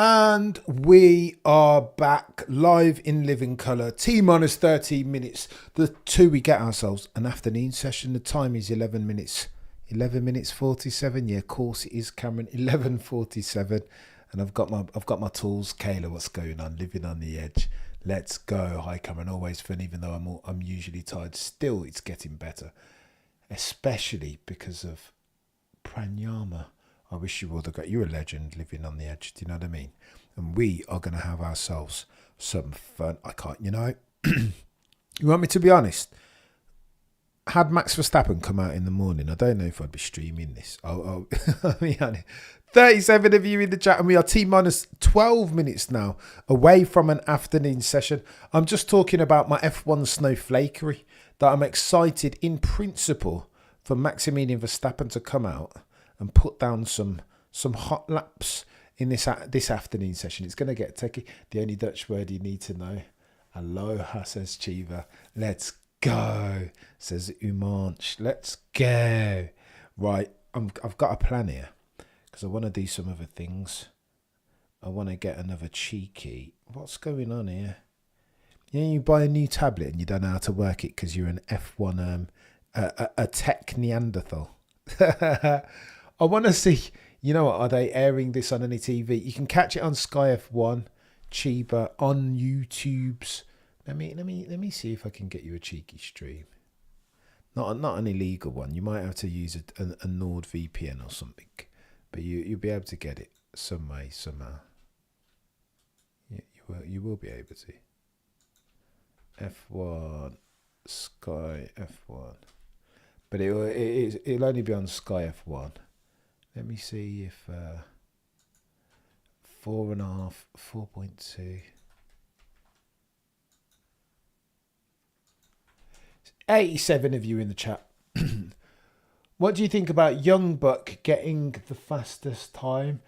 And we are back live in living colour. T minus 13 minutes. The two we get ourselves an afternoon session. The time is 11 minutes. 11 minutes 47. Yeah, of course it is, Cameron. 11:47. And I've got my tools. Kayla, what's going on? Living on the edge. Let's go. Hi, Cameron. Always fun, even though I'm usually tired. Still, it's getting better, especially because of Pranyama. I wish you all the great. You're a legend living on the edge. Do you know what I mean? And we are going to have ourselves some fun. I can't, you want me to be honest? Had Max Verstappen come out in the morning, I don't know if I'd be streaming this. I'll be honest. 37 of you in the chat, and we are T minus 12 minutes now away from an afternoon session. I'm just talking about my F1 snowflakery, that I'm excited in principle for Maximilian Verstappen to come out and put down some hot laps in this afternoon session. It's going to get techie. The only Dutch word you need to know. Aloha, says Chiva. Let's go, says Umanch. Let's go. Right, I've got a plan here because I want to do some other things. I want to get another cheeky. What's going on here? You buy a new tablet and you don't know how to work it because you're an F1 a tech Neanderthal. I want to see, are they airing this on any TV? You can catch it on Sky F1, Chiba, on YouTube's. Let me see if I can get you a cheeky stream. Not an illegal one. You might have to use a NordVPN or something, but you'll be able to get it some way, somehow. Yeah, you will be able to. F1, Sky F1, but it'll only be on Sky F1. Let me see if 4.5, 4.2. 87 of you in the chat. What do you think about Young Buck getting the fastest time?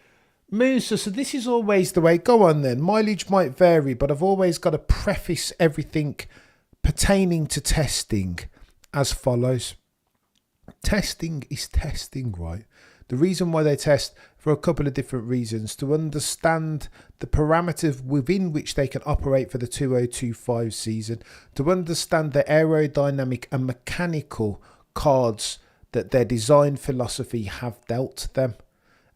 Musa, so this is always the way. Go on then. Mileage might vary, but I've always got to preface everything pertaining to testing as follows. Testing is testing, right? The reason why they test for a couple of different reasons: to understand the parameters within which they can operate for the 2025 season, to understand the aerodynamic and mechanical cards that their design philosophy have dealt them.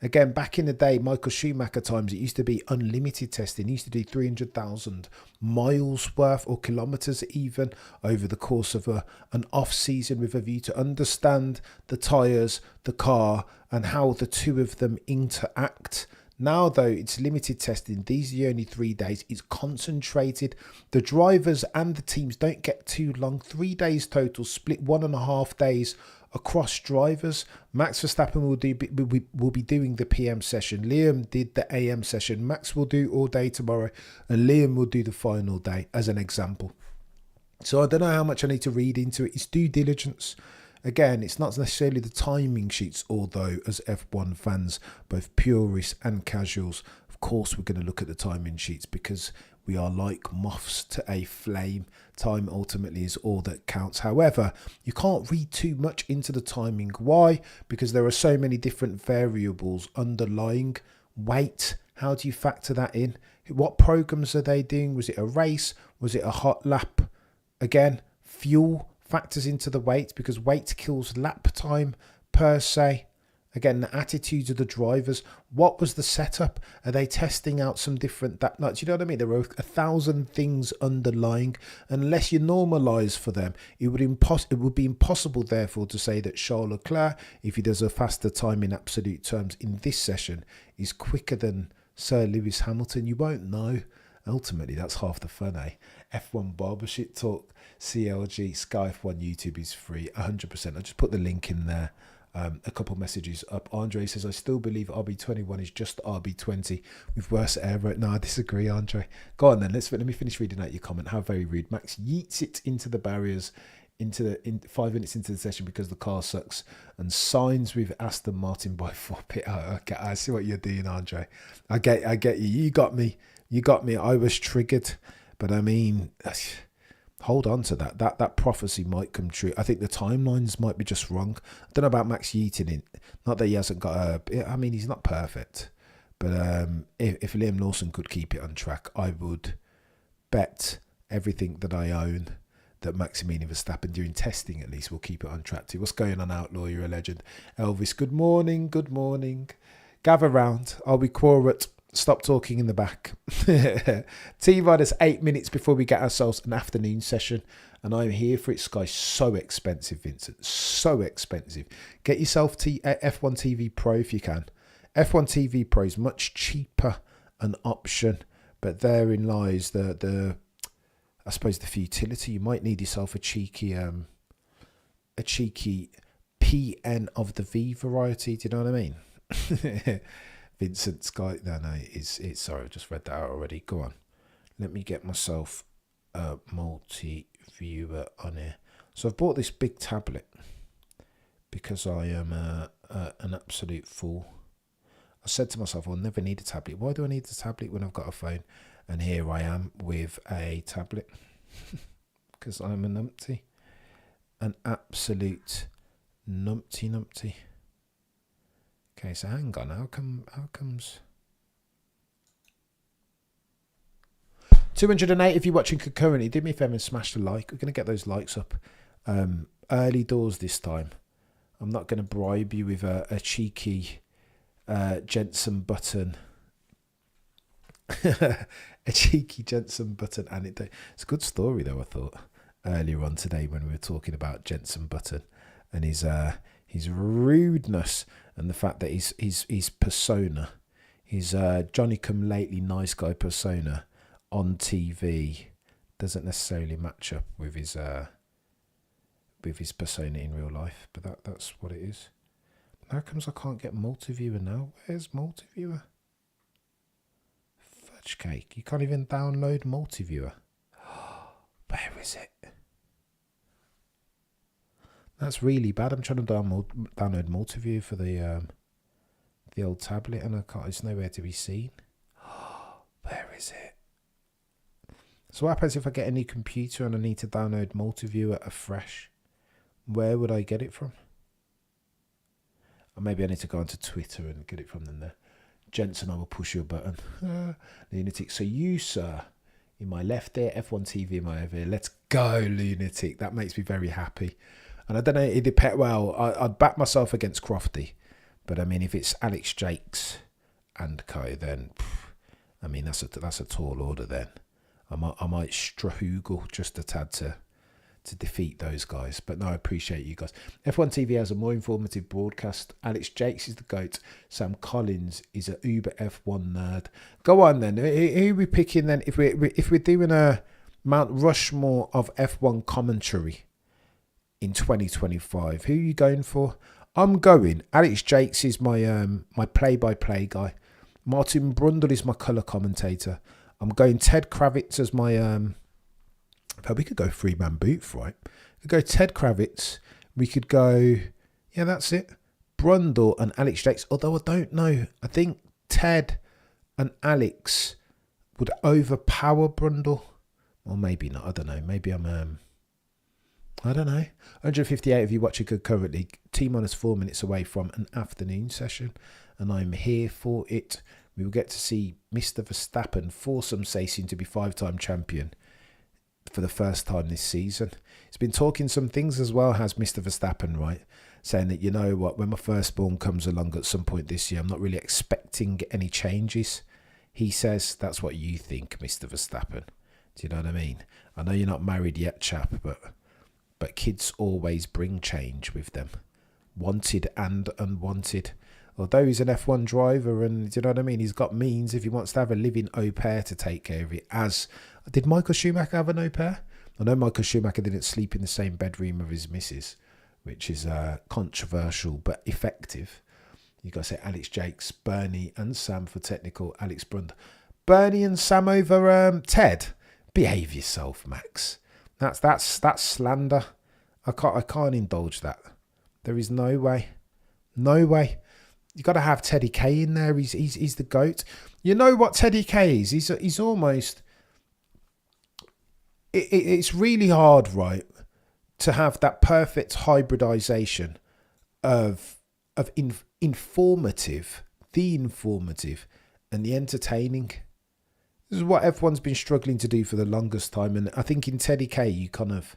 Again, back in the day, Michael Schumacher times, it used to be unlimited testing. He used to do 300,000 miles worth or kilometres even over the course of an off season, with a view to understand the tyres, the car, and how the two of them interact. Now, though, it's limited testing. These are the only 3 days. It's concentrated. The drivers and the teams don't get too long. 3 days total, split 1.5 days across drivers. Max Verstappen will be doing the PM session. Liam did the AM session. Max will do all day tomorrow, and Liam will do the final day, as an example. So I don't know how much I need to read into it. It's due diligence. Again, it's not necessarily the timing sheets, although as F1 fans, both purists and casuals, of course we're going to look at the timing sheets because we are like moths to a flame. Time ultimately is all that counts. However, you can't read too much into the timing. Why? Because there are so many different variables underlying. Weight, how do you factor that in? What programs are they doing? Was it a race? Was it a hot lap? Again, fuel factors into the weight because weight kills lap time per se. Again, the attitudes of the drivers. What was the setup? Are they testing out some different that? Do you know what I mean? There are 1,000 things underlying. Unless you normalise for them, it would be impossible, therefore, to say that Charles Leclerc, if he does a faster time in absolute terms in this session, is quicker than Sir Lewis Hamilton. You won't know. Ultimately, that's half the fun, eh? F1 Barbershop Talk, CLG, Sky F1 YouTube is free, 100%. I just put the link in there. A couple messages up. Andre says, I still believe RB21 is just RB20 with worse aero. No, I disagree, Andre. Go on then. Let me finish reading out your comment. How very rude. Max yeets it into the barriers in 5 minutes into the session because the car sucks and signs with Aston Martin by 4 pit. Oh, okay, I see what you're doing, Andre. I get you. You got me. I was triggered. But I mean, hold on to that. That prophecy might come true. I think the timelines might be just wrong. I don't know about Max yeeting it. Not that he hasn't got he's not perfect. But if Liam Lawson could keep it on track, I would bet everything that I own that Maximilian Verstappen, during testing at least, will keep it on track too. What's going on, Outlaw? You're a legend. Elvis, good morning, good morning. Gather round. I'll be quiet. Stop talking in the back. T-Rod, it's 8 minutes before we get ourselves an afternoon session, and I'm here for it. Sky's so expensive, Vincent. So expensive. Get yourself F1 TV Pro if you can. F1 TV Pro is much cheaper an option, but therein lies the I suppose the futility. You might need yourself a cheeky PN of the V variety. Do you know what I mean? Vincent Sky. No, it's sorry, I just read that out already. Go on. Let me get myself a multi-viewer on here. So I've bought this big tablet because I am an absolute fool. I said to myself, I'll never need a tablet. Why do I need a tablet when I've got a phone? And here I am with a tablet because I'm a numpty. An absolute numpty. Okay, so hang on. How comes 208 if you're watching concurrently? Do me a favour and smash the like. We're going to get those likes up early doors this time. I'm not going to bribe you with a cheeky Jensen Button. A cheeky Jensen Button anecdote. It's a good story though, I thought, earlier on today when we were talking about Jensen Button and his rudeness and the fact that his persona, his Johnny come lately nice guy persona on TV doesn't necessarily match up with his persona in real life, but that's what it is. How comes I can't get multi-viewer now? Where's multi-viewer? Fudge cake. You can't even download multi-viewer. Where is it? That's really bad. I'm trying to download multi-view for the old tablet and I can't. It's nowhere to be seen. Where is it? So what happens if I get a new computer and I need to download multi-viewer afresh? Where would I get it from? Or maybe I need to go onto Twitter and get it from them there. Jensen, I will push your button. Lunatic. So you, sir, in my left ear, F1 TV in my other ear. Let's go, Lunatic. That makes me very happy. And I don't know, it depends. Well, I'd back myself against Crofty. But I mean, if it's Alex Jakes and co, then, I mean, that's a tall order then. I might struggle just a tad to defeat those guys. But no, I appreciate you guys. F1 TV has a more informative broadcast. Alex Jakes is the GOAT. Sam Collins is a uber F1 nerd. Go on then. Who are we picking then? If we're doing a Mount Rushmore of F1 commentary in 2025, who are you going for? I'm going. Alex Jakes is my my play-by-play guy. Martin Brundle is my colour commentator. I'm going Ted Kravitz as my we could go three-man booth, right? We could go Ted Kravitz. We could go, yeah, that's it. Brundle and Alex Jakes. Although I don't know. I think Ted and Alex would overpower Brundle. Or maybe not. I don't know. Maybe I'm, I don't know. 158 of you watching concurrently. T-minus 4 minutes away from an afternoon session. And I'm here for it. We will get to see Mr. Verstappen, for some say soon to be 5-time champion, for the first time this season. He's been talking some things as well, has Mr. Verstappen, right? Saying that, you know what, when my firstborn comes along at some point this year, I'm not really expecting any changes. He says, that's what you think, Mr. Verstappen. Do you know what I mean? I know you're not married yet, chap, but kids always bring change with them. Wanted and unwanted. Although he's an F1 driver and, do you know what I mean? He's got means if he wants to have a living au pair to take care of it. As did Michael Schumacher have an au pair? I know Michael Schumacher didn't sleep in the same bedroom of his missus, which is controversial but effective. You got to say Alex Jakes, Bernie and Sam for technical. Alex Brund. Bernie and Sam over Ted. Behave yourself, Max. That's slander. I can't indulge that. There is no way. No way. You got to have Teddy K in there. He's the GOAT. You know what Teddy K is? He's almost. It's really hard, right, to have that perfect hybridization of informative and the entertaining. This is what F1's been struggling to do for the longest time. And I think in Teddy K, you've got not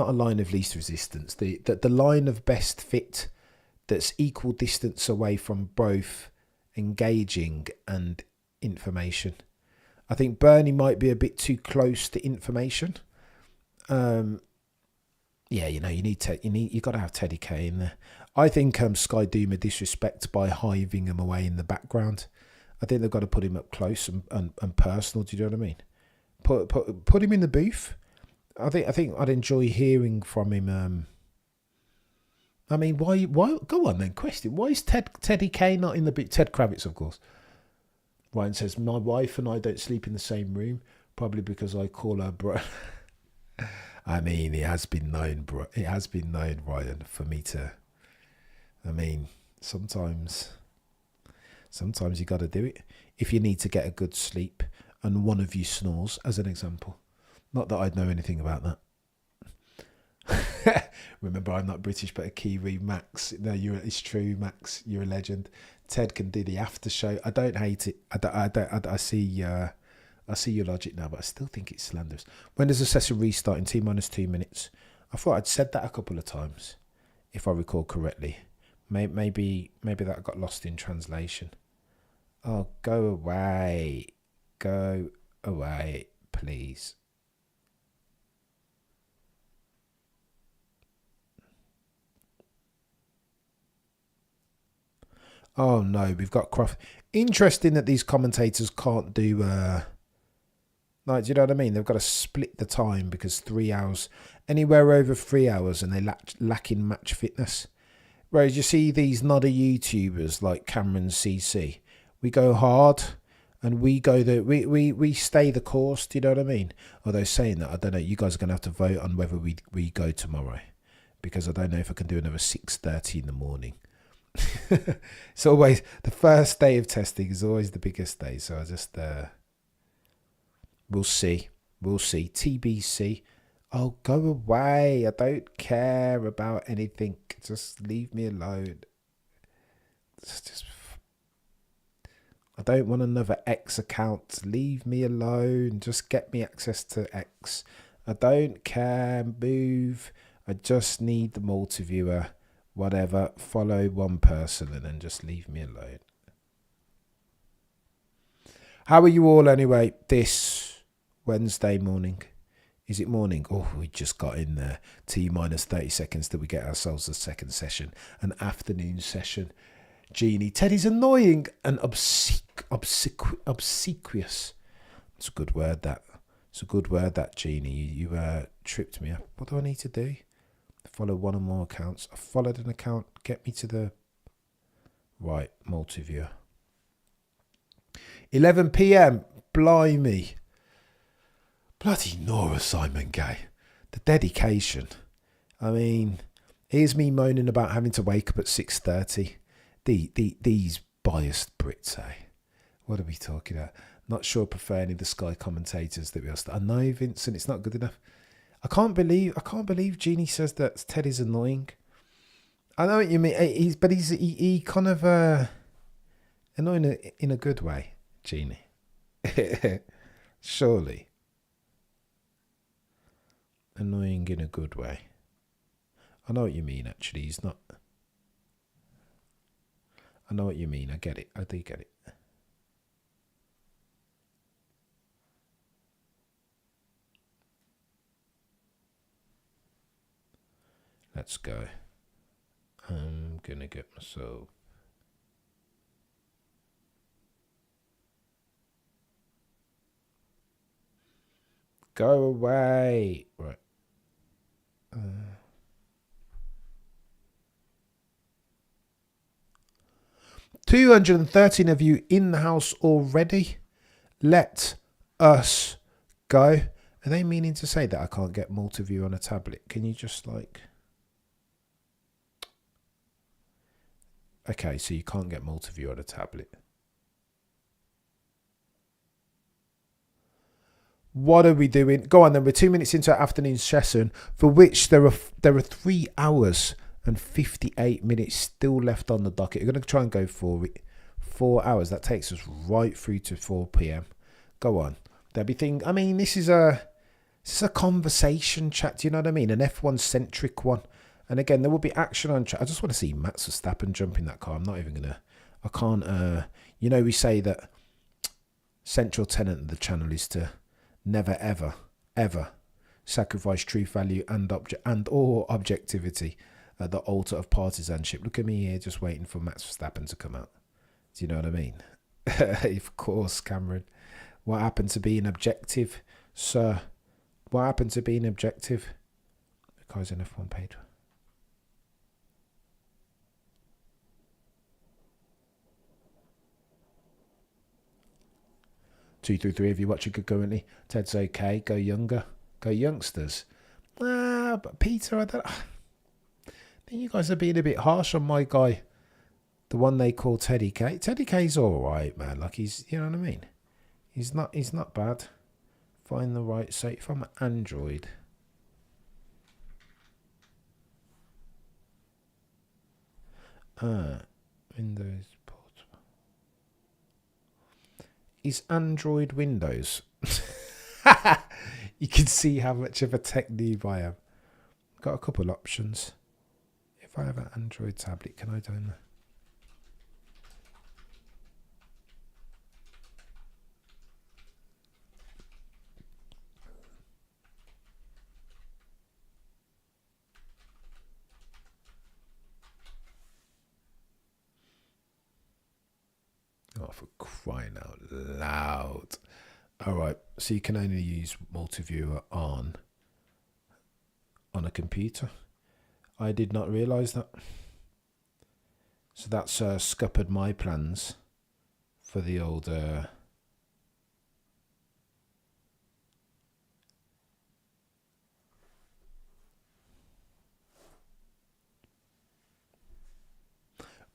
a line of least resistance, the line of best fit that's equal distance away from both engaging and information. I think Bernie might be a bit too close to information. Yeah, you got to have Teddy K in there. I think Sky Doomer disrespect by hiving him away in the background. I think they've got to put him up close and personal. Do you know what I mean? Put him in the booth. I think I'd enjoy hearing from him. I mean, why? Go on then, question. Why is Teddy K not in the booth? Ted Kravitz, of course. Ryan says, my wife and I don't sleep in the same room, probably because I call her bro. I mean, it has been known, bro. It has been known, Ryan, for me to. I mean, sometimes you got to do it if you need to get a good sleep and one of you snores, as an example. Not that I'd know anything about that. Remember, I'm not British, but a Kiwi. Max, no, it's true, Max. You're a legend. Ted can do the after show. I don't hate it. I see your logic now, but I still think it's slanderous. When does the session restart? In T-2 minutes. I thought I'd said that a couple of times, if I recall correctly. Maybe that got lost in translation. Oh, go away. Go away, please. Oh no, we've got Croft. Interesting that these commentators can't do like, do you know what I mean? They've got to split the time because 3 hours, anywhere over 3 hours, and they lack in match fitness. Whereas you see these nodder YouTubers like Cameron CC, we go hard and we stay the course. Do you know what I mean? Although saying that, I don't know. You guys are going to have to vote on whether we go tomorrow, because I don't know if I can do another 6:30 in the morning. It's always the first day of testing is always the biggest day. So I just we'll see. TBC. Oh, go away. I don't care about anything. Just leave me alone. I don't want another X account. Leave me alone. Just get me access to X. I don't care. Move. I just need the multi-viewer. Whatever. Follow one person and then just leave me alone. How are you all anyway this Wednesday morning? Is it morning? Oh, we just got in there. T-minus 30 seconds till we get ourselves a second session. An afternoon session. Jeannie. Teddy's annoying and obsequious. It's a good word, that. It's a good word, that, Jeannie. You tripped me up. What do I need to do? Follow one or more accounts. I followed an account. Get me to the right multi-viewer. 11 p.m. Blimey. Bloody Nora Simon Gay. The dedication. I mean, here's me moaning about having to wake up at 6:30. These biased Brits, eh? What are we talking about? Not sure prefer any of the Sky commentators that we are. I know, Vincent, it's not good enough. I can't believe Jeannie says that Ted is annoying. I know what you mean. He's kind of annoying in a good way, Jeannie. Surely. Annoying in a good way. I know what you mean, actually. He's not. I know what you mean. I get it. I do get it. Let's go. I'm going to get myself. Go away. Right. 213 of you in the house already. Let us go. Are they meaning to say that I can't get multi-view on a tablet? Can you just like... Okay, so you can't get multi-view on a tablet. What are we doing? Go on then. We're 2 minutes into our afternoon session, for which there are 3 hours and 58 minutes still left on the docket. We're going to try and go 4 hours. That takes us right through to 4 p.m. Go on. There'll be things. I mean, this is a conversation chat. Do you know what I mean? An F1 centric one. And again, there will be action on chat. I just want to see Max Verstappen jump in that car. I'm not even gonna. I can't. We say that central tenet of the channel is to never, ever, ever sacrifice truth, value, and or objectivity at the altar of partisanship. Look at me here, just waiting for Max Verstappen to come out. Do you know what I mean? Of course, Cameron. What happened to being objective, sir? What happened to being objective? The car's in F1 page. Two through three of you watching concurrently. Ted's okay. Go younger. Go youngsters. But Peter, I think you guys are being a bit harsh on my guy. The one they call Teddy K. Teddy K's alright, man. Like he's, you know what I mean? He's not bad. Find the right site. If I'm an Android. Windows. Is Android Windows? You can see how much of a tech noob I am. Got a couple options. If I have an Android tablet, can I do that? Oh, for crying out loud. Alright, so you can only use multi-viewer on a computer. I did not realise that. So that's scuppered my plans for the old...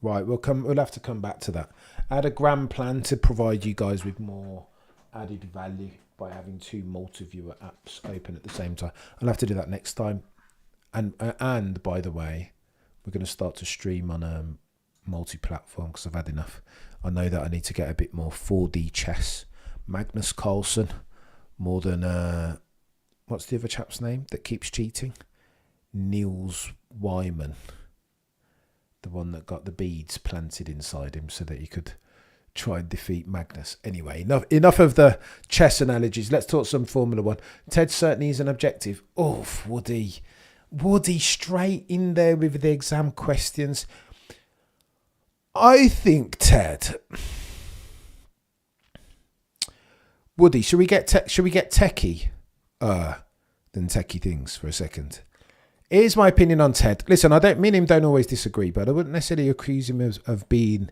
Right, we'll have to come back to that. I had a grand plan to provide you guys with more added value by having two multi-viewer apps open at the same time. I'll have to do that next time. And by the way, we're going to start to stream on multi-platform because I've had enough. I know that I need to get a bit more 4D chess. Magnus Carlsen, more than what's the other chap's name that keeps cheating? Niels Wyman. The one that got the beads planted inside him so that he could try and defeat Magnus. Anyway, enough of the chess analogies. Let's talk some Formula One. Ted certainly is an objective. Oh, Woody straight in there with the exam questions. I think, Ted... Woody, should we get techie than techie things for a second? Here's my opinion on Ted. Listen, me and him don't always disagree, but I wouldn't necessarily accuse him of being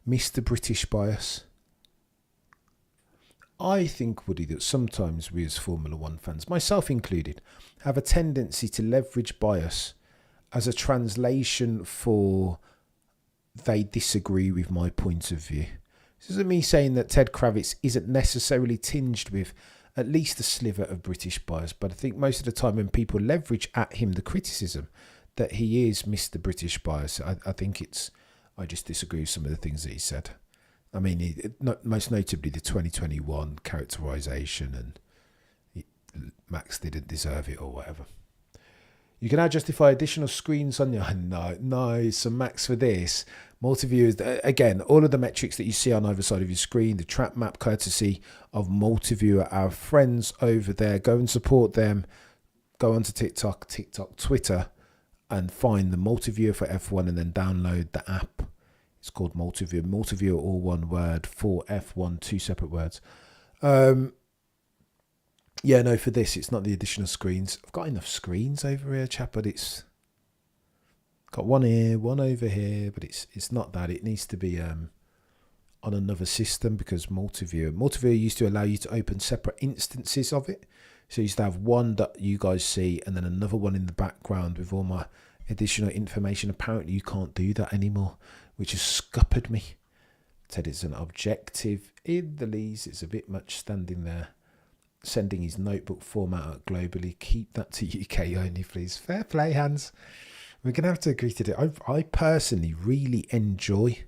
Mr. British bias. I think, Woody, that sometimes we as Formula One fans, myself included, have a tendency to leverage bias as a translation for they disagree with my point of view. This isn't me saying that Ted Kravitz isn't necessarily tinged with at least a sliver of British bias, but I think most of the time when people leverage at him the criticism that he is Mr. British bias, I think I just disagree with some of the things that he said. I mean, most notably the 2021 characterisation and Max didn't deserve it or whatever. You can now justify additional screens on your... No, so Max for this. Multi-view is, again, all of the metrics that you see on either side of your screen, the track map courtesy of Multiviewer, our friends over there. Go and support them. Go onto TikTok, Twitter, and find the Multiviewer for F1 and then download the app. It's called Multiviewer. Multiviewer, all one word, for F1, two separate words. Yeah, no, for this, it's not the additional screens. I've got enough screens over here, chap, but it's got one here, one over here, but it's not that. It needs to be on another system because Multiviewer used to allow you to open separate instances of it. So you used to have one that you guys see and then another one in the background with all my additional information. Apparently you can't do that anymore, which has scuppered me. Ted is an objective in the leads. It's a bit much standing there. Sending his notebook format out globally. Keep that to UK only, please. Fair play, Hans. We're going to have to agree to it. I personally really enjoy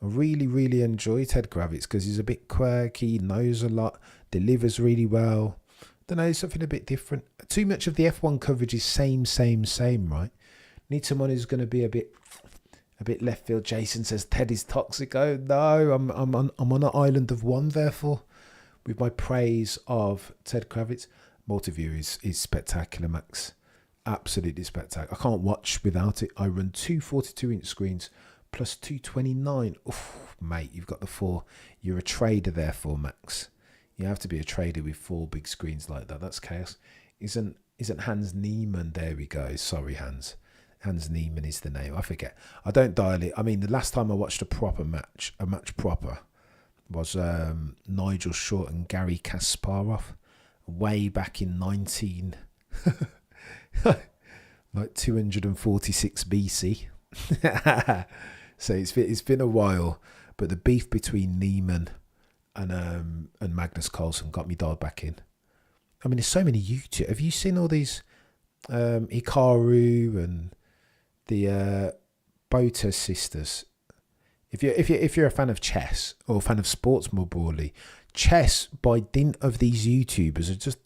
I really, really enjoy Ted Kravitz because he's a bit quirky, knows a lot, delivers really well. Don't know, something a bit different. Too much of the F1 coverage is same, right? Need someone who's going to be a bit left field. Jason says Ted is toxic. Oh no, I'm on an island of one. Therefore, with my praise of Ted Kravitz, Multiview is spectacular, Max. Absolutely spectacular. I can't watch without it. I run two 42-inch screens plus 229. Oof, mate, you've got the 4. You're a trader, therefore, Max. You have to be a trader with 4 big screens like that. That's chaos. Isn't Hans Niemann? There we go. Sorry, Hans. Hans Niemann is the name. I forget. I don't dial it. I mean, the last time I watched a match proper, was Nigel Short and Gary Kasparov, way back in 246 BC. So it's been a while, but the beef between Niemann and Magnus Carlsen got me dialed back in. I mean, there's so many YouTube. Have you seen all these Hikaru and the Bota sisters? If you're a fan of chess or a fan of sports more broadly, chess by dint of these YouTubers are just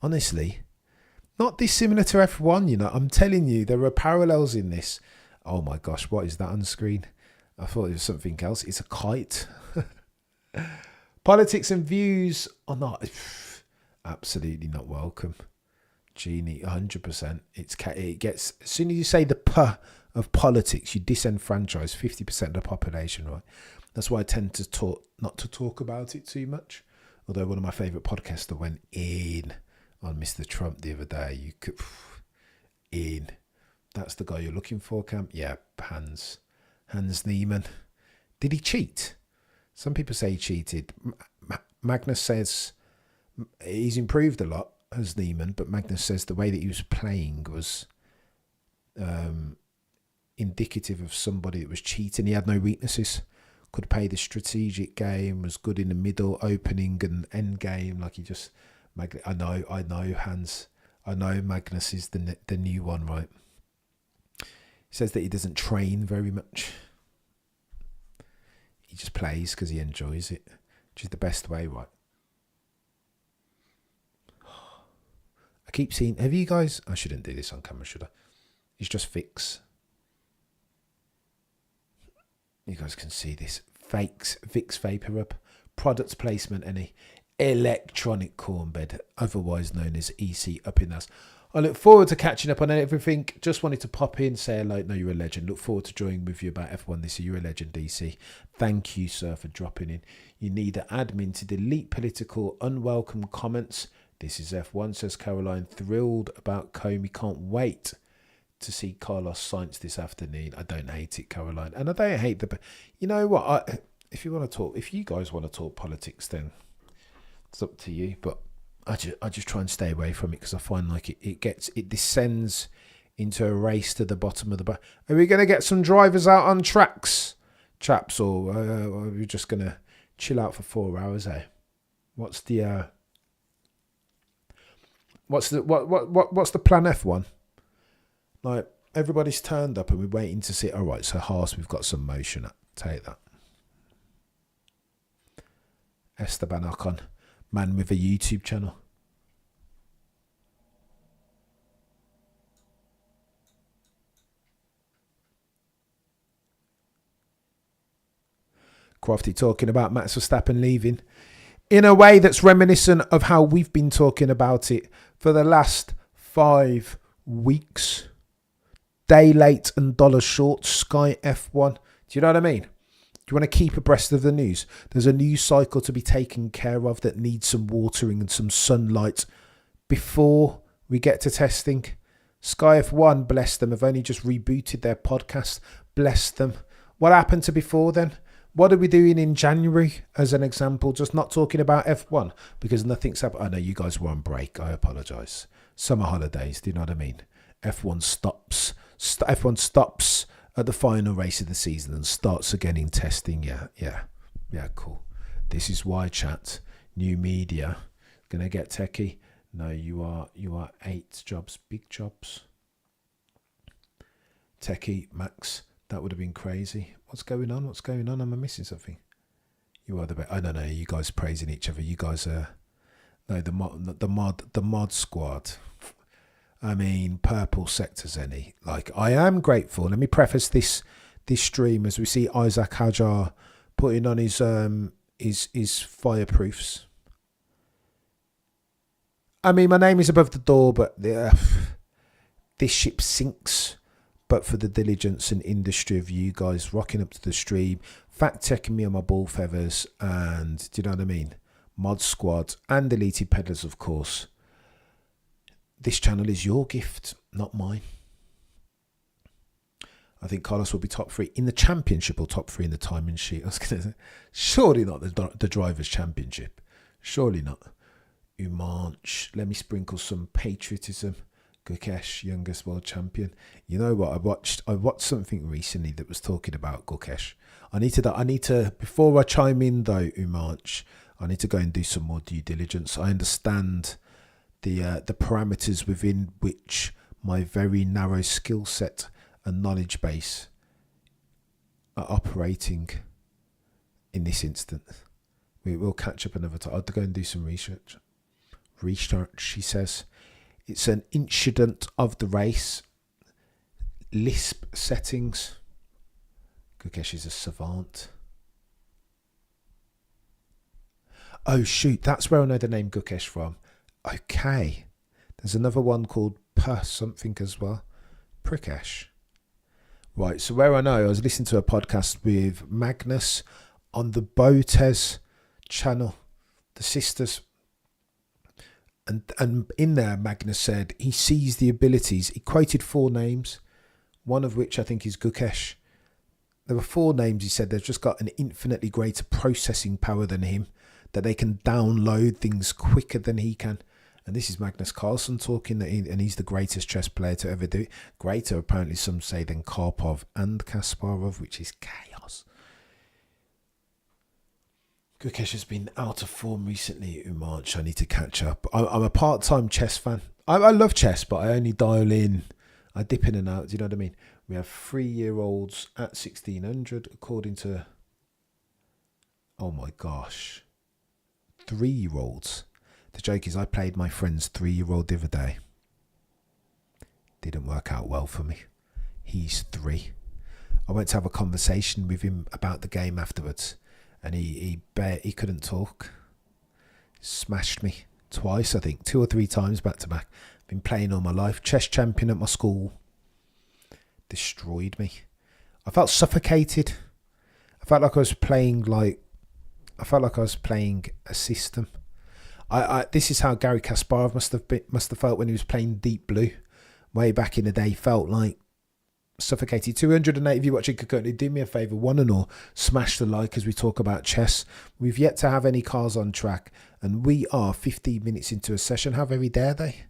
honestly not dissimilar to F1. You know, I'm telling you, there are parallels in this. Oh my gosh, what is that on screen? I thought it was something else. It's a kite. Politics and views are not absolutely not welcome. Genie, 100%. It gets, as soon as you say the "p" of politics, you disenfranchise 50% of the population, right? That's why I tend to not to talk about it too much. Although one of my favourite podcasts went in on Mr. Trump the other day. You could That's the guy you're looking for, Cam. Yeah, Hans Niemann. Did he cheat? Some people say he cheated. Magnus says he's improved a lot as Niemann, but Magnus says the way that he was playing was indicative of somebody that was cheating. He had no weaknesses, could play the strategic game, was good in the middle, opening and end game. Like he just, I know Hans. I know Magnus is the new one, right? He says that he doesn't train very much. He just plays because he enjoys it, which is the best way, right? I keep seeing, have you guys, I shouldn't do this on camera, should I? It's just Vix. You guys can see this. Vix Vapor Up. Product placement, any electronic corn bed, otherwise known as EC up in us. I look forward to catching up on everything. Just wanted to pop in, say hello. No, you're a legend. Look forward to joining with you about F1 this year. You're a legend, DC. Thank you, sir, for dropping in. You need an admin to delete political, unwelcome comments. This is F1, says Caroline. Thrilled about Comey. Can't wait to see Carlos Sainz this afternoon. I don't hate it, Caroline. And I don't hate the... You know what? If you guys want to talk politics, then it's up to you. But I just try and stay away from it because I find like it descends into a race to the bottom of the bar. Are we going to get some drivers out on tracks, chaps, or are we just going to chill out for 4 hours? What's the plan F1? Like everybody's turned up and we're waiting to see. All right, so Haas, we've got some motion. Take that. Esteban Ocon, man with a YouTube channel. Crofty talking about Max Verstappen leaving in a way that's reminiscent of how we've been talking about it for the last 5 weeks. Day late and dollar short, Sky F1. Do you know what I mean? Do you want to keep abreast of the news? There's a news cycle to be taken care of that needs some watering and some sunlight before we get to testing. Sky F1, bless them, have only just rebooted their podcast. Bless them. What happened to before then? What are we doing in January, as an example? Just not talking about F1 because nothing's happened. I know you guys were on break. I apologise. Summer holidays, do you know what I mean? F1 stops at the final race of the season and starts again in testing. Yeah, cool. This is why, chat. New media. Gonna get techie. No, you are 8 jobs, big jobs. Techie, Max. That would have been crazy. What's going on? What's going on? Am I missing something? You are the best. I don't know. You guys praising each other. You guys are the mod squad. I mean, purple sectors. Any like I am grateful. Let me preface this stream as we see Isaac Hajar putting on his fireproofs. I mean, my name is above the door, but this ship sinks. But for the diligence and industry of you guys rocking up to the stream, fact checking me on my ball feathers, and do you know what I mean? Mod squad and deleted peddlers, of course. This channel is your gift, not mine. I think Carlos will be top 3 in the championship or top 3 in the timing sheet. I was going to say, surely not the Drivers' Championship. Surely not. Umanch. Let me sprinkle some patriotism. Gukesh, youngest world champion. You know what? I watched something recently that was talking about Gukesh. I need to before I chime in though, Umanch, I need to go and do some more due diligence. I understand the parameters within which my very narrow skill set and knowledge base are operating in this instance. We will catch up another time. I'll go and do some research. She says. It's an incident of the race. Lisp settings. Gukesh is a savant. Oh shoot, that's where I know the name Gukesh from. Okay. There's another one called something as well. Prikesh. Right, so where I know, I was listening to a podcast with Magnus on the Botes channel, the sisters. And in there, Magnus said he sees the abilities. He quoted 4 names, one of which I think is Gukesh. There were 4 names, he said, they've just got an infinitely greater processing power than him, that they can download things quicker than he can. And this is Magnus Carlsen talking, and he's the greatest chess player to ever do it. Greater, apparently, some say, than Karpov and Kasparov, which is chaos. Gukesh has been out of form recently, Umanch. I need to catch up. I'm a part-time chess fan. I love chess, but I only dial in. I dip in and out. Do you know what I mean? We have 3-year-olds at 1600, according to... Oh my gosh. 3-year-olds. The joke is I played my friend's 3-year-old the other day. Didn't work out well for me. He's 3. I went to have a conversation with him about the game afterwards. And he couldn't talk. Smashed me twice, I think. 2 or 3 times back to back. Been playing all my life. Chess champion at my school. Destroyed me. I felt suffocated. I felt like I was playing a system. This is how Garry Kasparov must have felt when he was playing Deep Blue. Way back in the day, felt like suffocated. 208 of you watching could currently do me a favour, one and all, smash the like as we talk about chess. We've yet to have any cars on track, and we are 15 minutes into a session. How very dare they?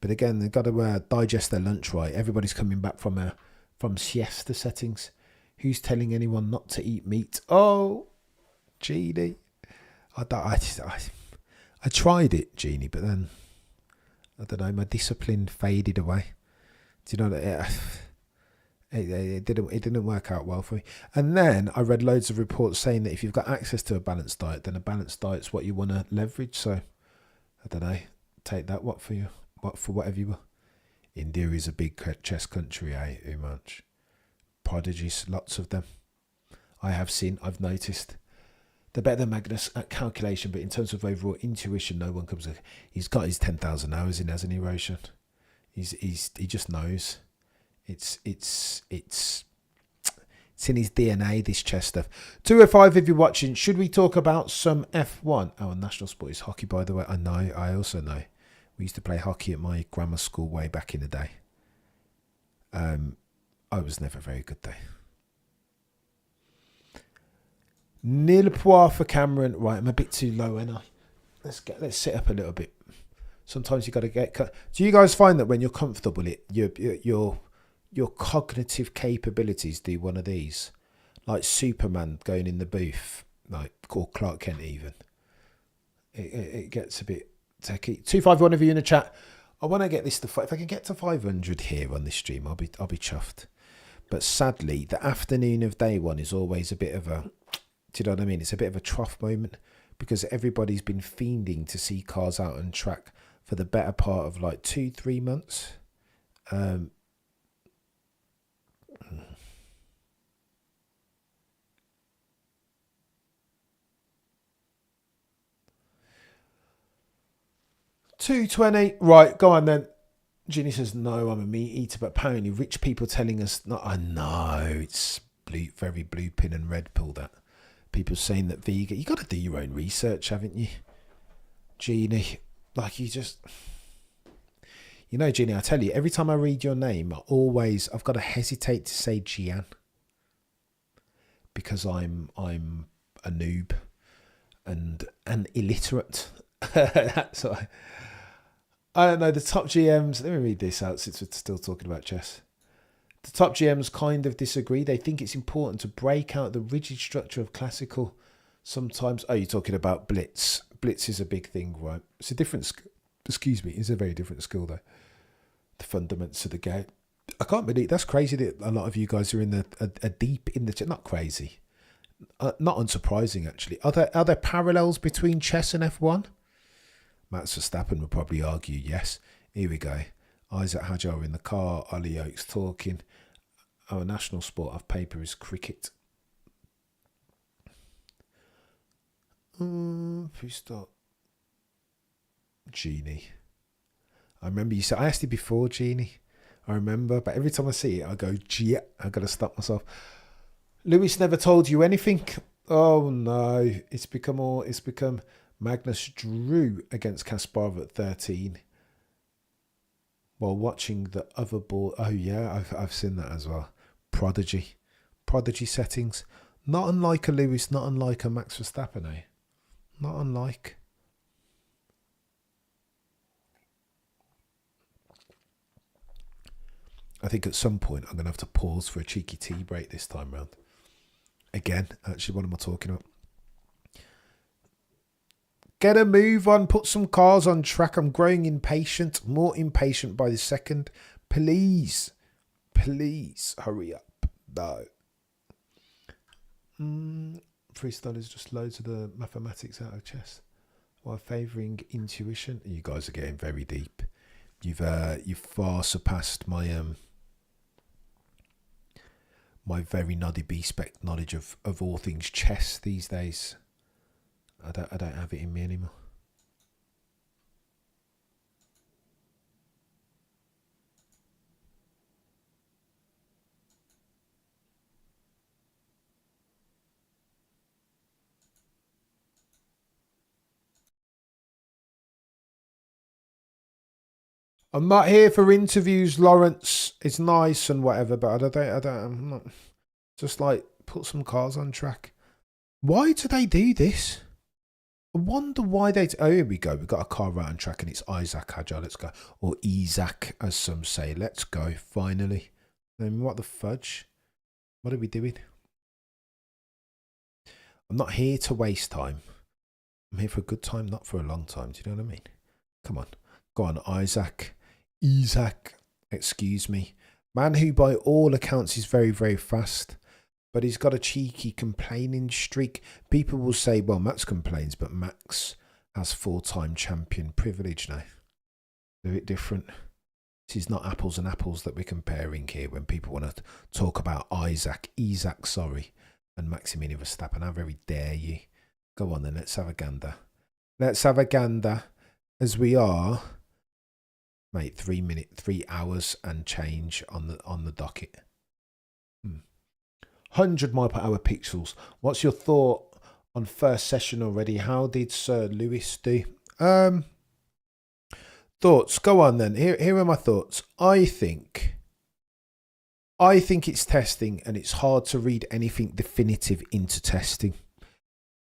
But again, they've got to digest their lunch right. Everybody's coming back from siesta settings. Who's telling anyone not to eat meat? Oh, Jeannie. I tried it, Jeannie, but then I don't know, my discipline faded away. Do you know that? It didn't work out well for me. And then I read loads of reports saying that if you've got access to a balanced diet, then a balanced diet's what you want to leverage. So I don't know. Take that. What for whatever you will. India is a big chess country, Umanch. Prodigies, lots of them. I've noticed. They're better than Magnus at calculation, but in terms of overall intuition, no one comes. He's got his 10,000 hours in, hasn't he, Roshan? He just knows. It's in his DNA, this chess stuff. 205 if you're watching. Should we talk about some F1? Oh, national sport is hockey, by the way. I also know. We used to play hockey at my grammar school way back in the day. I was never very good though. Nil point for Cameron. Right, I'm a bit too low, ain't I? Let's sit up a little bit. Sometimes you got to get cut. Do you guys find that when you're comfortable, your cognitive capabilities do one of these, like Superman going in the booth, like, or Clark Kent even. It gets a bit techie. 251 of you in the chat. I want to get this to if I can get to 500 here on this stream, I'll be chuffed. But sadly, the afternoon of day one is always a bit of a, do you know what I mean? It's a bit of a trough moment because everybody's been fiending to see cars out on track for the better part of like 2-3 months. 2:20. Right, go on then. Ginny says, no, I'm a meat eater, but apparently rich people telling us, not. I know, it's very blue pin and red pill that. People saying that vegan, you got to do your own research, haven't you? Jeannie, like you just, you know, Jeannie, I tell you, every time I read your name, I've got to hesitate to say Gian. Because I'm a noob and illiterate. That's why. I don't know, the top GMs, let me read this out since we're still talking about chess. The top GMs kind of disagree. They think it's important to break out the rigid structure of classical. Sometimes, you're talking about blitz. Blitz is a big thing, right? It's a different, it's a very different skill though. The fundamentals of the game. I can't believe, that's crazy that a lot of you guys are in deep in the, not crazy. Not unsurprising actually. Are there parallels between chess and F1? Max Verstappen would probably argue yes. Here we go. Isaac Hajar in the car. Ollie Oakes talking. Our national sport of paper is cricket. If we start. Jeannie. I remember you said, I asked you before, Jeannie. I remember, but every time I see it, I go, gee, I've got to stop myself. Lewis never told you anything. Oh no, it's become Magnus drew against Kasparov at 13 while watching the other ball. Oh yeah, I've seen that as well. Prodigy settings. Not unlike a Lewis, not unlike a Max Verstappen, eh? Not unlike. I think at some point I'm going to have to pause for a cheeky tea break this time round. Again, actually, what am I talking about? Get a move on, put some cars on track. I'm growing impatient, more impatient by the second. Please hurry up. No. Freestyle is just loads of the mathematics out of chess while favouring intuition. You guys are getting very deep. You've far surpassed my my very noddy B-spec knowledge of all things chess these days. I don't have it in me anymore. I'm not here for interviews, Lawrence. It's nice and whatever, but I'm not. Just like put some cars on track. Why do they do this? I wonder why they. Oh, here we go. We've got a car right on track, and it's Isaac Hajar. Let's go, or Isaac, as some say. Let's go. Finally. What the fudge? What are we doing? I'm not here to waste time. I'm here for a good time, not for a long time. Do you know what I mean? Come on, go on, Isaac. Excuse me, man who by all accounts is very, very fast, but he's got a cheeky complaining streak. People will say, well, Max complains, but Max has 4-time champion privilege now. A bit different. This is not apples and apples that we're comparing here when people want to talk about Isaac, and Maximilian Verstappen. How very dare you? Go on then, let's have a gander. Let's have a gander as we are. Mate, 3 hours and change on the docket. 100 mile per hour pixels. What's your thought on first session already? How did Sir Lewis do? Thoughts. Go on then. Here are my thoughts. I think it's testing, and it's hard to read anything definitive into testing.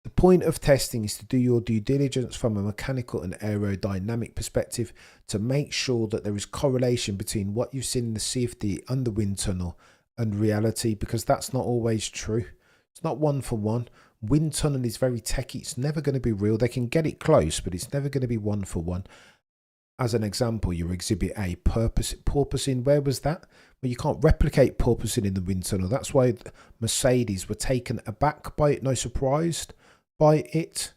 The point of testing is to do your due diligence from a mechanical and aerodynamic perspective to make sure that there is correlation between what you've seen in the CFD and the wind tunnel and reality, because that's not always true. It's not one for one. Wind tunnel is very techy. It's never going to be real. They can get it close, but it's never going to be one for one. As an example, your exhibit A, porpoising, where was that? Well, you can't replicate porpoising in the wind tunnel. That's why Mercedes were taken aback by it, no surprised by it.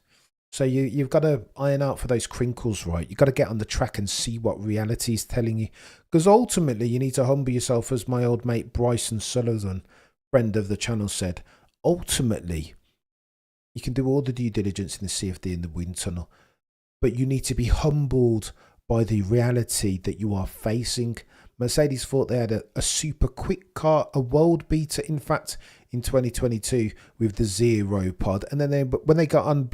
So you've got to iron out for those crinkles, right? You've got to get on the track and see what reality is telling you. Because ultimately, you need to humble yourself, as my old mate Bryson Sullivan, friend of the channel, said. Ultimately, you can do all the due diligence in the CFD in the wind tunnel, but you need to be humbled by the reality that you are facing. Mercedes thought they had a super quick car, a world beater, in fact, in 2022 with the zero pod. And then when they got on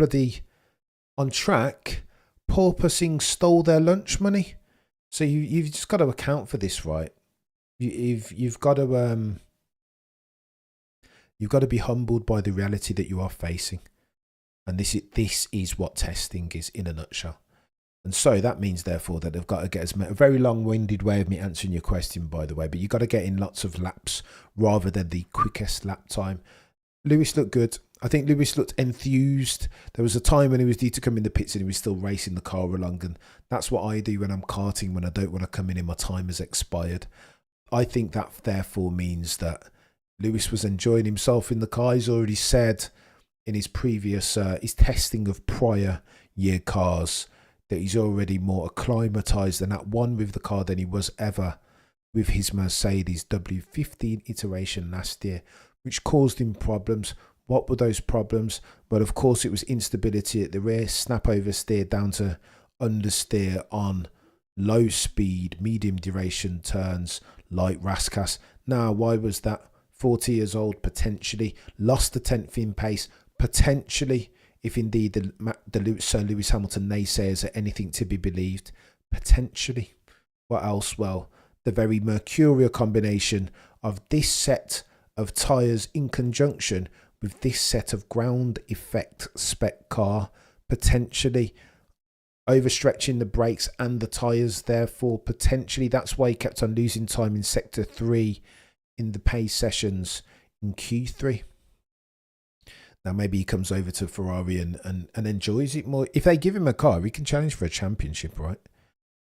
track, porpoising stole their lunch money. So you've just got to account for this, right? You've got to be humbled by the reality that you are facing. And this is what testing is in a nutshell. And so that means, therefore, that they've got to get a very long-winded way of me answering your question, by the way. But you've got to get in lots of laps rather than the quickest lap time. Lewis looked good. I think Lewis looked enthused. There was a time when he was due to come in the pits and he was still racing the car along. And that's what I do when I'm karting, when I don't want to come in and my time has expired. I think that, therefore, means that Lewis was enjoying himself in the car. He's already said in his previous his testing of prior year cars that he's already more acclimatized and at one with the car than he was ever with his Mercedes W15 iteration last year, which caused him problems. What were those problems? Well, of course, it was instability at the rear, snap oversteer down to understeer on low speed, medium duration turns, light rascas. Now, why was that? 40 years old, potentially. Lost the 10th in pace, potentially. If indeed the Sir Lewis Hamilton naysayers are anything to be believed, potentially. What else? Well, the very mercurial combination of this set of tyres in conjunction with this set of ground effect spec car, potentially overstretching the brakes and the tyres, therefore potentially that's why he kept on losing time in sector 3 in the pace sessions in Q3. Now maybe he comes over to Ferrari and enjoys it more. If they give him a car, he can challenge for a championship, right?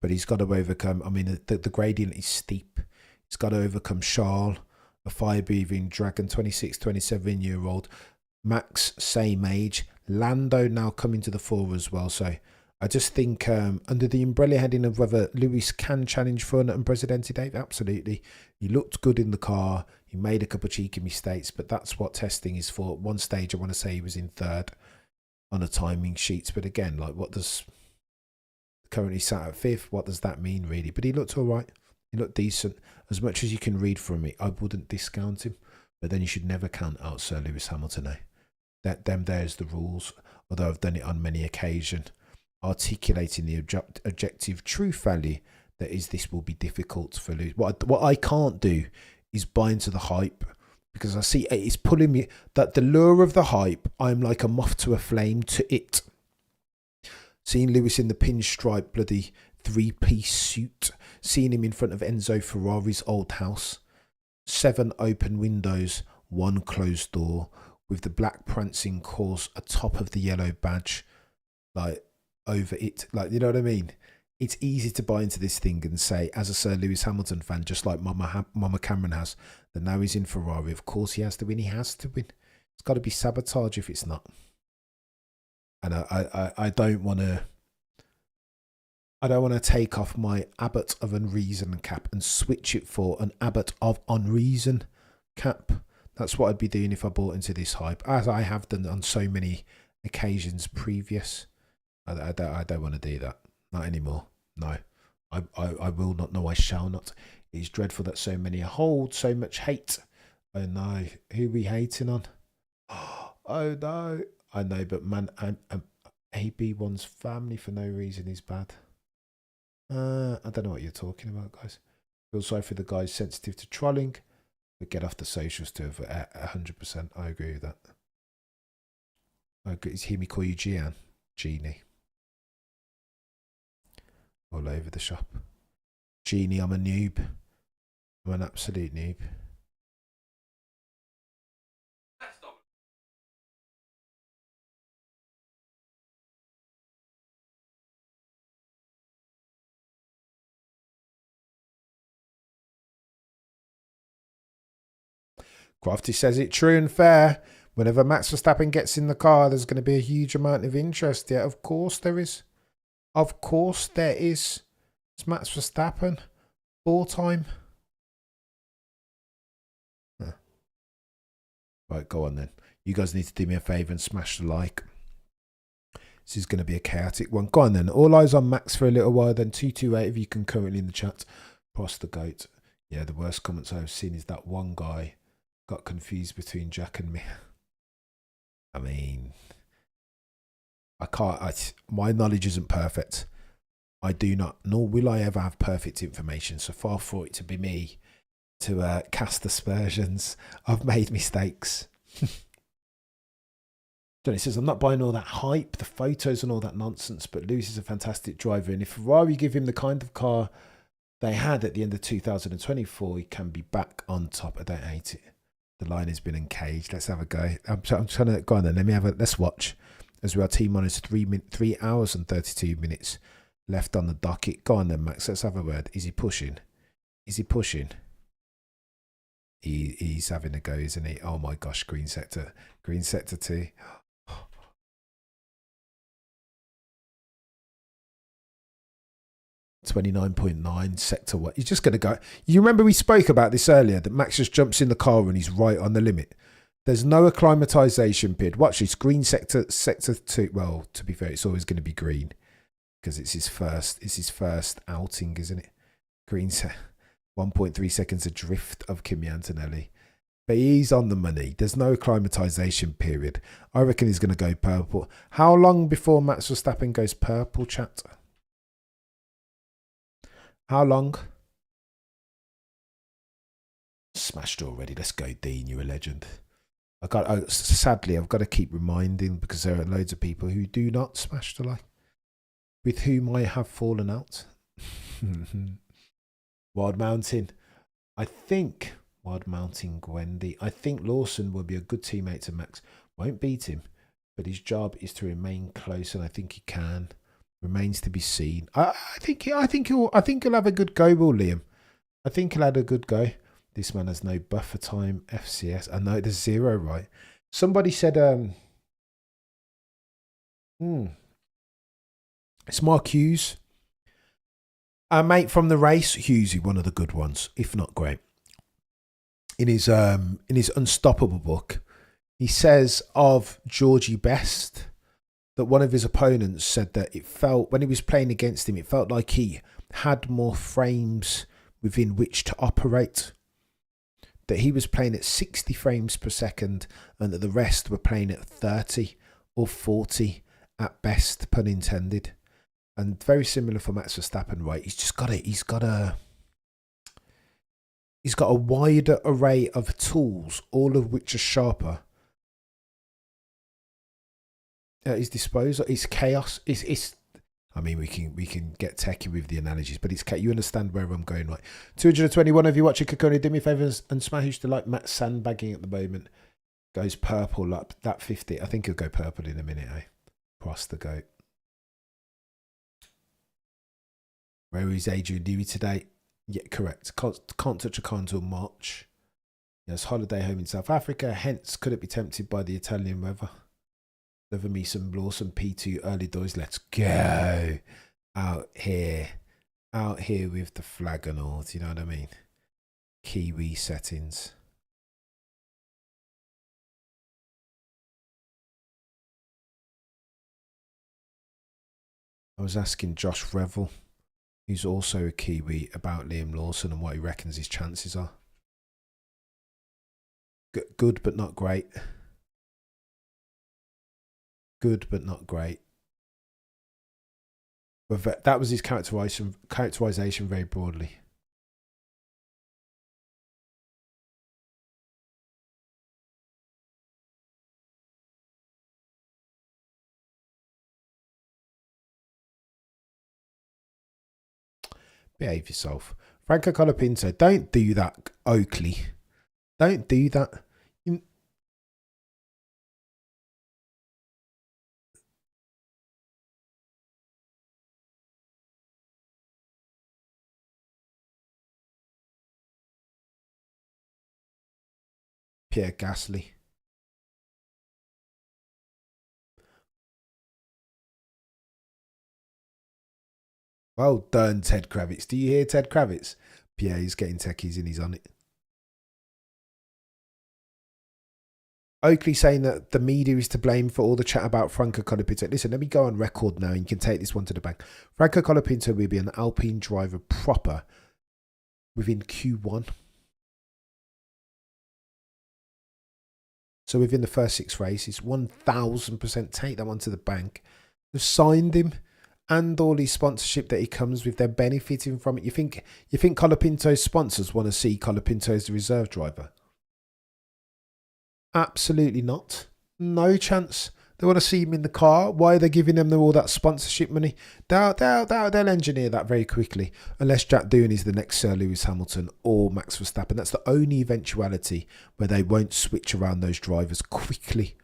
But he's got to overcome, I mean, the gradient is steep. He's got to overcome Charles, a fire-breathing dragon, 26, 27-year-old. Max, same age. Lando now coming to the fore as well. So I just think under the umbrella heading of whether Lewis can challenge for an unprecedented date, absolutely. He looked good in the car. He made a couple of cheeky mistakes, but that's what testing is for. At one stage, I want to say he was in third on a timing sheet. But again, like, what does currently sat at fifth? What does that mean, really? But he looked all right. He looked decent. As much as you can read from it, I wouldn't discount him. But then you should never count out Sir Lewis Hamilton, eh? There's the rules. Although I've done it on many occasions, articulating the objective truth value that is this will be difficult for Lewis. What I can't do is buy into the hype, because I see it's pulling me, that the lure of the hype, I'm like a moth to a flame to it. Seeing Lewis in the pinstripe bloody 3-piece suit, seeing him in front of Enzo Ferrari's old house, 7 open windows, 1 closed door, with the black prancing course atop of the yellow badge, like over it, like, you know what I mean? It's easy to buy into this thing and say, as a Sir Lewis Hamilton fan, just like Mama Cameron has, that now he's in Ferrari, of course he has to win. He has to win. It's got to be sabotage if it's not. And I don't want to take off my Abbot of Unreason cap and switch it for an Abbot of Unreason cap. That's what I'd be doing if I bought into this hype, as I have done on so many occasions previous. I don't want to do that. Not anymore. No. I will not. No, I shall not. It's dreadful that so many hold so much hate. Oh no. Who are we hating on? Oh no. I know, but man, AB1's family for no reason is bad. I don't know what you're talking about, guys. Feel sorry for the guys sensitive to trolling, but get off the socials too. 100%. I agree with that. I agree. Hear me call you Gian. Genie. All over the shop. Genie, I'm a noob. I'm an absolute noob. Crafty says it true and fair. Whenever Max Verstappen gets in the car, there's going to be a huge amount of interest. Yeah, of course there is. Of course there is. It's Max Verstappen. 4-time. Huh. Right, go on then. You guys need to do me a favour and smash the like. This is going to be a chaotic one. Go on then. All eyes on Max for a little while. Then 228 if you can currently in the chat. Cross the goat. Yeah, the worst comments I've seen is that one guy got confused between Jack and me. I mean, I can't. My knowledge isn't perfect. I do not, nor will I ever have perfect information. So far for it to be me to cast aspersions. I've made mistakes. Johnny says, I'm not buying all that hype, the photos and all that nonsense, but Lewis is a fantastic driver. And if Ferrari give him the kind of car they had at the end of 2024, he can be back on top. I don't hate it. The line has been uncaged. Let's have a go. I'm trying to go on then. Let's watch. As we are T minus 3 hours and 32 minutes left on the docket. Go on then, Max. Let's have a word. Is he pushing? Is he pushing? He's having a go, isn't he? Oh my gosh, green sector 2. 29.9 sector 1. He's just going to go. You remember we spoke about this earlier, that Max just jumps in the car and he's right on the limit. There's no acclimatization period. Watch this. Green sector 2. Well, to be fair, it's always going to be green because it's his first outing, isn't it? Green 1.3 seconds adrift of Kimi Antonelli. But he's on the money. There's no acclimatization period. I reckon he's going to go purple. How long before Max Verstappen goes purple, chat? How long? Smashed already. Let's go, Dean. You're a legend. Sadly, I've got to keep reminding because there are loads of people who do not smash the like, with whom I have fallen out. Wild Mountain. I think Wild Mountain Gwendy. I think Lawson will be a good teammate to Max. Won't beat him, but his job is to remain close, and I think he can. Remains to be seen. I think he'll have a good go, Will Liam. I think he'll have a good go. This man has no buffer time. FCS. I know there's 0, right? Somebody said it's Mark Hughes. Our mate from the race, Hughesy, one of the good ones, if not great. In his Unstoppable book, he says of Georgie Best that one of his opponents said that it felt, when he was playing against him, it felt like he had more frames within which to operate. That he was playing at 60 frames per second and that the rest were playing at 30 or 40 at best, pun intended. And very similar for Max Verstappen, right? He's got a wider array of tools, all of which are sharper at his disposal. It's chaos. It's. I mean, we can get techie with the analogies, but it's you understand where I'm going, right? 221 of you watching Kakoni, do me favours and smash to like Matt sandbagging at the moment. Goes purple up that 50. I think he'll go purple in a minute, eh? Cross the goat. Where is Adrian Newey today? Yeah, correct. Can't touch a car until March. Yes, holiday home in South Africa. Hence, could it be tempted by the Italian weather? Never me some Lawson P2 early doors. Let's go out here with the flag and all. Do you know what I mean? Kiwi settings. I was asking Josh Revel, who's also a Kiwi, about Liam Lawson and what he reckons his chances are. Good, but not great. Good, but not great. But that was his characterization very broadly. Behave yourself. Franco Colapinto, don't do that, Oakley. Don't do that. Pierre Gasly. Well done, Ted Kravitz. Do you hear Ted Kravitz? Pierre is getting techies and he's on it. Oakley saying that the media is to blame for all the chat about Franco Colapinto. Listen, let me go on record now. You can take this one to the bank. Franco Colapinto will be an Alpine driver proper within Q1. So within the first 6 races, 1000% take that one to the bank. They've signed him and all his sponsorship that he comes with. They're benefiting from it. You think Colapinto's sponsors want to see Colapinto as the reserve driver? Absolutely not. No chance. They want to see him in the car. Why are they giving them all that sponsorship money? They'll engineer that very quickly. Unless Jack Doohan is the next Sir Lewis Hamilton or Max Verstappen. That's the only eventuality where they won't switch around those drivers quickly,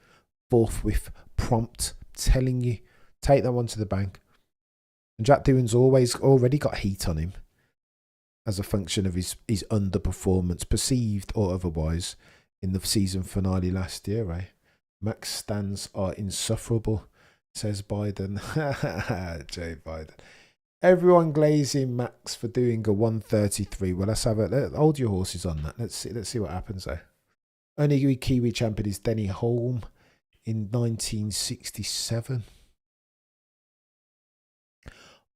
forthwith, prompt, telling you, take that one to the bank. And Jack Doohan's already got heat on him as a function of his underperformance, perceived or otherwise, in the season finale last year, eh? Max stands are insufferable, says Biden. Joe Biden. Everyone glazing Max for doing a 133. Well, let's hold your horses on that. Let's see what happens there. Only Kiwi champion is Denny Holm in 1967.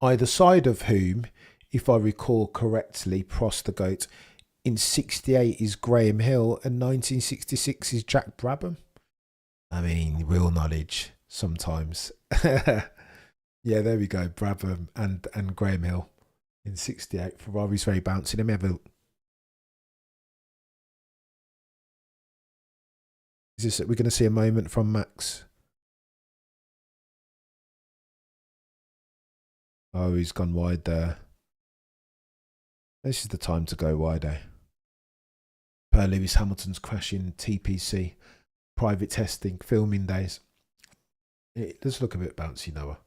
Either side of whom, if I recall correctly, Prost the GOAT, in 68 is Graham Hill and 1966 is Jack Brabham. I mean, real knowledge sometimes. Yeah, there we go. Brabham and Graham Hill in 68. Ferrari's very bouncy. Let me have a... We're going to see a moment from Max. Oh, he's gone wide there. This is the time to go wide, eh? Per Lewis Hamilton's crash in TPC. Private testing, filming days. It does look a bit bouncy, Noah.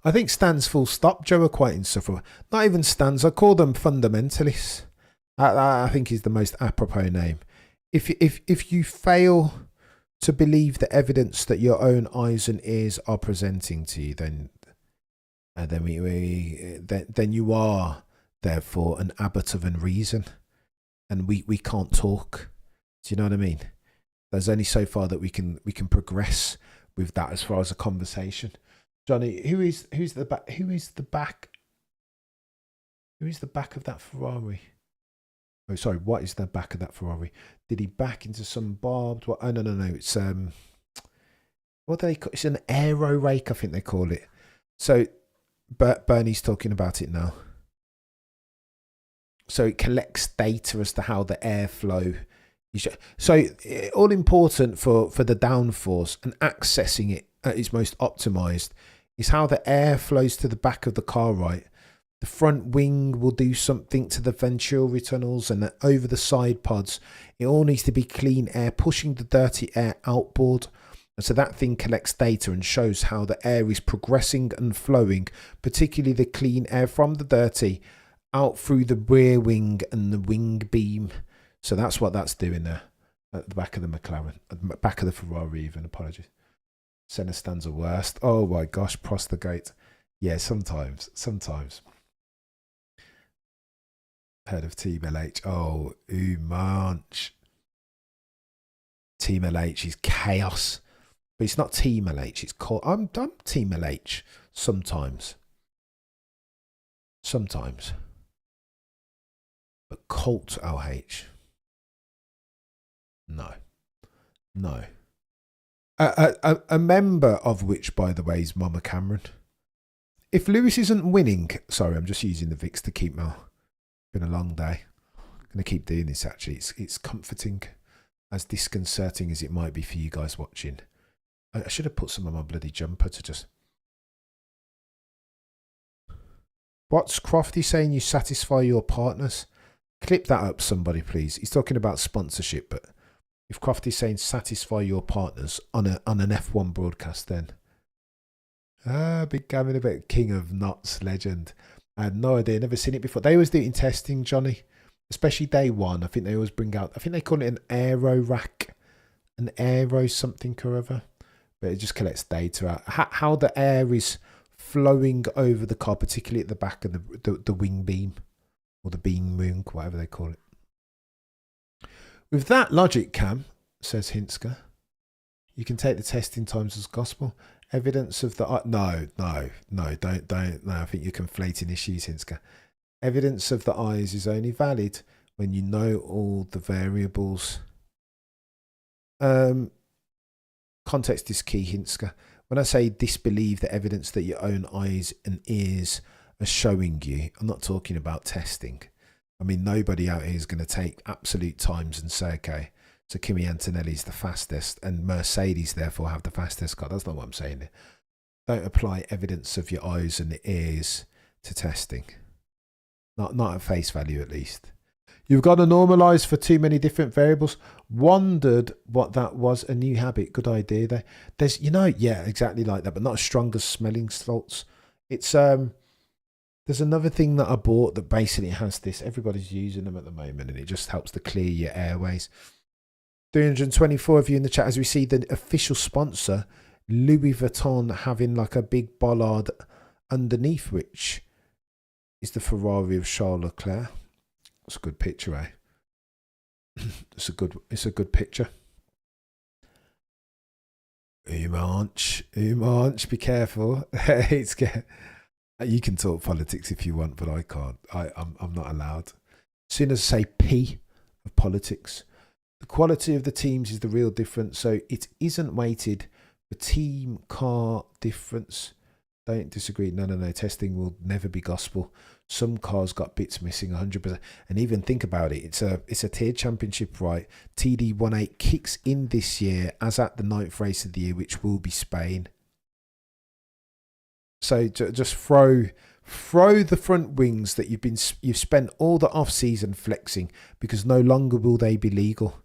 I think Stans full stop, Joe, are quite insufferable. Not even Stans, I call them fundamentalists. I think is the most apropos name. If you fail to believe the evidence that your own eyes and ears are presenting to you, then you are therefore an abbot of unreason, and we can't talk. Do you know what I mean? There's only so far that we can progress with that as far as a conversation. Johnny, who's the back of that Ferrari? Oh, sorry, what is the back of that Ferrari? Did he back into some barbed? What? Oh, no. It's what do they call? It's an aero rake, I think they call it. So, Bernie's talking about it now. So it collects data as to how the airflow. So all important for the downforce and accessing it at its most optimized is how the air flows to the back of the car, right? The front wing will do something to the Venturi tunnels, and over the side pods, it all needs to be clean air, pushing the dirty air outboard. And so that thing collects data and shows how the air is progressing and flowing, particularly the clean air from the dirty out through the rear wing and the wing beam. So that's what that's doing there at the back of the McLaren, at the back of the Ferrari even, apologies. Senna stands are worst. Oh my gosh, Prost the GOAT. Yeah, sometimes. Heard of Team LH. Oh, Umanch. Team LH is chaos. But it's not Team LH, it's called... I'm Team LH sometimes. But Colt LH... No. A member of which, by the way, is Mama Cameron. If Lewis isn't winning... Sorry, I'm just using the VIX to keep my... Been a long day. I'm going to keep doing this, actually. It's comforting, as disconcerting as it might be for you guys watching. I should have put some on my bloody jumper to just... What's Crofty saying? You satisfy your partners? Clip that up, somebody, please. He's talking about sponsorship, but... If Crofty's saying satisfy your partners on an F1 broadcast, then Big Gavin, a bit King of Knots legend. I had no idea, never seen it before. They always do it in testing, Johnny. especially day one. I think they always bring out, I think they call it an aero rack, an aero something or other, but it just collects data out. How the air is flowing over the car, particularly at the back of the wing beam, or the beam wing, whatever they call it. With that logic, Cam, says Hinska, you can take the testing times as gospel. Evidence of the... No, don't. No, I think you're conflating issues, Hinska. Evidence of the eyes is only valid when you know all the variables. Context is key, Hinska. When I say disbelieve the evidence that your own eyes and ears are showing you, I'm not talking about testing. I mean, nobody out here is going to take absolute times and say, okay, so Kimi Antonelli's the fastest and Mercedes therefore have the fastest car. That's not what I'm saying. Don't apply evidence of your eyes and ears to testing. Not at face value, at least. You've got to normalise for too many different variables. Wondered what that was. A new habit. Good idea there. There's, yeah, exactly like that, but not as strong as smelling salts. It's, there's another thing that I bought that basically has this. Everybody's using them at the moment, and it just helps to clear your airways. 324 of you in the chat as we see the official sponsor, Louis Vuitton, having like a big bollard underneath, which is the Ferrari of Charles Leclerc. It's a good picture, eh? It's a good picture. Umanch, be careful. You can talk politics if you want, but I can't. I'm not allowed. As soon as I say P of politics, the quality of the teams is the real difference. So it isn't weighted for team car difference. Don't disagree. No. Testing will never be gospel. Some cars got bits missing 100%. And even think about it. It's a tiered championship, right? TD18 kicks in this year as at the 9th race of the year, which will be Spain. So just throw the front wings that you've spent all the off season flexing, because no longer will they be legal.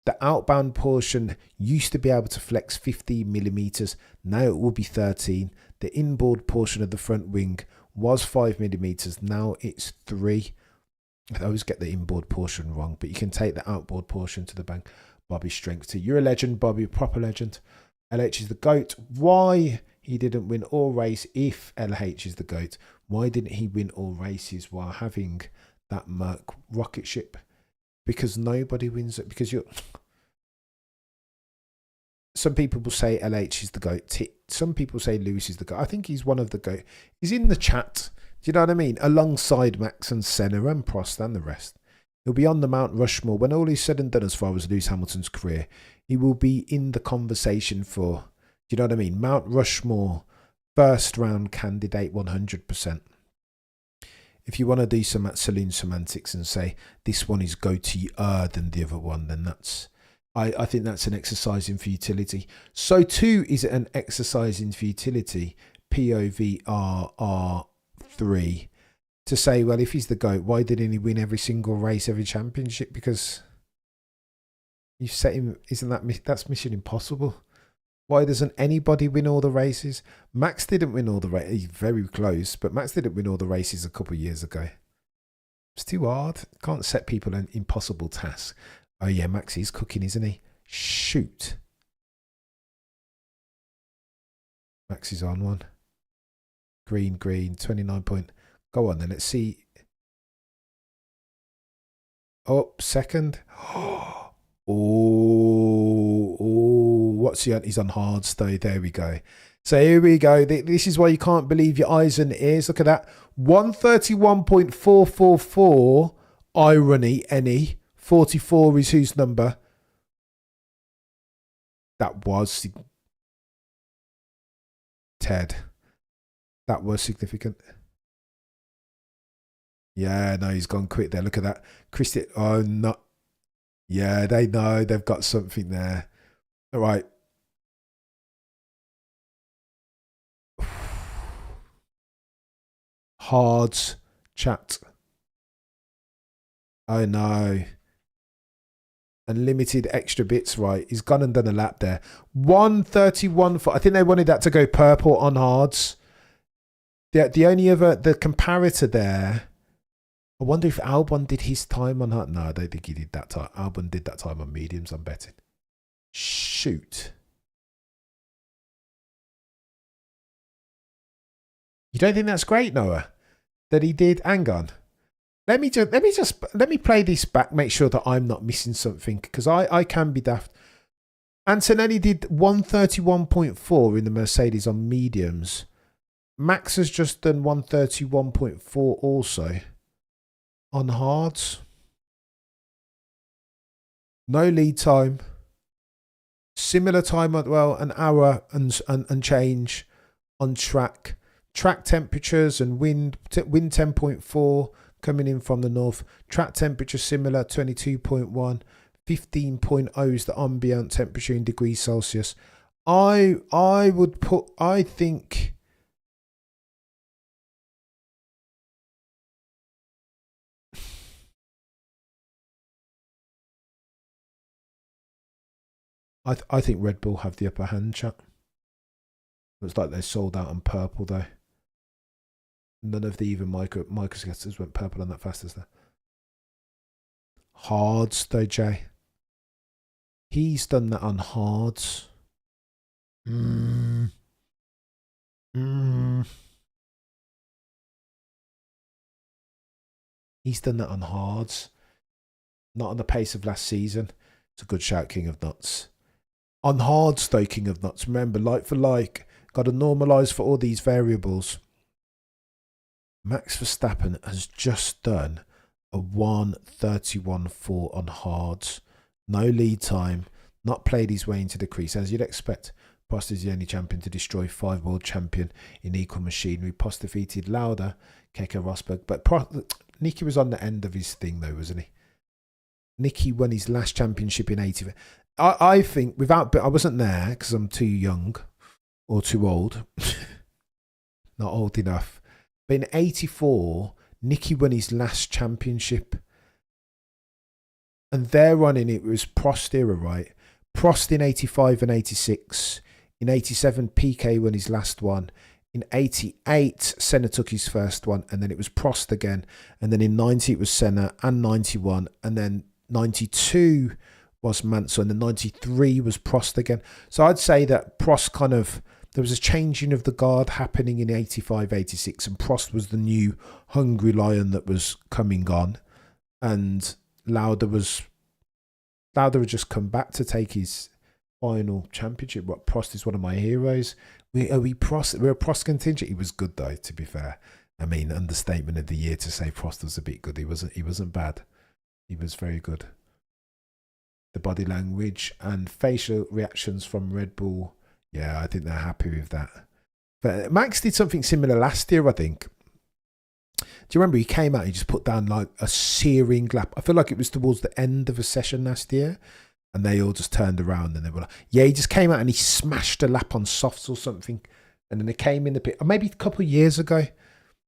The outbound portion used to be able to flex 15 millimeters. Now it will be 13. The inboard portion of the front wing was 5 millimeters. Now it's 3. I always get the inboard portion wrong, but you can take the outboard portion to the bank. Bobby Strength 2. You're a legend, Bobby, a proper legend. LH is the GOAT. Why he didn't win all race if LH is the GOAT? Why didn't he win all races while having that Merc rocket ship? Because nobody wins it. Because some people will say LH is the GOAT. Some people say Lewis is the GOAT. I think he's one of the GOAT. He's in the chat. Do you know what I mean? Alongside Max and Senna and Prost and the rest. He'll be on the Mount Rushmore. When all is said and done as far as Lewis Hamilton's career, he will be in the conversation for, do you know what I mean? Mount Rushmore, first round candidate 100%. If you want to do some saloon semantics and say this one is GOATier than the other one, then that's, I think that's an exercise in futility. So too is it an exercise in futility, POVRR3, to say, well, if he's the GOAT, why didn't he win every single race, every championship? Because you set him, that's mission impossible. Why doesn't anybody win all the races? Max didn't win all the races. He's very close, but Max didn't win all the races a couple of years ago. It's too hard. Can't set people an impossible task. Oh yeah, Max is cooking, isn't he? Shoot. Max is on one. Green, 29 point. Go on then, let's see. Oh, second. What's he on? He's on hards though. There we go. So here we go. This is why you can't believe your eyes and ears. Look at that. 131.444. Irony, any. 44 is whose number? That was Ted. That was significant. Yeah, no, he's gone quick there. Look at that. Christy. Oh, no. Yeah, they know they've got something there. All right. Hards chat. I know. Unlimited extra bits, right? He's gone and done a lap there. 131 for, I think they wanted that to go purple on hards. The only other, the comparator there I wonder if Albon did his time on hard. No, I don't think he did that time. Albon did that time on mediums, I'm betting. Shoot. You don't think that's great, Noah? That he did? Hang on. Let me play this back, make sure that I'm not missing something, because I can be daft. Antonelli did 131.4 in the Mercedes on mediums. Max has just done 131.4 also on hards. No lead time. Similar time, well, an hour and change on track. Track temperatures and wind 10.4 coming in from the north. Track temperature similar, 22.1. 15.0 is the ambient temperature in degrees Celsius. I think I think Red Bull have the upper hand, chat. Looks like they sold out on purple though. None of the even microsketers went purple on that fastest there. Hards though, Jay. He's done that on hards. He's done that on hards. Not on the pace of last season. It's a good shout, King of Nuts. On hards though, King of Nuts. Remember, like for like, got to normalise for all these variables. Max Verstappen has just done a 1:31.4 on hards. No lead time. Not played his way into the crease. As you'd expect, Prost is the only champion to destroy 5 world champion in equal machinery. Prost defeated Lauda, Keke Rosberg. But Nicky was on the end of his thing though, wasn't he? Nicky won his last championship in 80. I think, but I wasn't there because I'm too young or too old. Not old enough. But in 84, Nicky won his last championship. And they're running it was Prost era, right? Prost in 85 and 86. In 87, PK won his last one. In 88, Senna took his first one. And then it was Prost again. And then in 90, it was Senna and 91. And then 92 was Mansell. And then 93 was Prost again. So I'd say that Prost kind of... There was a changing of the guard happening in 85, 86, and Prost was the new hungry lion that was coming on. And Lauda had just come back to take his final championship. What, Prost is one of my heroes. We're a Prost contingent. He was good though, to be fair. I mean, understatement of the year to say Prost was a bit good. He wasn't bad. He was very good. The body language and facial reactions from Red Bull. Yeah, I think they're happy with that. But Max did something similar last year, I think. Do you remember he came out, he just put down like a searing lap. I feel like it was towards the end of a session last year. And they all just turned around and they were like, yeah, he just came out and he smashed a lap on softs or something. And then they came in the pit, or maybe a couple of years ago.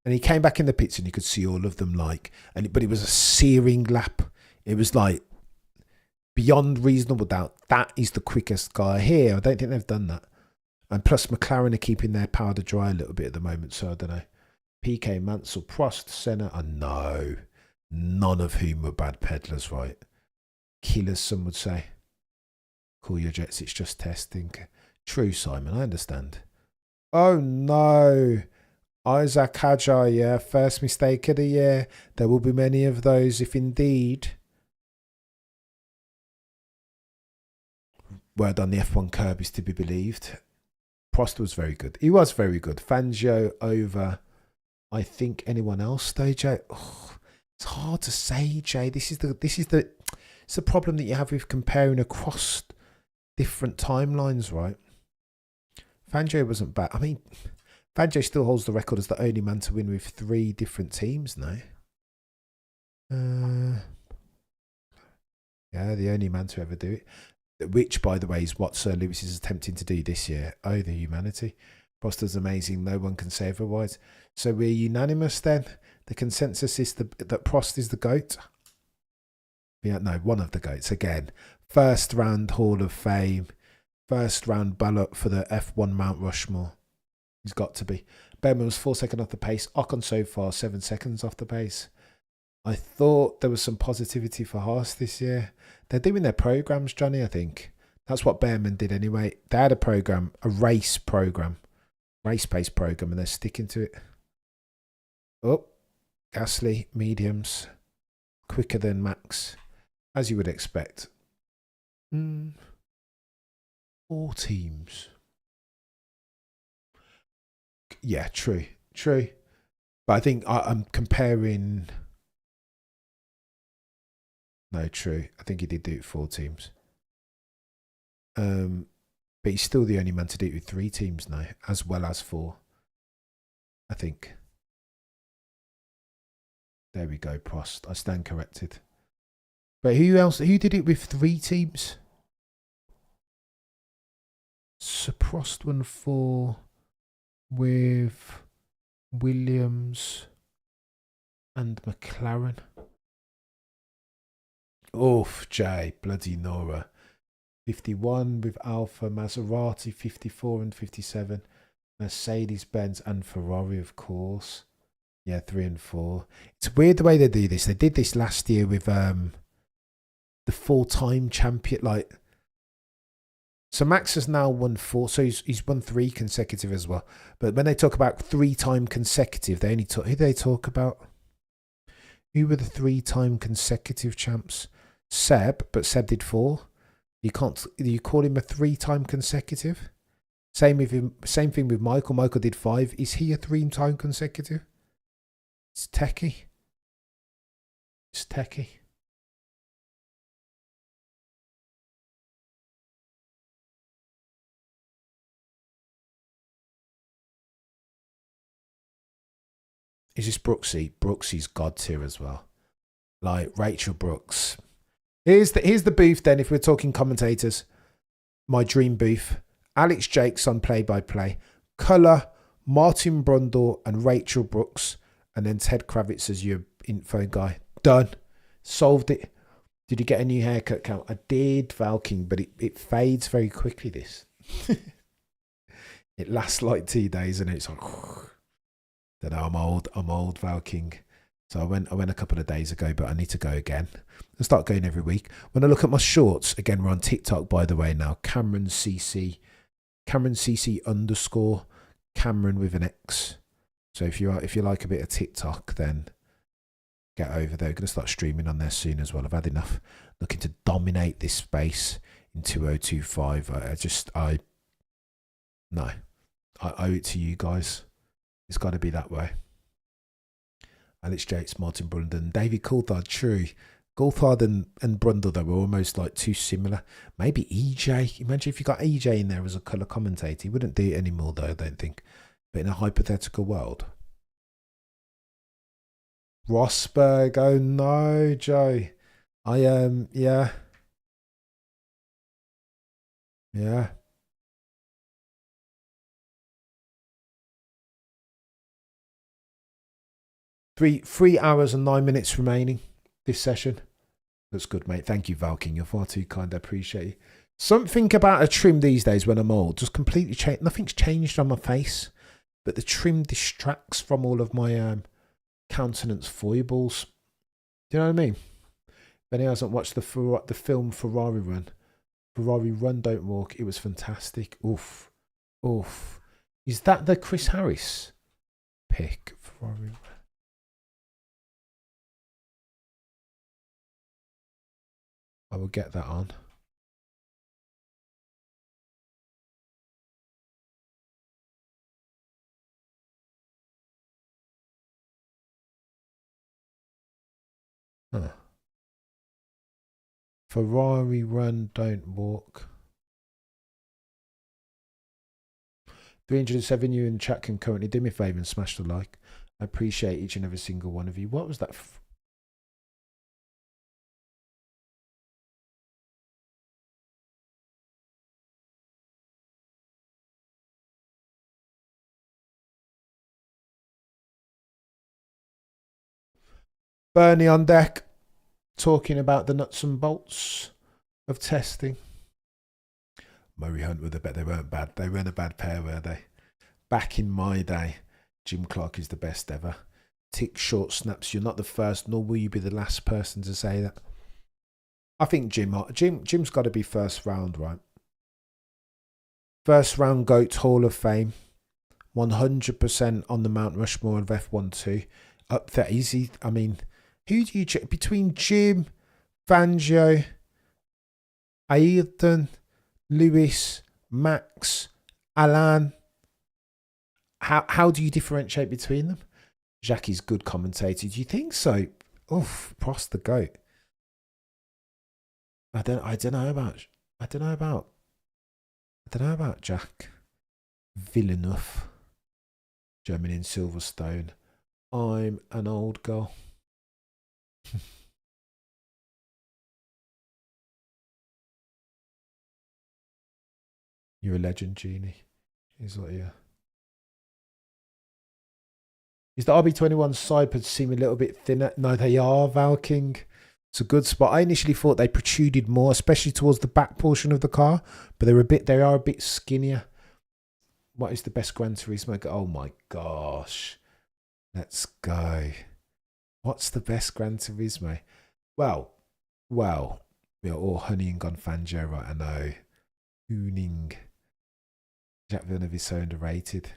And he came back in the pits and you could see all of them like, but it was a searing lap. It was like, beyond reasonable doubt, that is the quickest guy here. I don't think they've done that. And plus, McLaren are keeping their powder dry a little bit at the moment, so I don't know. PK, Mansell, Prost, Senna, no. None of whom were bad peddlers, right? Killers, some would say. Cool your jets, it's just testing. True, Simon, I understand. Oh, no. Isaac Hajar, yeah, first mistake of the year. There will be many of those, if indeed... Word on the F1 curb is to be believed. Prost was very good. He was very good. Fangio over, I think, anyone else though, Jay. Oh, it's hard to say, Jay. This is the problem that you have with comparing across different timelines, right? Fangio wasn't bad. I mean, Fangio still holds the record as the only man to win with 3 different teams, no? Yeah, the only man to ever do it. Which, by the way, is what Sir Lewis is attempting to do this year. Oh, the humanity. Prost is amazing. No one can say otherwise. So we're unanimous then. The consensus is that Prost is the GOAT. Yeah, no, one of the GOATs. Again, first round Hall of Fame. First round ballot for the F1 Mount Rushmore. He's got to be. Bowman was 4 seconds off the pace. Ocon so far, 7 seconds off the pace. I thought there was some positivity for Haas this year. They're doing their programs, Johnny, I think. That's what Behrman did anyway. They had a program, a race program, race-based program, and they're sticking to it. Oh, Gasly, mediums, quicker than Max, as you would expect. 4 teams. Yeah, true. But I think I'm comparing. No, true. I think he did do it 4 teams. But he's still the only man to do it with 3 teams now, as well as 4. I think. There we go, Prost. I stand corrected. But who else? Who did it with 3 teams? So Prost won 4 with Williams and McLaren. Oof, Jay, bloody Nora. 51 with Alfa, Maserati 54 and 57, Mercedes-Benz and Ferrari, of course. Yeah, 3 and 4. It's weird the way they do this. They did this last year with the 4-time champion. Like, so Max has now won 4, so he's won 3 consecutive as well. But when they talk about 3-time consecutive, they only talk. Who do they talk about? Who were the 3-time consecutive champs? Seb, but Seb did 4. You can't. You call him a 3-time consecutive. Same with him. Same thing with Michael. Michael did 5. Is he a 3-time consecutive? It's techie. It's techie. Is this Brooksy? Brooksy's god tier as well. Like Rachel Brooks. Here's the booth then. If we're talking commentators, my dream booth: Alex Jakes on play-by-play, Colour, Martin Brundle, and Rachel Brooks, and then Ted Kravitz as your info guy. Done. Solved it. Did you get a new haircut, Cal? I did, Valking, but it fades very quickly. This it lasts like 2 days, and it's like, don't know. I'm old, Valking. So I went a couple of days ago, but I need to go again. I'll start going every week. When I look at my shorts, again, we're on TikTok, by the way, now. Cameron CC _ Cameron with an X. So if you like a bit of TikTok, then get over there. We're going to start streaming on there soon as well. I've had enough looking to dominate this space in 2025. I owe it to you guys. It's got to be that way. Alex Jakes, Martin Brundle, David Coulthard. True. Coulthard and Brundle, though, were almost like too similar. Maybe EJ. Imagine if you got EJ in there as a colour commentator. He wouldn't do it anymore, though, I don't think. But in a hypothetical world. Rosberg. Oh, no, Joe. Yeah. Yeah. 3 hours and 9 minutes remaining this session. That's good, mate. Thank you, Valking. You're far too kind. I appreciate you. Something about a trim these days when I'm old just completely changed. Nothing's changed on my face, but the trim distracts from all of my countenance foibles. Do you know what I mean? If anyone hasn't watched the film Ferrari Run, Don't Walk, it was fantastic. Oof. Is that the Chris Harris pick? Ferrari Run. I will get that on. Huh. Ferrari Run, Don't Walk. 307 you in the chat can currently do me a favour and smash the like. I appreciate each and every single one of you. What was that? Bernie on deck, talking about the nuts and bolts of testing. Murray Hunt were they weren't bad. They weren't a bad pair, were they? Back in my day, Jim Clark is the best ever. tick short snaps. You're not the first, nor will you be the last person to say that. I think Jim's got to be first round, right? First round GOAT Hall of Fame. 100% on the Mount Rushmore of F1-2. Up there, easy. I mean, who do you check between Jim, Fangio, Ayrton, Lewis, Max, Alain? How do you differentiate between them? Jackie's good commentator. Do you think so? Oof, Prost the GOAT. I don't know about Jack Villeneuve. German in Silverstone. I'm an old girl. You're a legend, Genie. He's like, yeah. Is the RB21 side pod seem a little bit thinner? No, they are, Val King. It's a good spot. I initially thought they protruded more, especially towards the back portion of the car, but they are a bit skinnier. What is the best Gran Turismo? Oh my gosh. Let's go. What's the best Gran Turismo? Well, we're all honeying on Fangio, right? I know. Hooning. Jack Villeneuve is so underrated.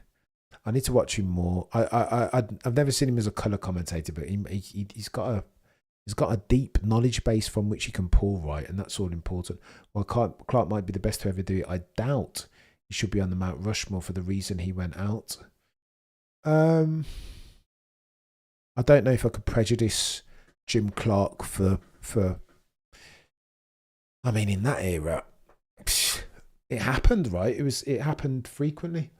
I need to watch him more. I've never seen him as a colour commentator, but he's got a deep knowledge base from which he can pull, right? And that's all important. While Clark might be the best to ever do it, I doubt he should be on the Mount Rushmore for the reason he went out. I don't know if I could prejudice Jim Clark for I mean, in that era, it happened, right? It happened frequently.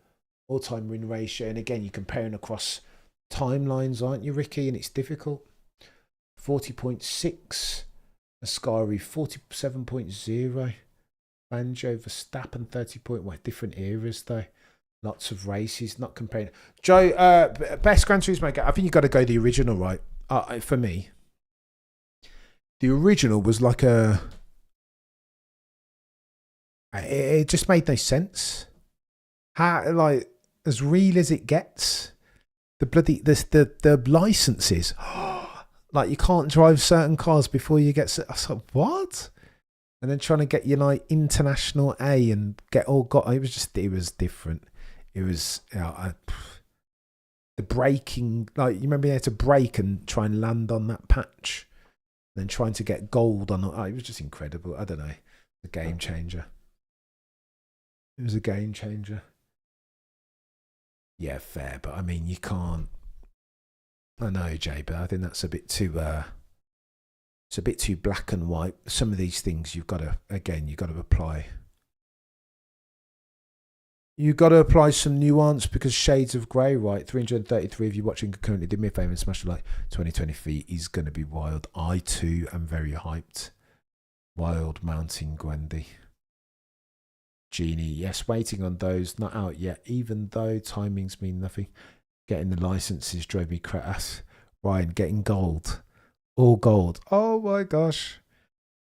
All-time win ratio, and again, you're comparing across timelines, aren't you, Ricky? And it's difficult. 40.6, Ascari 47.0, Banjo, Verstappen 30.1. Different eras though. Lots of races. Not comparing. Joe, best Gran Turismo. I think you got to go the original, right? For me, the original was like it just made no sense. How, like, as real as it gets, the licenses. Like, you can't drive certain cars before you get. I was like, what? And then trying to get your like international A and get all got. It was different. It was the braking. Like, you remember you had to brake and try and land on that patch, and then trying to get gold on. It was just incredible. I don't know. A game changer. It was a game changer. Yeah, fair, but I mean, you can't. I know, Jay, but I think that's a bit too. It's a bit too black and white. Some of these things you've got to apply. You've got to apply some nuance because shades of grey, right? 333 of you watching currently, do me a favour and smash the like. 2020 is going to be wild. I too am very hyped. Wild Mountain Gwendy. Genie, yes, waiting on those, not out yet, even though timings mean nothing. Getting the licenses drove me crass. Ryan, getting gold. All gold. Oh my gosh.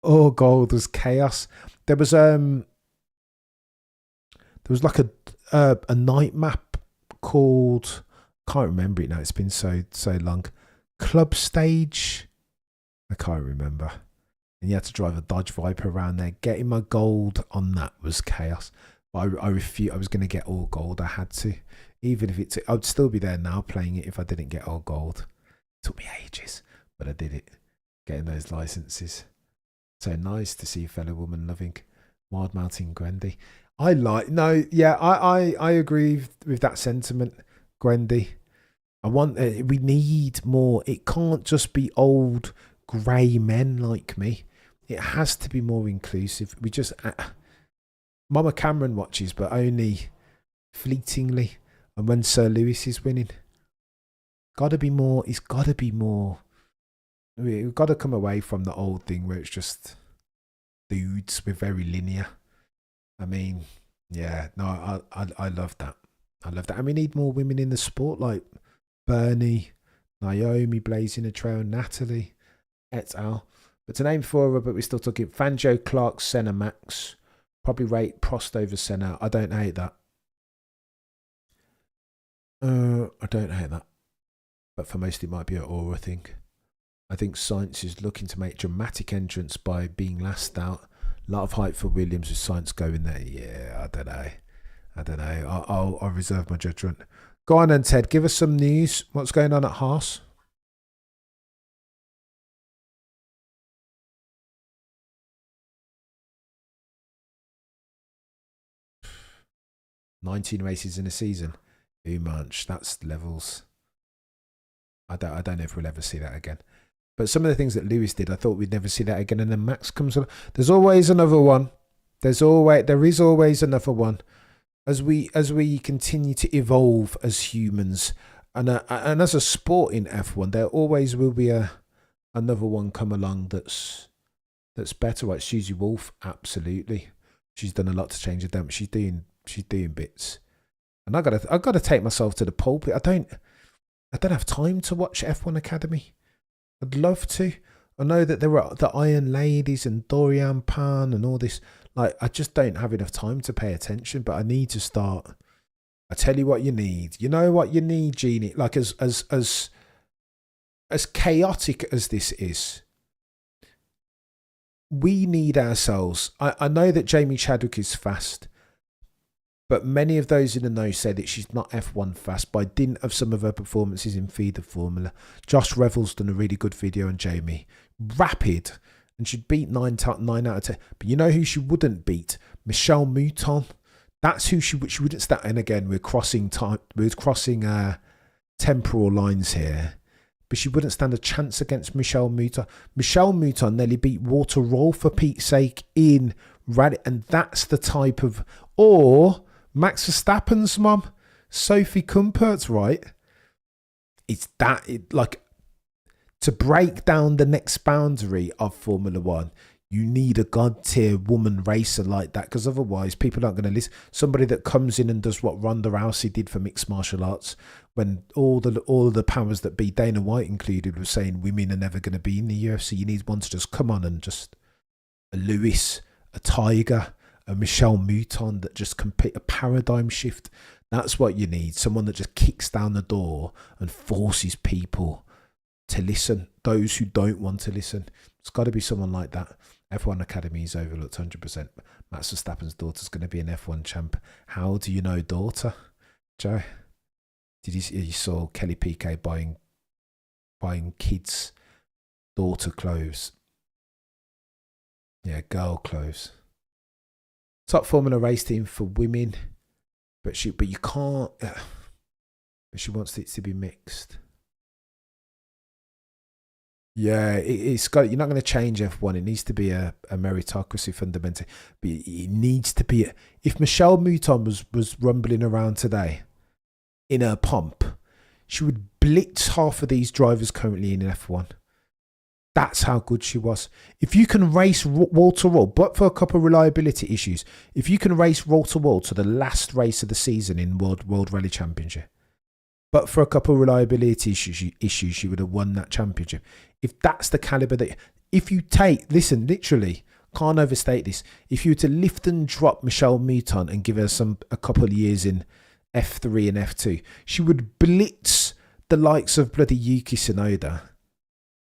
All gold was chaos. There was like a night map called, can't remember it now, it's been so long. Club Stage. I can't remember. And you had to drive a Dodge Viper around there. Getting my gold on that was chaos. But I refused. I was going to get all gold. I had to. Even if I'd still be there now playing it if I didn't get all gold. It took me ages, but I did it. Getting those licenses. So nice to see a fellow woman loving Wild Mountain Gwendy. I agree with that sentiment, Gwendy. We need more. It can't just be old grey men like me. It has to be more inclusive. We just Mama Cameron watches, but only fleetingly, and when Sir Lewis is winning. Gotta be more. It's gotta be more. We've got to come away from the old thing where it's just dudes. We're very linear. I mean, yeah, no, I love that. I love that. And we need more women in the sport, like Bernie, Naomi blazing a trail, Natalie, et al. But to name four, but we're still talking Fangio, Clark, Senna, Max. Probably rate Prost over Senna. I don't hate that. I don't hate that. but for most it might be an aura thing. I think Sainz is looking to make dramatic entrance by being last out. A lot of hype for Williams with Sainz going there. Yeah, I don't know. I'll reserve my judgment. Go on then, Ted. Give us some news. What's going on at Haas? 19 races in a season. Too much. That's levels. I don't know if we'll ever see that again. But some of the things that Lewis did, I thought we'd never see that again. And then Max comes on. There's always another one. There is always another one. As we continue to evolve as humans and as a sport in F1, there always will be another one come along that's better. Right, Susie Wolf, absolutely. She's done a lot to change the damp. She's doing bits. And I gotta take myself to the pulpit. I don't have time to watch F1 Academy. I'd love to. I know that there are the Iron Ladies and Dorian Pan and all this. Like, I just don't have enough time to pay attention, but I need to start. I tell you what you need. You know what you need, Jeannie? Like, as chaotic as this is, we need ourselves. I know that Jamie Chadwick is fast, but many of those in the know say that she's not F1 fast by dint of some of her performances in feeder formula. Josh Revell's done a really good video on Jamie. Rapid. And she'd beat 9 out of 10. But you know who she wouldn't beat? Michelle Mouton. That's who she wouldn't start. And again, we're crossing temporal lines here. But she wouldn't stand a chance against Michelle Mouton. Michelle Mouton nearly beat Walter Roll, for Pete's sake, in rally. And that's the type of... Or Max Verstappen's mum, Sophie Kumpert's, right? It's that... To break down the next boundary of Formula One, you need a god-tier woman racer like that, because otherwise people aren't going to listen. Somebody that comes in and does what Ronda Rousey did for mixed martial arts, when all the powers that be, Dana White included, were saying women are never going to be in the UFC. You need one to just come on and just a Lewis, a Tiger, a Michelle Mouton that just compete, a paradigm shift. That's what you need. Someone that just kicks down the door and forces people to listen, those who don't want to listen. It's got to be someone like that. F1 Academy is overlooked 100%. Max Verstappen's daughter's going to be an F1 champ. How do you know daughter, Joe? Did you saw Kelly Piquet buying kids' daughter clothes? Yeah, girl clothes. Top Formula race team for women, but you can't. But she wants it to be mixed. Yeah, it's got. You're not going to change F1. It needs to be a meritocracy fundamentally. But it needs to be. If Michelle Mouton was rumbling around today in her pomp, she would blitz half of these drivers currently in F1. That's how good she was. If you can race Walter Wall, but for a couple of reliability issues, if you can race Walter Wall to the last race of the season in World Rally Championship, but for a couple of reliability issues, she would have won that championship. If that's the caliber that... If you take... Listen, literally, can't overstate this. If you were to lift and drop Michelle Mouton and give her a couple of years in F3 and F2, she would blitz the likes of bloody Yuki Tsunoda.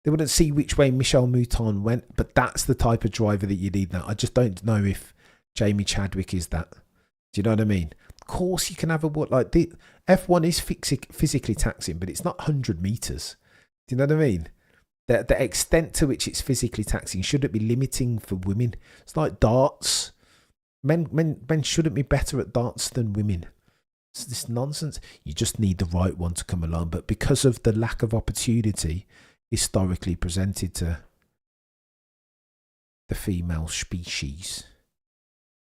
They wouldn't see which way Michelle Mouton went, but that's the type of driver that you need now. I just don't know if Jamie Chadwick is that. Do you know what I mean? Of course you can have a... Like, the F1 is physically taxing, but it's not 100 metres. Do you know what I mean? The extent to which it's physically taxing shouldn't be limiting for women. It's like darts. Men shouldn't be better at darts than women. It's this nonsense. You just need the right one to come along. But because of the lack of opportunity historically presented to the female species,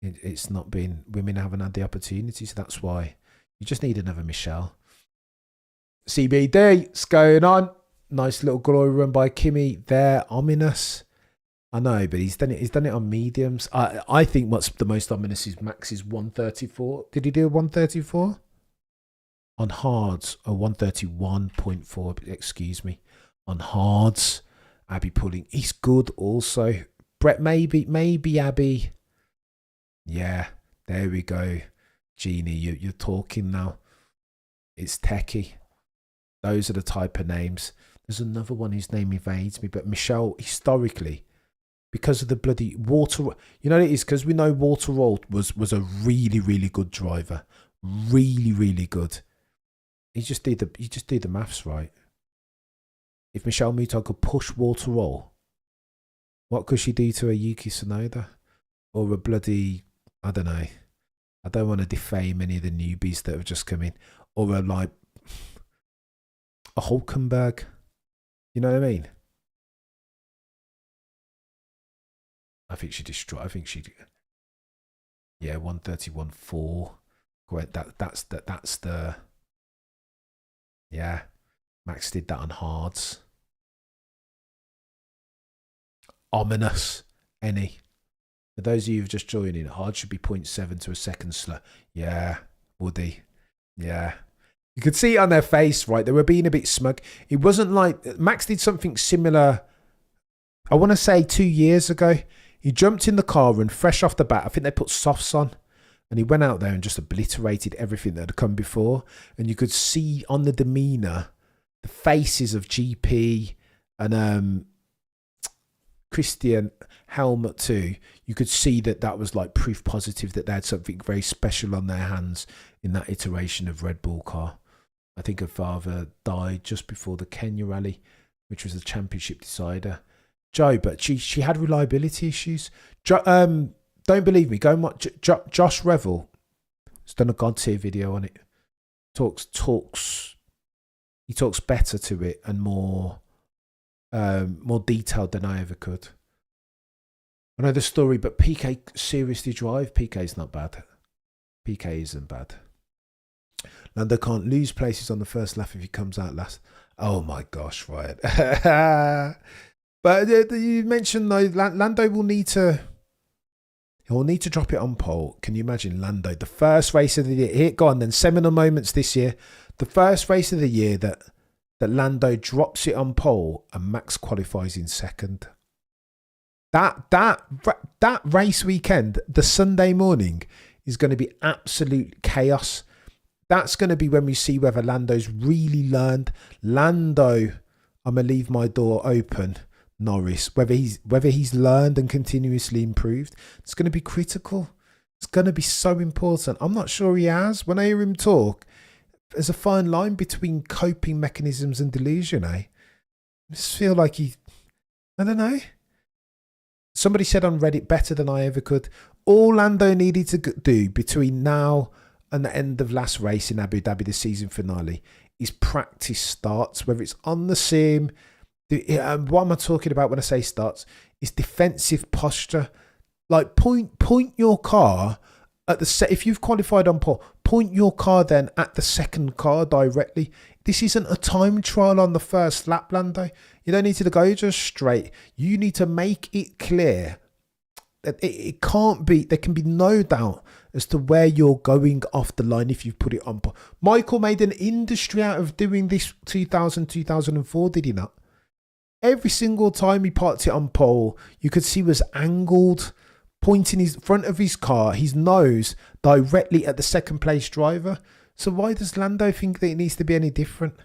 it's not been... Women haven't had the opportunity, so that's why you just need another Michelle. CBD, what's going on? Nice little glory run by Kimi there. Ominous. I know, but he's done it on mediums. I think what's the most ominous is Max's 134. Did he do a 134? On hards, a 131.4, excuse me. On hards, Abby pulling. He's good also. Brett, maybe Abby. Yeah, there we go. Jeannie, you're talking now. It's techie. Those are the type of names. There's another one whose name evades me, but Michelle, historically, because of the bloody Water, you know what it is, because we know Watchalong was a really, really good driver. Really, really good. You just do the maths right. If Michelle Mouton could push Watchalong, what could she do to a Yuki Tsunoda? Or a bloody, I don't know. I don't want to defame any of the newbies that have just come in. Or a Hulkenberg. You know what I mean? I think she destroyed. I think she. Yeah, 131.4. Great. That's the. Yeah, Max did that on hards. Ominous. Any. For those of you who've just joined in, hard should be 0.7 to a second slow. Yeah, Woody. Yeah. You could see it on their face, right? They were being a bit smug. It wasn't like Max did something similar. I want to say 2 years ago. He jumped in the car and fresh off the bat, I think they put softs on, and he went out there and just obliterated everything that had come before. And you could see on the demeanour, the faces of GP and Christian Helmut too. You could see that was like proof positive that they had something very special on their hands in that iteration of Red Bull car. I think her father died just before the Kenya rally, which was the championship decider. Joe, but she had reliability issues. Don't believe me, go and watch Josh Revel. He's done a God tier video on it. He talks better to it and more detailed than I ever could. I know the story, but PK seriously drive. PK's not bad. PK isn't bad. Lando can't lose places on the first lap if he comes out last. Oh my gosh, right. But you mentioned though, Lando will need to. He'll need to drop it on pole. Can you imagine Lando, the first race of the year? Here, go on then. Seminal moments this year. The first race of the year that Lando drops it on pole and Max qualifies in second. That race weekend, the Sunday morning, is going to be absolute chaos. That's going to be when we see whether Lando's really learned. Lando, I'm gonna leave my door open. Norris, whether he's learned and continuously improved, it's going to be critical. It's going to be so important. I'm not sure he has. When I hear him talk, there's a fine line between coping mechanisms and delusion. I just feel like I don't know. Somebody said on Reddit, better than I ever could. All Lando needed to do between now and the end of last race in Abu Dhabi, the season finale, is practice starts, whether it's on the sim. What am I talking about when I say starts? Is defensive posture. Like point your car at the if you've qualified on pole, point your car then at the second car directly. This isn't a time trial on the first lap, Lando. You don't need to go just straight. You need to make it clear that it can't be. There can be no doubt as to where you're going off the line if you've put it on pole. Michael made an industry out of doing this 2004, did he not? Every single time he parked it on pole, you could see was angled, pointing his front of his car, his nose directly at the second place driver. So why does Lando think that it needs to be any different?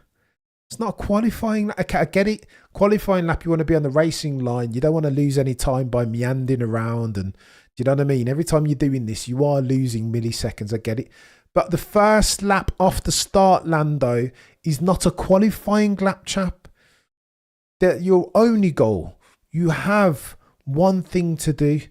It's not a qualifying. Okay, I get it. Qualifying lap, you want to be on the racing line. You don't want to lose any time by meandering around. And do you know what I mean? Every time you're doing this, you are losing milliseconds. I get it. But the first lap off the start, Lando, is not a qualifying lap, chap. That your only goal, you have one thing to do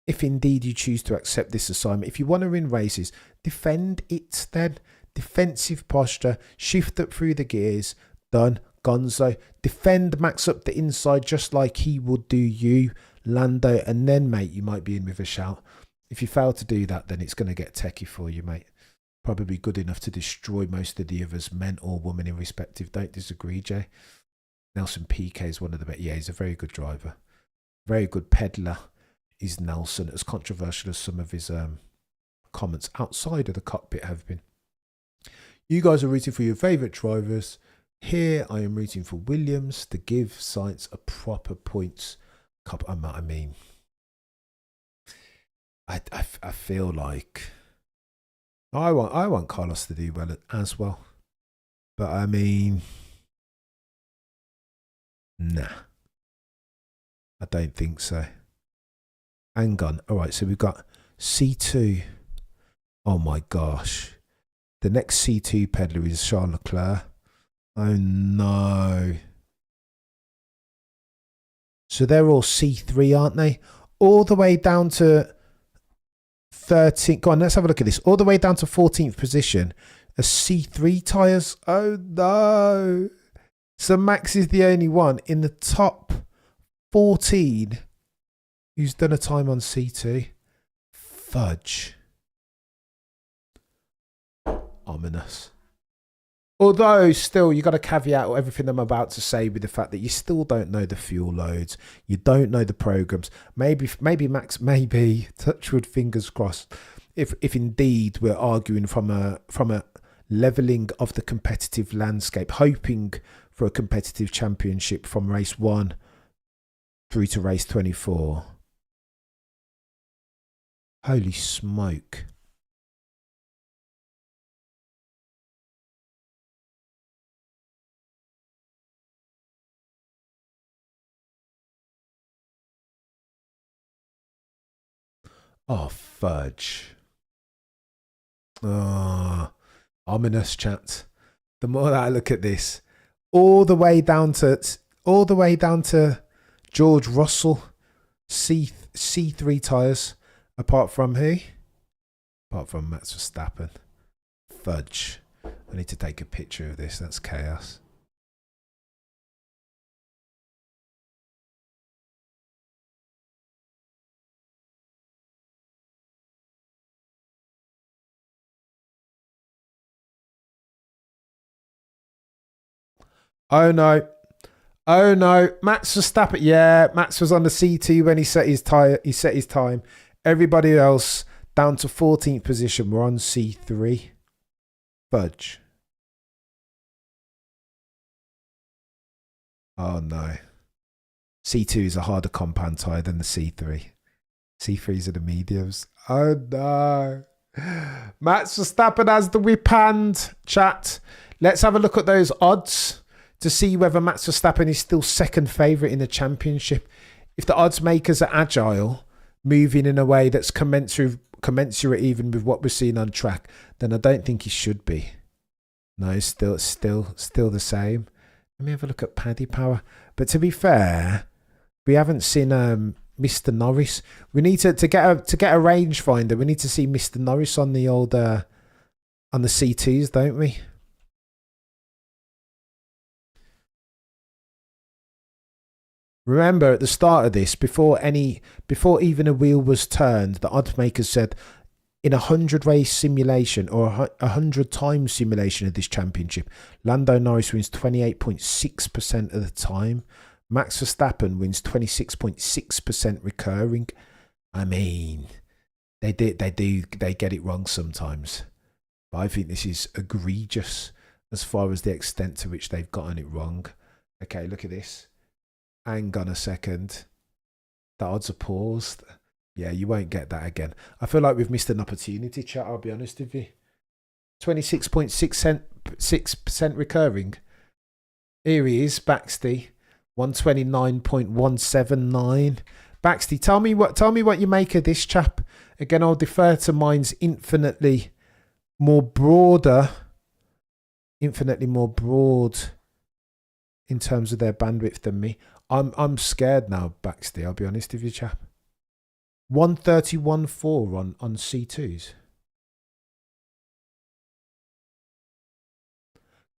if indeed you choose to accept this assignment. If you want to win races, defend it then. Defensive posture, shift up through the gears, done, gonzo. Defend Max up the inside just like he would do you, Lando, and then, mate, you might be in with a shout. If you fail to do that, then it's going to get techie for you, mate. Probably good enough to destroy most of the others, men or women in respective. Don't disagree, Jay. Nelson PK is one of the best. Yeah, he's a very good driver. Very good peddler is Nelson, as controversial as some of his comments outside of the cockpit have been. You guys are rooting for your favourite drivers. Here I am rooting for Williams to give Sainz a proper points. I mean, I feel like I want Carlos to do well as well. But I mean, nah, I don't think so. Hang on. All right, so we've got C2. Oh my gosh. The next C2 peddler is Charles Leclerc. Oh no. So they're all C3, aren't they? All the way down to 13th. Go on, let's have a look at this. All the way down to 14th position are C3 tyres. Oh no. So Max is the only one in the top 14 who's done a time on C2. Fudge. Ominous. Although, still, you got to caveat everything I'm about to say with the fact that you still don't know the fuel loads. You don't know the programs. Maybe Max, maybe, touchwood, fingers crossed, if indeed we're arguing from a levelling of the competitive landscape, hoping for a competitive championship from race 1 through to race 24. Holy smoke. Oh, fudge. Oh, ominous, chat. The more that I look at this, all the way down to George Russell, C3 tyres, apart from who? Apart from Max Verstappen. Fudge. I need to take a picture of this. That's chaos. Oh no. Oh no. Max Verstappen. Yeah, Max was on the C2 when he set his time. Everybody else down to 14th position were on C3. Fudge. Oh no. C2 is a harder compound tyre than the C3. C3s are the mediums. Oh no. Max Verstappen has the whip hand. Chat. Let's have a look at those odds to see whether Max Verstappen is still second favourite in the championship. If the odds makers are agile, moving in a way that's commensurate even with what we're seeing on track, then I don't think he should be. No, still the same. Let me have a look at Paddy Power. But to be fair, we haven't seen Mr. Norris. We need to get a rangefinder. We need to see Mr. Norris on the old on the C2s, don't we? Remember at the start of this, before even a wheel was turned, the odds makers said in 100 race simulation or 100 times simulation of this championship, Lando Norris wins 28.6% of the time. Max Verstappen wins 26.6% recurring. I mean, they get it wrong sometimes. But I think this is egregious as far as the extent to which they've gotten it wrong. Okay, look at this. Hang on a second. The odds are paused. Yeah, you won't get that again. I feel like we've missed an opportunity, chat, I'll be honest with you. 26.6% recurring. Here he is, Baxty. 129.179. Baxty, tell me what you make of this chap. Again, I'll defer to mine's infinitely more broad in terms of their bandwidth than me. I'm scared now, Baxty, I'll be honest with you, chap. 131.4 on C2s.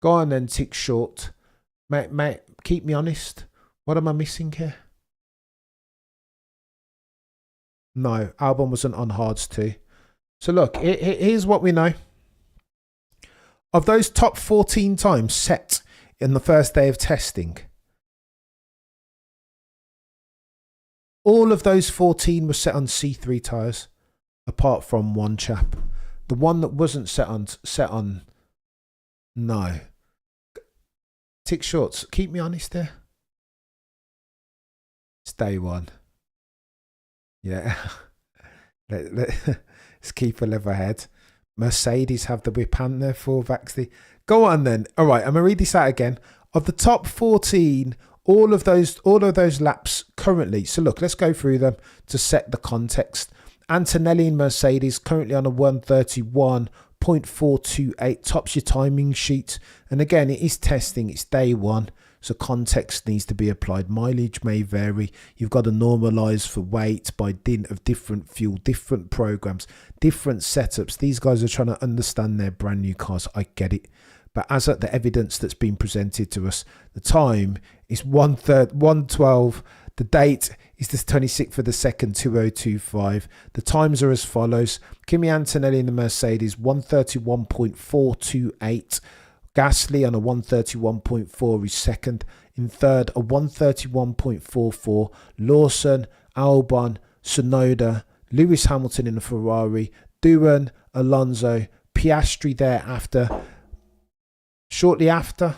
Go on then, tick short. Mate, keep me honest. What am I missing here? No, Albon wasn't on hards too. So look, here's what we know. Of those top 14 times set in the first day of testing, all of those 14 were set on C3 tyres, apart from one chap. The one that wasn't set on no. Tick shorts, keep me honest there. It's day one. Yeah. Let's keep a level head. Mercedes have the whip hand there for Vaxley. Go on then. All right, I'm gonna read this out again. Of the top 14, all of those laps currently. So look, let's go through them to set the context. Antonelli and Mercedes currently on a 131.428, tops your timing sheet. And again, it is testing, it's day one, so context needs to be applied. Mileage may vary. You've got to normalise for weight by dint of different fuel, different programs, different setups. These guys are trying to understand their brand new cars. I get it. But as at the evidence that's been presented to us, the time is 112. The date is the 26th of the 2nd, 2025. The times are as follows. Kimi Antonelli in the Mercedes, 131.428. Gasly on a 131.4 is second. In third, a 131.44. Lawson, Albon, Tsunoda, Lewis Hamilton in the Ferrari, Doohan, Alonso, Piastri thereafter. Shortly after,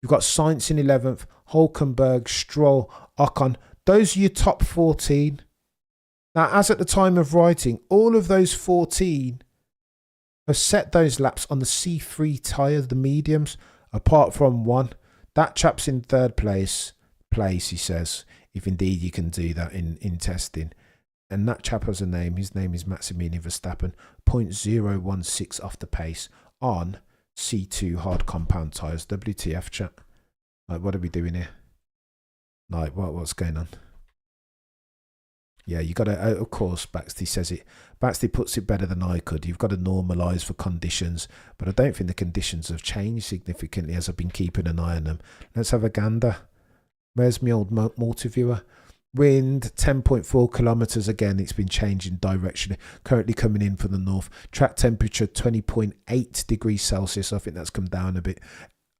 you've got Sainz in 11th, Hulkenberg, Stroll, Ocon. Those are your top 14. Now, as at the time of writing, all of those 14 have set those laps on the C3 tyre, the mediums, apart from one. That chap's in third place, he says, if indeed you can do that in testing. And that chap has a name. His name is Maximilian Verstappen, 0.016 off the pace on C2 hard compound tyres. WTF, chat? Like, what are we doing here? Like, what's going on? Yeah, you got to, of course, Baxley says it. Baxley puts it better than I could. You've got to normalise for conditions, but I don't think the conditions have changed significantly as I've been keeping an eye on them. Let's have a gander. Where's my old multi-viewer? Wind, 10.4 kilometres. Again, it's been changing direction. Currently coming in from the north. Track temperature, 20.8 degrees Celsius. I think that's come down a bit.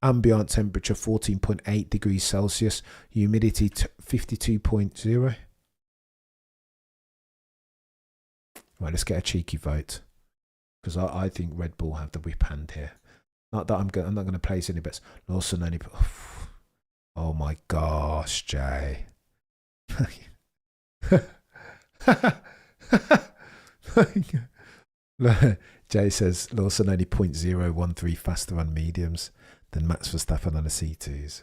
Ambient temperature, 14.8 degrees Celsius. Humidity, 52.0. Right, let's get a cheeky vote. Because I think Red Bull have the whip hand here. Not that I'm not going to place any bets. Lawson only... Oh my gosh, Jay. Jay says Lawson only 0.013 faster on mediums than Max Verstappen on the C2s.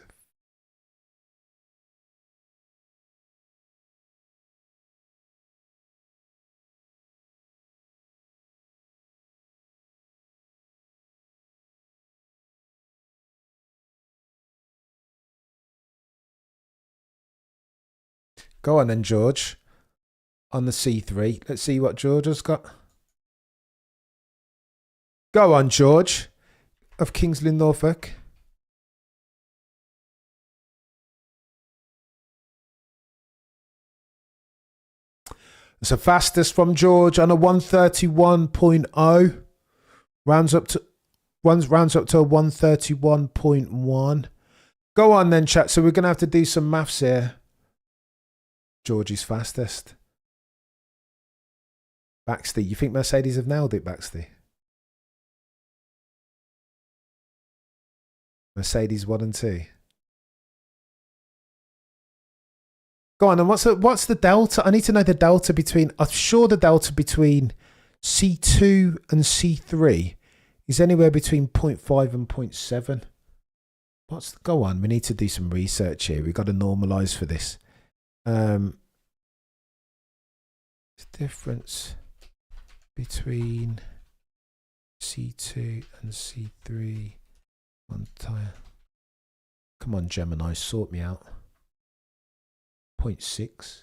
Go on then, George. On the C3. Let's see what George has got. Go on, George. Of Kingsley, Norfolk. So fastest from George on a 131.0. Rounds up to a 131.1. Go on then, chat. So we're going to have to do some maths here. Georgie's fastest. Baxley, you think Mercedes have nailed it, Baxley? Mercedes 1 and 2. Go on, and what's the delta? I need to know the delta between... I'm sure the delta between C2 and C3 is anywhere between 0.5 and 0.7. Go on, we need to do some research here. We've got to normalise for this. The difference between C2 and C3 on tyre. Come on, Gemini, sort me out. 0.6.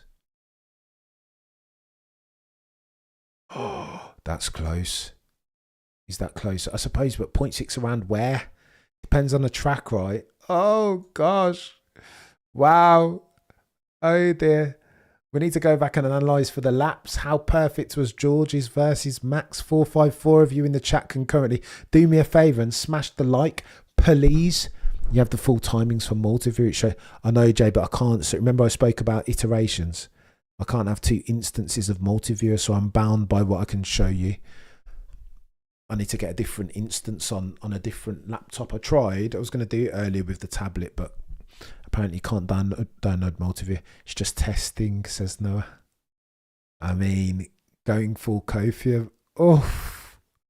Oh, that's close. Is that close? I suppose, but 0.6 around where? Depends on the track, right? Oh, gosh. Wow. Oh, dear. We need to go back and analyse for the laps. How perfect was George's versus Max? 454 of you in the chat concurrently. Do me a favour and smash the like, please. You have the full timings for multi-view. Show. I know, Jay, but I can't. So remember I spoke about iterations. I can't have 2 instances of multi-viewer, so I'm bound by what I can show you. I need to get a different instance on a different laptop. I was going to do it earlier with the tablet, but apparently you can't download multi-view. It's just testing, says Noah. I mean, going full Kofia. Oh,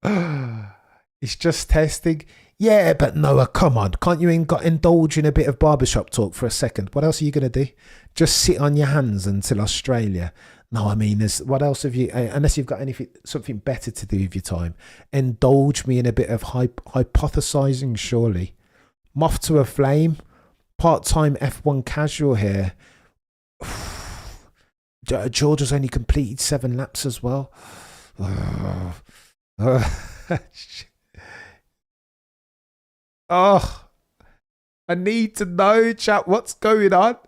It's just testing. Yeah, but Noah, come on. Can't you indulge in a bit of barbershop talk for a second? What else are you going to do? Just sit on your hands until Australia? No, I mean, what else have you, unless you've got something better to do with your time, indulge me in a bit of hypothesizing, surely. Moth to a flame, part-time F1 casual here. Georgia's only completed 7 laps as well. Oh, I need to know, chat, what's going on?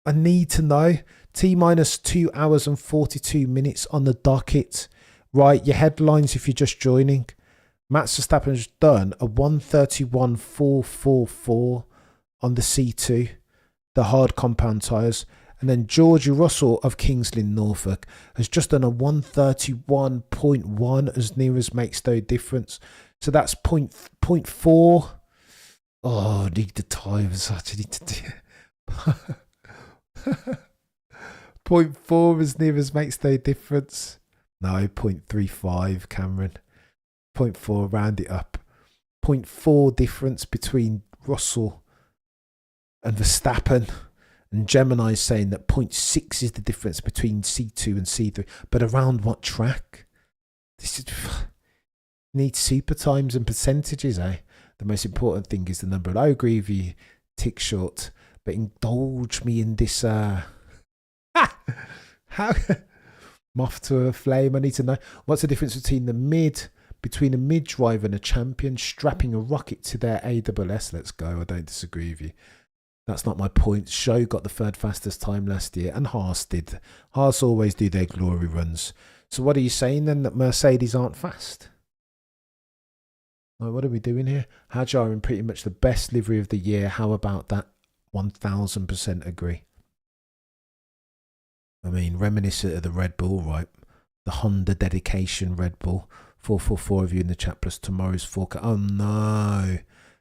I need to know. T minus 2 hours and 42 minutes on the docket. Right, your headlines if you're just joining. Max Verstappen's done a 131.444 on the C2, the hard compound tyres. And then Georgie Russell of Kings Lynn, Norfolk, has just done a 131.1 as near as makes no difference. So that's 0.4. Oh, I need the times. I need to do 0.4 as near as makes no difference. No, 0.35, Cameron. 0.4, round it up. 0.4 difference between Russell and Verstappen. And Gemini's saying that 0.6 is the difference between C2 and C3. But around what track? This is... Need super times and percentages, eh? The most important thing is the number. And I agree with you, tick short. But indulge me in this... How... Moth to a flame. I need to know. What's the difference between a mid driver and a champion strapping a rocket to their AWS? Let's go. I don't disagree with you. That's not my point. Show got the 3rd fastest time last year, and Haas did. Haas always do their glory runs. So what are you saying then, that Mercedes aren't fast? Like, what are we doing here? Hajar in pretty much the best livery of the year. How about that? 1000% agree. I mean, reminiscent of the Red Bull, right? The Honda dedication Red Bull. 444 of you in the chat, plus tomorrow's forecast. Oh no.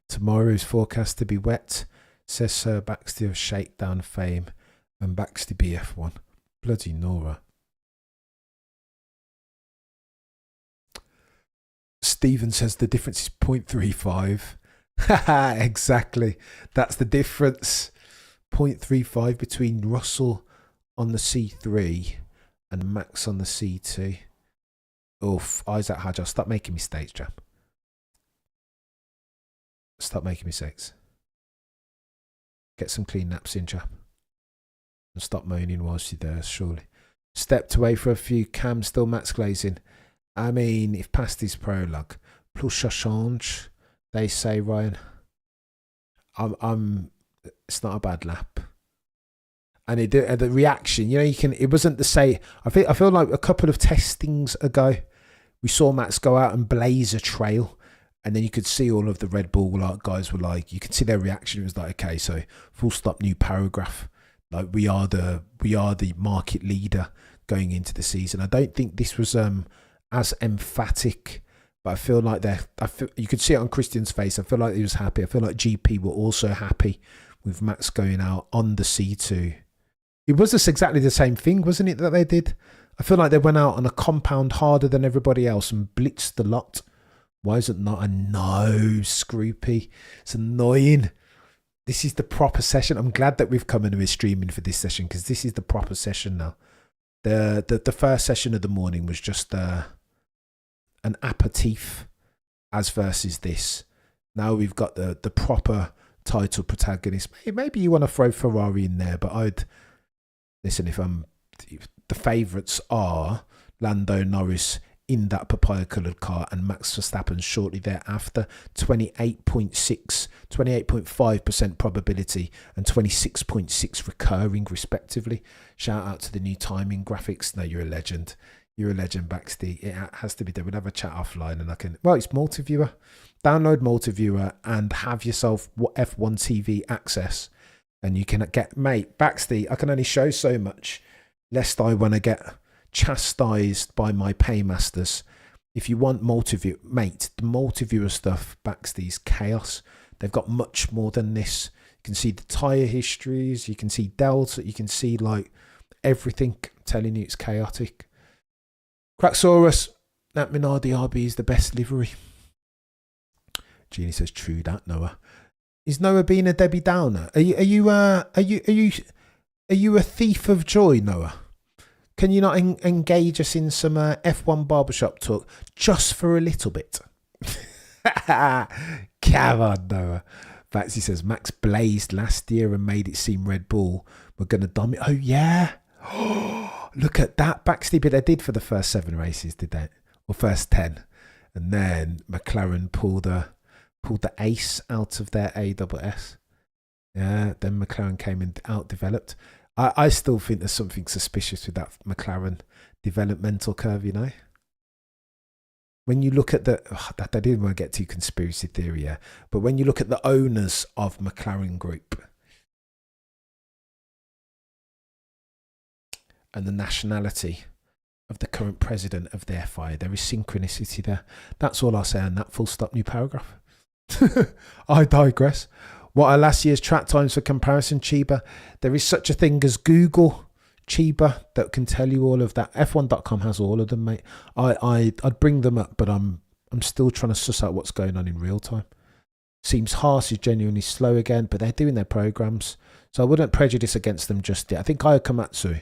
Tomorrow's forecast to be wet. Says Sir Baxter of Shakedown fame and Baxter BF1. Bloody Nora. Stephen says the difference is 0.35. Exactly. That's the difference. 0.35 between Russell on the C3 and Max on the C2. Oof, Isaac Hajar, stop making mistakes, chap. Stop making mistakes. Get some clean naps in, chap. And stop moaning whilst you're there, surely. Stepped away for a few. Cam still Max glazing. I mean, if past his prologue, plus ça change, they say, Ryan. It's not a bad lap. And the reaction, you know, it wasn't the say. I feel like a couple of testings ago, we saw Max go out and blaze a trail. And then you could see all of the Red Bull guys were like, you could see their reaction. It was like, okay, so full stop, new paragraph. Like we are the market leader going into the season. I don't think this was as emphatic, but I feel like you could see it on Christian's face. I feel like he was happy. I feel like GP were also happy with Max going out on the C2. It was just exactly the same thing, wasn't it, that they did? I feel like they went out on a compound harder than everybody else and blitzed the lot. Why is it not? I know, Scroopy. It's annoying. This is the proper session. I'm glad that we've come and we're streaming for this session, because this is the proper session now. The first session of the morning was just an aperitif as versus this. Now we've got the proper title protagonist. Maybe you want to throw Ferrari in there, but I'd listen. If the favourites are Lando Norris in that papaya coloured car and Max Verstappen shortly thereafter, 28.5% probability and 26.6 recurring respectively. Shout out to the new timing graphics. No, you're a legend. You're a legend, Baxty. It has to be there. We'll have a chat offline and it's multi-viewer. Download multi-viewer and have yourself F1 TV access, and you can get, mate, Baxty, I can only show so much lest I want to get chastised by my paymasters. If you want multi-view, mate, the multi-viewer stuff, Baxty's chaos. They've got much more than this. You can see the tyre histories, you can see Delta, you can see like everything. I'm telling you, it's chaotic. Cracksaurus, that Minardi RB is the best livery. Jeannie says, true that, Noah. Is Noah being a Debbie Downer? Are you a thief of joy, Noah? Can you not engage us in some F1 barbershop talk just for a little bit? Come on, Noah. Batsy says, Max blazed last year and made it seem Red Bull were going to dominate. Oh, yeah. Look at that. Baxley, but they did for the first 7 races, did they? Or first 10. And then McLaren pulled the ace out of their AWS. Yeah, then McLaren came and out-developed. I still think there's something suspicious with that McLaren developmental curve, you know? When you look at I didn't want to get too conspiracy theory here, but when you look at the owners of McLaren Group and the nationality of the current president of the FIA, there is synchronicity there. That's all I'll say on that. Full stop, new paragraph. I digress. What are last year's track times for comparison, Chiba? There is such a thing as Google, Chiba, that can tell you all of that. F1.com has all of them, mate. I'd bring them up, but I'm still trying to suss out what's going on in real time. Seems Haas is genuinely slow again, but they're doing their programs, so I wouldn't prejudice against them just yet. I think Aya Komatsu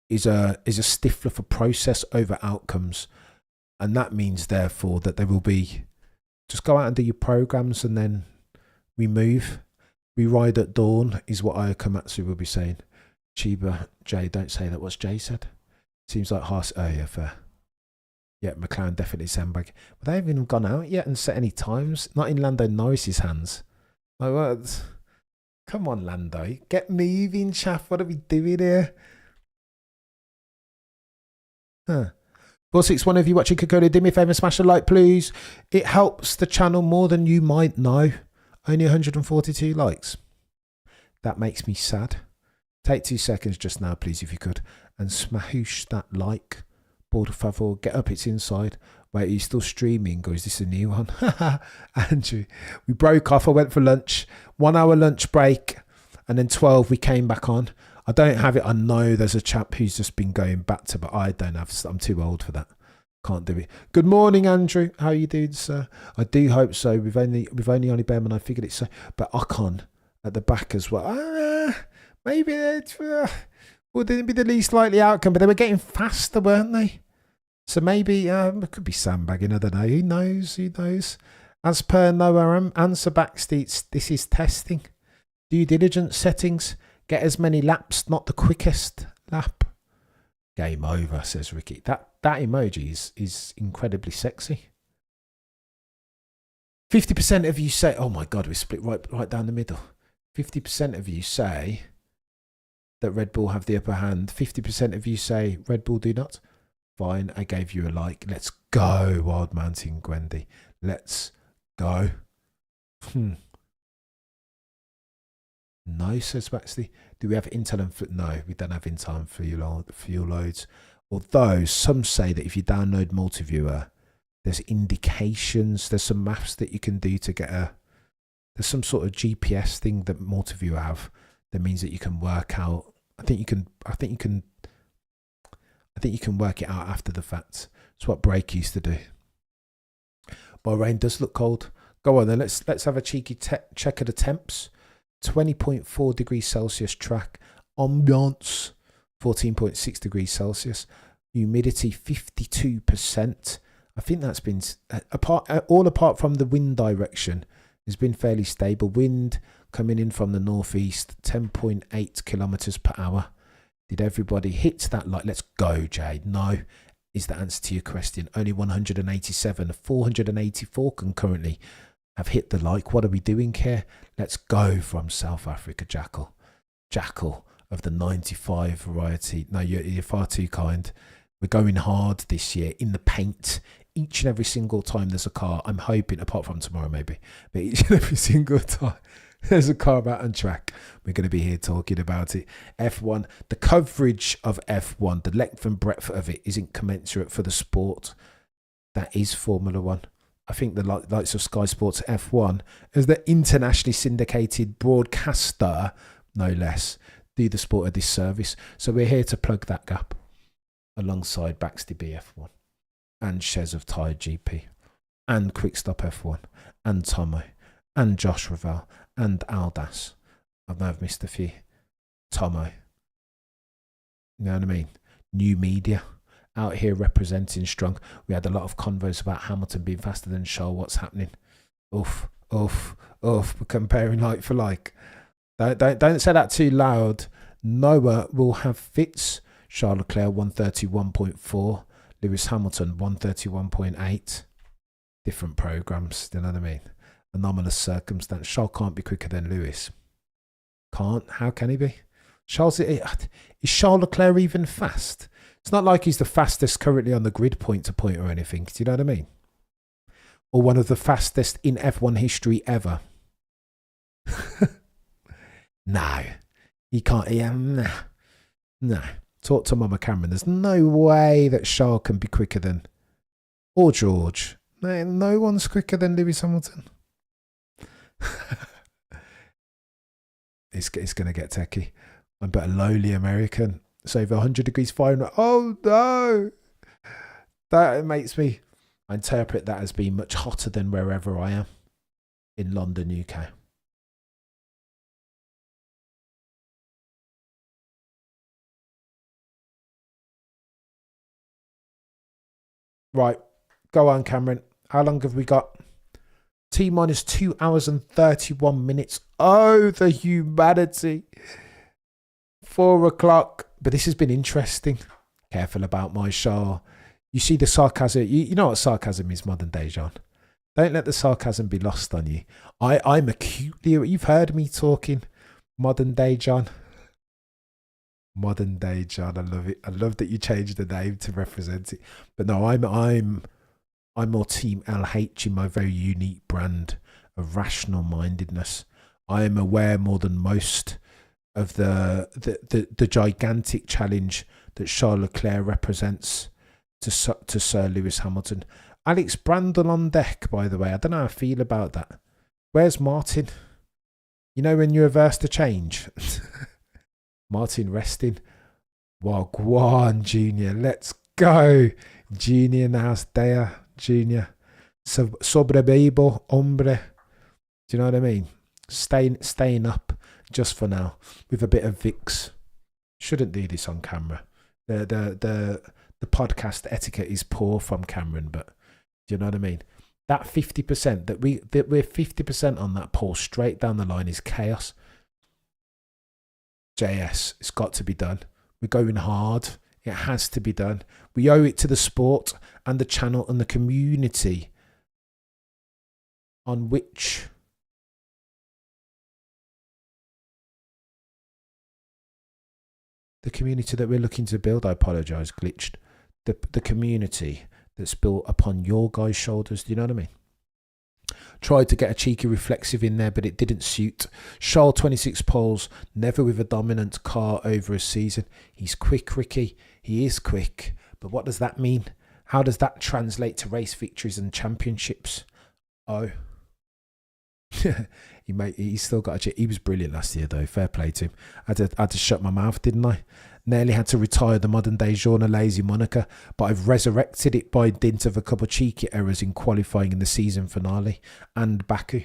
is a stiffler for process over outcomes, and that means therefore that there will be just go out and do your programs, and then we move. We ride at dawn is what Aya Komatsu will be saying. Chiba, Jay, don't say that. What's Jay said? Seems like Haas. Oh, yeah, fair. Yeah, McLaren definitely sandbag. But they haven't even gone out yet and set any times. Not in Lando Norris's hands. Like, what? Come on, Lando. Get moving, chaff. What are we doing here? Huh. 461 of you watching Coca-Cola, do me a favour and smash a like, please. It helps the channel more than you might know. Only 142 likes. That makes me sad. Take 2 seconds just now, please, if you could. And smoosh that like. Por favor, get up, it's inside. Wait, are you still streaming, or is this a new one? Andrew, we broke off. I went for lunch. 1 hour lunch break. And then 12, we came back on. I don't have it. I know there's a chap who's just been going back to, but I don't have. I'm too old for that. Can't do it. Good morning, Andrew. How are you doing, sir? I do hope so. We've only Ollie Behrman. I figured it's so. But Ocon at the back as well. Maybe it wouldn't be the least likely outcome, but they were getting faster, weren't they? So maybe it could be sandbagging. I don't know. Who knows? Who knows? As per Noah answer backseat, this is testing. Due diligence settings. Get as many laps, not the quickest lap. Game over, says Ricky. That emoji is incredibly sexy. 50% of you say, oh my God, we split right down the middle. 50% of you say that Red Bull have the upper hand. 50% of you say Red Bull do not. Fine, I gave you a like. Let's go, Wild Mountain Gwendy. Let's go. No, says Baxley. Do we have Intel and no, we don't have Intel and fuel loads. Although some say that if you download Multiviewer, there's indications, there's some maths that you can do to get there's some sort of GPS thing that Multiviewer have that means that you can work out. I think you can work it out after the fact. It's what Brake used to do. Bahrain does look cold. Go on then, let's have a cheeky check of the temps. 20.4 degrees Celsius track. Ambiance, 14.6 degrees Celsius. Humidity, 52%. I think that's been, apart from the wind direction, has been fairly stable. Wind coming in from the northeast, 10.8 kilometers per hour. Did everybody hit that like, let's go, Jade? No, is the answer to your question. Only 187, 484 concurrently have hit the like. What are we doing here? Let's go from South Africa, Jackal. Jackal of the 95 variety. No, you're far too kind. We're going hard this year in the paint. Each and every single time there's a car, I'm hoping, apart from tomorrow maybe, but each and every single time there's a car out on track, we're going to be here talking about it. F1, the coverage of F1, the length and breadth of it isn't commensurate for the sport that is Formula One. I think the likes of Sky Sports F1, as the internationally syndicated broadcaster, no less, do the sport a disservice. So we're here to plug that gap alongside Baxter BF1. and Shez of Tyre GP, and Quickstop F1, and Tomo, and Josh Ravel, and Aldas. I know I've missed a few. Tomo. You know what I mean? New media out here representing strong. We had a lot of convos about Hamilton being faster than Charles. What's happening? Oof. We're comparing like for like. Don't say that too loud. Noah will have Fitz. Charles Leclerc 131.4. Lewis Hamilton 131.8. Different programs. Do you know what I mean? Anomalous circumstance. Charles can't be quicker than Lewis. Can't. How can he be? Is Charles Leclerc even fast? It's not like he's the fastest currently on the grid point to point or anything. Do you know what I mean? Or one of the fastest in F1 history ever. No. He can't. No. Talk to Mama Cameron. There's no way that Charles can be quicker than... Or George. No one's quicker than Lewis Hamilton. It's going to get techie. I'm but a lowly American. It's over 100 degrees Fahrenheit. Oh, no. That makes me... I interpret that as being much hotter than wherever I am. In London, UK. Right. Go on, Cameron. How long have we got? T-minus 2 hours and 31 minutes. Oh, the humanity. 4 o'clock. But this has been interesting. Careful about my show. You see the sarcasm. You know what sarcasm is, modern day, John. Don't let the sarcasm be lost on you. I'm acutely... You've heard me talking. Modern day, John. Modern day, John. I love it. I love that you changed the name to represent it. But no, I'm more Team LH in my very unique brand of rational mindedness. I am aware more than most of the gigantic challenge that Charles Leclerc represents to Sir Lewis Hamilton. Alex Brandon on deck, by the way. I don't know how I feel about that. Where's Martin? You know when you reverse the change? Martin resting. Well, go on, Junior. Let's go. Junior now's there. Junior. Sobrevivo, hombre. Do you know what I mean? Staying up just for now with a bit of Vicks. Shouldn't do this on camera. The podcast etiquette is poor from Cameron, but do you know what I mean? That 50% that we're 50% on that poll straight down the line is chaos. JS, it's got to be done. We're going hard. It has to be done. We owe it to the sport and the channel and the community on which the community that we're looking to build. I apologise, glitched. The community that's built upon your guys' shoulders. Do you know what I mean? Tried to get a cheeky reflexive in there, but it didn't suit. Charles 26 poles, never with a dominant car over a season. He's quick, Ricky. He is quick. But what does that mean? How does that translate to race victories and championships? Oh. He's still got a check. He was brilliant last year, though. Fair play to him. I had to shut my mouth, didn't I? Nearly had to retire the modern day Jean Lazy moniker, but I've resurrected it by dint of a couple of cheeky errors in qualifying in the season finale and Baku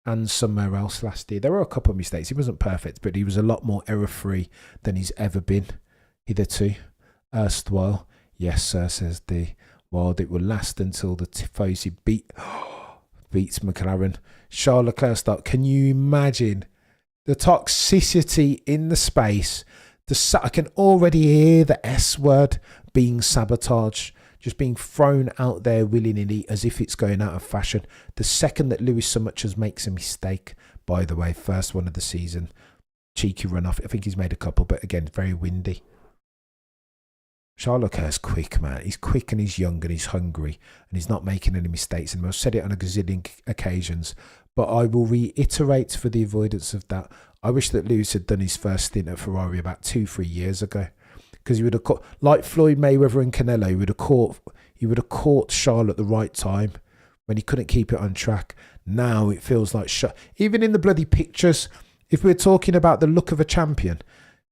and somewhere else last year. There were a couple of mistakes. He wasn't perfect, but he was a lot more error-free than he's ever been hitherto. Erstwhile, yes, sir, says D. Wild, it will last until the Tifosi beats McLaren. Charles Leclerc start. Can you imagine the toxicity in the space? I can already hear the S word being sabotaged, just being thrown out there willy-nilly as if it's going out of fashion. The second that Lewis so much as makes a mistake, by the way, first one of the season, cheeky run off. I think he's made a couple, but again, very windy. Charles Leclerc's quick, man. He's quick and he's young and he's hungry and he's not making any mistakes. And I've said it on a gazillion occasions, but I will reiterate for the avoidance of that. I wish that Lewis had done his first stint at Ferrari about 2-3 years ago, because he would have caught, like Floyd Mayweather and Canelo, he would have caught Charles at the right time when he couldn't keep it on track. Now it feels like even in the bloody pictures, if we're talking about the look of a champion,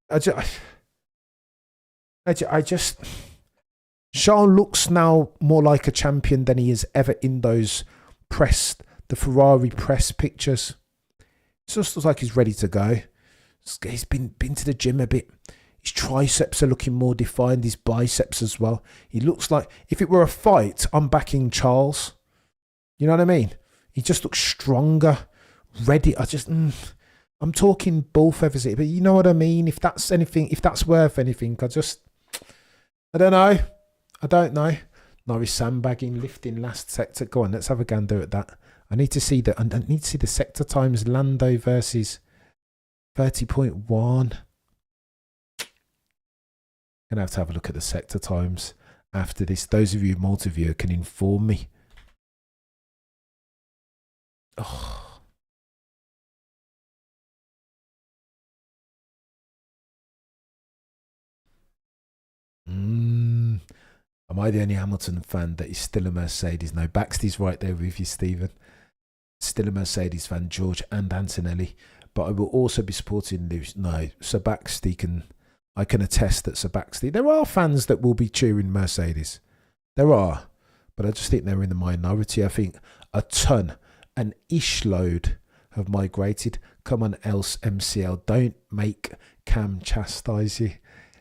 I just Charles looks now more like a champion than he has ever in those the Ferrari press pictures. It just looks like he's ready to go. He's been to the gym a bit. His triceps are looking more defined, his biceps as well. He looks like, if it were a fight, I'm backing Charles. You know what I mean? He just looks stronger, ready. I'm talking bull feathers here, but you know what I mean? If that's anything, if that's worth anything, I don't know. I don't know. Norris sandbagging, lifting last sector. Go on, let's have a gander at that. I need to see the sector times. Lando versus 30.1. Gonna have to have a look at the sector times after this. Those of you multi-viewer can inform me. Oh. Am I the only Hamilton fan that is still a Mercedes? No, Baxter's right there with you, Stephen. Still a Mercedes fan, George and Antonelli. But I will also be supporting Lewis. No, Sir Baxter I can attest that Sir Baxter. There are fans that will be cheering Mercedes. There are. But I just think they're in the minority. I think an ish load have migrated. Come on, else MCL. Don't make Cam chastise you.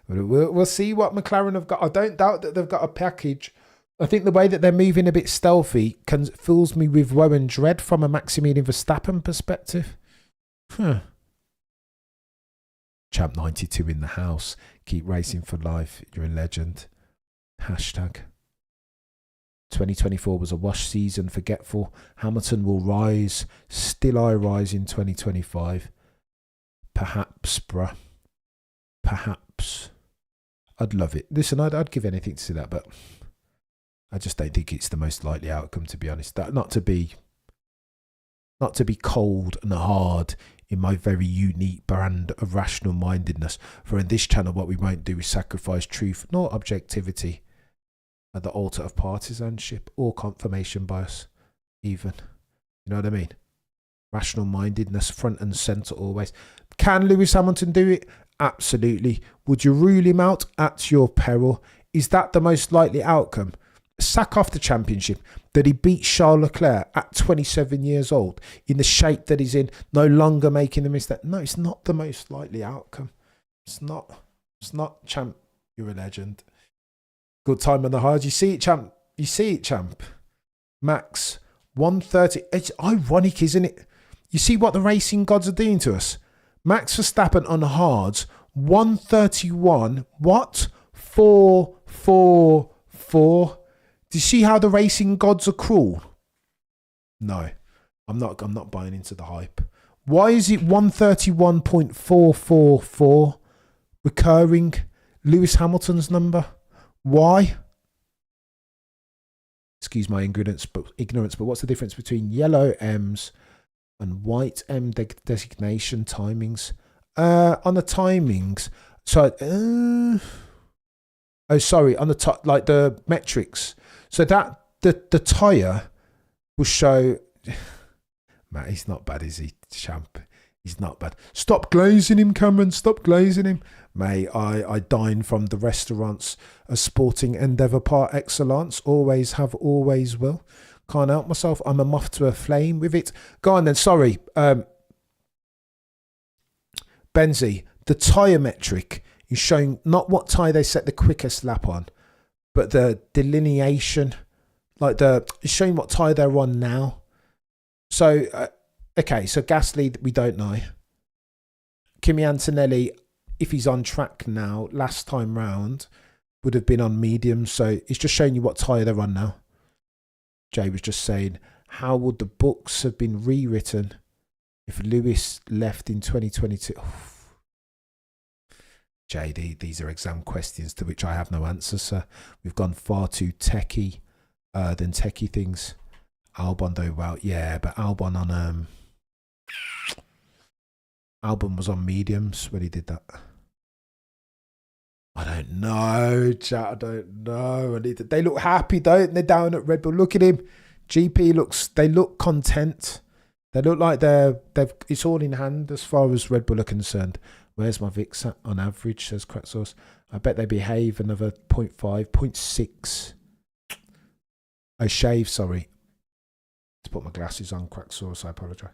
We'll see what McLaren have got. I don't doubt that they've got a package. I think the way that they're moving a bit stealthy fills me with woe and dread from a Maximilian Verstappen perspective. Champ 92 in the house. Keep racing for life. You're a legend. Hashtag. 2024 was a wash season. Forgetful. Hamilton will rise. Still I rise in 2025. Perhaps, bruh. Perhaps. I'd love it. Listen, I'd give anything to see that, but I just don't think it's the most likely outcome, to be honest. Not to be cold and hard in my very unique brand of rational mindedness. For in this channel, what we won't do is sacrifice truth nor objectivity at the altar of partisanship or confirmation bias, even. You know what I mean? Rational mindedness, front and centre always. Can Lewis Hamilton do it? Absolutely. Would you rule him out? At your peril. Is that the most likely outcome? Sack off the championship. That he beat Charles Leclerc at 27 years old in the shape that he's in, no longer making the mistake. No, it's not the most likely outcome. It's not, champ. You're a legend. Good time on the hard. You see it, champ. You see it, champ. Max 130. It's ironic, isn't it? You see what the racing gods are doing to us. Max Verstappen on hards, 131. What? 444. Do you see how the racing gods are cruel? No, I'm not buying into the hype. Why is it 131.444 recurring Lewis Hamilton's number? Why? Excuse my ignorance, but what's the difference between yellow M's and white M designation timings? On the timings, so sorry, on the top, like the metrics. So that the tyre will show. Matt, he's not bad, is he, champ? He's not bad. Stop glazing him, Cameron. Stop glazing him. Mate, I dine from the restaurants of sporting endeavour par excellence. Always have, always will. Can't help myself. I'm a moth to a flame with it. Go on then. Sorry. Benzi, the tyre metric is showing not what tyre they set the quickest lap on, but the delineation. Like it's showing what tyre they're on now. So, okay, so Gasly, we don't know. Kimi Antonelli, if he's on track now, last time round, would have been on medium. So it's just showing you what tyre they're on now. Jay was just saying, how would the books have been rewritten if Lewis left in 2022? JD, these are exam questions to which I have no answers, sir. We've gone far too techie than techie things. Albon though, well, yeah, but Albon was on mediums when he did that. I don't know, chat. I don't know. They look happy, don't they? Down at Red Bull. Look at him. GP they look content. They look like it's all in hand as far as Red Bull are concerned. Where's my VIX at on average, says Crack Sauce. I bet they behave another 0.5, 0.6. Oh, shave, sorry. To put my glasses on, Cracksaurus, I apologise.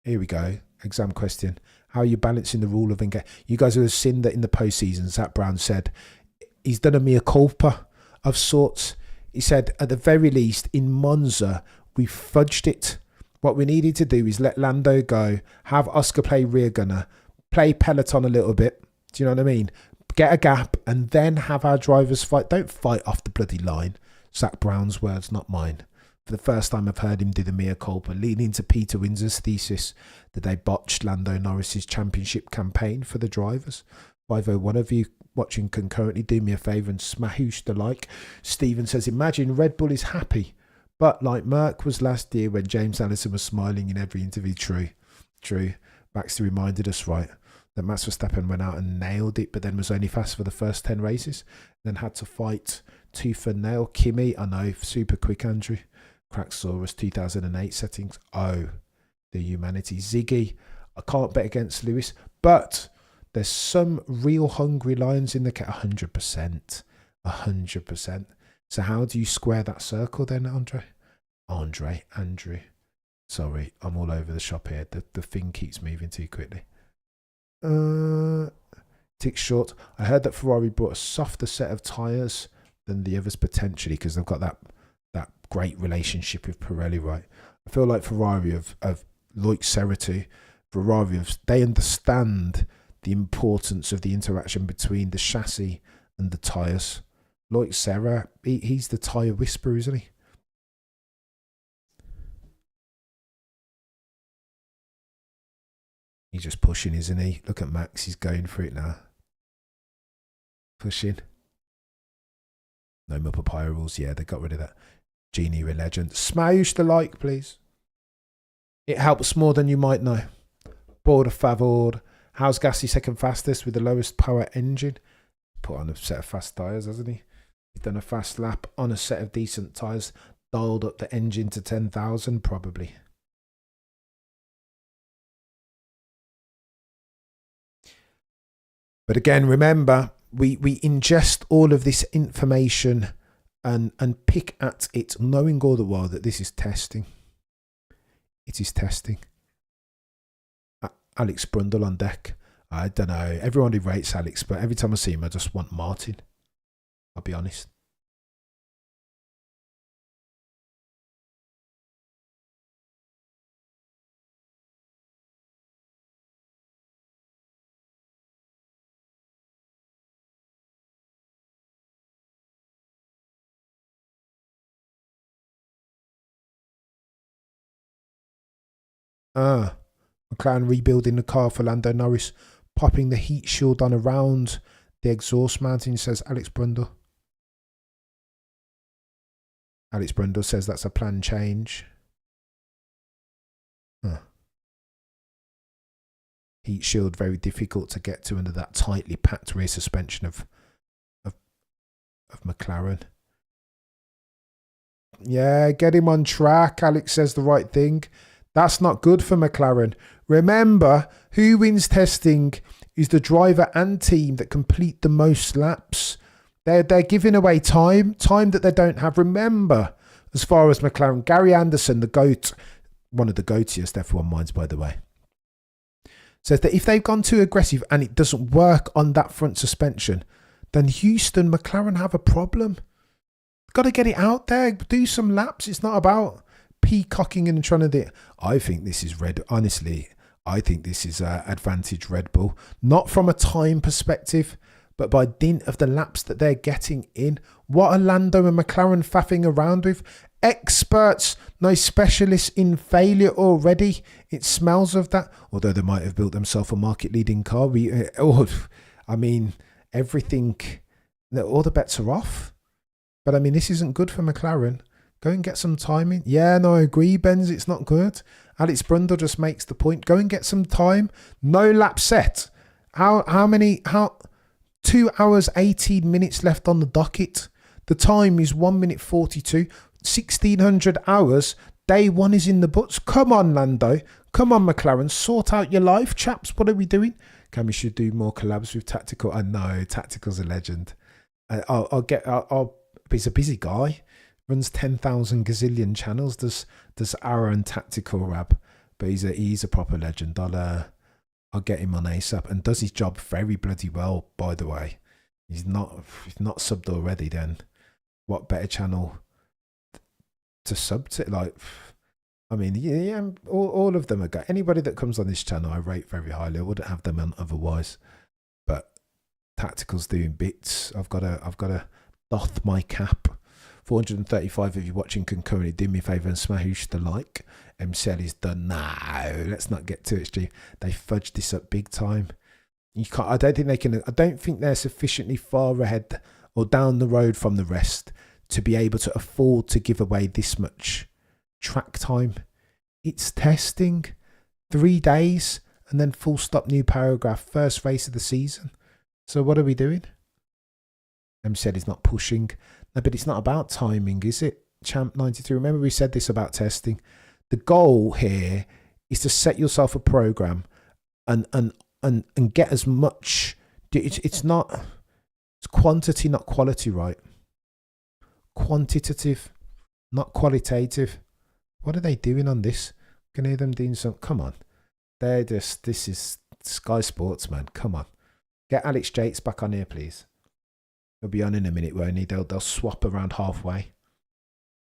Here we go. Exam question. How are you balancing the rule of engagement? You guys have seen that in the postseason, Zach Brown said he's done a mea culpa of sorts. He said, at the very least, in Monza, we fudged it. What we needed to do is let Lando go, have Oscar play rear gunner, play peloton a little bit. Do you know what I mean? Get a gap and then have our drivers fight. Don't fight off the bloody line. Zach Brown's words, not mine. For the first time I've heard him do the mea culpa, leading to Peter Windsor's thesis that they botched Lando Norris's championship campaign for the drivers. 501 of you watching concurrently, do me a favour and smash the like. Stephen says, imagine Red Bull is happy, but like Merck was last year when James Allison was smiling in every interview. True. Baxter reminded us, right, that Max Verstappen went out and nailed it, but then was only fast for the first 10 races, then had to fight tooth and nail. Kimmy, I know, super quick, Andrew. Cracksaurus 2008 settings. Oh, the humanity. Ziggy, I can't bet against Lewis, but there's some real hungry lions in the cat. 100%. 100%. So how do you square that circle then, Andrew? Sorry, I'm all over the shop here. The thing keeps moving too quickly. Tick short. I heard that Ferrari brought a softer set of tyres than the others potentially because they've got that great relationship with Pirelli, right? I feel like Ferrari of like Cerruto, they understand the importance of the interaction between the chassis and the tyres. Like Serra, he's the tyre whisperer, isn't he? He's just pushing, isn't he? Look at Max, he's going for it now. Pushing. No more papaya rules. Yeah, they got rid of that. Genie Legend. Smash the like, please. It helps more than you might know. Por favor. How's Gasly second fastest with the lowest power engine? Put on a set of fast tyres, hasn't he? He's done a fast lap on a set of decent tyres. Dialed up the engine to 10,000 probably. But again, remember, we ingest all of this information and pick at it, knowing all the while that this is testing. It is testing. Alex Brundle on deck. I don't know. Everyone who rates Alex, but every time I see him, I just want Martin. I'll be honest. McLaren rebuilding the car for Lando Norris, popping the heat shield on around the exhaust mounting, says Alex Brundle. Alex Brundle says that's a planned change. Heat shield very difficult to get to under that tightly packed rear suspension of McLaren. Yeah, get him on track. Alex says the right thing. That's not good for McLaren. Remember, who wins testing is the driver and team that complete the most laps. They're giving away time that they don't have. Remember, as far as McLaren, Gary Anderson, the GOAT, one of the GOATiest F1 minds, by the way, says that if they've gone too aggressive and it doesn't work on that front suspension, then Houston, McLaren have a problem. Got to get it out there, do some laps. It's not about peacocking and trying to do it. I think this is honestly, I think this is advantage Red Bull, not from a time perspective, but by dint of the laps that they're getting in. What are Lando and McLaren faffing around with? Experts, no specialists in failure already. It smells of that. Although they might have built themselves a market-leading car. I mean, everything, all the bets are off. But I mean, this isn't good for McLaren. Go and get some time in. Yeah, no, I agree, Benz. It's not good. Alex Brundle just makes the point. Go and get some time. No lap set. How many? 2 hours, 18 minutes left on the docket. The time is 1 minute 42. 1,600 hours. Day one is in the books. Come on, Lando. Come on, McLaren. Sort out your life, chaps. What are we doing? Cam, we should do more collabs with Tactical. I know, Tactical's a legend. He's a busy guy. Runs 10,000 gazillion channels. Does Arrow and Tactical rap. But he's a proper legend. I'll get him on ASAP. And does his job very bloody well, by the way. He's not subbed already then. What better channel to sub to? Like, I mean, yeah, all of them are good. Anybody that comes on this channel, I rate very highly. I wouldn't have them on otherwise. But Tactical's doing bits. I've got to doth my cap. 435 of you watching concurrently. Do me a favour and smash the like. MCL is done. No, let's not get too extreme. They fudged this up big time. You can't. I don't think they can. I don't think they're sufficiently far ahead or down the road from the rest to be able to afford to give away this much track time. It's testing. 3 days and then full stop, new paragraph. First race of the season. So what are we doing? MCL is not pushing. No, but it's not about timing, is it? Champ 92. Remember we said this about testing. The goal here is to set yourself a program and get as much. It's quantity, not quality, right? Quantitative, not qualitative. What are they doing on this? Can hear them doing some. Come on, this is Sky Sports, man. Come on, get Alex Yates back on here, please. He'll be on in a minute, won't he? They'll swap around halfway.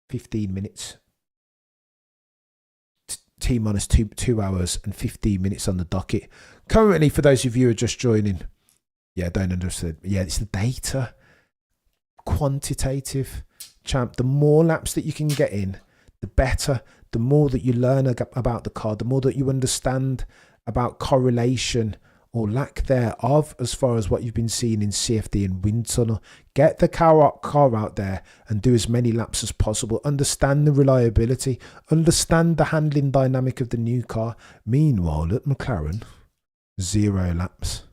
15 minutes. T minus 2 hours and 15 minutes on the docket. Currently, for those of you who are just joining, yeah, don't understand. Yeah, it's the data. Quantitative. Champ, the more laps that you can get in, the better. The more that you learn about the car, the more that you understand about correlation or lack thereof as far as what you've been seeing in CFD and wind tunnel. Get the car out there and do as many laps as possible. Understand the reliability. Understand the handling dynamic of the new car. Meanwhile, at McLaren, 0 laps.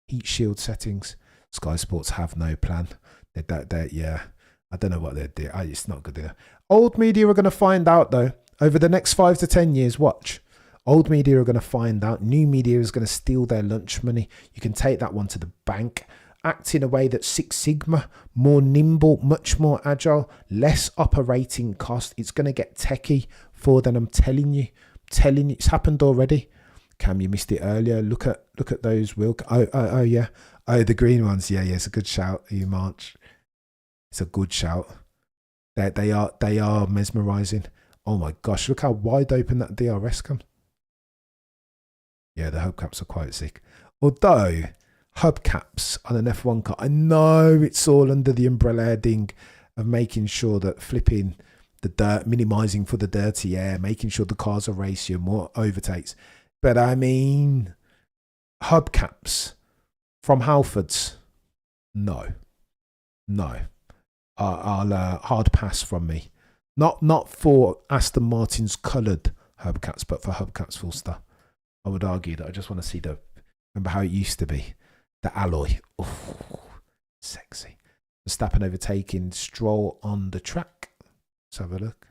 Heat shield settings. Sky Sports have no plan. Yeah, I don't know what they're doing. It's not good enough. Old media are going to find out, though, over the next 5 to 10 years. Watch. Old media are going to find out. New media is going to steal their lunch money. You can take that one to the bank. Act in a way that's Six Sigma, more nimble, much more agile, less operating cost. It's going to get techie for them. I'm telling you, it's happened already. Cam, you missed it earlier. Look at those wheel. Oh yeah. Oh, the green ones. Yeah. It's a good shout. You March. It's a good shout. They are mesmerising. Oh my gosh! Look how wide open that DRS comes. Yeah, the hubcaps are quite sick. Although hubcaps on an F1 car, I know it's all under the umbrella heading of making sure that flipping the dirt, minimising for the dirty air, making sure the cars are racier, more overtakes. But I mean, hubcaps from Halfords, no. I'll hard pass from me. Not for Aston Martin's coloured hubcaps, but for hubcaps full stop. I would argue that I just want to see remember how it used to be, the alloy. Oh, sexy. Verstappen overtaking Stroll on the track. Let's have a look.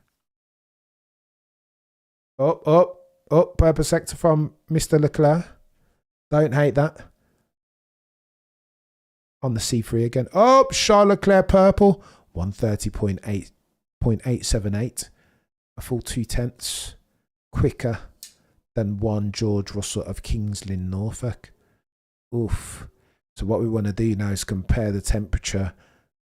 Up, purple sector from Mr. Leclerc. Don't hate that. On the C3 again. Oh, Charles Leclerc purple. 130.878. A full 0.2 quicker than one George Russell of Kings Lynn, Norfolk. Oof. So what we want to do now is compare the temperature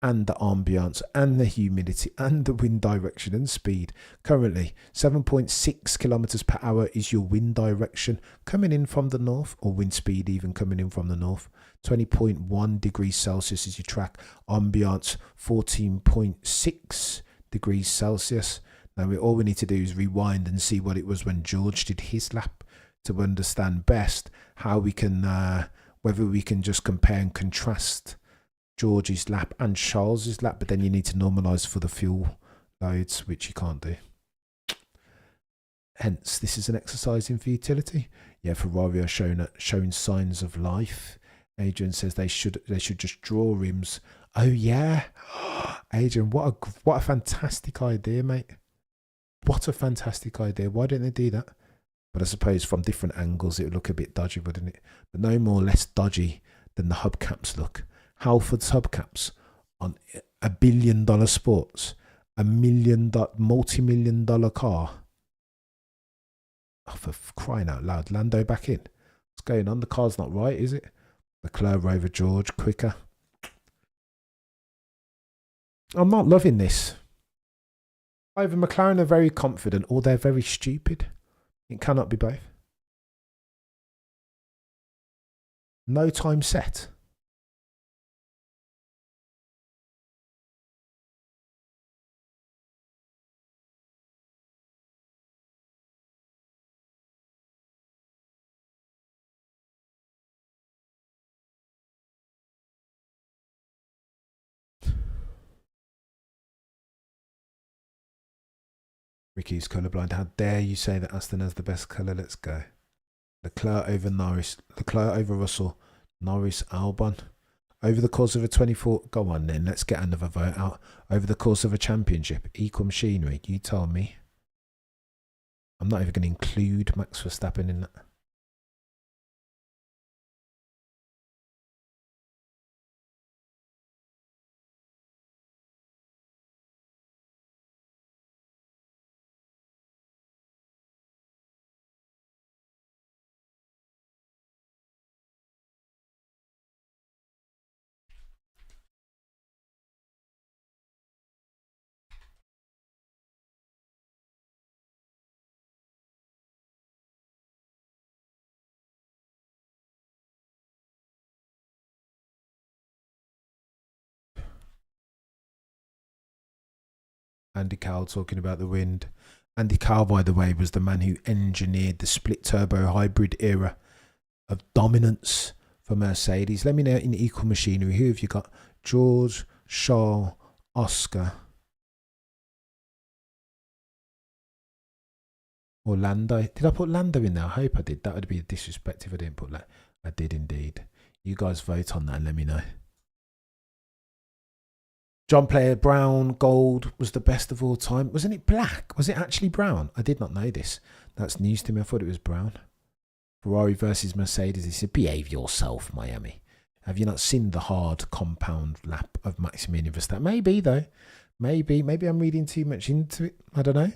and the ambience and the humidity and the wind direction and speed. Currently, 7.6 kilometers per hour is your wind direction coming in from the north, or wind speed even coming in from the north. 20.1 degrees Celsius is your track. Ambience, 14.6 degrees Celsius. Now, all we need to do is rewind and see what it was when George did his lap to understand best how we can, whether we can just compare and contrast George's lap and Charles's lap, but then you need to normalise for the fuel loads, which you can't do. Hence, this is an exercise in futility. Yeah, Ferrari are showing signs of life. Adrian says they should just draw rims. Oh yeah, Adrian, what a fantastic idea, mate. What a fantastic idea. Why don't they do that? But I suppose from different angles it would look a bit dodgy, wouldn't it? But no more less dodgy than the hubcaps look. Halford's hubcaps on $1 billion sports, multi-million-dollar car. Oh, for crying out loud, Lando back in. What's going on? The car's not right, is it? Leclerc over George, quicker. I'm not loving this. Either McLaren are very confident or they're very stupid. It cannot be both. No time set. Ricky's colourblind. How dare you say that Aston has the best colour? Let's go. Leclerc over Norris. Leclerc over Russell. Norris, Albon. Over the course of a 24... Go on then, let's get another vote out. Over the course of a championship. Equal machinery. You told me. I'm not even going to include Max Verstappen in that. Andy Cowell talking about the wind. Andy Cowell, by the way, was the man who engineered the split turbo hybrid era of dominance for Mercedes. Let me know in equal machinery, who have you got? George, Charles, Oscar, or Lando? Did I put Lando in there? I hope I did. That would be a disrespect if I didn't put that. I did indeed. You guys vote on that and let me know. John Player Brown Gold was the best of all time. Wasn't it black? Was it actually brown? I did not know this. That's news to me. I thought it was brown. Ferrari versus Mercedes. He said, behave yourself, Miami. Have you not seen the hard compound lap of Maximilian Verstappen? Maybe, though. Maybe I'm reading too much into it. I don't know.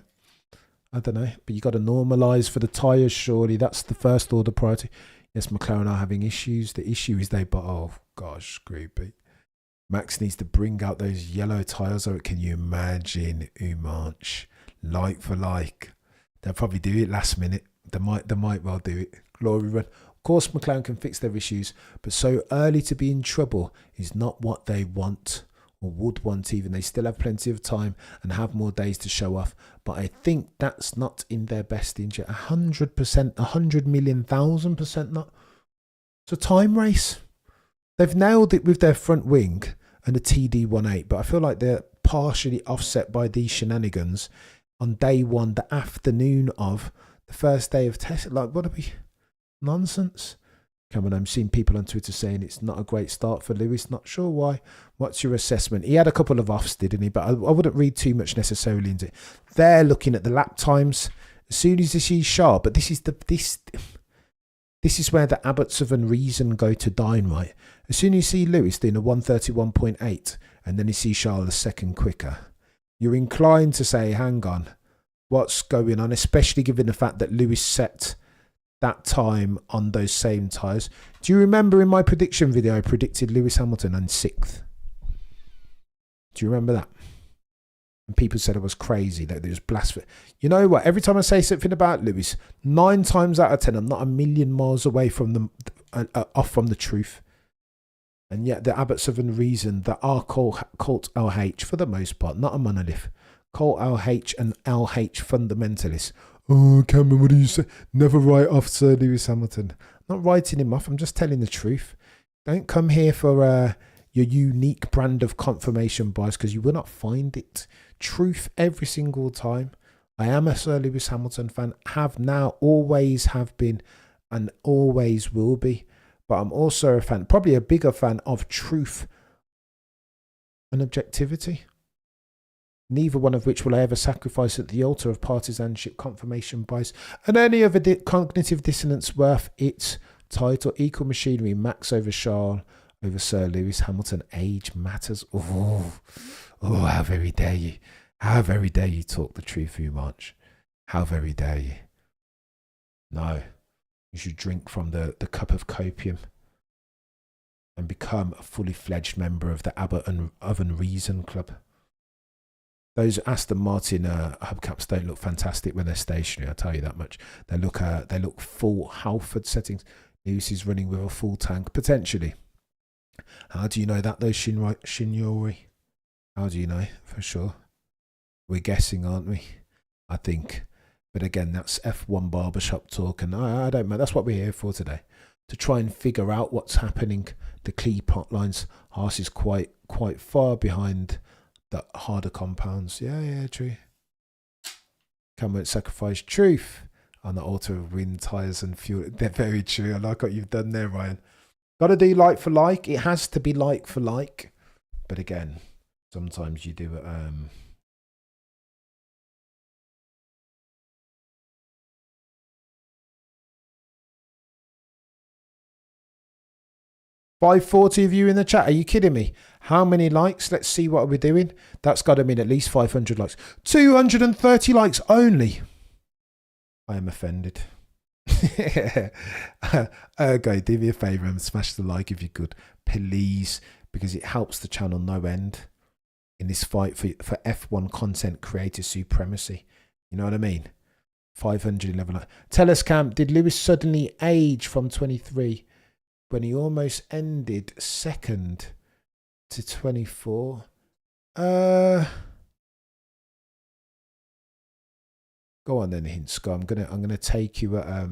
But you got to normalise for the tyres, surely. That's the first order priority. Yes, McLaren are having issues. The issue is oh, gosh, groupie. Max needs to bring out those yellow tyres, or can you imagine Umanch like for like? They'll probably do it last minute. They might well do it. Glory run. Of course, McLaren can fix their issues, but so early to be in trouble is not what they want or would want even. They still have plenty of time and have more days to show off, but I think that's not in their best interest. 100%, 100 million, 1,000% not. It's a time race. They've nailed it with their front wing and a TD18, but I feel like they're partially offset by these shenanigans on day one, the afternoon of the first day of test. Like, what are we? Nonsense. Come on, I'm seeing people on Twitter saying it's not a great start for Lewis. Not sure why. What's your assessment? He had a couple of offs, didn't he? But I wouldn't read too much necessarily into it. They're looking at the lap times. As soon as they see sharp, but this is where the Abbots of Unreason go to dine, right? As soon as you see Lewis doing a 131.8 and then you see Charles a second quicker, you're inclined to say, hang on, what's going on? Especially given the fact that Lewis set that time on those same tyres. Do you remember in my prediction video, I predicted Lewis Hamilton on 6th? Do you remember that? And people said I was crazy, that it was blasphemy. You know what? Every time I say something about Lewis, 9 times out of 10, I'm not a million miles away from off from the truth. And yet the Abbots of Unreason that are cult LH for the most part, not a monolith. Cult LH and LH fundamentalists. Oh, Cameron, what do you say? Never write off Sir Lewis Hamilton. I'm not writing him off. I'm just telling the truth. Don't come here for your unique brand of confirmation bias, because you will not find it. Truth every single time. I am a Sir Lewis Hamilton fan. Have now, always have been, and always will be. But I'm also a fan, probably a bigger fan of truth and objectivity. neither one of which will I ever sacrifice at the altar of partisanship, confirmation bias, and any other cognitive dissonance worth its title. Equal machinery, Max over Charles over Sir Lewis Hamilton. Age matters. Oh, how very dare you. How very dare you talk the truth, Hugh March. How very dare you. No, you should drink from the cup of copium and become a fully fledged member of the Abbott and Oven Reason Club. Those Aston Martin hubcaps don't look fantastic when they're stationary, I'll tell you that much. They look full Halford settings. Lewis is running with a full tank, potentially. How do you know that though, Shinyori? How do you know for sure? We're guessing, aren't we? I think. But again, that's F1 barbershop talk, and I don't know. That's what we're here for today. To try and figure out what's happening. The key plot lines. Haas is quite far behind the harder compounds. Yeah, true. Cameron sacrifice truth on the altar of wind, tyres and fuel. They're very true. I like what you've done there, Ryan. Got to do like for like. It has to be like for like. But again, sometimes you do it. 540 of you in the chat. Are you kidding me? How many likes? Let's see what we're doing. That's got to mean at least 500 likes. 230 likes only. I am offended. Okay, do me a favour and smash the like if you could, please, because it helps the channel no end in this fight for F1 content creator supremacy. You know what I mean? 511 likes. Tell us, Cam, did Lewis suddenly age from 23 when he almost ended second to 24? Go on then, Hinsko. I'm gonna take you at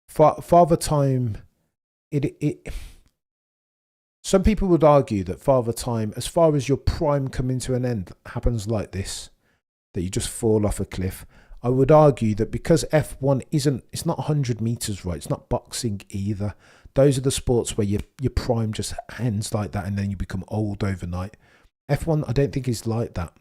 Father Time. Some people would argue that Father Time, as far as your prime coming to an end, happens like this, that you just fall off a cliff. I would argue that because F1 it's not 100 meters, right? It's not boxing either. Those are the sports where your prime just ends like that and then you become old overnight. F1, I don't think is like that.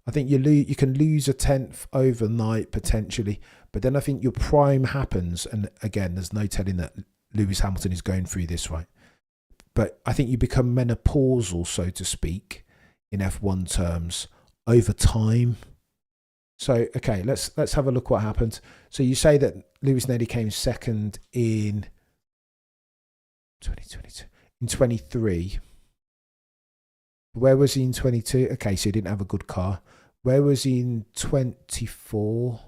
I think you can lose a tenth overnight potentially, but then I think your prime happens, and again, there's no telling that Lewis Hamilton is going through this, right? But I think you become menopausal, so to speak, in F1 terms over time. So, okay, let's have a look what happened. So you say that Lewis nearly came second in 2022. In 23. Where was he in 22? Okay, so he didn't have a good car. Where was he in 24?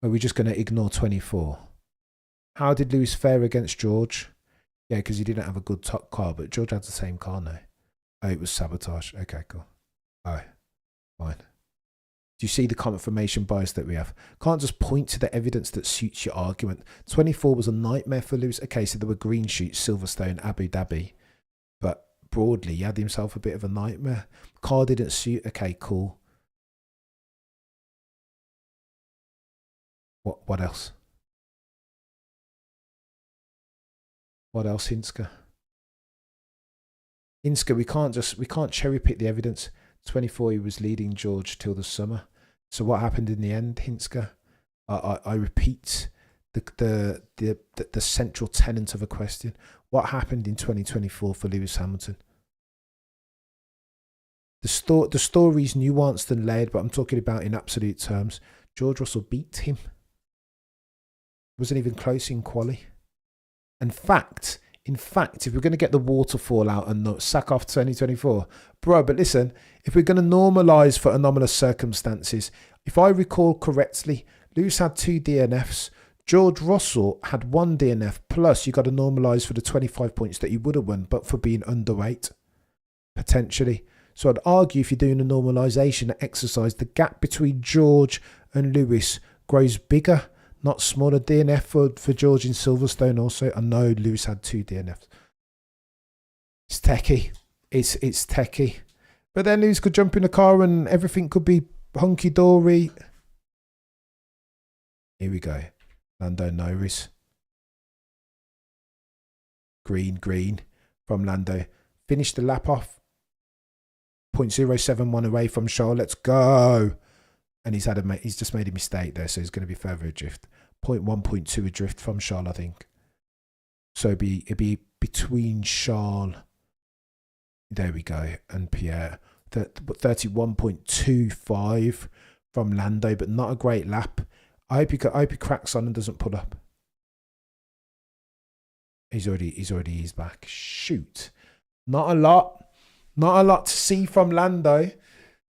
Are we just going to ignore 24? How did Lewis fare against George? Yeah, because he didn't have a good top car, but George had the same car now. Oh, it was sabotage. Okay, cool. Oh, fine. Do you see the confirmation bias that we have? Can't just point to the evidence that suits your argument. 24 was a nightmare for Lewis. Okay, so there were green shoots, Silverstone, Abu Dhabi. But broadly, he had himself a bit of a nightmare. Car didn't suit. Okay, cool. What else? What else, Hinska? Hinska, we can't cherry pick the evidence. 24, he was leading George till the summer. So what happened in the end, Hinska? I repeat the central tenet of a question. What happened in 2024 for Lewis Hamilton? The story's nuanced and layered, but I'm talking about in absolute terms. George Russell beat him. Wasn't even close in quali. In fact, if we're going to get the waterfall out and not sack off 2024, bro, but listen, if we're going to normalise for anomalous circumstances, if I recall correctly, Lewis had 2 DNFs. George Russell had 1 DNF, plus you got to normalise for the 25 points that he would have won, but for being underweight, potentially. So I'd argue if you're doing a normalisation exercise, the gap between George and Lewis grows bigger, not smaller. DNF for George in Silverstone also. I know Lewis had 2 DNFs. It's techie. It's techie. But then Lewis could jump in the car and everything could be hunky-dory. Here we go. Lando Norris. Green from Lando. Finished the lap off. 0.071 away from Charles. Let's go. And he's just made a mistake there, so he's going to be further adrift. 0.1, 0.2 adrift from Charles, I think. So it'd be between Charles, there we go, and Pierre. 31.25 from Lando, but not a great lap. I hope he cracks on and doesn't pull up. He's already eased back. Shoot. Not a lot to see from Lando.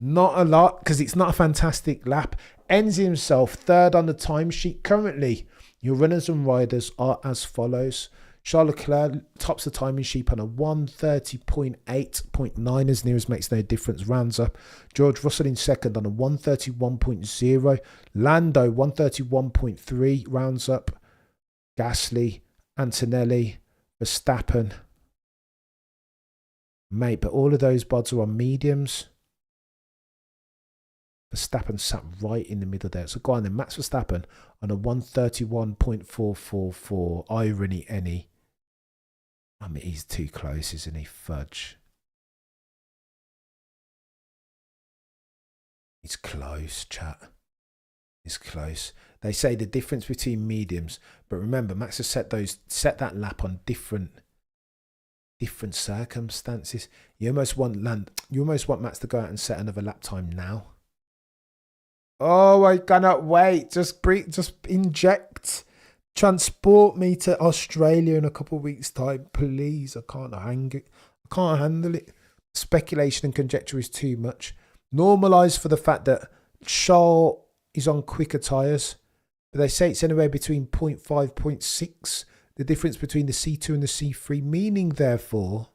Not a lot, because it's not a fantastic lap. Ends himself third on the timesheet. Currently, your runners and riders are as follows. Charles Leclerc tops the timing sheet on a 130.8.9, as near as makes no difference, rounds up. George Russell in second on a 131.0. Lando 131.3, rounds up. Gasly, Antonelli, Verstappen. Mate, but all of those bods are on mediums. Verstappen sat right in the middle there. So go on then, Max Verstappen on a 131.444. Irony any. I mean, he's too close, isn't he? Fudge. He's close, chat. He's close. They say the difference between mediums, but remember, Max has set that lap on different circumstances. You almost want Max to go out and set another lap time now. Oh, I cannot wait. Just inject. Transport me to Australia in a couple of weeks' time, please. I can't handle it. Speculation and conjecture is too much. Normalise for the fact that Charles is on quicker tyres, but they say it's anywhere between 0.5, 0.6. The difference between the C2 and the C3, meaning therefore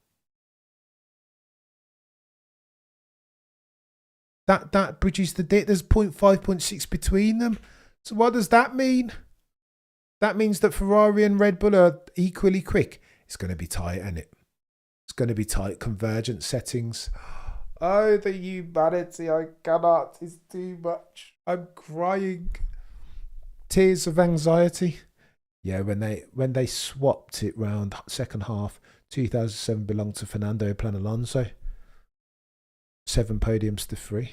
that bridges the dip. There's 0.5, 0.6 between them. So what does that mean? That means that Ferrari and Red Bull are equally quick. It's going to be tight, isn't it? It's going to be tight. Convergent settings. Oh, the humanity. I cannot. It's too much. I'm crying. Tears of anxiety. Yeah, when they swapped it round second half, 2007 belonged to Fernando Alonso. 7 podiums to 3.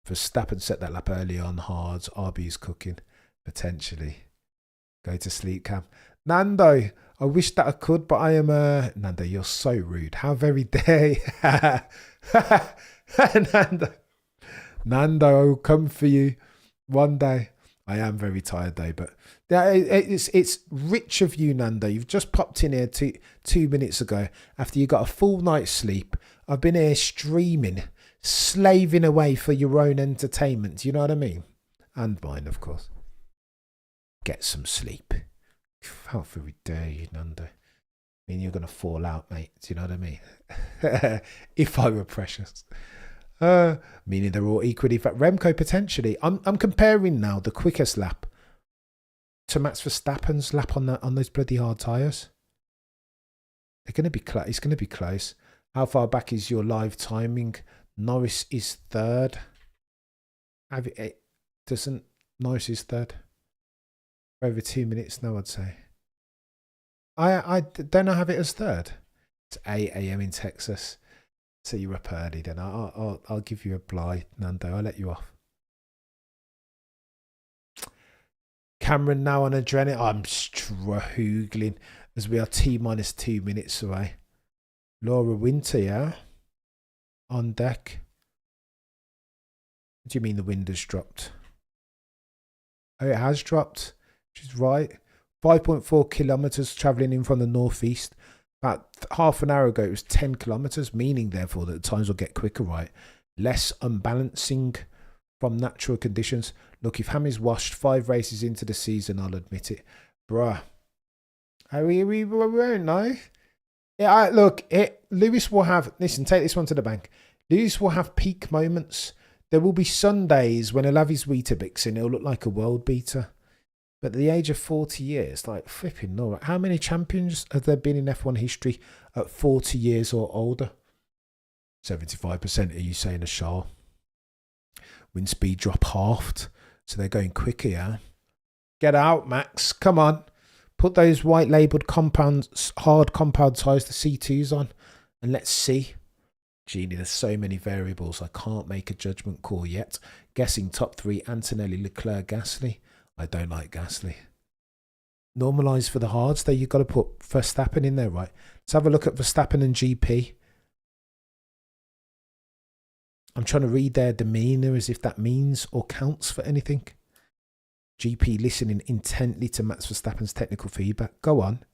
Verstappen set that lap early on hard. RB's cooking, potentially. Go to sleep, Cam. Nando, I wish that I could, but I am Nando, you're so rude. How very dare you? Nando, I will come for you one day. I am very tired though, but yeah, it's rich of you, Nando. You've just popped in here 2 minutes ago after you got a full night's sleep. I've been here streaming, slaving away for your own entertainment. You know what I mean? And mine, of course. Get some sleep. How very dare you, Nando? I mean, you're going to fall out, mate. Do you know what I mean? If I were precious. Meaning they're all equally fat. Remco potentially. I'm comparing now the quickest lap to Max Verstappen's lap on those bloody hard tyres. They're going to be close. It's going to be close. How far back is your live timing? Norris is third. Norris is third. Over 2 minutes now, I'd say. I don't know, have it as third. It's 8 a.m. in Texas. So you're up early then. I'll give you a bly, Nando. I'll let you off. Cameron now on adrenaline. I'm struggling as we are T-minus 2 minutes away. Laura Winter, yeah? On deck. What do you mean the wind has dropped? Oh, it has dropped. She's right. 5.4 kilometres travelling in from the northeast. About half an hour ago, it was 10 kilometres, meaning, therefore, that the times will get quicker, right? Less unbalancing from natural conditions. Look, if Hammy's washed 5 races into the season, I'll admit it. Bruh. We won't know. Yeah, Lewis will have... Listen, take this one to the bank. Lewis will have peak moments. There will be Sundays when he'll have his Weetabix and he'll look like a world beater. But at the age of 40 years, like flipping Laura, how many champions have there been in F1 history at 40 years or older? 75% are you saying a Charles? Wind speed drop halved, so they're going quicker, yeah? Get out, Max. Come on. Put those white labelled compounds, hard compound tyres, the C2s on, and let's see. Genie, there's so many variables. I can't make a judgment call yet. Guessing top 3, Antonelli, Leclerc, Gasly. I don't like Gasly. Normalise for the hards, though. You've got to put Verstappen in there, right? Let's have a look at Verstappen and GP. I'm trying to read their demeanour as if that means or counts for anything. GP listening intently to Max Verstappen's technical feedback. Go on.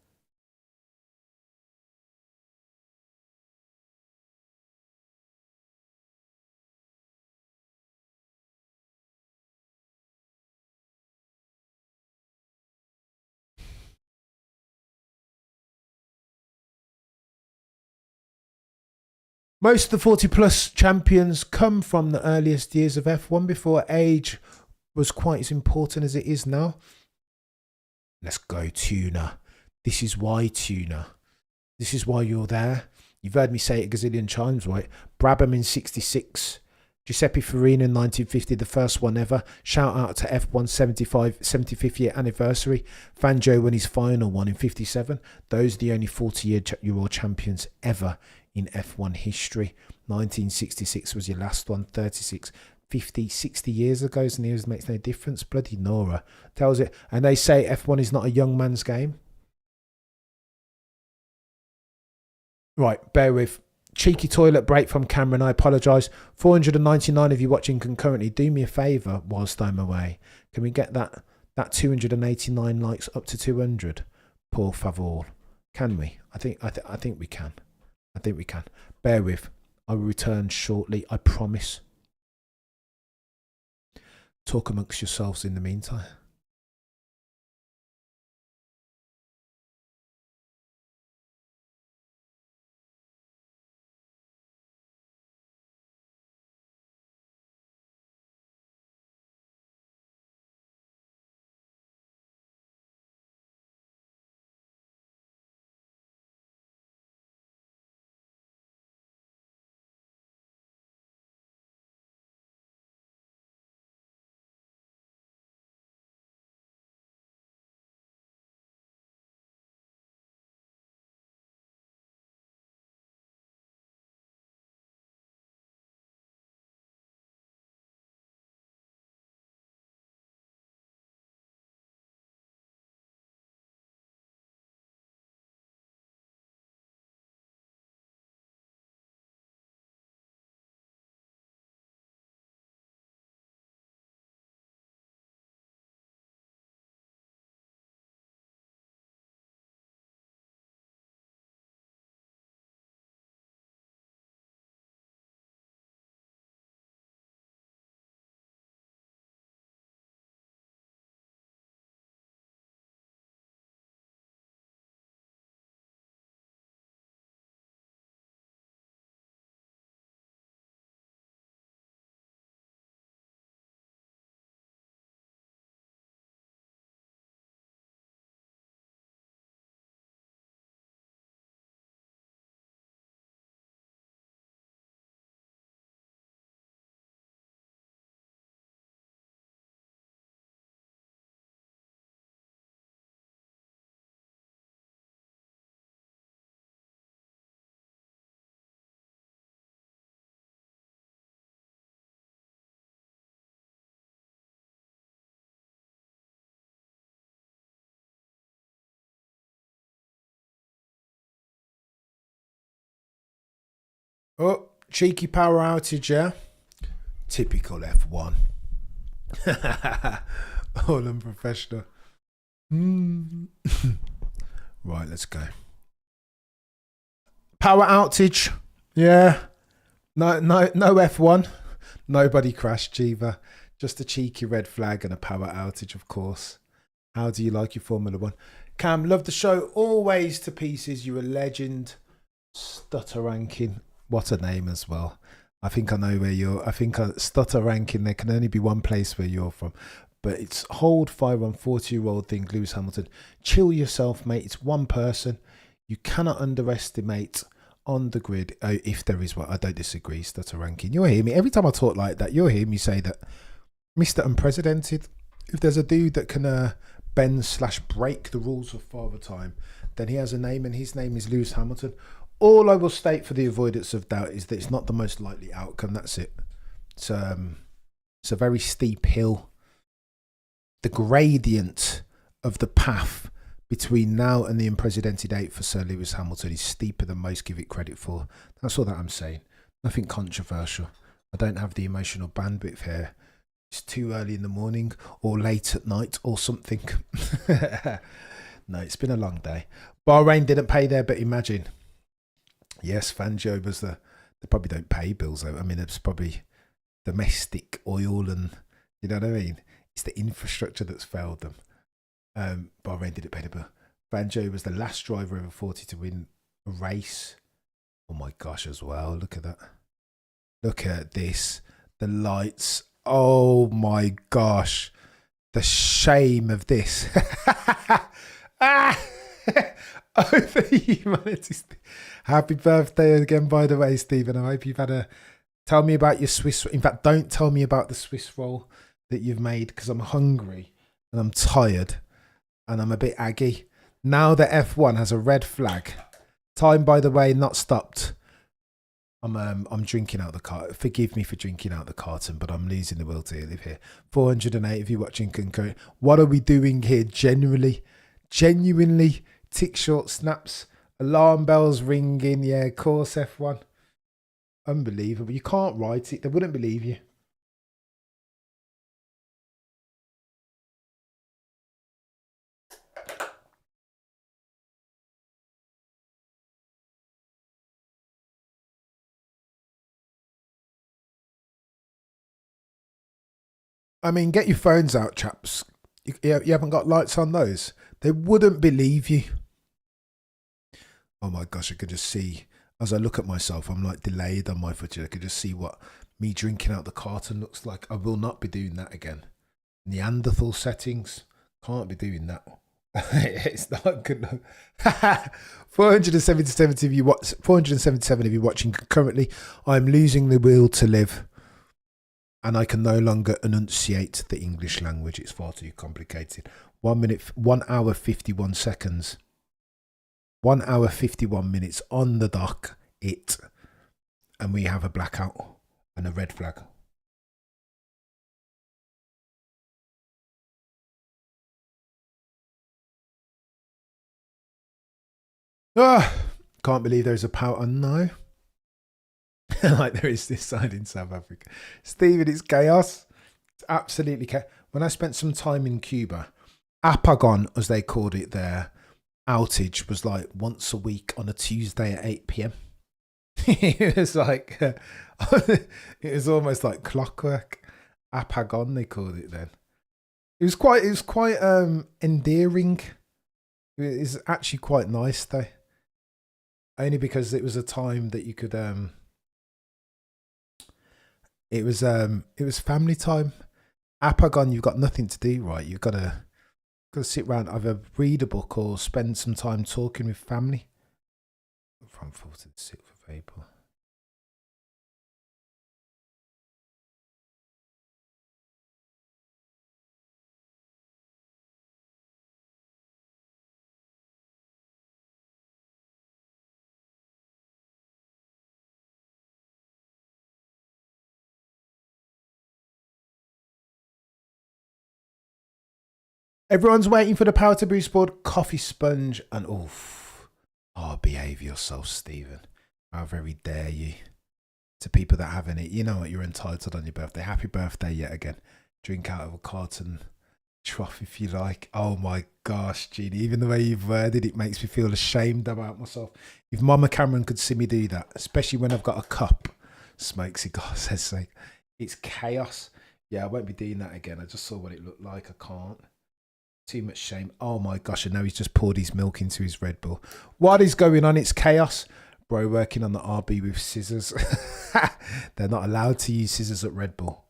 Most of the 40 plus champions come from the earliest years of F1 before age was quite as important as it is now. Let's go, Tuna. This is why, Tuna. This is why you're there. You've heard me say it a gazillion times, right? Brabham in 66. Giuseppe Farina in 1950, the first one ever. Shout out to F1 75th year anniversary. Fangio won his final one in 57. Those are the only 40-year champions ever in F1 history. 1966 was your last one. 36, 50, 60 years ago. And years makes no difference. Bloody Nora tells it. And they say F1 is not a young man's game. Right, bear with. Cheeky toilet break from Cameron. I apologise. 499 of you watching concurrently. Do me a favour whilst I'm away. Can we get that 289 likes up to 200? Por favor. Can we? I think we can. I think we can. Bear with. I will return shortly. I promise. Talk amongst yourselves in the meantime. Oh, cheeky power outage, yeah? Typical F1. All unprofessional. Right, let's go. Power outage. Yeah. No F1. Nobody crashed, Jiva. Just a cheeky red flag and a power outage, of course. How do you like your Formula One? Cam, love the show. Always to pieces. You're a legend. Stutter ranking. What a name as well. I think I know where you're. I think Stutter ranking. There can only be one place where you're from. But it's hold fire on 40-year-old thing, Lewis Hamilton. Chill yourself, mate. It's one person. You cannot underestimate on the grid, if there is one. I don't disagree, Stutter ranking. You'll hear me. Every time I talk like that, you'll hear me say that Mr. Unprecedented. If there's a dude that can bend/break the rules of Father Time, then he has a name, and his name is Lewis Hamilton. All I will state for the avoidance of doubt is that it's not the most likely outcome. That's it. It's a very steep hill. The gradient of the path between now and the unprecedented date for Sir Lewis Hamilton is steeper than most give it credit for. That's all that I'm saying. Nothing controversial. I don't have the emotional bandwidth here. It's too early in the morning or late at night or something. No, it's been a long day. Bahrain didn't pay there, but imagine. Yes, Fangio was they probably don't pay bills though. I mean, it's probably domestic oil and, you know what I mean? It's the infrastructure that's failed them. Bahrain didn't pay the bill. Fangio was the last driver over 40 to win a race. Oh my gosh, as well. Look at that. Look at this. The lights. Oh my gosh. The shame of this. Over humanity. Happy birthday again, by the way, Stephen. I hope you've had a... Tell me about your Swiss... In fact, don't tell me about the Swiss roll that you've made, because I'm hungry and I'm tired and I'm a bit aggy. Now that F1 has a red flag. Time, by the way, not stopped. I'm drinking out the carton. Forgive me for drinking out the carton, but I'm losing the will to live here. 408 if you're watching concurrent. What are we doing here? Genuinely, tick short snaps, alarm bells ringing. Yeah, of course, F1. Unbelievable. You can't write it. They wouldn't believe you. I mean, get your phones out, chaps. You haven't got lights on those. They wouldn't believe you. Oh my gosh, I could just see, as I look at myself, I'm like delayed on my footage. I could just see what me drinking out the carton looks like. I will not be doing that again. Neanderthal settings. Can't be doing that. It's not good. 477 if you watch. 477 if you're watching concurrently. I'm losing the will to live. And I can no longer enunciate the English language. It's far too complicated. 1 hour, 51 seconds. 1 hour, 51 minutes on the dock. And we have a blackout and a red flag. Can't believe there's a power. No. Like there is this side in South Africa. Stephen, it's chaos. It's absolutely chaos. When I spent some time in Cuba, Apagon, as they called it there, outage was like once a week on a Tuesday at 8 p.m. It was like, it was almost like clockwork. Apagon, they called it then. It was quite endearing. It was actually quite nice though. Only because it was a time that you could, it was family time. Apagon, you've got nothing to do, right? You've got to sit around, either read a book or spend some time talking with family. From 4th to the 6th of April. Everyone's waiting for the Power to Boost board, coffee sponge, and oof. Oh, behave yourself, Stephen. How very dare you. To people that haven't it, you know what, you're entitled on your birthday. Happy birthday yet again. Drink out of a carton trough if you like. Oh my gosh, Jeannie, even the way you've worded it makes me feel ashamed about myself. If Mama Cameron could see me do that, especially when I've got a cup, smoke cigars, says so. It's chaos. Yeah, I won't be doing that again. I just saw what it looked like. I can't. Too much shame. Oh my gosh, and now he's just poured his milk into his Red Bull. What is going on? It's chaos. Bro working on the RB with scissors. They're not allowed to use scissors at Red Bull.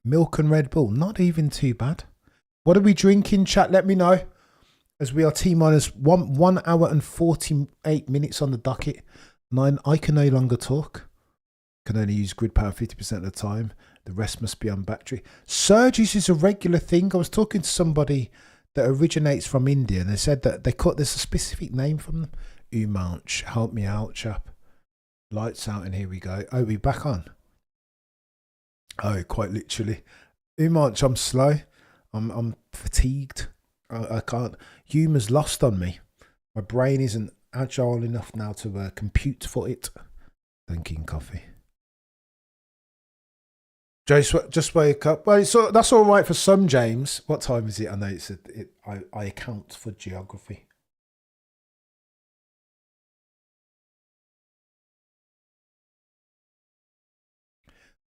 Milk and Red Bull, not even too bad. What are we drinking, chat? Let me know. As we are T-minus 1 hour and 48 minutes on the docket. I can no longer talk. Can only use grid power 50% of the time. The rest must be on battery. Surges is a regular thing. I was talking to somebody that originates from India, and they said that there's a specific name from them. Umanch, help me out, chap. Lights out, and here we go. Oh, we back on. Oh, quite literally. Umanch, I'm slow. I'm fatigued. I can't. Humour's lost on me. My brain isn't agile enough now to compute for it. Thinking coffee. Just wake up. Well, that's all right for some, James. What time is it? I know I account for geography.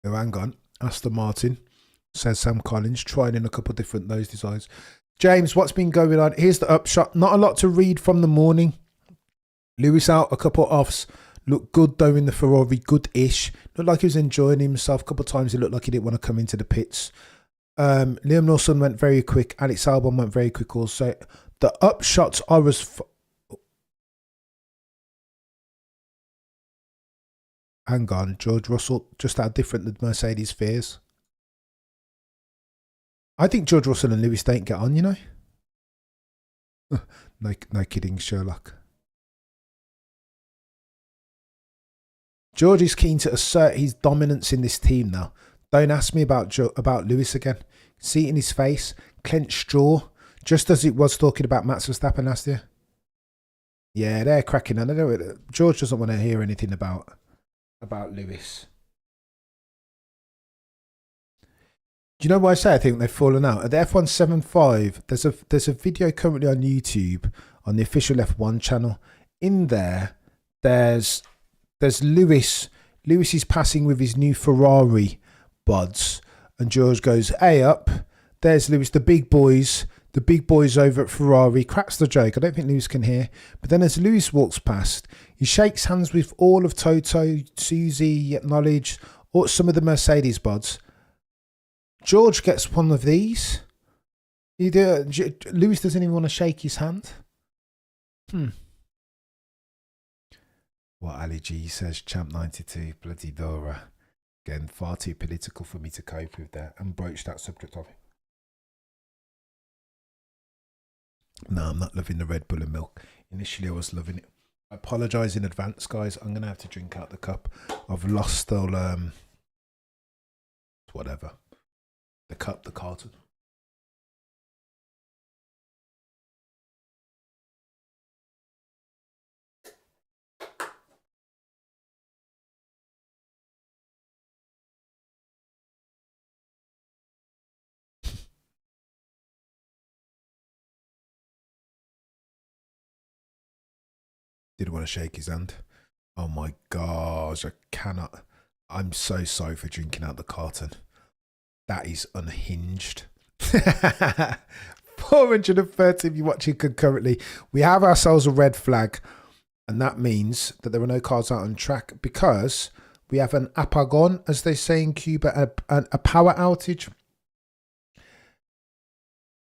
Oh, hang on. Aston Martin, says Sam Collins, trying in a couple of different nose designs. James, what's been going on? Here's the upshot. Not a lot to read from the morning. Lewis out, a couple of offs. Looked good though in the Ferrari, good-ish. Looked like he was enjoying himself. A couple of times he looked like he didn't want to come into the pits. Liam Lawson went very quick. Alex Albon went very quick also. The upshots are as... Hang on, George Russell, just how different the Mercedes fears. I think George Russell and Lewis don't get on, you know. No kidding, Sherlock. George is keen to assert his dominance in this team now. Don't ask me about Lewis again. See it in his face, clenched jaw, just as it was talking about Max Verstappen last year. Yeah, they're cracking on. George doesn't want to hear anything about Lewis. Do you know why I say I think they've fallen out? At the F175, there's a video currently on YouTube on the official F1 channel. In there, there's Lewis. Lewis is passing with his new Ferrari buds, and George goes, "Hey up!" There's Lewis, the big boys over at Ferrari. Cracks the joke. I don't think Lewis can hear, but then as Lewis walks past, he shakes hands with all of Toto, Susie, Knowledge, or some of the Mercedes buds. George gets one of these. Lewis doesn't even want to shake his hand. What Ali G says, Champ 92, bloody Dora. Again, far too political for me to cope with that and broach that subject of it. No, I'm not loving the Red Bull and milk. Initially, I was loving it. I apologise in advance, guys. I'm going to have to drink out the cup. I've lost all, whatever. The cup, the carton. Didn't want to shake his hand. Oh my gosh, I cannot. I'm so sorry for drinking out the carton. That is unhinged. 430 if you're watching concurrently. We have ourselves a red flag, and that means that there are no cars out on track because we have an apagón, as they say in Cuba, a power outage.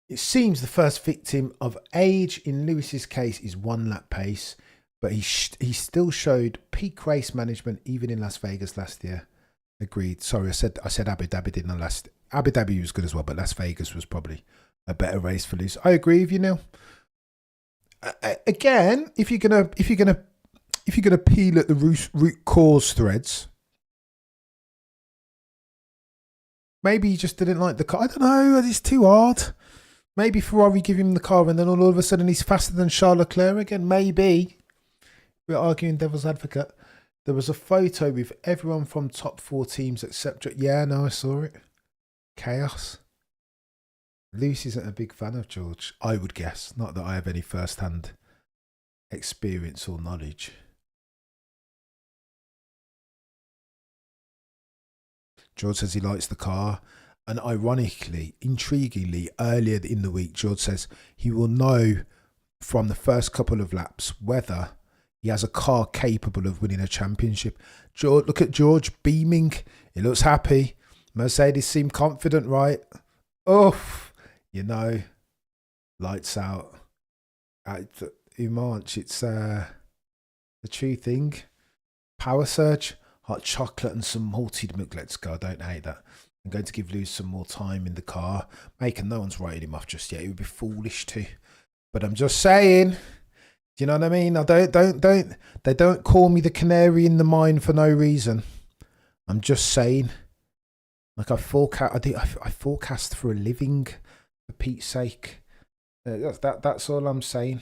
It seems the first victim of age in Lewis's case is one lap pace, but he still showed peak race management even in Las Vegas last year. Agreed. Sorry, I said Abu Dhabi didn't know last. Abu Dhabi was good as well, but Las Vegas was probably a better race for Lewis. I agree with you, Neil. Again, if you're gonna peel at the root cause threads, maybe he just didn't like the car. I don't know. It's too hard. Maybe Ferrari give him the car, and then all of a sudden he's faster than Charles Leclerc again. Maybe. We're arguing devil's advocate. There was a photo with everyone from top 4 teams except... Yeah, no, I saw it. Chaos. Lewis isn't a big fan of George, I would guess. Not that I have any first-hand experience or knowledge. George says he likes the car. And ironically, intriguingly, earlier in the week, George says he will know from the first couple of laps whether he has a car capable of winning a championship. George, look at George beaming. He looks happy. Mercedes seem confident, right? Oh, you know, lights out. Umanch, it's the true thing. Power surge. hot chocolate and some malted milk. Let's go. I don't hate that. I'm going to give Lewis some more time in the car. Making no one's writing him off just yet. It would be foolish to. But I'm just saying. Do you know what I mean? I don't. They don't call me the canary in the mine for no reason. I'm just saying. Like I forecast for a living, for Pete's sake. That's all I'm saying.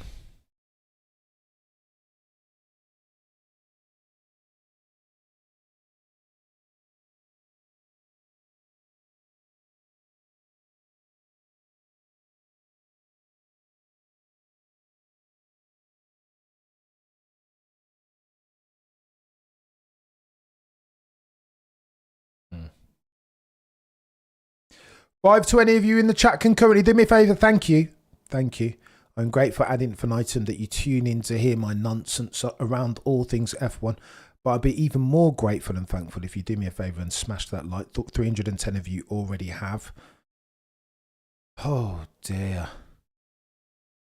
Hmm. 520 of you in the chat can currently do me a favour. Thank you. Thank you. I'm grateful ad infinitum that you tune in to hear my nonsense around all things F1. But I'd be even more grateful and thankful if you do me a favour and smash that like. 310 of you already have. Oh dear.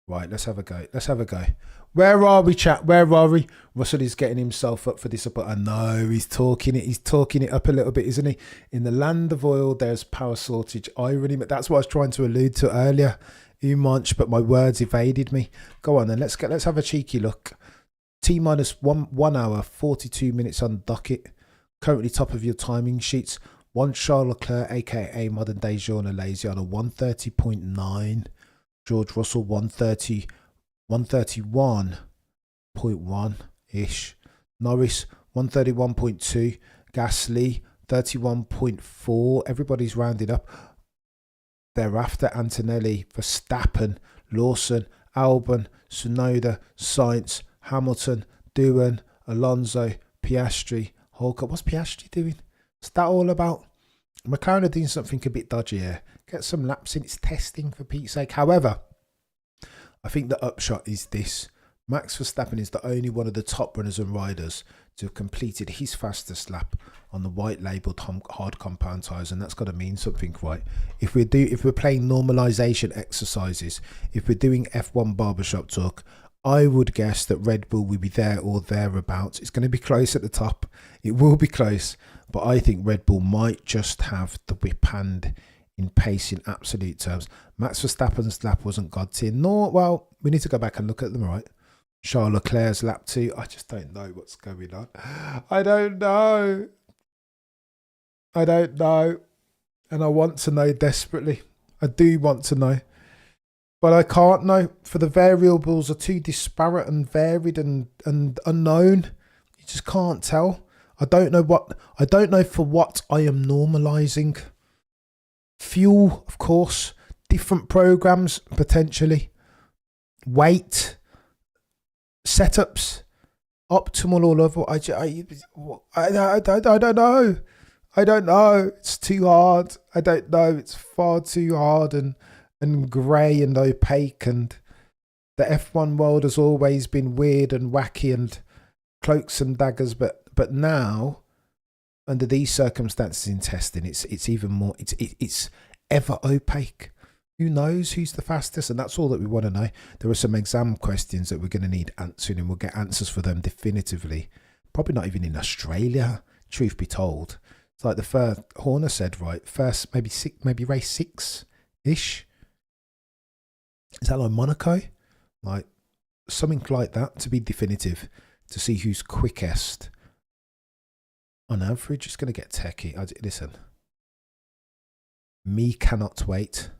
Right, let's have a go. Let's have a go. Where are we, chat? Where are we? Russell is getting himself up for this, but I know he's talking it up a little bit, isn't he? In the land of oil, there's power shortage. Irony, but that's what I was trying to allude to earlier. Munch, but my words evaded me. Go on then. Let's have a cheeky look. T minus 1 hour 42 minutes on docket. Currently top of your timing sheets. One Charles Leclerc, aka modern day Jean Alesi, on a 130.9. George Russell 131.1 ish. Norris 131.2. Gasly 31.4. Everybody's rounded up. Thereafter, Antonelli, Verstappen, Lawson, Albon, Tsunoda, Sainz, Hamilton, Doohan, Alonso, Piastri, Hulk. What's Piastri doing? What's that all about? McLaren are doing something a bit dodgy here. Get some laps in its testing for Pete's sake. However, I think the upshot is this. Max Verstappen is the only one of the top runners and riders to have completed his fastest lap on the white labelled hard compound tyres, and that's got to mean something, right? If we're playing normalisation exercises, if we're doing F1 barbershop talk, I would guess that Red Bull will be there or thereabouts. It's going to be close at the top. It will be close, but I think Red Bull might just have the whip hand in pace in absolute terms. Max Verstappen's lap wasn't god tier, nor, well, we need to go back and look at them, right? Charles Leclerc's lap 2. I just don't know what's going on. I don't know. And I want to know desperately. I do want to know. But I can't know, for the variables are too disparate and varied and unknown. You just can't tell. I don't know for what I am normalising. Fuel, of course. Different programs, potentially. Weight. Setups. Optimal all over. I don't know. I don't know. It's too hard. I don't know. It's far too hard and grey and opaque, and the F1 world has always been weird and wacky and cloaks and daggers, but now, under these circumstances in testing, it's even more, it's ever opaque. Who knows who's the fastest? And that's all that we want to know. There are some exam questions that we're going to need answering, and we'll get answers for them definitively. Probably not even in Australia, truth be told. It's like the first Horner said, right? First, maybe race 6-ish. Is that like Monaco? Like something like that, to be definitive, to see who's quickest. On average, it's going to get techie. Listen, me cannot wait.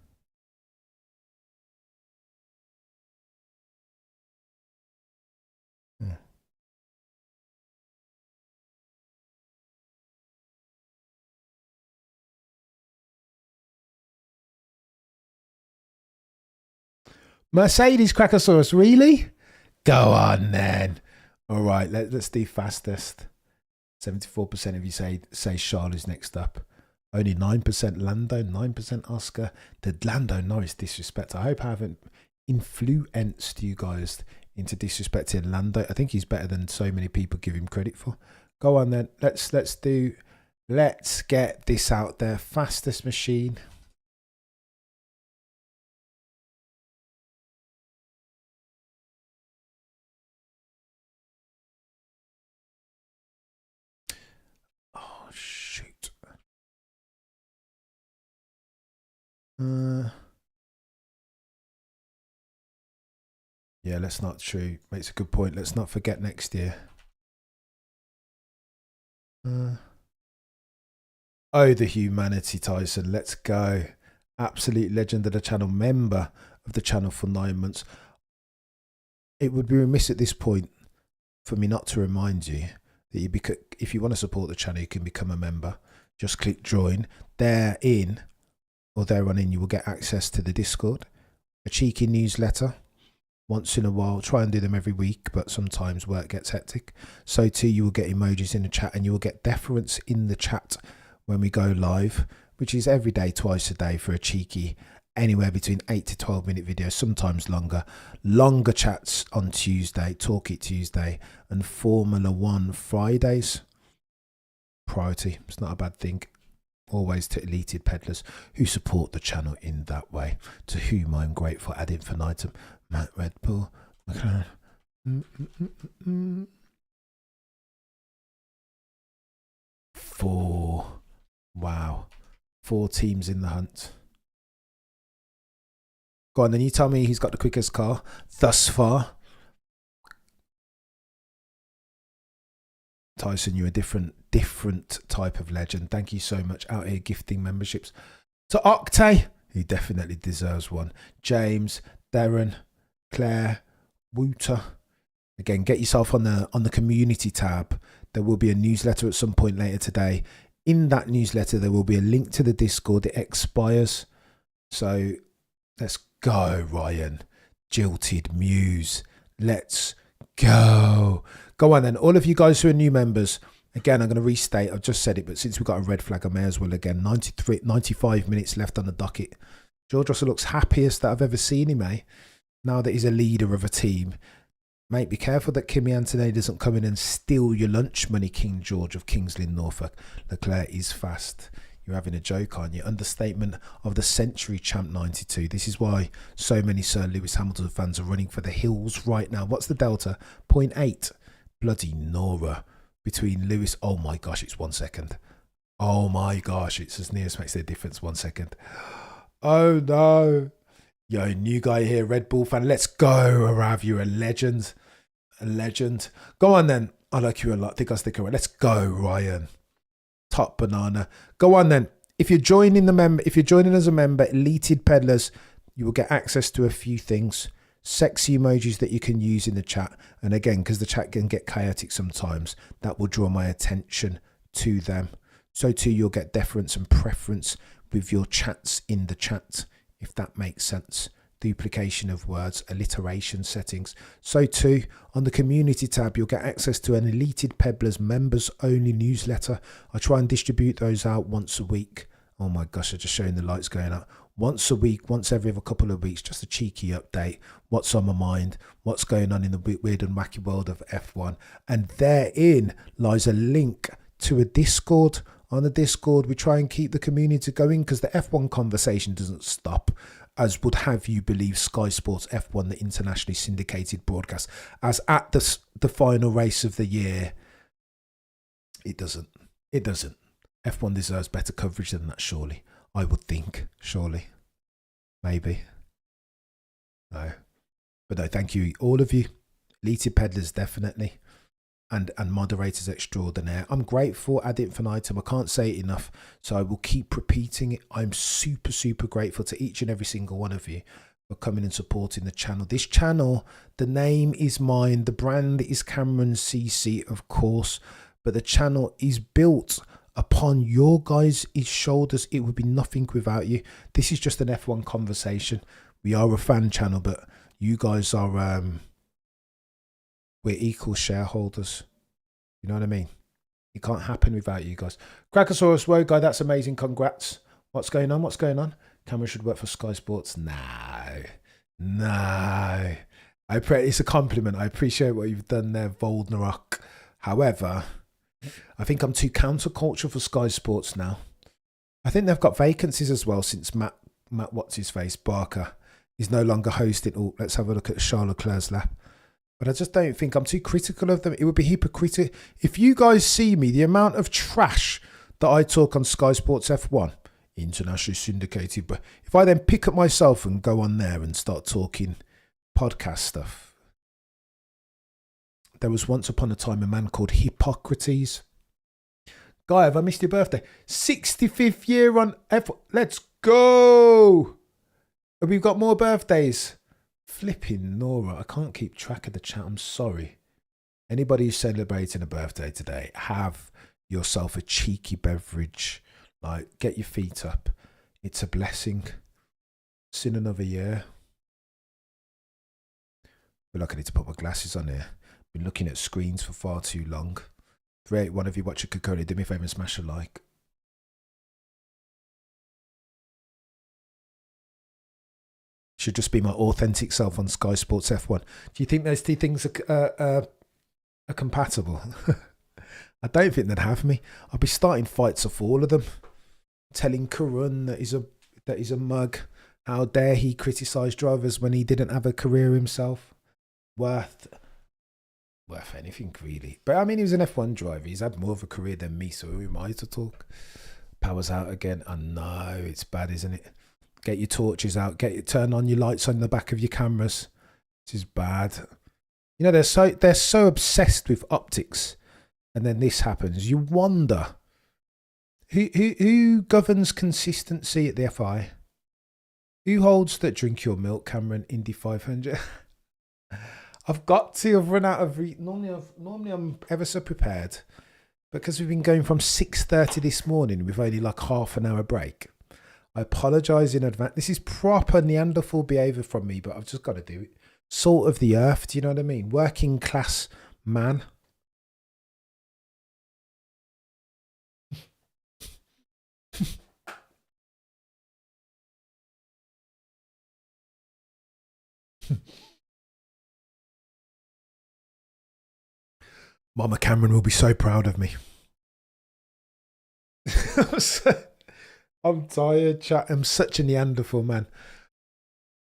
Mercedes Crackosaurus, really? Go on then. All right, let's do fastest. 74% of you say Charles is next up. Only 9% Lando, 9% Oscar. The Lando Norris disrespect. I hope I haven't influenced you guys into disrespecting Lando. I think he's better than so many people give him credit for. Go on then. Let's get this out there. Fastest machine. Yeah, makes a good point. Let's not forget next year. Oh, the humanity, Tyson. Let's go. Absolute legend of the channel, member of the channel for 9 months. It would be remiss at this point for me not to remind you that if you want to support the channel, you can become a member. Just click join. Therein, you will get access to the Discord, a cheeky newsletter once in a while. Try and do them every week, but sometimes work gets hectic. So too, you will get emojis in the chat, and you will get deference in the chat when we go live, which is every day, twice a day, for a cheeky anywhere between 8 to 12 minute videos, sometimes longer chats on Tuesday, Talk It Tuesday, and Formula One Fridays. Priority, it's not a bad thing. Always to elated peddlers who support the channel in that way, to whom I'm grateful ad infinitum. Matt Red Bull, McLaren. 4. Wow. 4 teams in the hunt. Go on, then you tell me he's got the quickest car thus far. Tyson, you're a different type of legend. Thank you so much. Out here gifting memberships to Octay, who definitely deserves one. James, Darren, Claire, Wooter. Again, get yourself on the community tab. There will be a newsletter at some point later today. In that newsletter, there will be a link to the Discord. It expires. So let's go, Ryan. Jilted Muse. Let's go. Go on then. All of you guys who are new members, again, I'm going to restate. I've just said it, but since we've got a red flag, I may as well again. 95 minutes left on the docket. George Russell looks happiest that I've ever seen him, eh? Now that he's a leader of a team. Mate, be careful that Kimi Antonelli doesn't come in and steal your lunch money, King George of Kingsley, Norfolk. Leclerc is fast. You're having a joke, aren't you? Understatement of the century, Champ 92. This is why so many Sir Lewis Hamilton fans are running for the hills right now. What's the delta? 0.8. Bloody Nora. Between Lewis. Oh my gosh, it's 1 second. Oh my gosh, it's as near as makes a difference. 1 second. Oh no. Yo, new guy here, Red Bull fan. Let's go, Arav. You're a legend. A legend. Go on then. I like you a lot. Think I'll stick around. Let's go, Ryan. Top banana. Go on then. If you're joining as a member, Elated Peddlers, you will get access to a few things. Sexy emojis that you can use in the chat. And again, because the chat can get chaotic sometimes, that will draw my attention to them. So too, you'll get deference and preference with your chats in the chat, if that makes sense. Duplication of words, alliteration settings. So too, on the community tab, you'll get access to an Elated Peddlers members only newsletter. I try and distribute those out once a week. Oh my gosh, I'm just showing the lights going up. Once a week, once every other couple of weeks, just a cheeky update. What's on my mind? What's going on in the weird and wacky world of F1? And therein lies a link to a Discord. On the Discord, we try and keep the community going because the F1 conversation doesn't stop, as would have you believe Sky Sports F1, the internationally syndicated broadcast, as at the final race of the year. It doesn't. It doesn't. F1 deserves better coverage than that, surely. I would think, surely. Maybe. No. But no, thank you, all of you. Elated Peddlers, definitely. And moderators extraordinaire. I'm grateful ad infinitum. I can't say it enough, so I will keep repeating it. I'm super, super grateful to each and every single one of you for coming and supporting the channel. This channel, the name is mine. The brand is Cameron CC, of course. But the channel is built upon your guys' shoulders. It would be nothing without you. This is just an F1 conversation. We are a fan channel, but you guys are... we're equal shareholders. You know what I mean? It can't happen without you guys. Crackosaurus, whoa, guy, that's amazing. Congrats. What's going on? What's going on? Cameron should work for Sky Sports. No. It's a compliment. I appreciate what you've done there, Voldnerok. However, I think I'm too counterculture for Sky Sports now. I think they've got vacancies as well since Matt what's his face, Barker, is no longer hosting. Oh, let's have a look at Charles Leclerc's lap. But I just don't think I'm too critical of them. It would be hypocritical. If you guys see me, the amount of trash that I talk on Sky Sports F1, internationally syndicated, but if I then pick up myself and go on there and start talking podcast stuff, There was once upon a time a man called Hippocrates. Guy, have I missed your birthday? 65th year on F1. Let's go. Have we got more birthdays? Flipping Nora. I can't keep track of the chat. I'm sorry. Anybody who's celebrating a birthday today, have yourself a cheeky beverage. Like, get your feet up. It's a blessing. It's in another year. I feel like I need to put my glasses on here. Been looking at screens for far too long. If one of you watch a Coca-Cola, do me a favour and smash a like. Should just be my authentic self on Sky Sports F1. Do you think those two things are compatible? I don't think they'd have me. I'll be starting fights off all of them. Telling Karun that he's a mug. How dare he criticise drivers when he didn't have a career himself? Worth anything, really. But I mean, he was an F1 driver. He's had more of a career than me, so who am I to talk? Power's out again. I know, it's bad, isn't it? Get your torches out. Turn on your lights on the back of your cameras. This is bad. You know, they're so obsessed with optics, and then this happens. You wonder who governs consistency at the FI? Who holds that drink your milk Cameron Indy 500? I've got to. I've run out of. Normally I'm ever so prepared, because we've been going from 6:30 this morning with only like half an hour break. I apologise in advance. This is proper Neanderthal behaviour from me, but I've just got to do it. Salt of the earth, do you know what I mean? Working class man. Mama Cameron will be so proud of me. I'm tired, chat. I'm such a Neanderthal, man.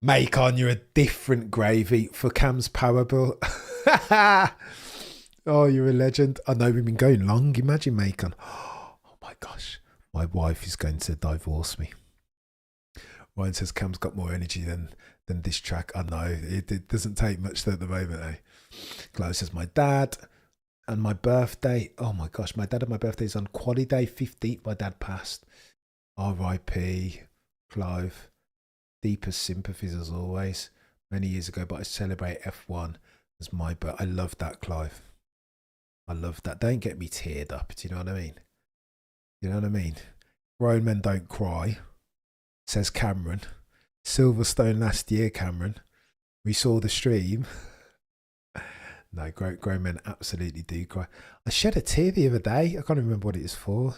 Macon, you're a different gravy for Cam's power bill. Oh, you're a legend. I know we've been going long. Imagine Macon. Oh my gosh. My wife is going to divorce me. Ryan says Cam's got more energy than this track. I know. It doesn't take much at the moment, eh? Chloe says my dad and my birthday. Oh my gosh. My dad and my birthday is on Quali Day 15th. My dad passed. R.I.P. Clive. Deepest sympathies as always. Many years ago, but I celebrate F1 as my birthday. I love that, Clive. I love that. Don't get me teared up. Do you know what I mean? You know what I mean? Grown men don't cry, says Cameron. Silverstone last year, Cameron. We saw the stream. No, grown men absolutely do cry. I shed a tear the other day. I can't remember what it was for.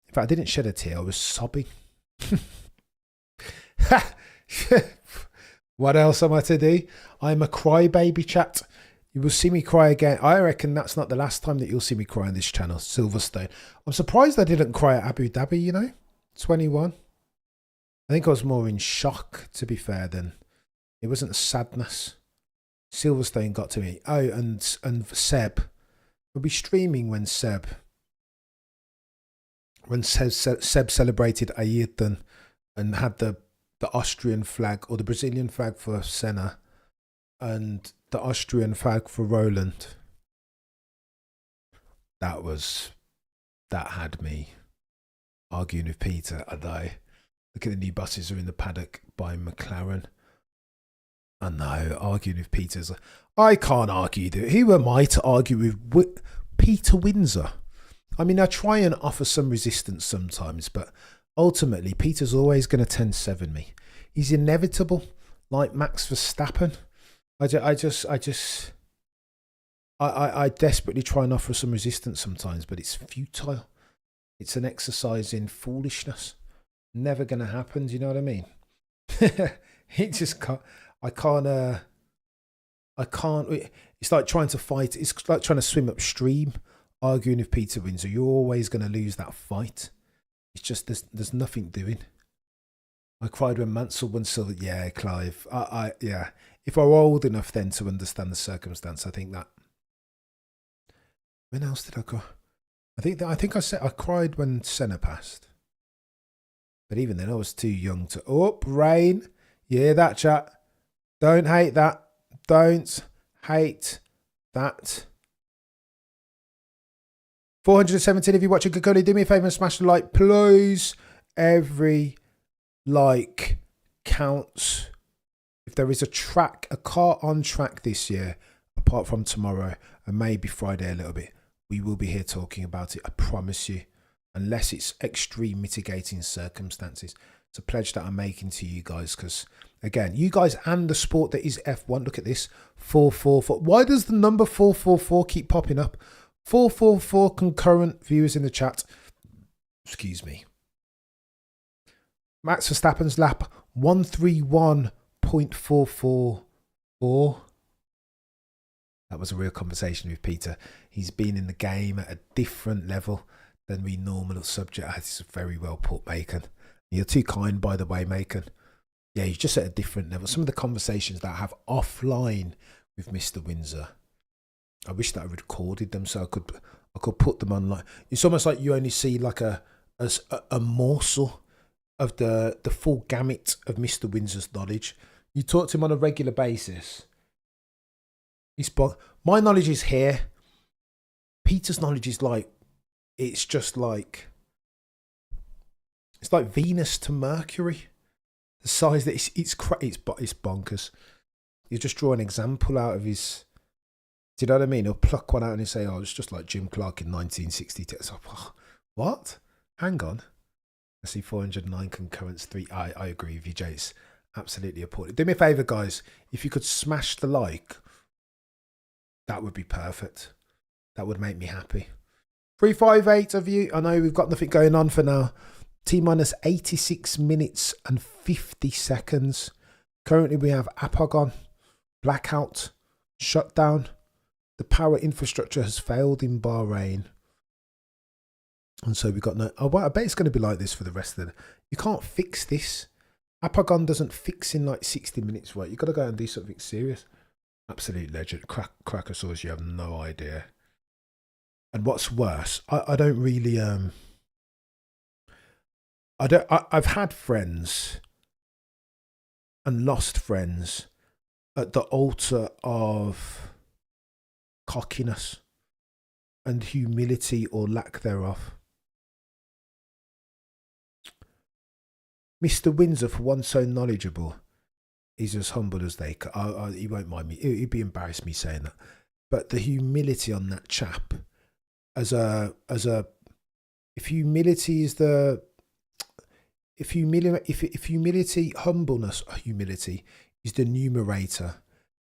In fact, I didn't shed a tear. I was sobbing. What else am I to do? I'm a crybaby, chat. You will see me cry again. I reckon that's not the last time that you'll see me cry on this channel, Silverstone. I'm surprised I didn't cry at Abu Dhabi, you know? 21. I think I was more in shock, to be fair, than... It wasn't sadness. Silverstone got to me. Oh, and Seb. We'll be streaming when Seb celebrated Ayrton and had the Austrian flag, or the Brazilian flag for Senna, and the Austrian flag for Roland. That had me arguing with Peter. I know. Look at the new buses are in the paddock by McLaren. I know, arguing with Peter's. I can't argue. Who am I to argue with Peter Windsor? I mean, I try and offer some resistance sometimes, but ultimately, Peter's always going to 10-7 me. He's inevitable, like Max Verstappen. I desperately try and offer some resistance sometimes, but it's futile. It's an exercise in foolishness. Never going to happen. Do you know what I mean? It just can't. I can't. It's like trying to fight. It's like trying to swim upstream, arguing with Peter Windsor. You're always going to lose that fight. It's just there's nothing doing. I cried when Mansell won silver. Yeah, Clive. Yeah. If I were old enough then to understand the circumstance, I think that. When else did I cry? I think I said I cried when Senna passed. But even then, I was too young to. Oh, rain. You hear that, chat? Don't hate that. Don't hate that. 417 if you're watching Kakuli, do me a favour and smash the like, please. Every like counts. If there is a car on track this year, apart from tomorrow and maybe Friday a little bit, we will be here talking about it, I promise you. Unless it's extreme mitigating circumstances. It's a pledge that I'm making to you guys because, again, you guys and the sport that is F1, look at this, 444. Why does the number 444 keep popping up? 444 concurrent viewers in the chat. Excuse me. Max Verstappen's lap 131.444. That was a real conversation with Peter. He's been in the game at a different level than we normal subject. This is very well put, Macon. You're too kind, by the way, Macon. Yeah, he's just at a different level. Some of the conversations that I have offline with Mr. Windsor, I wish that I recorded them so I could put them on. Like, it's almost like you only see like a morsel of the full gamut of Mr. Windsor's knowledge. You talk to him on a regular basis. My knowledge is here. Peter's knowledge is like, it's just like, it's like Venus to Mercury. The size that it's bonkers. You just draw an example out of his. Do you know what I mean? He'll pluck one out and he'll say, "Oh, it's just like Jim Clark in 1962." It's like, oh, what? Hang on. I see 409 concurrents. 3. I agree with you, Jay. It's absolutely appalling. Do me a favour, guys. If you could smash the like, that would be perfect. That would make me happy. 358 of you. I know we've got nothing going on for now. T-minus 86 minutes and 50 seconds. Currently we have Apogon, blackout, shutdown. The power infrastructure has failed in Bahrain. And so we've got no... Oh, well, I bet it's going to be like this for the rest of the... You can't fix this. Apogon doesn't fix in like 60 minutes, right? You've got to go and do something serious. Absolute legend. Crackosaurus, you have no idea. And what's worse, I don't really... I've had friends and lost friends at the altar of cockiness and humility or lack thereof. Mr. Windsor, for one so knowledgeable, is as humble as they can. He won't mind me. He'd be embarrassed me saying that. But the humility on that chap, if humility is the... If humility is the numerator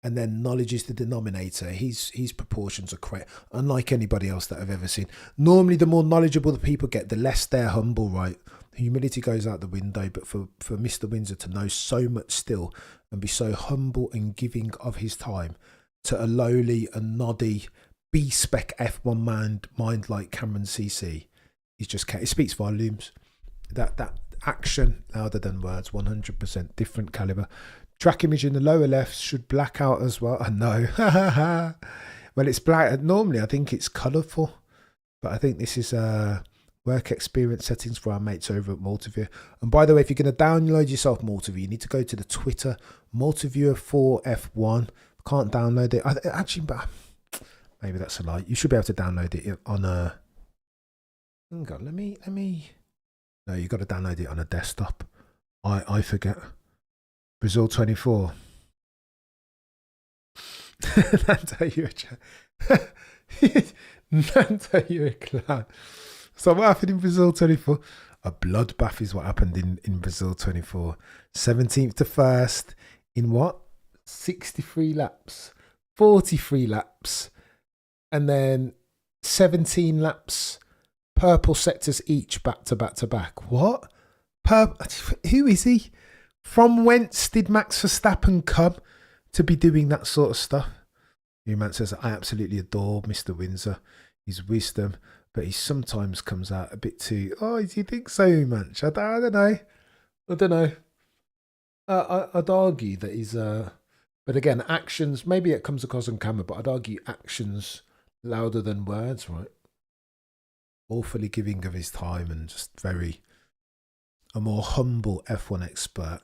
and then knowledge is the denominator, his proportions are correct, unlike anybody else that I've ever seen. Normally, the more knowledgeable the people get, the less they're humble, right? Humility goes out the window, but for Mr. Windsor to know so much still and be so humble and giving of his time to a lowly and noddy B-spec F1 mind like Cameron CC, it speaks volumes. That action louder than words, 100% different caliber. Track image in the lower left should black out as well. I know. Well, it's black. Normally, I think it's colourful, but I think this is work experience settings for our mates over at Multiviewer. And by the way, if you're going to download yourself Multiviewer, you need to go to the Twitter Multiviewer 4F1. Can't download it. Actually, maybe that's a lie. You should be able to download it on a. Hang on, let me. No, you got to download it on a desktop. I forget. Brazil 24. Nando, you're a clown. So what happened in Brazil 24? A bloodbath is what happened in Brazil 24. 17th to 1st in what? 63 laps. 43 laps. And then 17 laps. Purple sectors each, back to back to back. What? Who is he? From whence did Max Verstappen come to be doing that sort of stuff? Human says, I absolutely adore Mr. Windsor, his wisdom, but he sometimes comes out a bit too... Oh, do you think so much? I don't know. I'd argue that he's... But again, actions, maybe it comes across on camera, but I'd argue actions louder than words, right? Awfully giving of his time and just a more humble F1 expert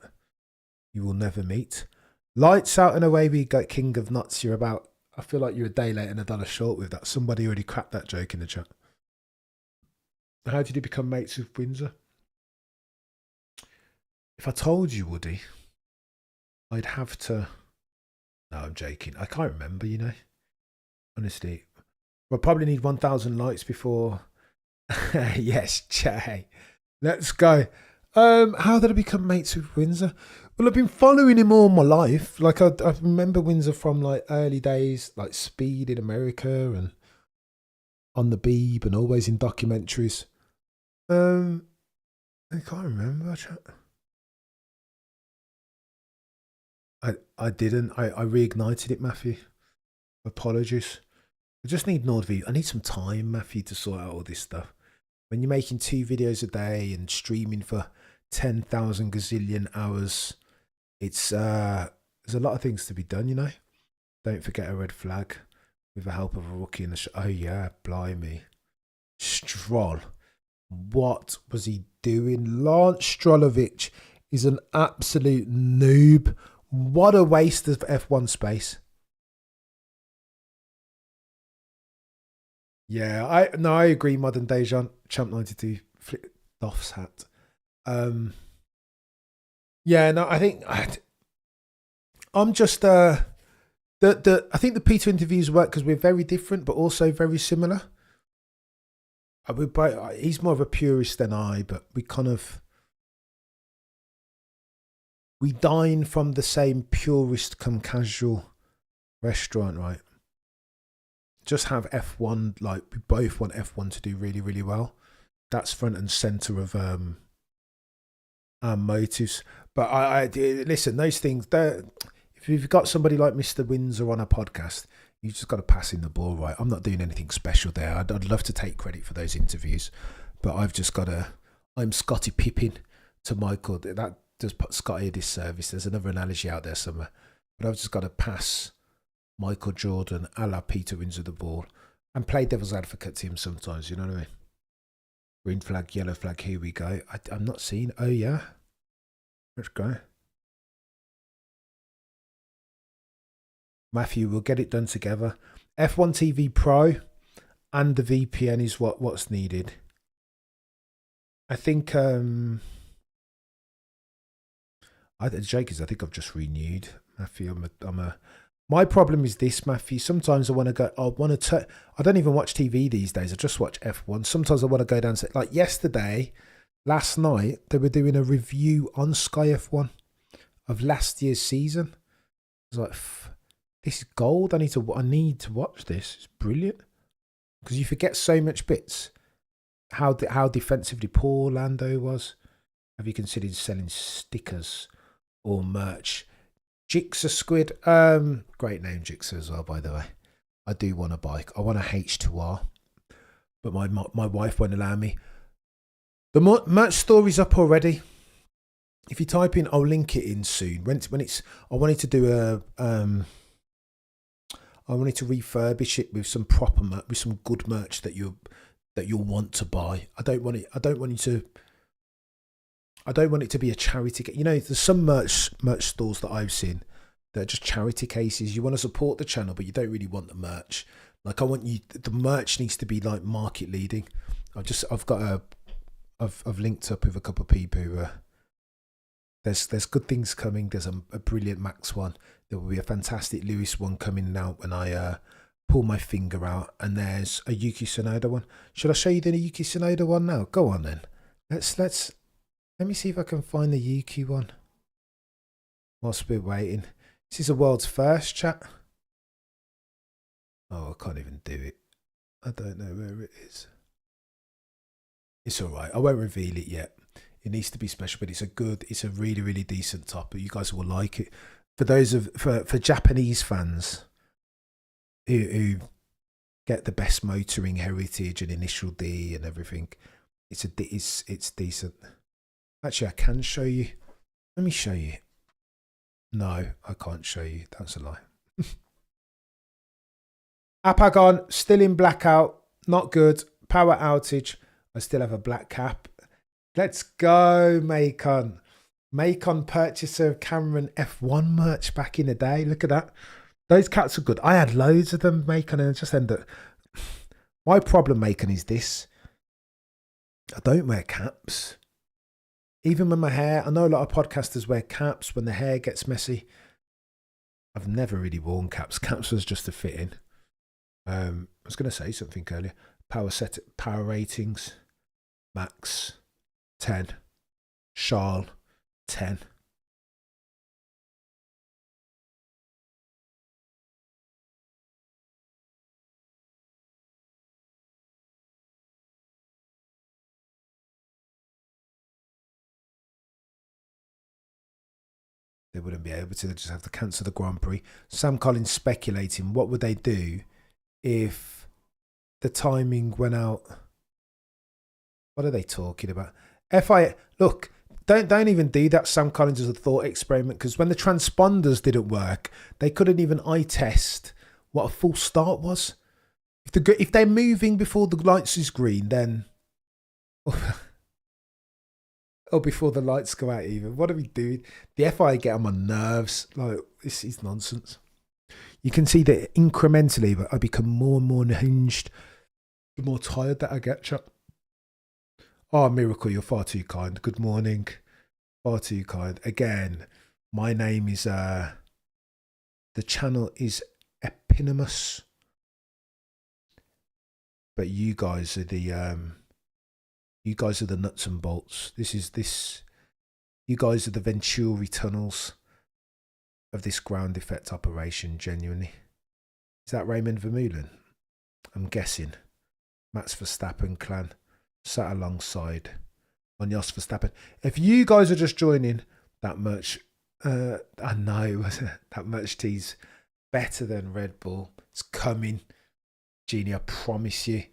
you will never meet. Lights out and away we go, King of Nuts. I feel like you're a day late and $1 short with that. Somebody already cracked that joke in the chat. How did he become mates with Windsor? If I told you, Woody, I'd have to. No, I'm joking. I can't remember, Honestly. We'll probably need 1,000 likes before. Yes, Jay. Let's go. How did I become mates with Windsor? Well, I've been following him all my life. Like I remember Windsor from like early days, like Speed in America and on the Beeb and always in documentaries. I can't remember. I didn't. I reignited it, Matthew. Apologies. I just need Nordview. I need some time, Matthew, to sort out all this stuff. When you're making 2 videos a day and streaming for 10,000 gazillion hours, it's there's a lot of things to be done. Don't forget a red flag with the help of a rookie in the oh yeah, blimey. Stroll. What was he doing? Lance Strolovic is an absolute noob. What a waste of F1 space. Yeah, I agree. Modern day Champ 92 Doff's hat. Yeah, no, I think I'm just I think the Peter interviews work because we're very different, but also very similar. He's more of a purist than I, but we dine from the same purist come casual restaurant, right? Just have F1, like we both want F1 to do really, really well. That's front and center of our motives. But I listen, those things, if you've got somebody like Mr. Windsor on a podcast, you just got to pass in the ball, right? I'm not doing anything special there. I'd love to take credit for those interviews, but I've just got to, I'm Scottie Pippen to Michael. That does put Scotty a disservice. There's another analogy out there somewhere, but I've just got to pass Michael Jordan a la Peter Windsor the ball and play devil's advocate to him sometimes, you know what I mean? Green flag, yellow flag, here we go. I'm not seeing, oh yeah. Let's go. Matthew, we'll get it done together. F1 TV Pro and the VPN is what's needed. I think the joke is I think I've just renewed. Matthew, my problem is this, Matthew. Sometimes I want to go. I don't even watch TV these days. I just watch F1. Sometimes I want to go down to like last night they were doing a review on Sky F1 of last year's season. I was like, this is gold. I need to watch this. It's brilliant because you forget so much bits. How defensively poor Lando was. Have you considered selling stickers or merch? Jigsaw Squid, great name Jigsaw as well, by the way. I do want a bike. I want a H2R, but my wife won't allow me. The merch story's up already. If you type in, I'll link it in soon. I wanted to do I wanted to refurbish it with some proper with some good merch that you'll want to buy. I don't want it to be a charity. There's some merch stores that I've seen that are just charity cases. You want to support the channel, but you don't really want the merch. Like the merch needs to be like market leading. I've linked up with a couple of people who there's good things coming. There's a brilliant Max one. There will be a fantastic Lewis one coming out when I pull my finger out. And there's a Yuki Tsunoda one. Should I show you the Yuki Tsunoda one now? Go on then. Let me see if I can find the Yuki one whilst we're waiting. This is a world's first, chat. Oh, I can't even do it. I don't know where it is. It's all right. I won't reveal it yet. It needs to be special, but it's a really, really decent top. But you guys will like it. For Japanese fans who get the best motoring heritage and initial D and everything, it's decent. Actually, I can show you. Let me show you. No, I can't show you. That's a lie. Apagon, still in blackout. Not good. Power outage. I still have a black cap. Let's go, Macon. Macon, purchaser of Cameron F1 merch back in the day. Look at that. Those caps are good. I had loads of them, Macon, and I just ended up... My problem, Macon, is this. I don't wear caps. Even when my hair, I know a lot of podcasters wear caps when the hair gets messy. I've never really worn caps. Caps was just a fit in. I was going to say something earlier. Power ratings. Max, 10. Charles, 10. They wouldn't be able to. They just have to cancel the Grand Prix. Sam Collins speculating, what would they do if the timing went out? What are they talking about? Look, don't even do that, Sam Collins, as a thought experiment, because when the transponders didn't work, they couldn't even eye test what a full start was. If they're moving before the lights is green, then... or before the lights go out even. What are we doing? The FIA get on my nerves. Like, this is nonsense. You can see that incrementally, but I become more and more unhinged the more tired that I get, Chuck. Oh, Miracle, you're far too kind. Good morning. Far too kind. Again, my name is... the channel is eponymous. But you guys are the... you guys are the nuts and bolts. You guys are the Venturi tunnels of this ground effect operation, genuinely. Is that Raymond Vermeulen? I'm guessing. Max Verstappen clan sat alongside on Jos Verstappen. If you guys are just joining, that much, I know, that much tea's better than Red Bull. It's coming. Genie, I promise you.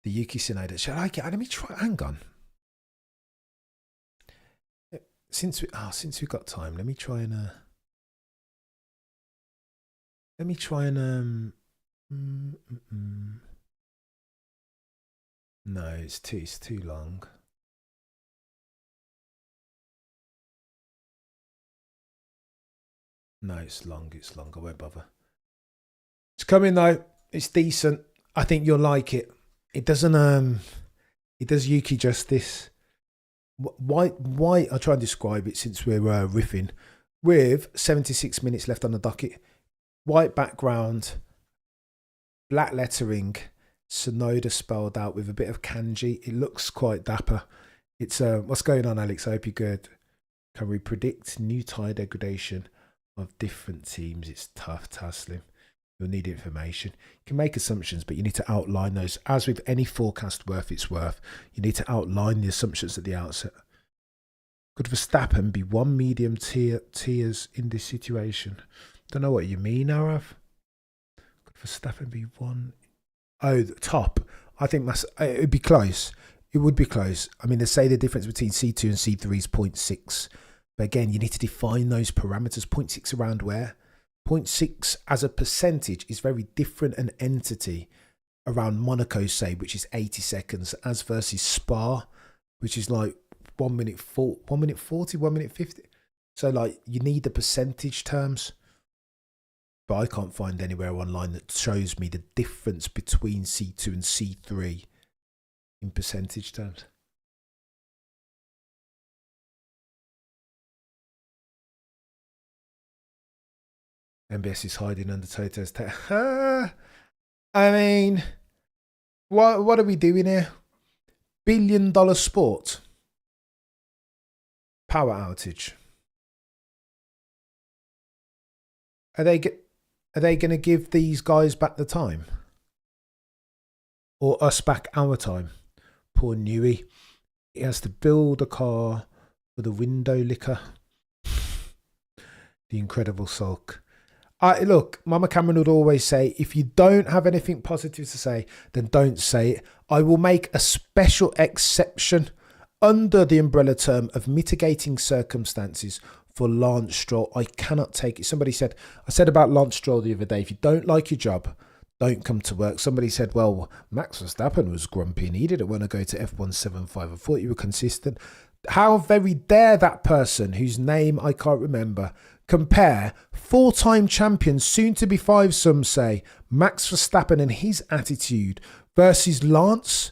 The Yuki Tsunoda. Shall I get? Let me try. Hang on. Since we've got time, let me try and. No, it's too long. No, it's long. I won't bother. It's coming though. It's decent. I think you'll like it. It doesn't it does Yuki justice. White I'll try and describe it since we're riffing. With 76 minutes left on the docket. White background, black lettering, Tsunoda spelled out with a bit of kanji. It looks quite dapper. It's what's going on, Alex? I hope you're good. Can we predict new tyre degradation of different teams? It's tough, Taslim. You'll need information. You can make assumptions, but you need to outline those. As with any forecast worth its worth, you need to outline the assumptions at the outset. Could Verstappen be one medium tiers in this situation? Don't know what you mean, Arav. Could Verstappen be one? Oh, the top. I think it would be close. It would be close. I mean, they say the difference between C2 and C3 is 0.6. But again, you need to define those parameters. 0.6 around where? 0.6 as a percentage is very different an entity around Monaco, say, which is 80 seconds, as versus Spa, which is like 1 minute 40, 1 minute 50. So like you need the percentage terms. But I can't find anywhere online that shows me the difference between C2 and C3 in percentage terms. MBS is hiding under Toto's tail. I mean, what are we doing here? $1 billion sport. Power outage. Are they going to give these guys back the time? Or us back our time? Poor Newey. He has to build a car with a window licker. The incredible sulk. Look, Mama Cameron would always say, if you don't have anything positive to say, then don't say it. I will make a special exception under the umbrella term of mitigating circumstances for Lance Stroll. I cannot take it. I said about Lance Stroll the other day, if you don't like your job, don't come to work. Somebody said, well, Max Verstappen was grumpy and he didn't want to go to F175. I thought you were consistent. How very dare that person, whose name I can't remember, compare four-time champion, soon to be five, some say, Max Verstappen and his attitude versus Lance.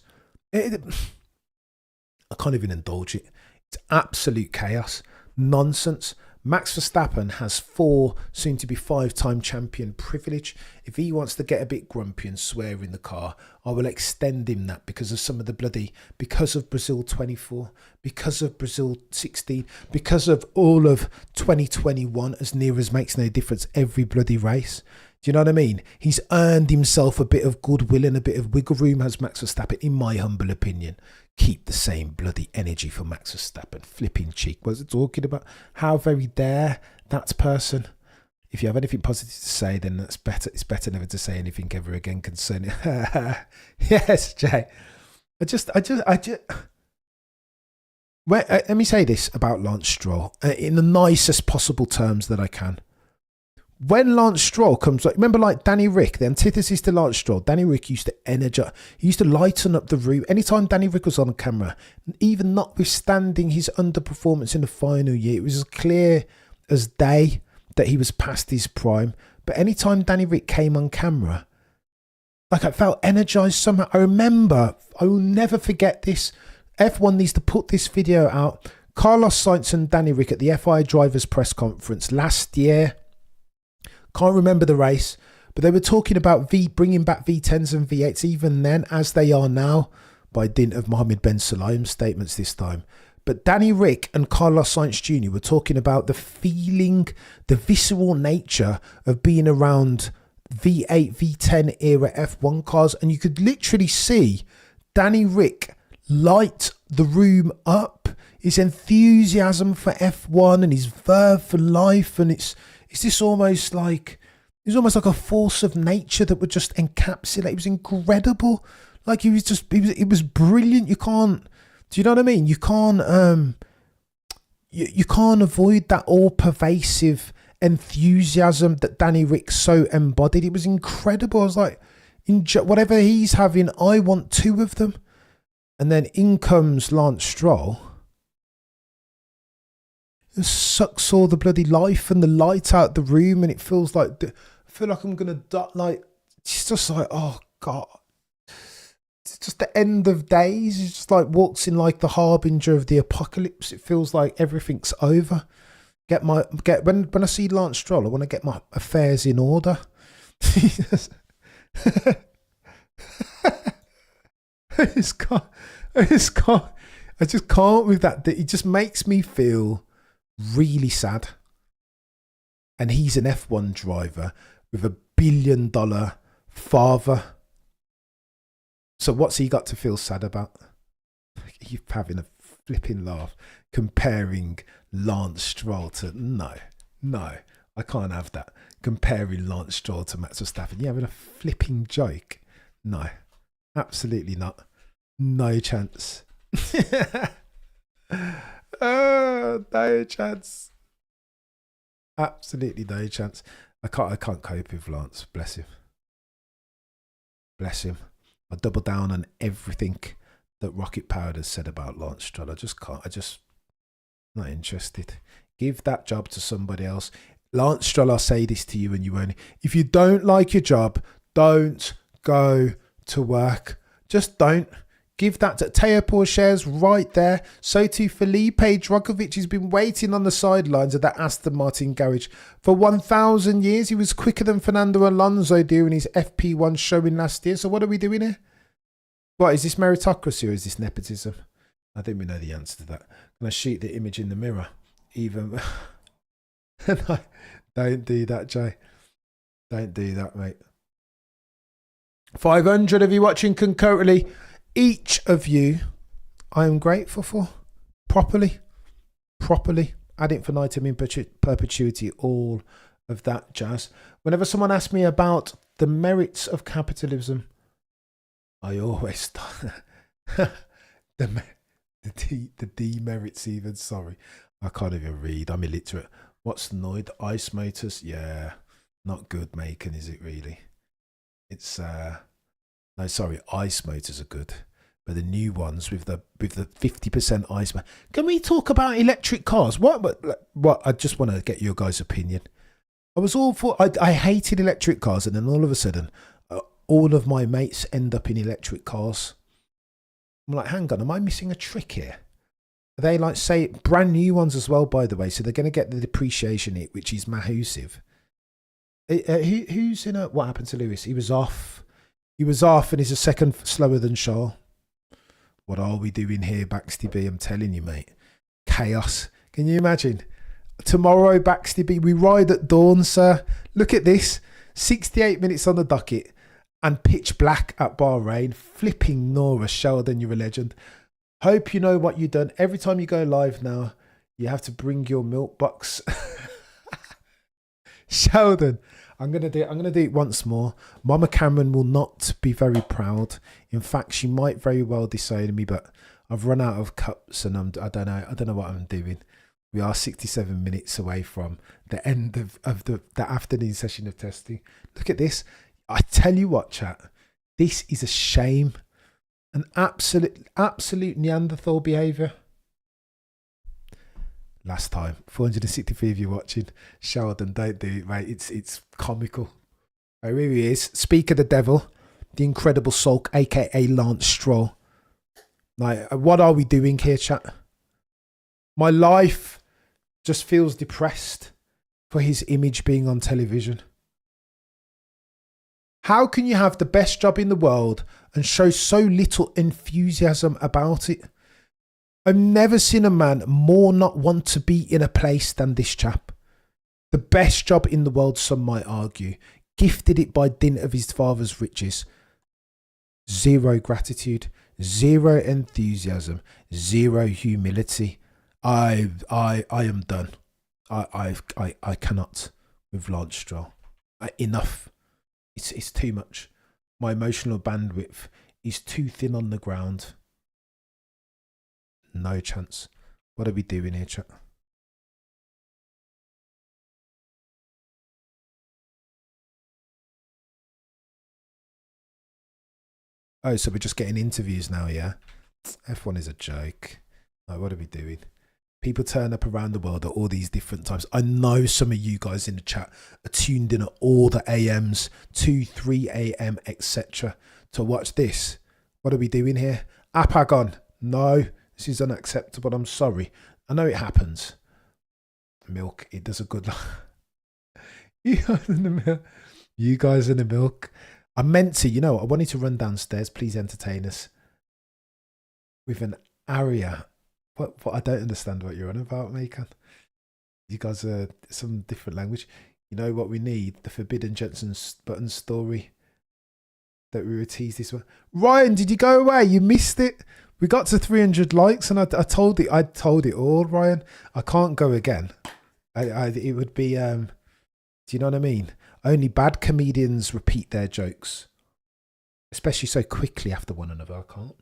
I can't even indulge it. It's absolute chaos. Nonsense. Max Verstappen has 4, soon to be 5-time champion privilege. If he wants to get a bit grumpy and swear in the car, I will extend him that because of some of the because of Brazil 24, because of Brazil 16, because of all of 2021, as near as makes no difference, every bloody race. Do you know what I mean? He's earned himself a bit of goodwill and a bit of wiggle room, has Max Verstappen, in my humble opinion. Keep the same bloody energy for Max Verstappen. Flipping cheek. What was it talking about? How very dare that person. If you have anything positive to say, then that's better. It's better never to say anything ever again concerning. Yes, Jay. I just. Well, let me say this about Lance Stroll in the nicest possible terms that I can. When Lance Stroll comes, remember like Danny Rick, the antithesis to Lance Stroll, Danny Rick used to energize, he used to lighten up the room. Anytime Danny Rick was on camera, even notwithstanding his underperformance in the final year, it was as clear as day that he was past his prime. But anytime Danny Rick came on camera, like I felt energized somehow. I remember, I will never forget this. F1 needs to put this video out. Carlos Sainz and Danny Rick at the FIA drivers press conference last year. Can't remember the race, but they were talking about bringing back V10s and V8s even then, as they are now, by dint of Mohammed Ben Sulayem's statements this time. But Danny Rick and Carlos Sainz Jr. were talking about the feeling, the visceral nature of being around V8, V10 era F1 cars, and you could literally see Danny Rick light the room up. His enthusiasm for F1 and his verve for life, and it's almost like a force of nature that would just encapsulate. It was incredible. Like it was brilliant. You can't, do you know what I mean? You can't, you can't avoid that all-pervasive enthusiasm that Danny Rick so embodied. It was incredible. I was like, whatever he's having, I want 2 of them. And then in comes Lance Stroll. It sucks all the bloody life and the light out the room, and it feels like, I feel like I'm gonna die. Like, it's just like, oh God, it's just the end of days. It's just like walks in like the harbinger of the apocalypse. It feels like everything's over. When I see Lance Stroll, I want to get my affairs in order. I just can't with that. It just makes me feel really sad. And he's an F1 driver with $1 billion father. So what's he got to feel sad about? You're having a flipping laugh comparing Lance Stroll to... No, I can't have that. Comparing Lance Stroll to Max Verstappen. You're having a flipping joke. No, absolutely not. No chance. No chance. Absolutely no chance. I can't cope with Lance. Bless him. I double down on everything that Rocket Powered has said about Lance Stroll. I just can't. Not interested. Give that job to somebody else. Lance Stroll, I'll say this to you and you only. If you don't like your job, don't go to work. Just don't. Give that to Teo Porcher's right there. So too Felipe Drugovich has been waiting on the sidelines of that Aston Martin garage for 1,000 years. He was quicker than Fernando Alonso during his FP1 showing last year. So what are we doing here? What, is this meritocracy or is this nepotism? I think we know the answer to that. Can I shoot the image in the mirror? Even... No, don't do that, Jay. Don't do that, mate. 500 of you watching concurrently. Each of you, I am grateful for. Properly. Ad infinitum in perpetuity, all of that jazz. Whenever someone asks me about the merits of capitalism, I always start... the demerits even, sorry. I can't even read. I'm illiterate. What's the noid? Ice motors? Yeah. Not good making, is it really? It's... No, sorry, ice motors are good, but the new ones with the 50% ice. Can we talk about electric cars? What? I just want to get your guys' opinion. I was all for. I hated electric cars, and then all of a sudden, all of my mates end up in electric cars. I'm like, hang on, am I missing a trick here? They like say brand new ones as well, by the way, so they're going to get the depreciation hit, which is massive. Who's in a? What happened to Lewis? He was off. He was off, and he's a second slower than Shaw. What are we doing here, Baxty B? I'm telling you, mate. Chaos. Can you imagine? Tomorrow, Baxty B, we ride at dawn, sir. Look at this. 68 minutes on the docket and pitch black at Bahrain. Flipping Nora Sheldon, you're a legend. Hope you know what you've done. Every time you go live now, you have to bring your milk box. Sheldon, I'm gonna do it once more. Mama Cameron will not be very proud. In fact, she might very well disown me, but I've run out of cups and I don't know what I'm doing. We are 67 minutes away from the end of the afternoon session of testing. Look at this. I tell you what, chat, this is a shame. An absolute Neanderthal behaviour. Last time, 463 of you watching. Sheldon, don't do it, mate. It's comical. Oh, here he is. Speak of the devil, the incredible sulk, aka Lance Stroll. Like, what are we doing here, chat? My life just feels depressed for his image being on television. How can you have the best job in the world and show so little enthusiasm about it? I've never seen a man more not want to be in a place than this chap. The best job in the world, some might argue. Gifted it by dint of his father's riches. Zero gratitude, zero enthusiasm, zero humility. I am done. I cannot with Lance Stroll. Enough. It's too much. My emotional bandwidth is too thin on the ground. No chance. What are we doing here, chat? Oh, so we're just getting interviews now, yeah? F1 is a joke. Like, what are we doing? People turn up around the world at all these different times. I know some of you guys in the chat are tuned in at all the AMs, 2, 3 AM, etc. to watch this. What are we doing here? Apagon. No, this is unacceptable. I'm sorry. I know it happens. Milk. It does a good You guys in the milk. You guys in the milk. I meant to, I wanted to run downstairs. Please entertain us with an aria. What I don't understand what you're on about, Macon. You guys are some different language. You know what we need? The Forbidden Jensen Button story that we were teased this one. Ryan, did you go away? You missed it. We got to 300 likes and I told it all, Ryan. I can't go again. It would be, do you know what I mean? Only bad comedians repeat their jokes, especially so quickly after one another. I can't.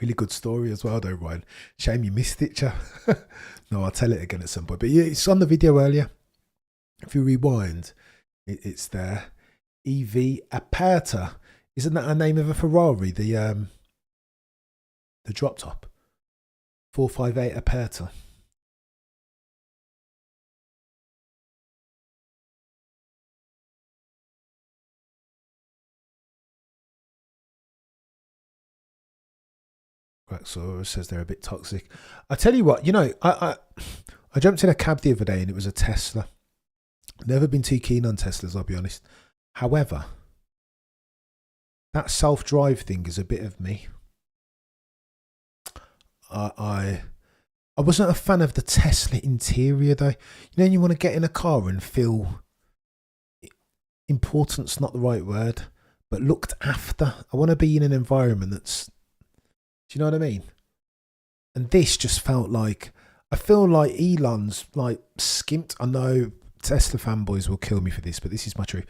Really good story as well, though, Ryan. Shame you missed it, chap. No, I'll tell it again at some point. But yeah, it's on the video earlier. If you rewind, it's there. EV Aperta. Isn't that a name of a Ferrari? The drop top. 458 Aperta. Quacksaurus says they're a bit toxic. I tell you what, I jumped in a cab the other day and it was a Tesla. Never been too keen on Teslas, I'll be honest. However, that self-drive thing is a bit of me. I wasn't a fan of the Tesla interior though. You want to get in a car and feel important's not the right word, but looked after. I want to be in an environment that's, do you know what I mean? And this just felt like, I feel like Elon's like skimped. I know Tesla fanboys will kill me for this, but this is my truth.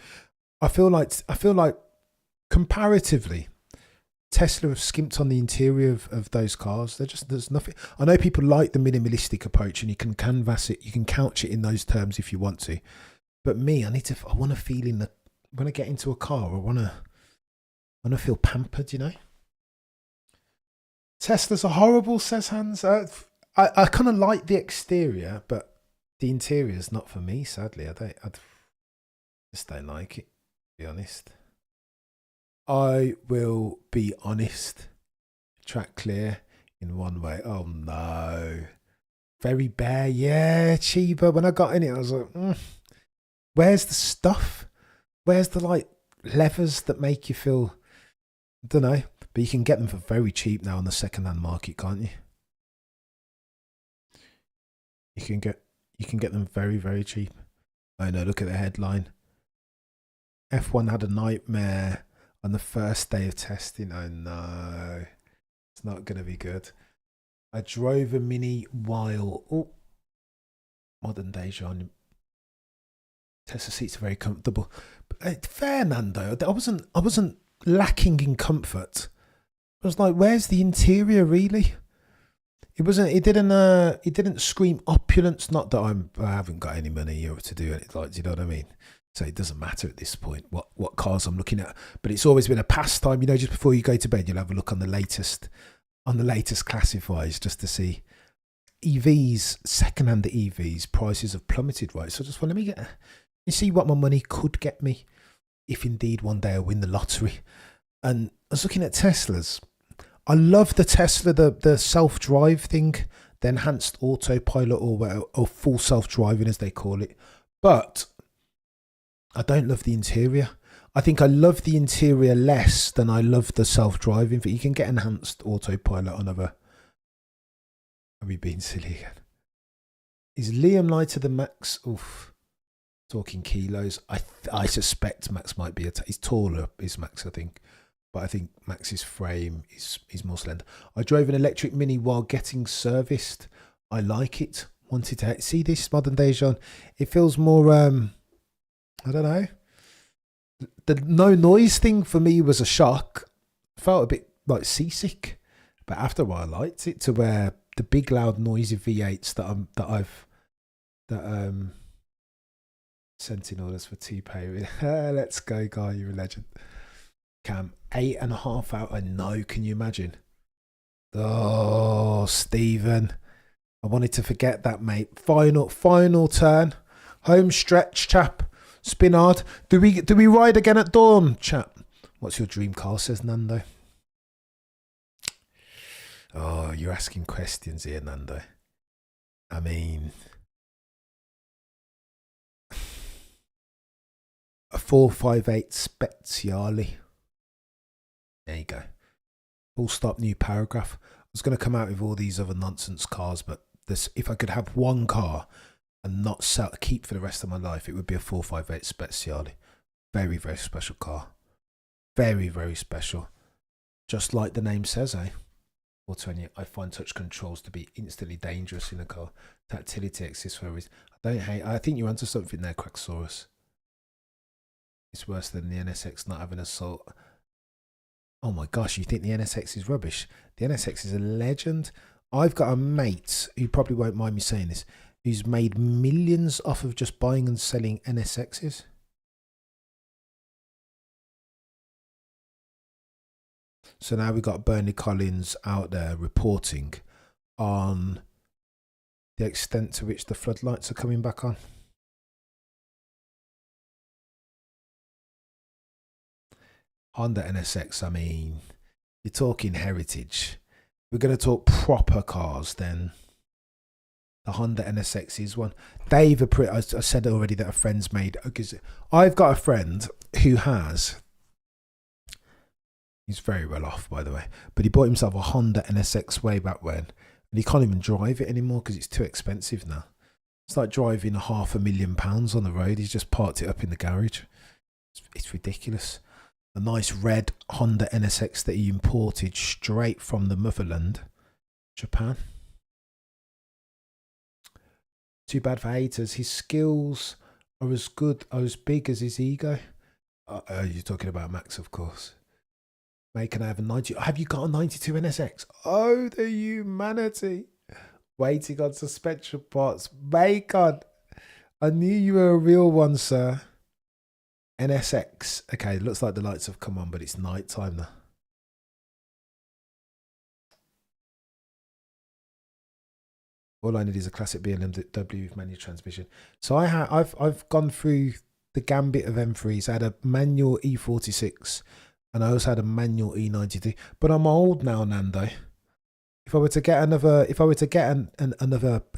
I feel like comparatively, Tesla have skimped on the interior of those cars. There's nothing. I know people like the minimalistic approach and you can canvas it, you can couch it in those terms if you want to. But me, I want to feel when I get into a car, I want to feel pampered, Teslas are horrible, says Hans. I kind of like the exterior, but the interior is not for me, sadly. Just don't like it, to be honest. I will be honest. Track clear in one way. Oh no. Very bare. Yeah, Chiba. When I got in it, I was like, where's the stuff? Where's the like levers that make you feel, I don't know. But you can get them for very cheap now on the second-hand market, can't you? You can get them very, very cheap. Oh no, look at the headline. F1 had a nightmare on the first day of testing. Oh no. It's not gonna be good. I drove a Mini while modern day genre. Tesla seats are very comfortable. But, fair Nando. I wasn't lacking in comfort. I was like, where's the interior really? It wasn't. It didn't scream opulence. Not that I haven't got any money to do it. Like, do you know what I mean? So it doesn't matter at this point what cars I'm looking at. But it's always been a pastime. You know, just before you go to bed, you'll have a look on the latest classifieds just to see EVs, second-hand EVs prices have plummeted. Right, so just let me see what my money could get me if indeed one day I win the lottery. And I was looking at Teslas. I love the Tesla, the self-drive thing, the enhanced autopilot or full self-driving as they call it. But I don't love the interior. I think I love the interior less than I love the self-driving. But you can get enhanced autopilot on other. Are we being silly again? Is Liam lighter than Max? Oof. Talking kilos. I suspect Max might be he's taller, is Max, I think. But I think Max's frame is more slender. I drove an electric Mini while getting serviced. I like it. Wanted to see this modern day Jean. It feels more I don't know. The no noise thing for me was a shock. Felt a bit like seasick. But after a while I liked it, to where the big loud noisy V8s that I've sent in orders for T-Pay. Let's go, guy, you're a legend. Cam, 8.5 out. I know, can you imagine? Oh, Stephen. I wanted to forget that, mate. Final turn. Home stretch, chap. Spin hard. Do we ride again at dawn, chap? What's your dream car, says Nando. Oh, you're asking questions here, Nando. I mean, a 458 Speziale. There you go. Full stop, new paragraph. I was going to come out with all these other nonsense cars, but if I could have one car and not keep for the rest of my life, it would be a 458 Speziale. Very, very special car. Very, very special. Just like the name says, eh? 420. I find touch controls to be instantly dangerous in a car. Tactility exists for a reason. I think you're onto something there, Quacksaurus. It's worse than the NSX not having a salt. Oh my gosh, you think the NSX is rubbish? The NSX is a legend. I've got a mate who probably won't mind me saying this, who's made millions off of just buying and selling NSXs. So now we've got Bernie Collins out there reporting on the extent to which the floodlights are coming back on. Honda NSX, I mean, you're talking heritage. We're going to talk proper cars then. The Honda NSX is one. Dave, I said already that a friend's made. Because I've got a friend who he's very well off, by the way, but he bought himself a Honda NSX way back when, and he can't even drive it anymore because it's too expensive now. It's like driving £500,000 on the road. He's just parked it up in the garage. It's ridiculous. A nice red Honda NSX that he imported straight from the motherland, Japan. Too bad for haters. His skills are as big as his ego. You're talking about Max, of course. Mate, can I have a 90? Have you got a 92 NSX? Oh, the humanity. Waiting on suspension parts. Mate, God. I knew you were a real one, sir. NSX. Okay, it looks like the lights have come on, but it's night time now. All I need is a classic BMW with manual transmission. So I've gone through the gambit of M3s. I had a manual E46 and I also had a manual E92. But I'm old now, Nando. If I were to get another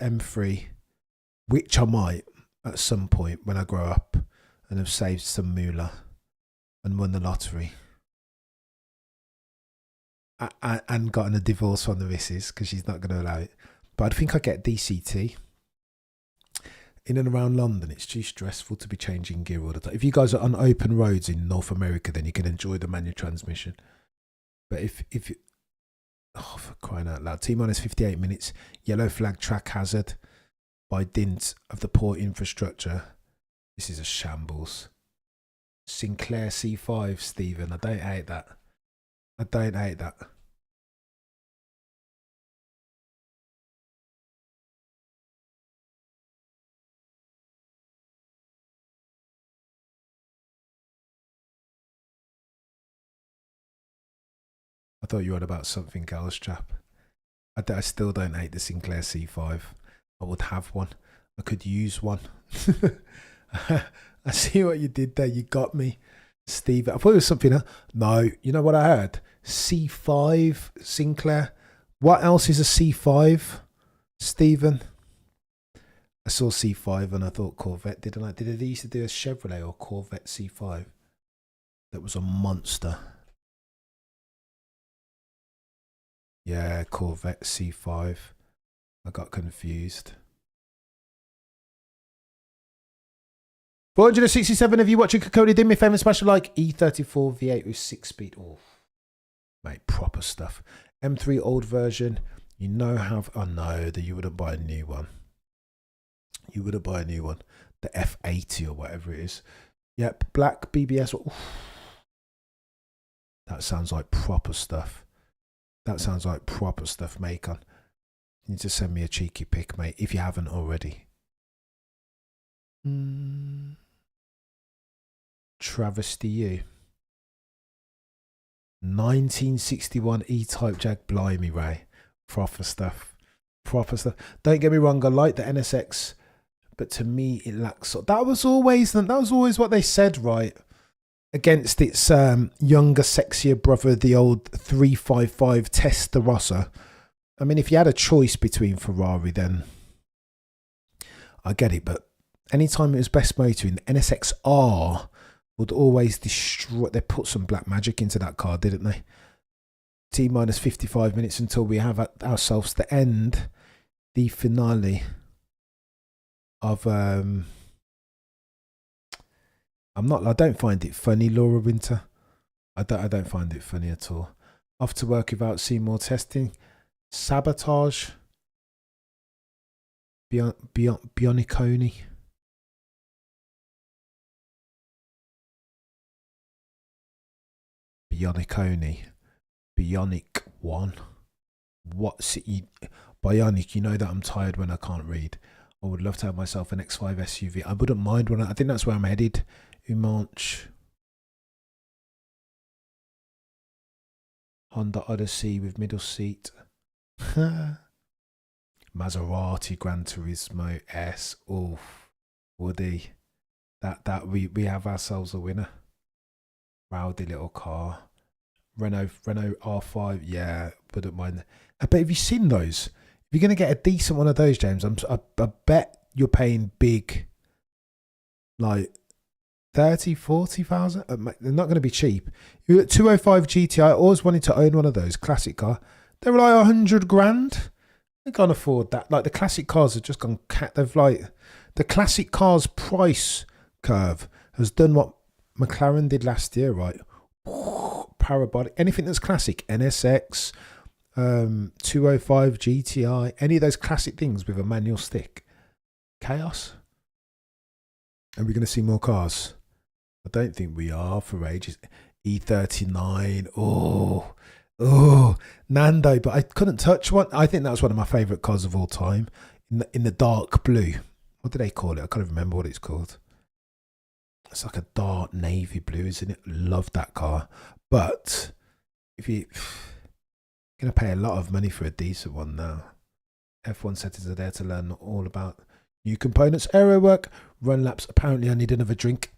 M3, which I might at some point when I grow up and have saved some moolah and won the lottery, and gotten a divorce from the missus because she's not going to allow it. But I think I get DCT. In and around London, it's too stressful to be changing gear all the time. If you guys are on open roads in North America, then you can enjoy the manual transmission. But if oh, for crying out loud, T-minus 58 minutes, yellow flag track hazard by dint of the poor infrastructure. This is a shambles. Sinclair C5, Stephen. I don't hate that. I don't hate that. I thought you were on about something else, chap. I still don't hate the Sinclair C5. I would have one. I could use one. I see what you did there. You got me, Steve. I thought it was something else. No, you know what I heard? C5 Sinclair. What else is a C5, Stephen? I saw C5 and I thought Corvette, didn't I? Did they used to do a Chevrolet or Corvette C5? That was a monster. Yeah, Corvette C5. I got confused. 467 of you watching Cody. Do me a favour and smash a like. E34 V8 with 6-speed. Oh, mate, proper stuff. M3 old version. You know how... Oh, no, that you wouldn't buy a new one. You wouldn't buy a new one. The F80 or whatever it is. Yep, black BBS. Oof. That sounds like proper stuff. That sounds like proper stuff, Macon. You need to send me a cheeky pic, mate, if you haven't already. Travesty you. 1961 E-Type Jag, blimey, Ray. Proper stuff. Proper stuff. Don't get me wrong, I like the NSX, but to me it lacks... That was always what they said, right? Against its younger, sexier brother, the old 355 Testarossa. I mean, if you had a choice between Ferrari, then I get it. But anytime it was best motoring, the NSX-R would always destroy. They put some black magic into that car, didn't they? T-minus 55 minutes until we have ourselves the end, the finale of... I don't find it funny, Laura Winter. I don't find it funny at all. Off to work without seeing more testing. Sabotage. Bioniconi. Bioniconi. Bionic one. What's it? Bionic, you know that I'm tired when I can't read. I would love to have myself an X5 SUV. I wouldn't mind one. I think that's where I'm headed. Umanch. Honda Odyssey with middle seat. Maserati Gran Turismo S. Oof. Woody. That we have ourselves a winner. Rowdy little car. Renault R5. Yeah, wouldn't mind. But have you seen those? If you're going to get a decent one of those, James, I bet you're paying big, like 30, 40,000. They're not going to be cheap. You got 205 GTI. I always wanted to own one of those classic car. They were like 100 grand. They can't afford that. Like the classic cars have just gone. They've like the classic cars price curve has done what McLaren did last year, right? Parabolic. Anything that's classic, NSX, 205 GTI, any of those classic things with a manual stick. Chaos. Are we going to see more cars? I don't think we are for ages. E39. Oh, Nando. But I couldn't touch one. I think that's one of my favourite cars of all time. In the dark blue. What do they call it? I can't remember what it's called. It's like a dark navy blue, isn't it? Love that car. But if you're going to pay a lot of money for a decent one now. F1 settings are there to learn all about new components, aero work, run laps. Apparently I need another drink.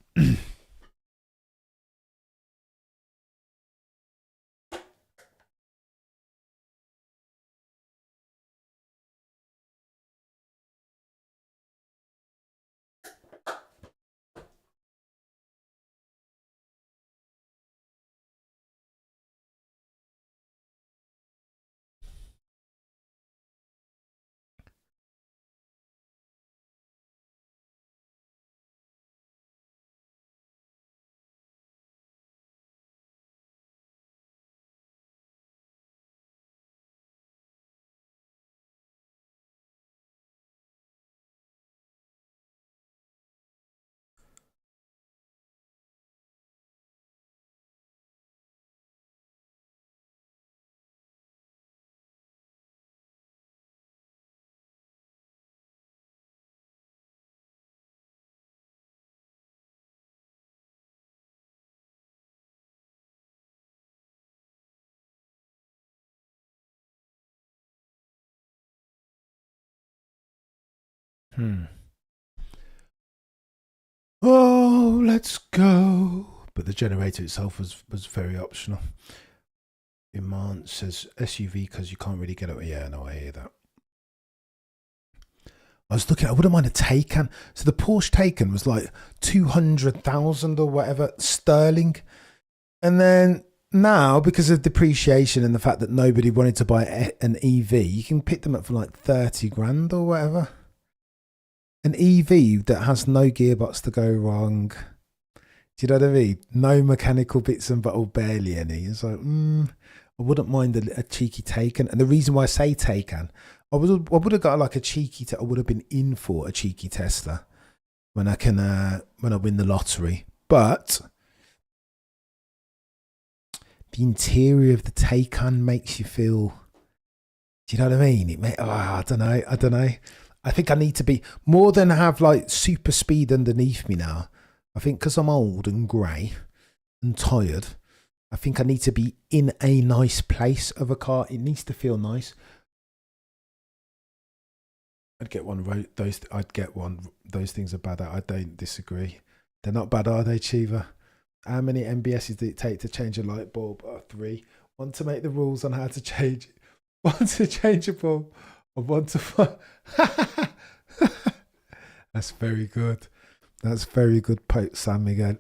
Oh, let's go. But the generator itself was very optional. Iman says SUV because you can't really get it. Yeah, no, I hear that. I was looking, I wouldn't mind a Taycan. So the Porsche Taycan was like 200,000 or whatever sterling. And then now, because of depreciation and the fact that nobody wanted to buy an EV, you can pick them up for like 30 grand or whatever. An EV that has no gearbox to go wrong. Do you know what I mean? No mechanical bits and or barely any. It's like, I wouldn't mind a cheeky Taycan. And the reason why I say Taycan, I would have got like a cheeky. I would have been in for a cheeky Tesla when I win the lottery. But the interior of the Taycan makes you feel. Do you know what I mean? I don't know. I think I need to be more than have like super speed underneath me now. I think because I'm old and grey and tired, I think I need to be in a nice place of a car. It needs to feel nice. I'd get one. I'd get one. Those things are bad. I don't disagree. They're not bad, are they, Chiva? How many MBSs did it take to change a light bulb? 3. One to make the rules on how to change it. One to change a bulb. Or one to. That's very good. That's very good, Pope Sam again,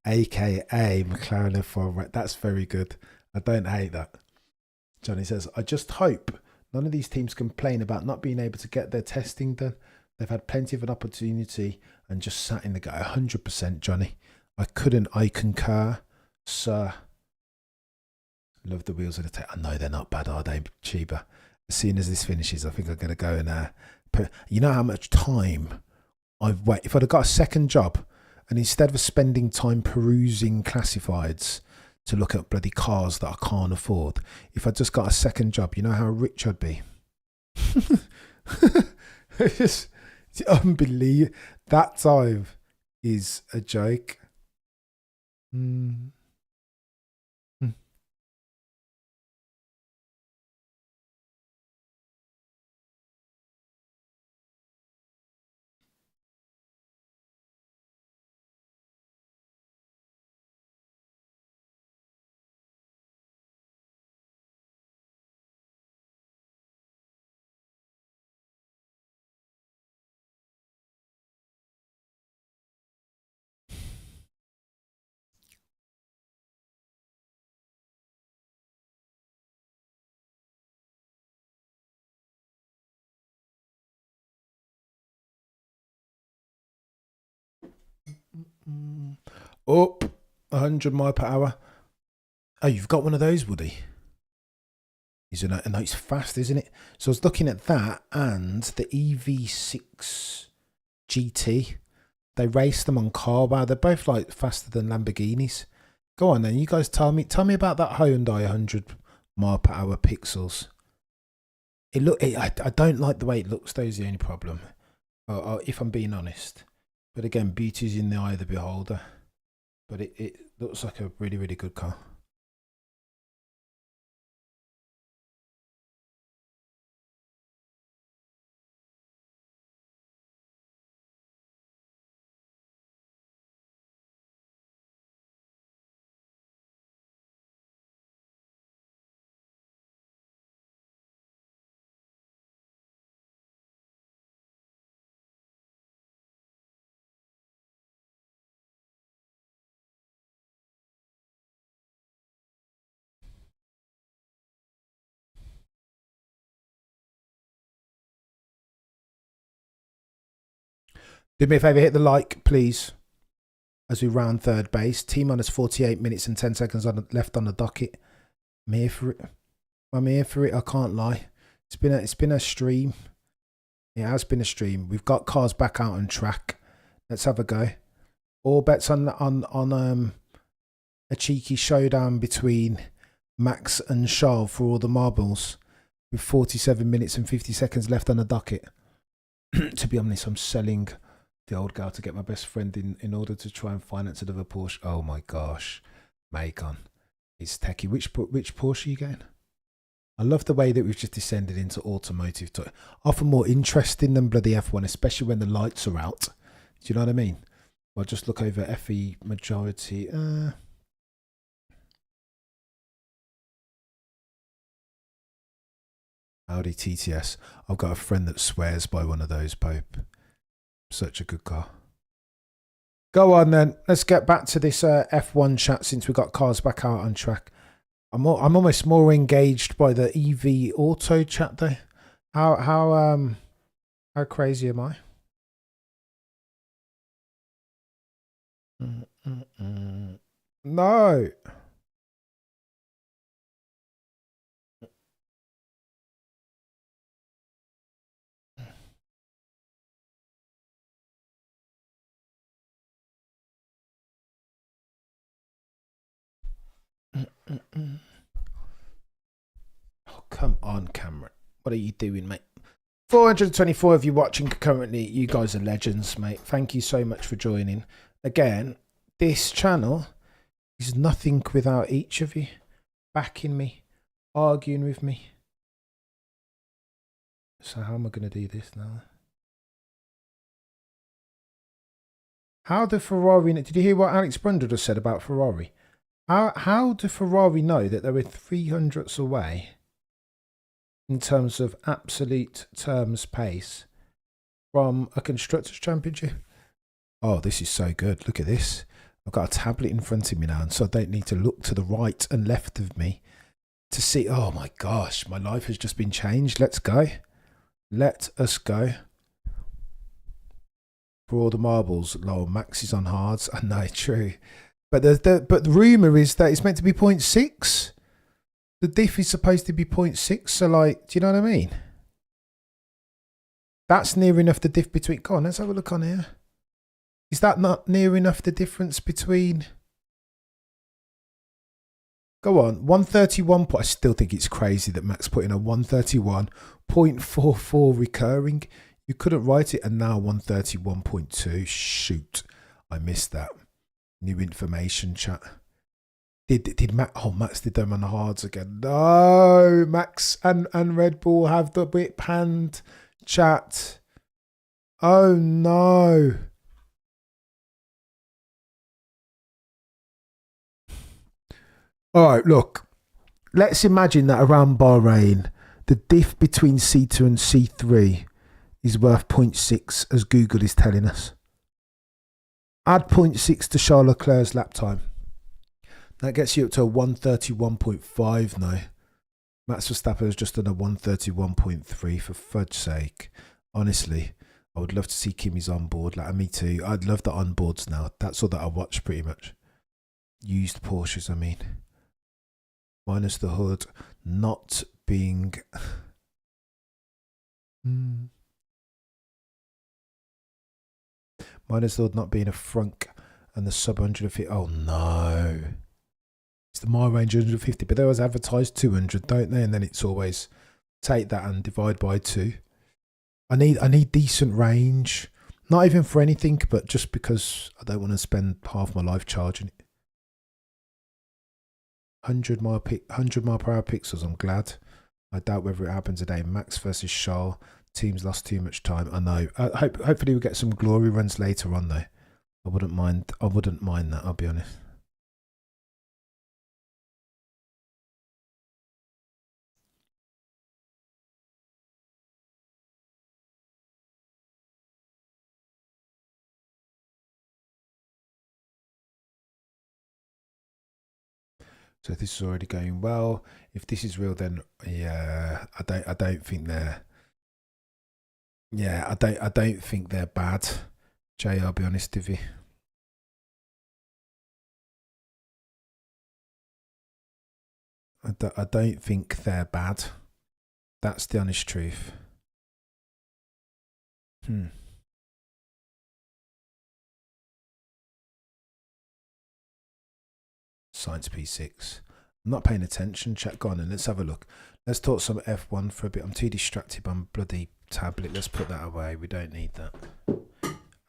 aka McLaren F1. Right, that's very good. I don't hate that. Johnny says, I just hope none of these teams complain about not being able to get their testing done. They've had plenty of an opportunity and just sat in the guy. 100%, Johnny. I concur, sir. Love the wheels of the tech. I know they're not bad, are they, Chiba? As soon as this finishes, I think I'm going to go and put. You know how much time I've waited. If I'd have got a second job, and instead of spending time perusing classifieds to look at bloody cars that I can't afford, if I just got a second job, you know how rich I'd be. It's unbelievable. That time is a joke. Mm. Up 100 mile per hour. Oh, you've got one of those, Woody. It's fast, isn't it? So I was looking at that and the EV6 GT. They race them on Carwow. They're both like faster than Lamborghinis. Go on then, you guys tell me about that Hyundai 100 mile per hour Pixels. I don't like the way it looks. Though is the only problem. If I'm being honest. But again, beauty's in the eye of the beholder. But it looks like a really, really good car. Do me a favour, hit the like, please, as we round third base. T-minus 48 minutes and 10 seconds left on the docket. I'm here for it. I'm here for it. I can't lie. It's been a stream. It has been a stream. We've got cars back out on track. Let's have a go. All bets on a cheeky showdown between Max and Charles for all the marbles, with 47 minutes and 50 seconds left on the docket. To be honest, I'm selling the old girl to get my best friend in order to try and finance another Porsche. Oh my gosh, Macon, it's techie. Which Porsche are you getting? I love the way that we've just descended into automotive talk. Often more interesting than bloody F1, especially when the lights are out. Do you know what I mean? I'll just look over FE majority. Audi TTS. I've got a friend that swears by one of those, Pope. Such a good car. Go on then. Let's get back to this F1 chat since we got cars back out on track. I'm almost more engaged by the EV auto chat though. How crazy am I? No. Oh, come on, Cameron. What are you doing, mate? 424 of you watching currently. You guys are legends, mate. Thank you so much for joining. Again, this channel is nothing without each of you backing me, arguing with me. So how am I going to do this now? How do Ferrari... Did you hear what Alex Brundle just said about Ferrari? How do Ferrari know that they were 300ths away in terms of absolute terms pace from a Constructors' Championship? Oh, this is so good. Look at this. I've got a tablet in front of me now, and so I don't need to look to the right and left of me to see. Oh my gosh, my life has just been changed. Let's go. Let us go. For all the marbles. Lol, Max is on hards. I know, true. But the rumour is that it's meant to be 0.6. The diff is supposed to be 0.6. So, like, do you know what I mean? That's near enough the diff between... Go on, let's have a look on here. Is that not near enough the difference between... Go on, 131. I still think it's crazy that Max put in a 131.44 recurring. You couldn't write it, and now 131.2. Shoot, I missed that. New information, chat. Did Max? Oh, Max did them on the hards again. No, Max and Red Bull have the whip hand, chat. Oh no. All right, look. Let's imagine that around Bahrain, the diff between C2 and C3 is worth 0.6, as Google is telling us. Add 0.6 to Charles Leclerc's lap time. That gets you up to a 131.5 now. Max Verstappen has just done a 131.3, for fudge's sake. Honestly, I would love to see Kimmy's on board. Like, me too. I'd love the onboards now. That's all that I watch pretty much. Used Porsches, I mean. Minus the hood not being... Minus the hood not being a frunk and the sub 150. Oh no. It's the mile range 150, but they always advertise 200, don't they? And then it's always take that and divide by 2. I need decent range. Not even for anything, but just because I don't want to spend half my life charging it. 100 mile per hour pixels, I'm glad. I doubt whether it happens today. Max versus Charles. Teams lost too much time. I know. Hopefully we'll get some glory runs later on though. I wouldn't mind that, I'll be honest. So this is already going well. If this is real, then yeah, I don't think they're. Yeah, I don't think they're bad. Jay, I'll be honest with you. I don't think they're bad. That's the honest truth. Science P6. I'm not paying attention. Chat, go on and let's have a look. Let's talk some F1 for a bit. I'm too distracted by my bloody tablet. Let's put that away. We don't need that.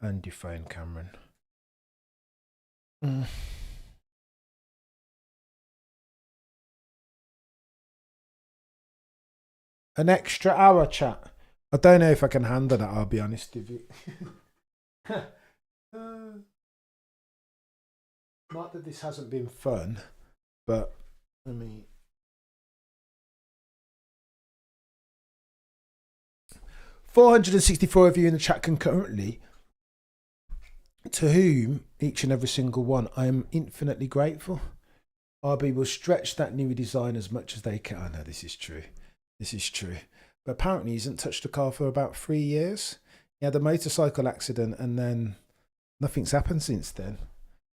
And your phone, Cameron. An extra hour, chat. I don't know if I can handle that, I'll be honest with you. Not that this hasn't been fun, but I mean, 464 of you in the chat concurrently, to whom each and every single one I am infinitely grateful. RB will stretch that new design as much as they can. I know this is true. This is true. But apparently he hasn't touched a car for about 3 years. He had a motorcycle accident and then nothing's happened since then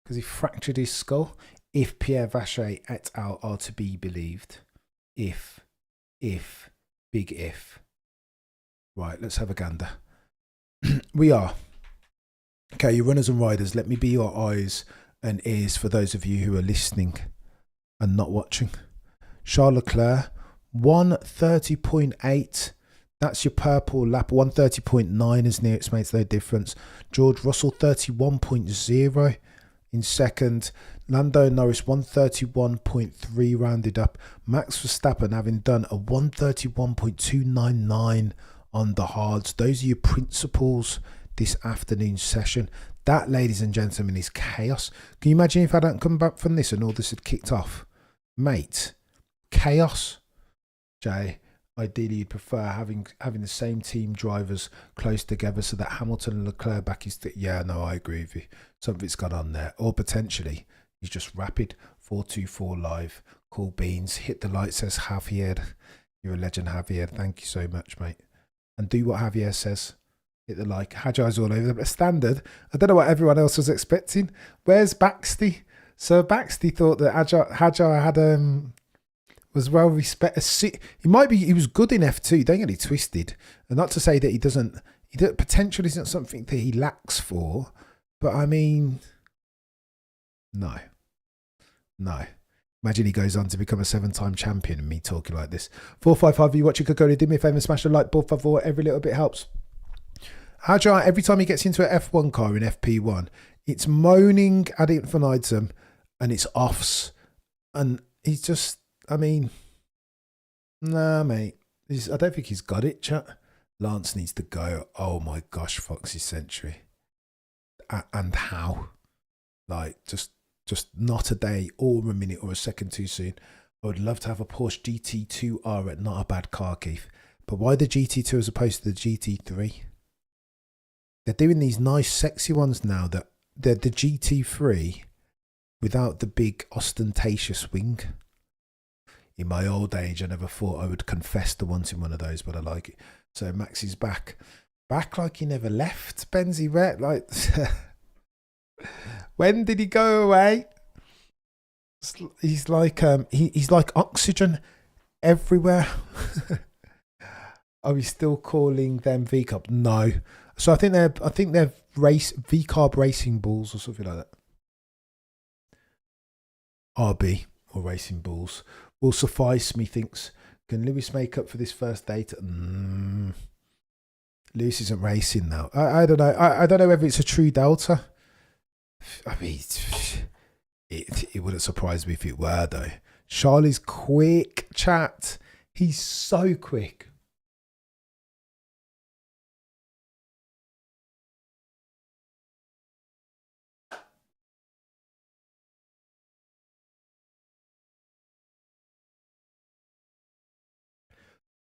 because he fractured his skull. If Pierre Vacher et al. Are to be believed. If, big if. Right, let's have a gander. We are. Okay, you runners and riders, let me be your eyes and ears for those of you who are listening and not watching. Charles Leclerc, 130.8. That's your purple lap. 130.9 is near. It makes no difference. George Russell, 31.0 in second. Lando Norris, 131.3 rounded up. Max Verstappen having done a 131.299 on the hards. Those are your principles this afternoon's session. That, ladies and gentlemen, is chaos. Can you imagine if I hadn't come back from this and all this had kicked off? Mate, chaos. Jay, ideally you'd prefer having the same team drivers close together so that Hamilton and Leclerc back is... Yeah, no, I agree with you. Something's gone on there. Or potentially, he's just rapid. 424 live. Cool beans. Hit the light, says Javier. You're a legend, Javier. Thank you so much, mate. And do what Javier says. Hit the like. Hajai's all over the standard. I don't know what everyone else was expecting. Where's Baxty? So Baxty thought that Hajai had was well respected. He was good in F2. Don't get it twisted. And not to say that he potential isn't something that he lacks for, but I mean, no. Imagine he goes on to become a 7-time champion and me talking like this. 455, you watching Kokori, do me a favour, smash the like, por favor. Every little bit helps. Hajai, every time he gets into an F1 car in FP1, it's moaning ad infinitum and it's offs. And he's just, I mean, nah, mate. I don't think he's got it, chat. Lance needs to go. Oh my gosh, Foxy Century. And how? Like, just not a day or a minute or a second too soon. I would love to have a Porsche GT2R at not a bad car, Keith. But why the GT2 as opposed to the GT3? They're doing these nice, sexy ones now that they're the GT3 without the big, ostentatious wing. In my old age, I never thought I would confess to wanting one of those, but I like it. So Max is back. Back like he never left, Benzie. Like, when did he go away? He's like he's like oxygen everywhere. Are we still calling them V-Cup? No. So I think they're V-Carb Racing Bulls or something like that. RB or Racing Bulls will suffice, methinks. Can Lewis make up for this first date? Lewis isn't racing now. I don't know. I don't know whether it's a true delta. I mean, it wouldn't surprise me if it were, though. Charlie's quick, chat. He's so quick.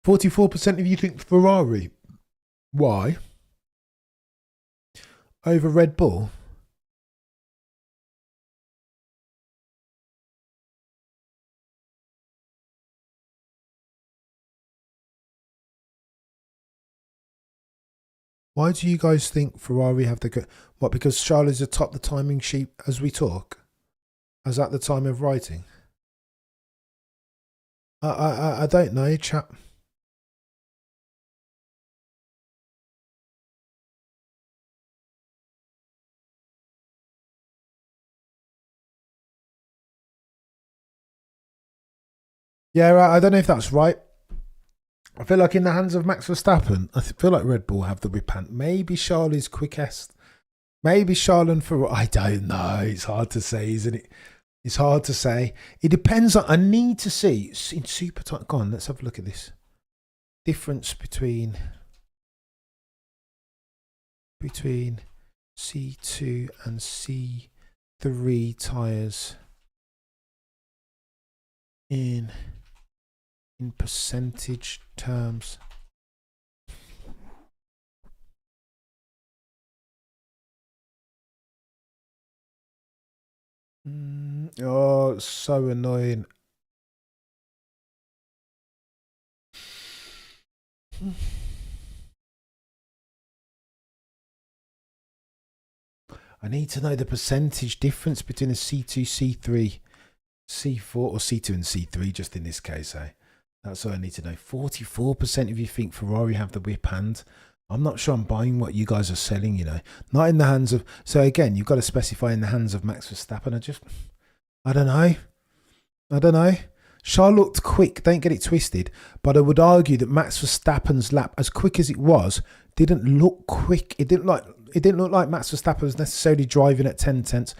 %44 of you think Ferrari. Why? Over Red Bull? Why do you guys think Ferrari have the good? What, because Charles is atop the timing sheet as we talk? As at the time of writing? I don't know, chap. Yeah, I don't know if that's right. I feel like in the hands of Max Verstappen, I feel like Red Bull have the whip hand. Maybe Charles is quickest. Maybe Charles and Ferrari. I don't know. It's hard to say, isn't it? It's hard to say. It depends on. I need to see in super time. Go on, let's have a look at this. Difference between C2 and C3 tires in percentage terms. Oh, it's so annoying. I need to know the percentage difference between a C2, C3, C4, or C2 and C3, just in this case, eh? That's all I need to know. 44% of you think Ferrari have the whip hand. I'm not sure I'm buying what you guys are selling, you know. Not in the hands of... So again, you've got to specify in the hands of Max Verstappen. I don't know. Charles looked quick, don't get it twisted. But I would argue that Max Verstappen's lap, as quick as it was, didn't look quick. It didn't look like Max Verstappen was necessarily driving at 10 tenths.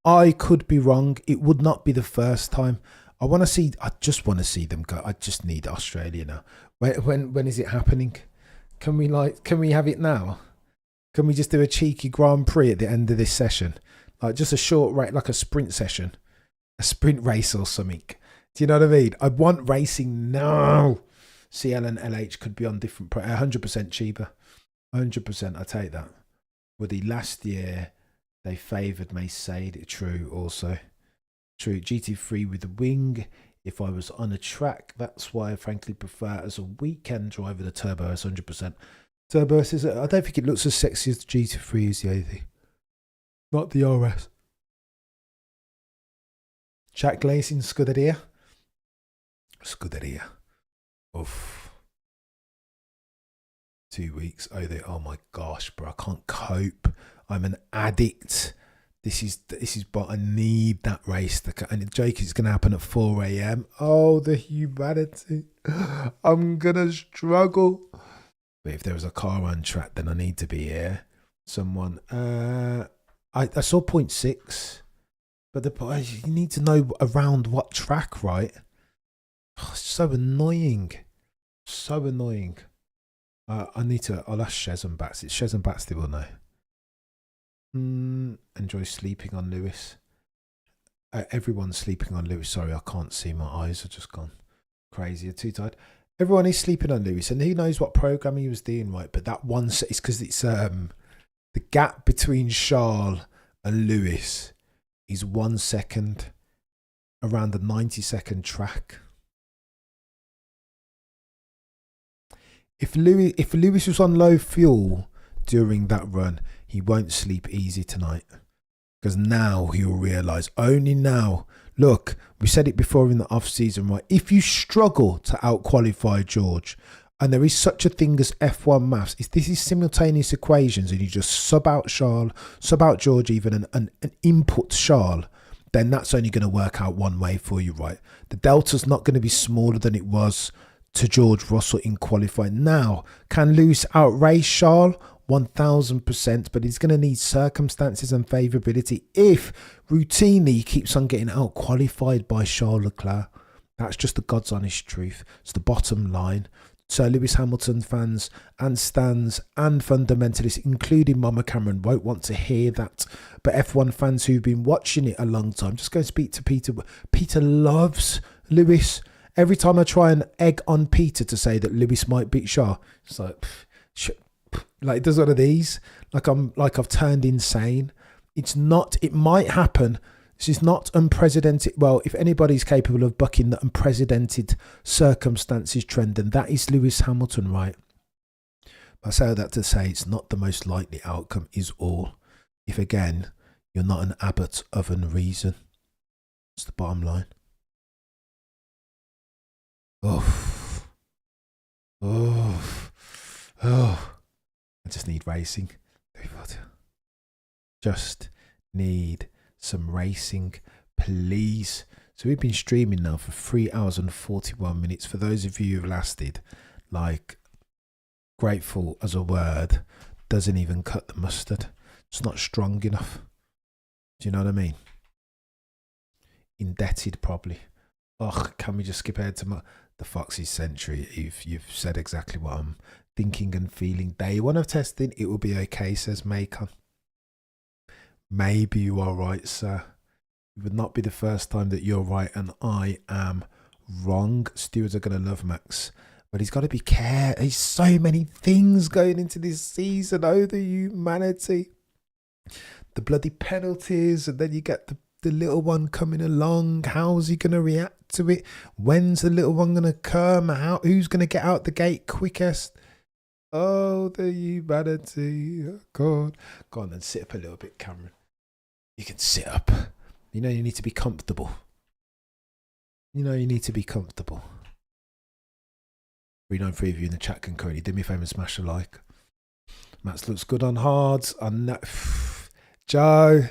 I could be wrong. It would not be the first time. I just want to see them go. I just need Australia now. When is it happening? Can we have it now? Can we just do a cheeky Grand Prix at the end of this session? Like just a short race, like a sprint session, a sprint race or something. Do you know what I mean? I want racing now. CL and LH could be on different, 100% cheaper. 100%, I take that. Woody, last year they favoured Mercedes. True, also. True, GT3 with the wing. If I was on a track, that's why I frankly prefer as a weekend driver the Turbo S 100%. Turbo S is, I don't think it looks as sexy as the GT3 is the only thing. Not the RS. Jack Glazing, Scuderia. Oof. 2 weeks. Oh my gosh, bro, I can't cope. I'm an addict. This is, but I need that race. And Jake, it's going to happen at 4 a.m. Oh, the humanity. I'm going to struggle. But if there was a car on track, then I need to be here. Someone, I saw 0.6. But you need to know around what track, right? Oh, so annoying. I'll ask Shez and Bats. It's Shez and Bats, they will know. Enjoy sleeping on Lewis. Everyone's sleeping on Lewis. Sorry, I can't see. My eyes are just gone crazy. I'm too tired. Everyone is sleeping on Lewis, and who knows what program he was doing, right? But that one, it's because it's the gap between Charles and Lewis is 1 second around the 90-second track. If Lewis was on low fuel during that run, he won't sleep easy tonight. Because now he'll realise, only now, look, we said it before in the off-season, right? If you struggle to out-qualify George, and there is such a thing as F1 maths, if this is simultaneous equations and you just sub out Charles, sub out George even, and input Charles, then that's only going to work out one way for you, right? The delta's not going to be smaller than it was to George Russell in qualifying. Now, can Lewis outrace Charles? 1000%, but he's going to need circumstances and favourability if routinely he keeps on getting out qualified by Charles Leclerc. That's just the God's honest truth. It's the bottom line. So Lewis Hamilton fans and stans and fundamentalists, including Mama Cameron, won't want to hear that. But F1 fans who've been watching it a long time, just go and speak to Peter. Peter loves Lewis. Every time I try and egg on Peter to say that Lewis might beat Charles, it's like it does one of these. I've turned insane. It might happen. This is not unprecedented. Well, if anybody's capable of bucking the unprecedented circumstances trend, then that is Lewis Hamilton, right? I say that to say it's not the most likely outcome is all. If again, you're not an abbot of unreason. It's the bottom line. Oh, oh, oh. I just need racing. Just need some racing, please. So we've been streaming now for 3 hours and 41 minutes. For those of you who've lasted, like, grateful as a word doesn't even cut the mustard. It's not strong enough. Do you know what I mean? Indebted, probably. Oh, can we just skip ahead to the Foxy's Century? You've said exactly what I'm thinking and feeling. Day one of testing, it will be okay, says Macon. Maybe you are right, sir. It would not be the first time that you're right and I am wrong. Stewards are going to love Max, but he's got to be careful. There's so many things going into this season. Oh, the humanity. The bloody penalties, and then you get the little one coming along. How's he going to react to it? When's the little one going to come? Who's going to get out the gate quickest? Oh, the humanity. Oh, God. Go on then, sit up a little bit, Cameron. You can sit up. You know you need to be comfortable. You know you need to be comfortable. 393 of you in the chat can currently do me a favour and smash a like. Max looks good on hards. Joe,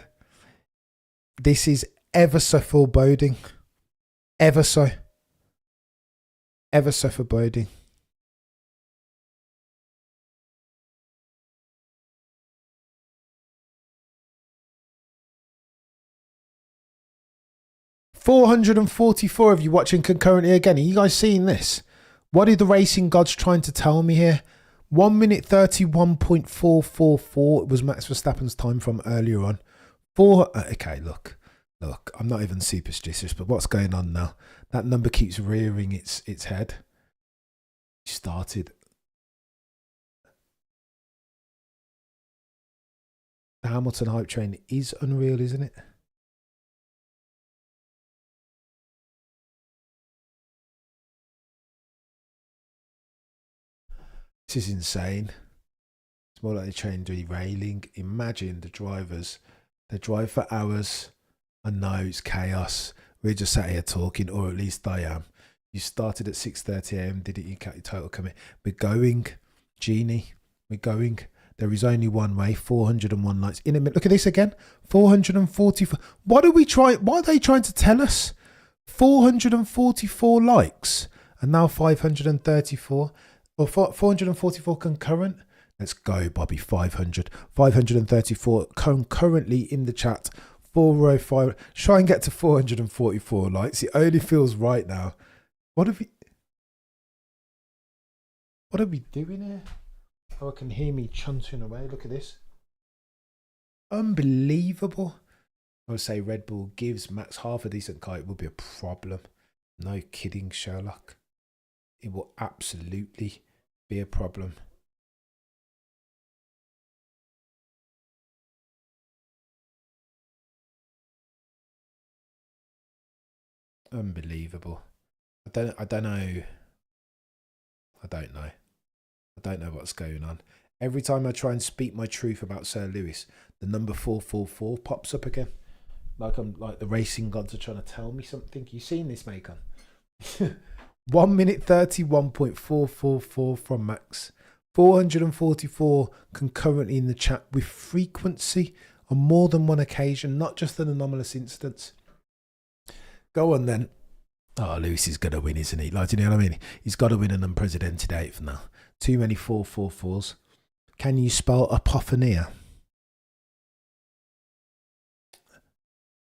this is ever so foreboding. Ever so foreboding. $444 of you watching concurrently again. Are you guys seeing this? What are the racing gods trying to tell me here? 1 minute 31.444 was Max Verstappen's time from earlier on. Okay, look, I'm not even superstitious, but what's going on now? That number keeps rearing its head. Started. The Hamilton hype train is unreal, isn't it? This is insane. It's more like the train derailing. Imagine the drivers. They drive for hours. I know it's chaos. We're just sat here talking, or at least I am. You started at 6:30 a.m. Did it? You got your total commit. We're going, Genie. We're going. There is only one way. 401 lights. In a minute. Look at this again. 444. What are we trying? What are they trying to tell us? 444 likes and now 534. Or 444 concurrent. Let's go, Bobby. 534 concurrently in the chat. 405. Try and get to 444 likes. It only feels right now. What are we doing here? Oh, I can hear me chanting away. Look at this. Unbelievable. I would say Red Bull gives Max half a decent car. It would be a problem. No kidding, Sherlock. It will absolutely be a problem. Unbelievable. I don't know. I don't know what's going on. Every time I try and speak my truth about Sir Lewis, the number 444 pops up again. Like the racing gods are trying to tell me something. You seen this, Macon? 1 minute 31.444 from Max. 444 concurrently in the chat with frequency on more than one occasion, not just an anomalous instance. Go on then. Oh, Lewis is going to win, isn't he? Like, do you know what I mean? He's got to win an unprecedented eighth now. Too many 444s. Can you spell apophenia?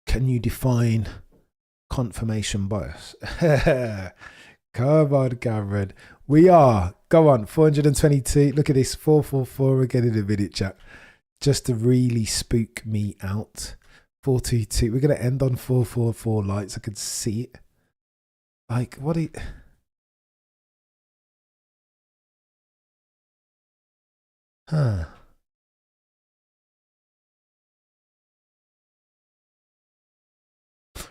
Can you define confirmation bias? Come on, Cameron. We are. Go on. 422. Look at this. 444 again in a minute, chat. Just to really spook me out. 422. We're going to end on 444 lights. I can see it. Like, what are you... Huh.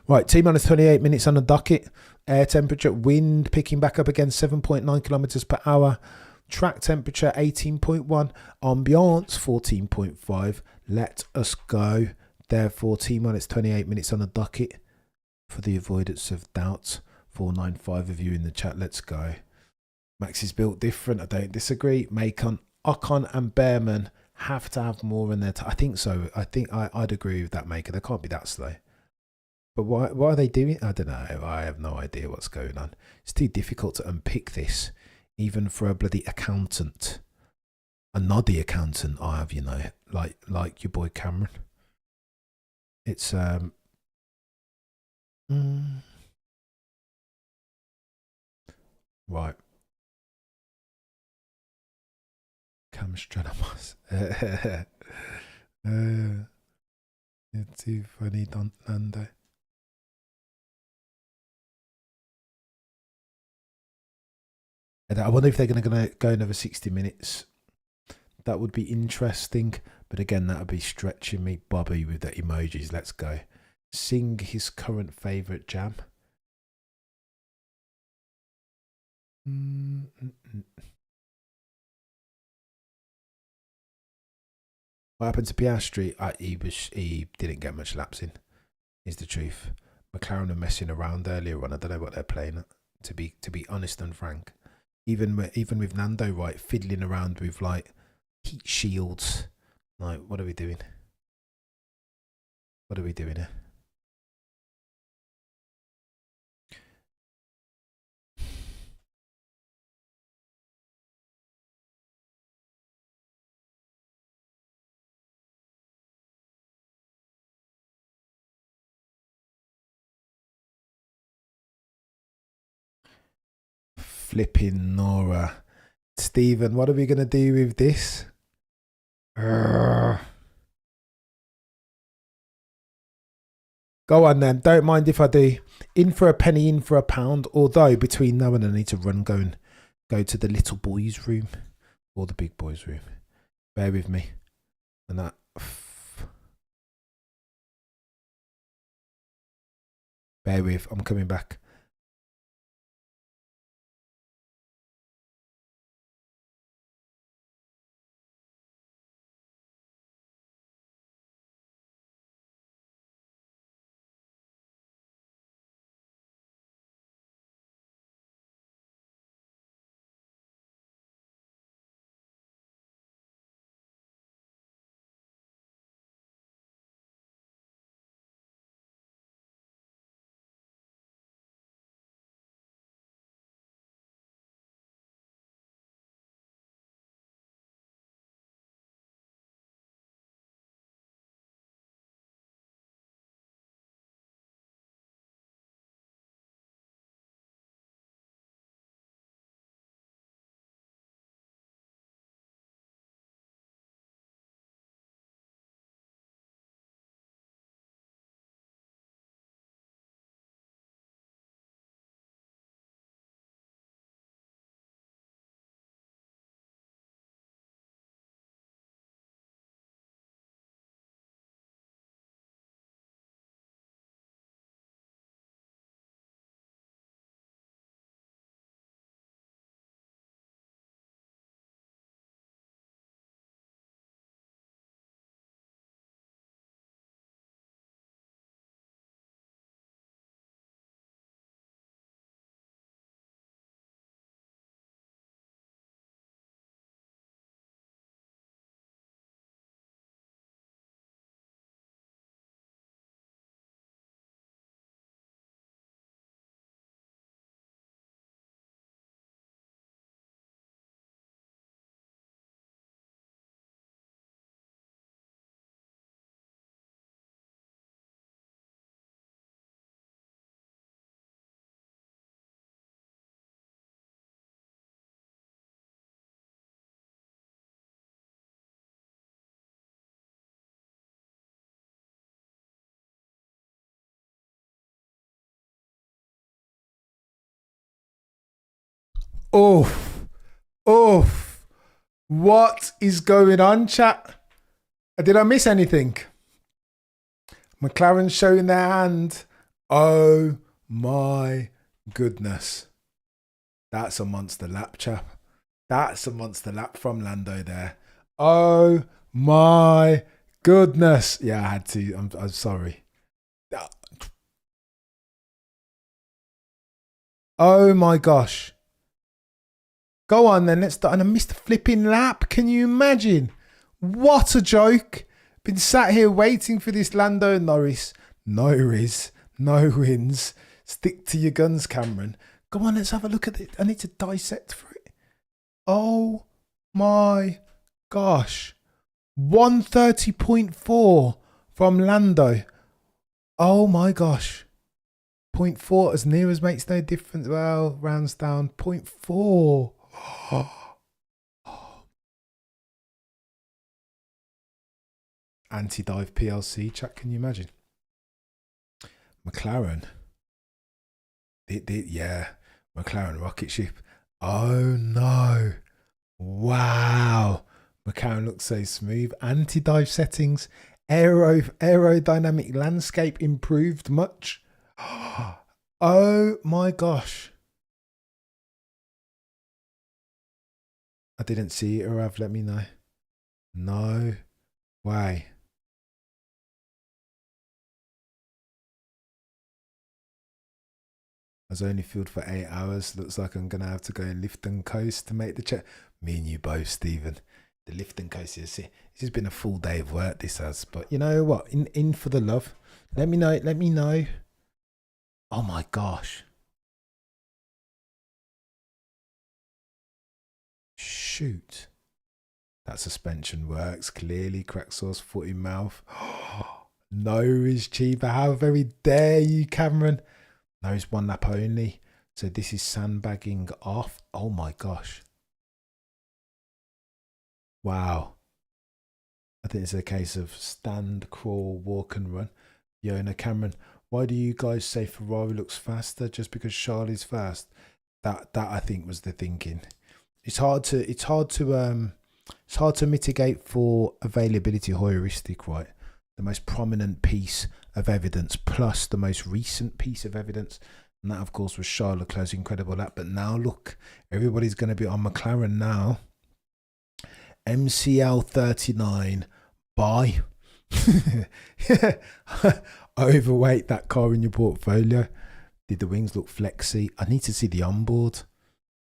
Right, T-minus 28 minutes on the docket. Air temperature, wind picking back up again, 7.9 kilometers per hour. Track temperature 18.1. Ambiance 14.5. Let us go. Therefore, T-minus it's 28 minutes on the docket. For the avoidance of doubt, 495 of you in the chat. Let's go. Max is built different. I don't disagree. Macon, Ocon, and Behrman have to have more in their I think so. I think I'd agree with that, Maker. They can't be that slow. But why are they doing? I don't know. I have no idea what's going on. It's too difficult to unpick this, even for a bloody accountant, a noddy accountant. I have, you know, like your boy Cameron. It's right. Cam Stradamus. It's too funny, Don Nando. I wonder if they're going to go another 60 minutes. That would be interesting. But again, that would be stretching me. Bobby with the emojis. Let's go. Sing his current favourite jam. What happened to Piastri? He didn't get much laps in, is the truth. McLaren are messing around earlier on. I don't know what they're playing at, to be honest and frank. Even with Nando, right, fiddling around with like heat shields. Like, what are we doing? What are we doing here? Flipping Nora. Stephen, what are we going to do with this? Go on then. Don't mind if I do. In for a penny, in for a pound. Although between now and then I need to go to the little boys' room or the big boys' room. Bear with me. And that. Bear with. I'm coming back. What is going on, chat? Did I miss anything? McLaren showing their hand. Oh my goodness. That's a monster lap, chap. That's a monster lap from Lando there. Oh my goodness. Yeah, I had to. I'm sorry. Oh my gosh. Go on then, let's start. And I missed a flipping lap. Can you imagine? What a joke. Been sat here waiting for this Lando Norris. Norris. No wins. Stick to your guns, Cameron. Go on, let's have a look at it. I need to dissect for it. Oh my gosh. 130.4 from Lando. Oh my gosh. Point 0.4 as near as makes no difference. Well, rounds down. 0.4. Anti-dive PLC chat, can you imagine? McLaren. Yeah. McLaren rocket ship. Oh no. Wow. McLaren looks so smooth. Anti-dive settings. Aerodynamic landscape improved much. Oh my gosh. I didn't see it, or have let me know. No way. I was only filled for 8 hours. Looks like I'm going to have to go and lift and coast to make the check. Me and you both, Stephen. The lift and coast is, this has been a full day of work, this has. But you know what? In for the love. Let me know. Let me know. Oh my gosh. Shoot. That suspension works. Clearly, crack sauce, foot in mouth. No is cheaper. How very dare you, Cameron? No, it's one lap only. So this is sandbagging off. Oh my gosh. Wow. I think it's a case of stand, crawl, walk and run. Yona Cameron, why do you guys say Ferrari looks faster just because Charlie's fast? That I think was the thinking. It's hard to mitigate for availability heuristic, right? The most prominent piece of evidence plus the most recent piece of evidence. And that, of course, was Charles Leclerc's incredible lap. But now, look, everybody's going to be on McLaren now. MCL 39, buy. Overweight that car in your portfolio. Did the wings look flexy? I need to see the onboard.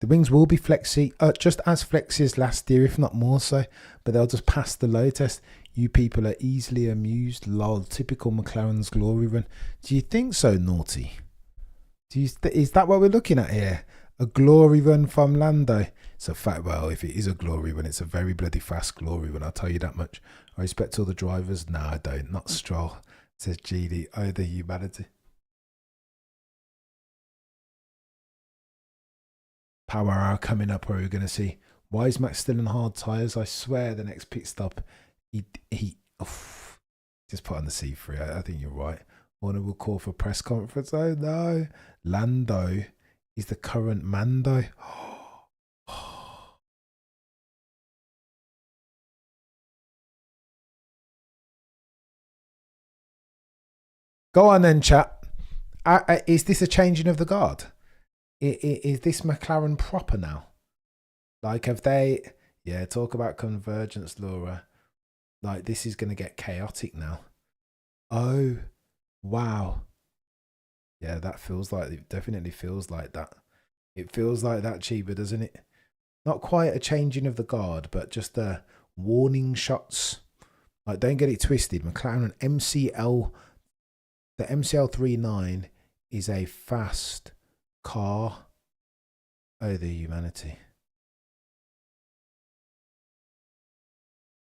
The wings will be flexy, just as flexy as last year, if not more so. But they'll just pass the load test. You people are easily amused. Lol, typical McLaren's glory run. Do you think so, Naughty? Is that what we're looking at here? A glory run from Lando? It's a fact. Well, if it is a glory run, it's a very bloody fast glory run. I'll tell you that much. I respect all the drivers. No, I don't. Not Stroll, says GD. Oh, the humanity. Power hour coming up. Where we're going to see. Why is Max still in hard tyres? I swear the next pit stop, he just put on the C3. I think you're right. Warner will call for press conference. Oh no, Lando is the current Mando. Go on then, chat. Is this a changing of the guard? Is this McLaren proper now? Like, have they? Yeah, talk about convergence, Laura. Like, this is going to get chaotic now. Oh, wow. Yeah, that feels like it. Definitely feels like that. It feels like that, Chiba, doesn't it? Not quite a changing of the guard, but just warning shots. Like, don't get it twisted. McLaren MCL, the MCL 39 is a fast car. Oh, the humanity.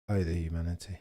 Oh, the humanity.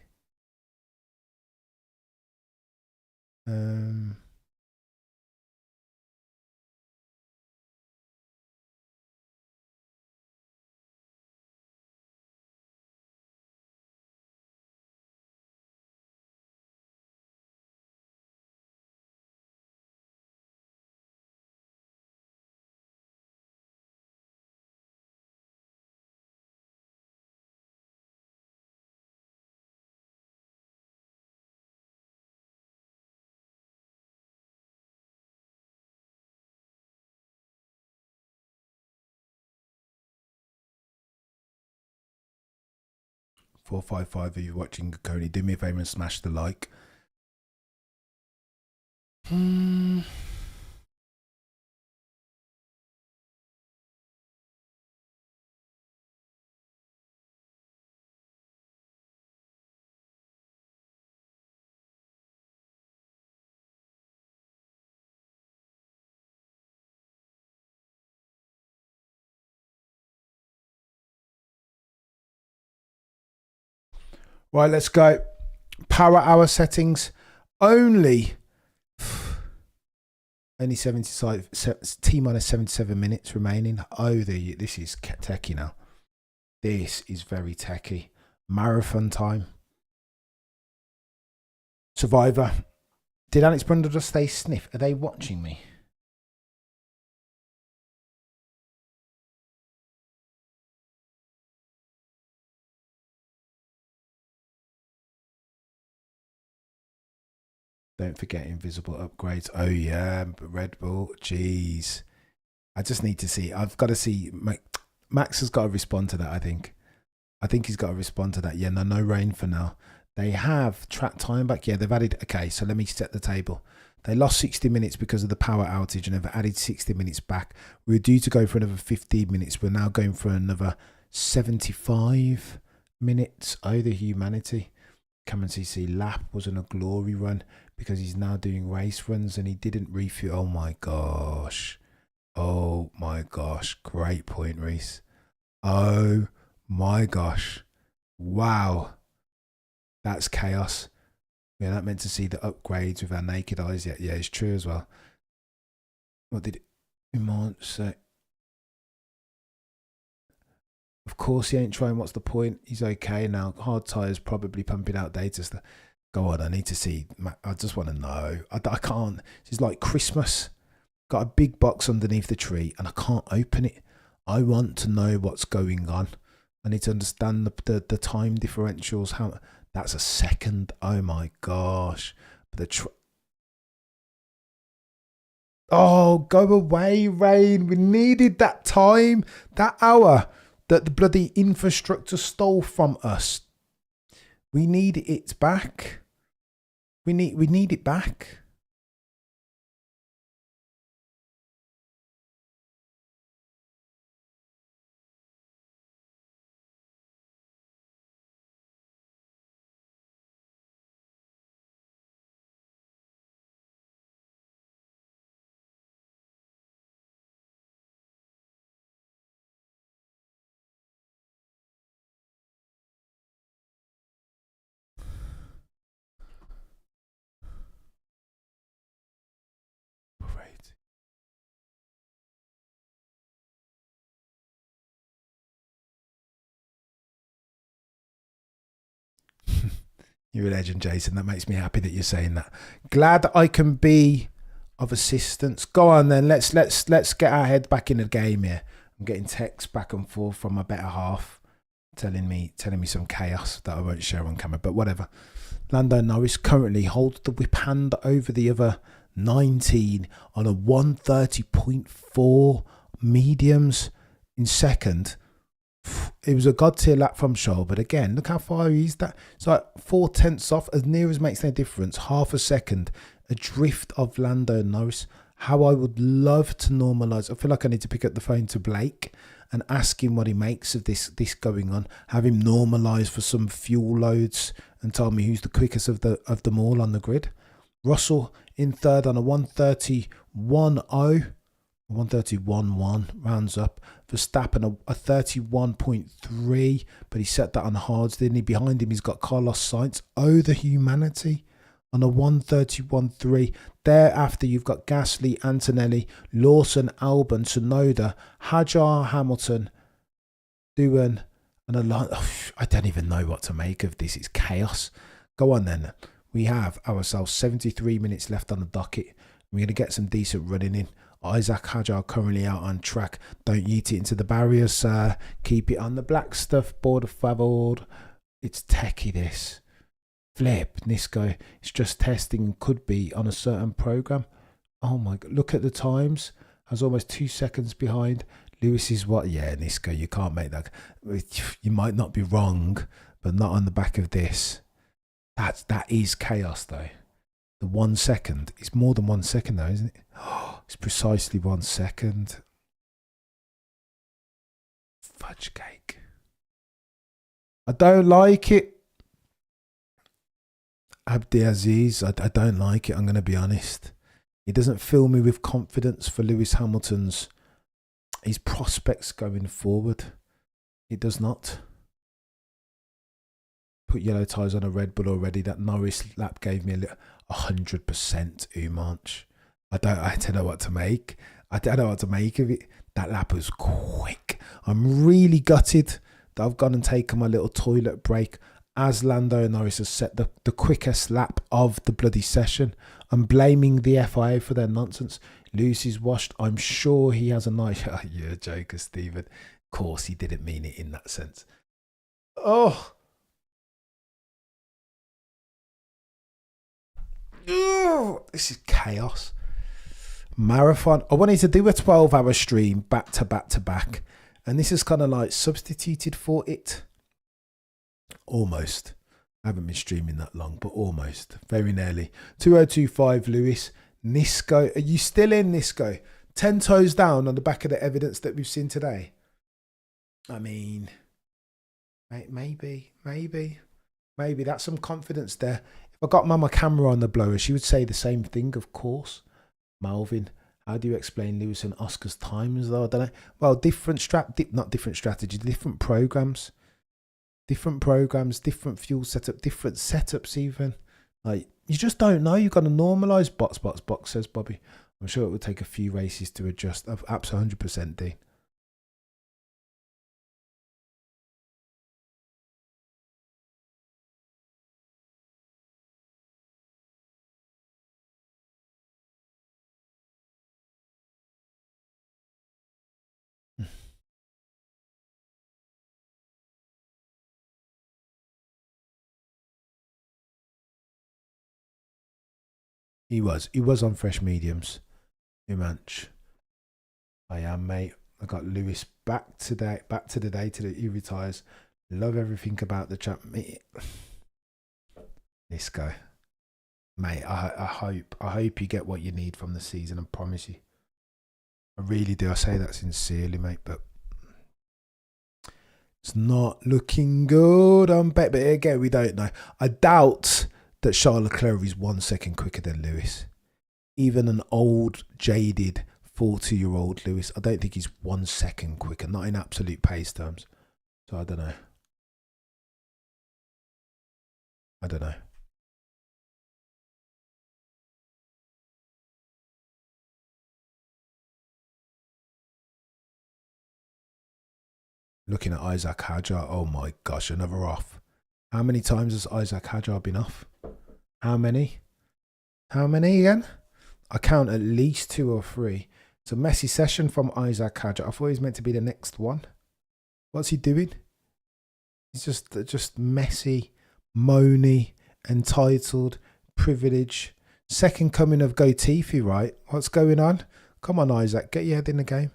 455 if you're watching currently. Do me a favour and smash the like. Right, let's go. Power hour settings. Only 75, T-minus 77 minutes remaining. Oh, this is techie now. This is very techie. Marathon time. Survivor. Did Alex Brundle just stay sniff? Are they watching me? Don't forget invisible upgrades. Oh yeah, Red Bull. Jeez. I just need to see. I've got to see. Max has got to respond to that, I think. He's got to respond to that. Yeah, no rain for now. They have track time back. Yeah, they've added. Okay, so let me set the table. They lost 60 minutes because of the power outage and have added 60 minutes back. We were due to go for another 15 minutes. We're now going for another 75 minutes. Oh, the humanity. Cameron CC lap wasn't a glory run because he's now doing race runs and he didn't refuel. Oh my gosh. Oh my gosh. Great point, Reese. Oh my gosh. Wow. That's chaos. We're not meant to see the upgrades with our naked eyes yet. Yeah, it's true as well. What did Iman say? Of course he ain't trying. What's the point? He's okay now. Hard tires probably pumping out data stuff. Go on, I need to see. I just want to know. I can't. It's like Christmas. Got a big box underneath the tree and I can't open it. I want to know what's going on. I need to understand the time differentials. How that's a second. Oh my gosh. Oh, go away, Rain. We needed that time, that hour that the bloody infrastructure stole from us. We need it back. We need it back. You're a legend, Jason. That makes me happy that you're saying that. Glad I can be of assistance. Go on then. Let's get our head back in the game here. I'm getting texts back and forth from my better half telling me some chaos that I won't share on camera, but whatever. Lando Norris currently holds the whip hand over the other 19 on a 130.4 mediums in second. It was a god tier lap from Scholl, but again, look how far he's that. It's like 0.4 off, as near as makes no difference. Half a second, adrift of Lando Norris. How I would love to normalise. I feel like I need to pick up the phone to Blake and ask him what he makes of this going on. Have him normalise for some fuel loads and tell me who's the quickest of them all on the grid. Russell in third on a 131.0. 131.1 rounds up. Verstappen a 31.3, but he set that on hards, didn't he? Behind him, he's got Carlos Sainz. Oh, the humanity on a 131.3. Thereafter, you've got Gasly, Antonelli, Lawson, Albon, Tsunoda, Hajar, Hamilton, Doohan, and a lot. I don't even know what to make of this. It's chaos. Go on then. We have ourselves 73 minutes left on the docket. We're going to get some decent running in. Isaac Hajar currently out on track. Don't yeet it into the barriers, sir. Keep it on the black stuff, border favored. It's techie, this. Flip, Nisco. It's just testing. Could be on a certain program. Oh my God. Look at the times. I was almost 2 seconds behind. Lewis is what? Yeah, Nisco, you can't make that. You might not be wrong, but not on the back of this. That is chaos, though. The 1 second. It's more than 1 second, though, isn't it? Oh, it's precisely 1 second. Fudge cake. I don't like it. Abdiaziz, I don't like it, I'm going to be honest. It doesn't fill me with confidence for Lewis Hamilton's his prospects going forward. It does not. Put yellow tyres on a Red Bull already. That Norris lap gave me 100% Umanch. I don't know what to make. I don't know what to make of it. That lap was quick. I'm really gutted that I've gone and taken my little toilet break as Lando Norris has set the quickest lap of the bloody session. I'm blaming the FIA for their nonsense. Lewis is washed. I'm sure he has a nice... Oh, you're a joker, Stephen. Of course he didn't mean it in that sense. Oh. This is chaos. Marathon. I wanted to do a 12-hour stream back to back to back. And this is kind of like substituted for it. Almost. I haven't been streaming that long, but almost. Very nearly. 2025 Lewis. Nisco. Are you still in, Nisco? 10 toes down on the back of the evidence that we've seen today. I mean, maybe. That's some confidence there. If I got Mama Camera on the blower, she would say the same thing, of course. Malvin, how do you explain Lewis and Oscar's times, though? I don't know. Well, not different strategy, different programs. Different programs, different fuel setup, different setups even. Like, you just don't know. You've got to normalise box, says Bobby. I'm sure it would take a few races to adjust. Absolutely 100%, Dean. He was on fresh mediums. Umanch. I am, mate. I got Lewis back to the day till he retires. Love everything about the chap. This guy. Mate, I hope you get what you need from the season, I promise you. I really do. I say that sincerely, mate, but it's not looking good on bet, but again, we don't know. I doubt that Charles Leclerc is 1 second quicker than Lewis. Even an old, jaded 40-year-old Lewis, I don't think he's 1 second quicker, not in absolute pace terms. So I don't know. Looking at Isaac Hadjar, oh my gosh, another off. How many times has Isaac Hadjar been off? How many? How many again? I count at least 2 or 3. It's a messy session from Isaac Hadjar. I thought he was meant to be the next one. What's he doing? He's just messy, moany, entitled, privileged. Second coming of Gotifi, right? What's going on? Come on, Isaac, get your head in the game.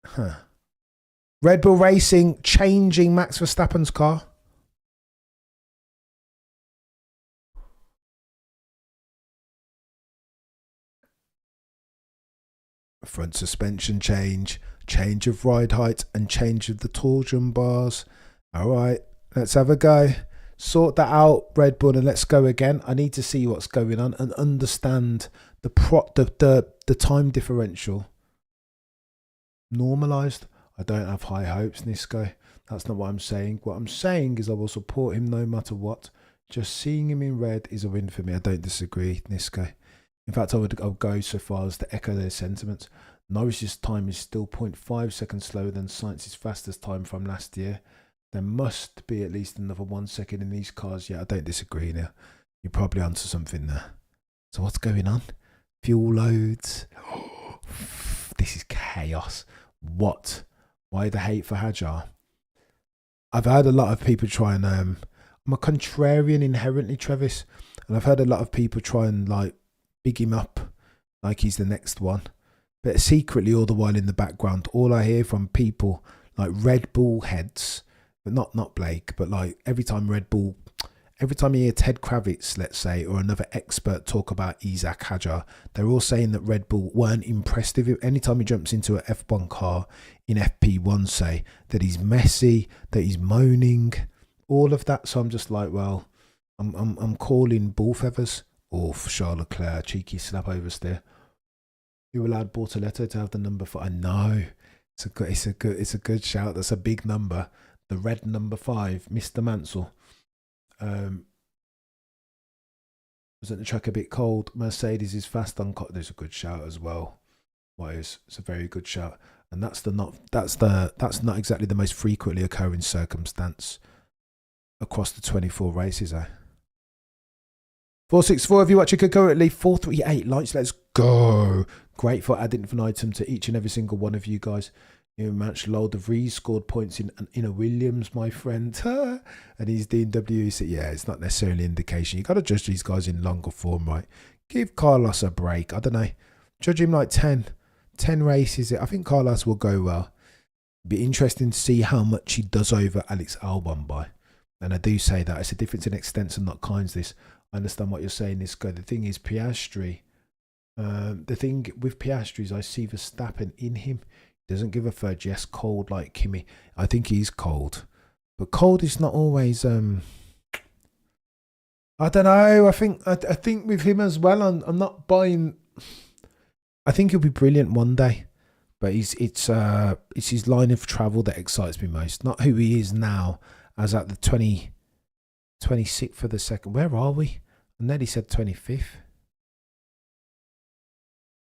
Huh. Red Bull Racing changing Max Verstappen's car. Front suspension change of ride height, and change of the torsion bars. All right, let's have a go. Sort that out, Red Bull, and let's go again. I need to see what's going on and understand the time differential. Normalised. I don't have high hopes, Nisco. That's not what I'm saying. What I'm saying is I will support him no matter what. Just seeing him in red is a win for me. I don't disagree, Nisco. In fact, I'll go so far as to echo their sentiments. Norris's time is still 0.5 seconds slower than Sainz's fastest time from last year. There must be at least another 1 second in these cars. Yeah, I don't disagree now. You're probably onto something there. So what's going on? Fuel loads. This is chaos. What? Why the hate for Hadjar? I've heard a lot of people try and I'm a contrarian inherently, Travis, and I've heard a lot of people try and like big him up like he's the next one. But secretly, all the while in the background, all I hear from people like Red Bull heads, but not Blake, but like every time you hear Ted Kravitz, let's say, or another expert talk about Isaac Hadjar, they're all saying that Red Bull weren't impressed with him. Anytime he jumps into an F1 car in FP1, say that he's messy, that he's moaning, all of that. So I'm just like, well, I'm calling bull feathers. Oh, Charles Leclerc, cheeky slap overs there. You allowed Bortoletto to have the number 5. I know. It's a good shout. That's a big number. The red number 5, Mr. Mansell. Wasn't the track a bit cold? Mercedes is fast on. There's a good shout as well. It's a very good shout, and that's not exactly the most frequently occurring circumstance across the 24 races. 464 if you're watching concurrently. 438 likes. Let's go. Grateful ad infinitum to each and every single one of you guys. You match Lowell DeVries scored points in a Williams, my friend. And he's doing WEC. Yeah, it's not necessarily an indication. You got to judge these guys in longer form, right? Give Carlos a break. I don't know. Judge him like 10 races. I think Carlos will go well. Be interesting to see how much he does over Alex Albon by. And I do say that. It's a difference in extents and not kinds. This. I understand what you're saying, this guy. The thing is, Piastri. The thing with Piastri is I see Verstappen in him. Doesn't give a fudge. Yes, cold like Kimi. I think he's cold, but cold is not always. I don't know. I think with him as well. I'm not buying. I think he'll be brilliant one day, but it's his line of travel that excites me most. Not who he is now, as at the 26th for the second. Where are we? I nearly said 25th.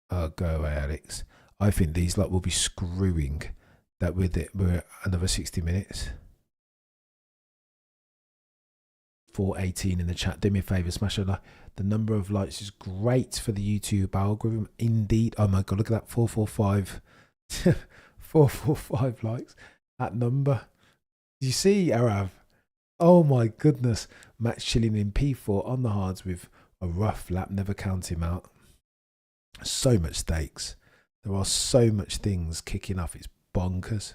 Oh, go away, Alex. I think these lot will be screwing that with it. We're another 60 minutes. 418 in the chat. Do me a favour, smash a like. The number of likes is great for the YouTube algorithm. Indeed. Oh my god, look at that. 445. 445 likes. That number. You see, Arav? Oh my goodness. Max chilling in P4 on the hards with a rough lap. Never count him out. So much stakes. There are so much things kicking off. It's bonkers.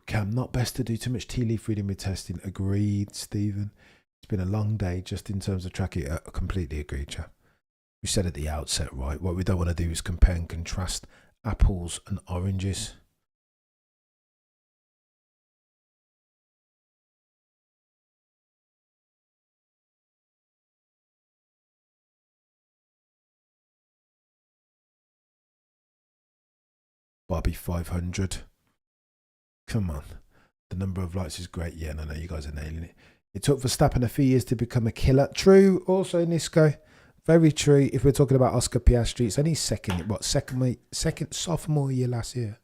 Cam, not best to do too much tea leaf reading with testing. Agreed, Stephen. It's been a long day just in terms of tracking. Completely agreed, chap. We said at the outset, right? What we don't want to do is compare and contrast apples and oranges. Barbie 500. Come on. The number of likes is great. Yeah, no, you guys are nailing it. It took Verstappen a few years to become a killer. True. Also, Nisco. Very true. If we're talking about Oscar Piastri, it's only second sophomore year last year.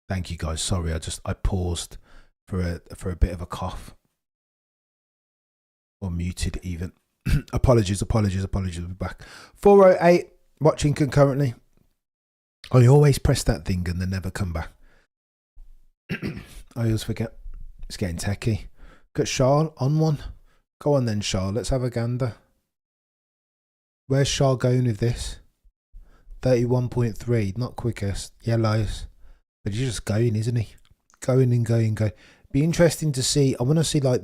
Thank you guys. Sorry, I paused for a bit of a cough. Or muted even. Apologies. We're back. 408, watching concurrently. I always press that thing and then never come back. I always forget. It's getting techie. Got Charles on one. Go on then, Charles. Let's have a gander. Where's Charles going with this? 31.3. Not quickest. Yellows. But he's just going, isn't he? Going. Be interesting to see. I want to see like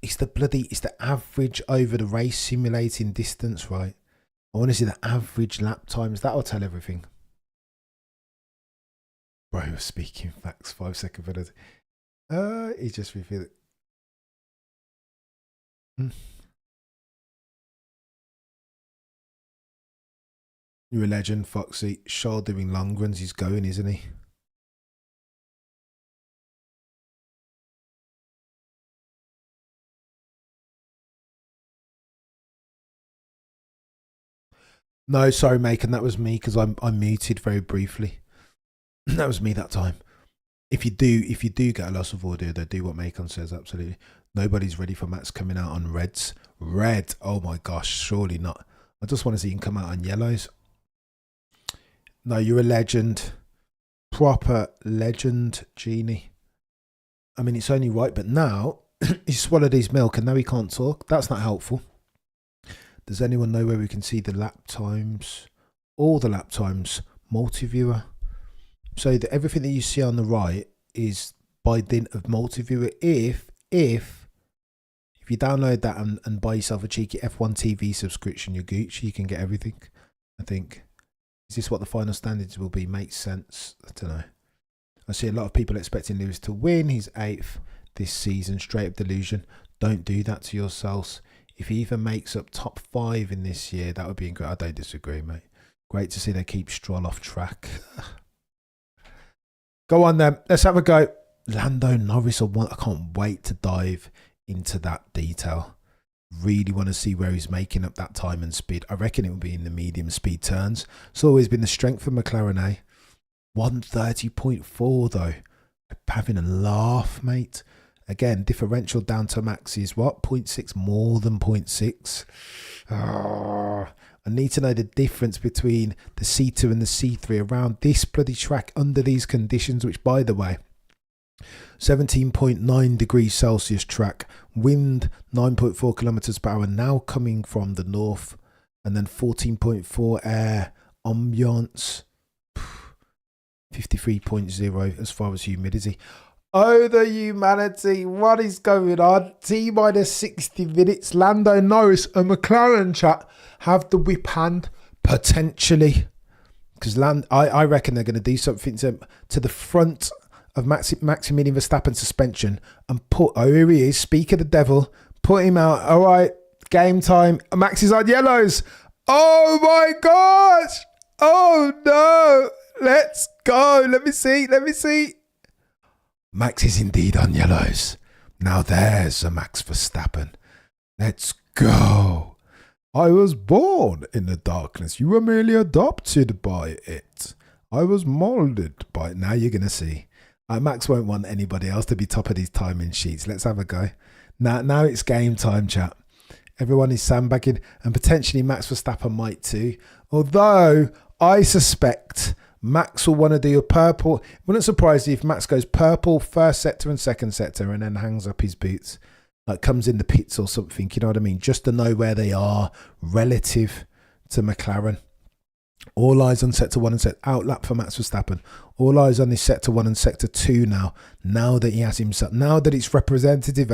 it's the average over the race simulating distance, right? I want to see the average lap times. That'll tell everything. Bro was speaking facts. 5 second penalty. He just revealed it. You're a legend, Foxy. Shaw doing long runs. He's going, isn't he? No, sorry, Macon. That was me because I'm muted very briefly. That was me that time. If you do get a loss of audio, they do what Macon says. Absolutely. Nobody's ready for Max coming out on reds. Red. Oh my gosh, surely not. I just want to see him come out on yellows. No, you're a legend. Proper legend, Genie. I mean, it's only right, but now he swallowed his milk and now he can't talk. That's not helpful. Does anyone know where we can see the lap times? All the lap times, multi-viewer. So that everything that you see on the right is by dint of multi-viewer. If you download that and buy yourself a cheeky F1 TV subscription, you're Gucci, you can get everything, I think. Is this what the final standards will be? Makes sense. I don't know. I see a lot of people expecting Lewis to win. He's 8th this season. Straight up delusion. Don't do that to yourselves. If he even makes up top 5 in this year, that would be great. I don't disagree, mate. Great to see they keep Stroll off track. Go on then. Let's have a go. Lando Norris. I can't wait to dive into that detail. Really want to see where he's making up that time and speed. I reckon it will be in the medium speed turns. It's always been the strength of McLaren, eh? 130.4 though. I'm having a laugh, mate. Again, differential down to Max is what? 0.6 more than 0.6. I need to know the difference between the C2 and the C3 around this bloody track under these conditions, which, by the way, 17.9 degrees Celsius track, wind 9.4 kilometers per hour, now coming from the north, and then 14.4 air, ambiance 53.0 as far as humidity. Oh, the humanity. What is going on? T-minus 60 minutes. Lando Norris and McLaren, chat, have the whip hand, potentially. Because I reckon they're going to do something to the front of Maximilian Verstappen suspension and put, oh, here he is, speak of the devil, put him out. All right, game time. Max is on yellows. Oh, my gosh. Oh, no. Let's go. Let me see. Max is indeed on yellows. Now there's a Max Verstappen. Let's go. I was born in the darkness. You were merely adopted by it. I was molded by it. Now you're going to see. Max won't want anybody else to be top of these timing sheets. Let's have a go. Now it's game time, chat. Everyone is sandbagging and potentially Max Verstappen might too. Although I suspect Max will want to do a purple. It wouldn't surprise you if Max goes purple first sector and second sector and then hangs up his boots. Like comes in the pits or something, you know what I mean? Just to know where they are relative to McLaren. All eyes on sector 1 and sector outlap for Max Verstappen. All eyes on this sector 1 and sector 2 now. Now that he has himself, now that it's representative,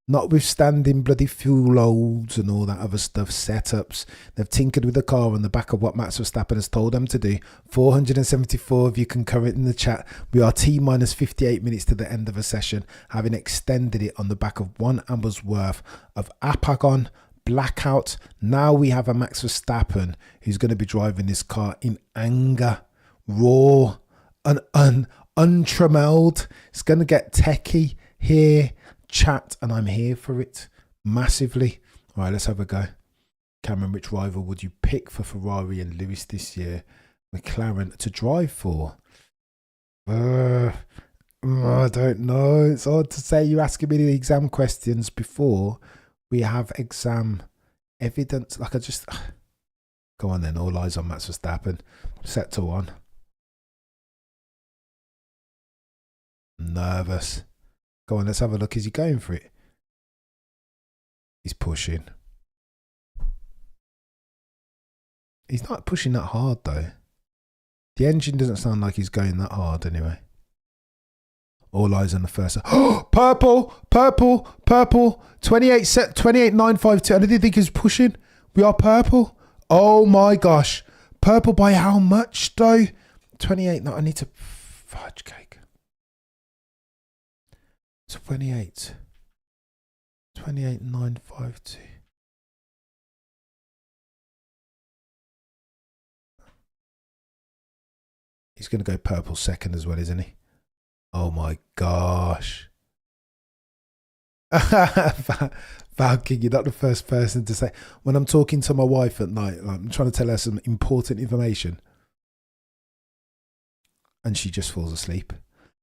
notwithstanding bloody fuel loads and all that other stuff, setups. They've tinkered with the car on the back of what Max Verstappen has told them to do. 474 of you concurrent in the chat. We are T-minus 58 minutes to the end of a session, having extended it on the back of 1 hour's worth of Apagon, blackout. Now we have a Max Verstappen who's going to be driving this car in anger, raw, and untrammeled. It's going to get techie here. Chat, and I'm here for it massively. All right, let's have a go. Cameron, which rival would you pick for Ferrari and Lewis this year? McLaren to drive for? I don't know. It's hard to say. You're asking me the exam questions before we have exam evidence. Like I just go on then. All eyes on Max Verstappen. Set to 1. Nervous. Go on. Let's have a look. Is he going for it? He's pushing. He's not pushing that hard though. The engine doesn't sound like he's going that hard anyway. All eyes on the first. Oh, purple, purple, purple. 28.952. I didn't think he was pushing. We are purple. Oh my gosh. Purple by how much though? 28. No, I need to fudge cake. 28. 28.952. He's going to go purple second as well, isn't he? Oh my gosh. Val King, you're not the first person to say. When I'm talking to my wife at night, I'm trying to tell her some important information, and she just falls asleep.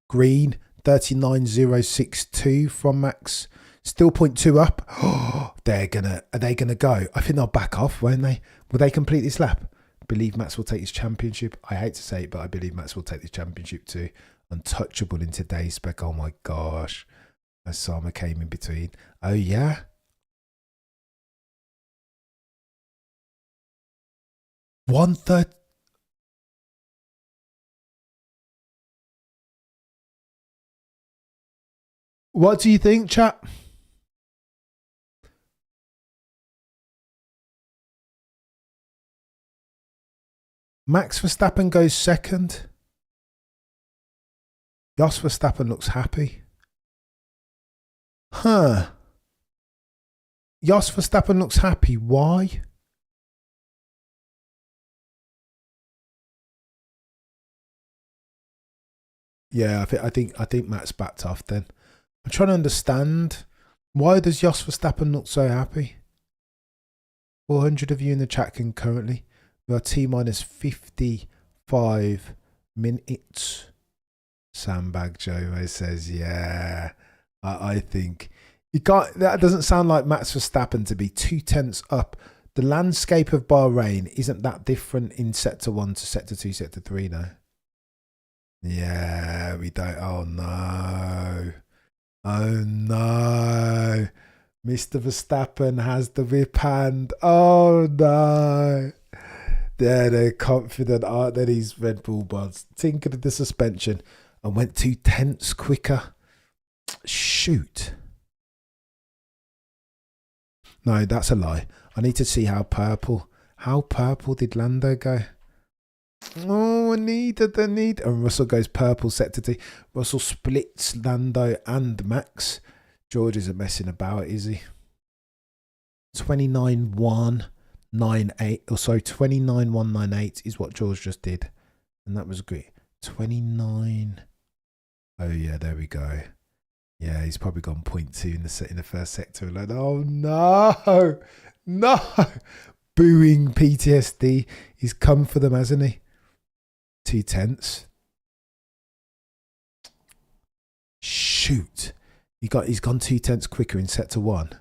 Green, 39.062 from Max. Still 0.2 up. Oh, are they gonna go? I think they'll back off, won't they? Will they complete this lap? Believe Max will take his championship. I hate to say it, but I believe Max will take this championship too. Untouchable in today's spec. Oh my gosh. Osama came in between. Oh yeah. One third. What do you think, chat? Max Verstappen goes second. Jos Verstappen looks happy. Huh. Jos Verstappen looks happy. Why? Yeah, I think Matt's backed off then. I'm trying to understand, why does Jos Verstappen look so happy? 400 of you in the chat concurrently. We are T minus 55 minutes. Sandbag Joe says, yeah, I think you can't. That doesn't sound like Max Verstappen to be 2/10 up. The landscape of Bahrain isn't that different in sector 1 to sector 2, sector 3 now. Yeah, we don't. Oh no. Oh no. Mr. Verstappen has the whip hand. Oh no. They're confident, aren't they, these Red Bull buds? Tinkered at the suspension and went 2/10 quicker. Shoot. No, that's a lie. I need to see how purple did Lando go? Oh, I need. And Russell goes purple sector 2. Russell splits Lando and Max. George isn't messing about, is he? 29.198. Or sorry, 29.198 is what George just did. And that was great. 29. Oh yeah, there we go. Yeah, he's probably gone 0.2 in the first sector. Like, oh no, no. Booing PTSD. He's come for them, hasn't he? 2/10. Shoot. He's gone 2/10 quicker in sector 1.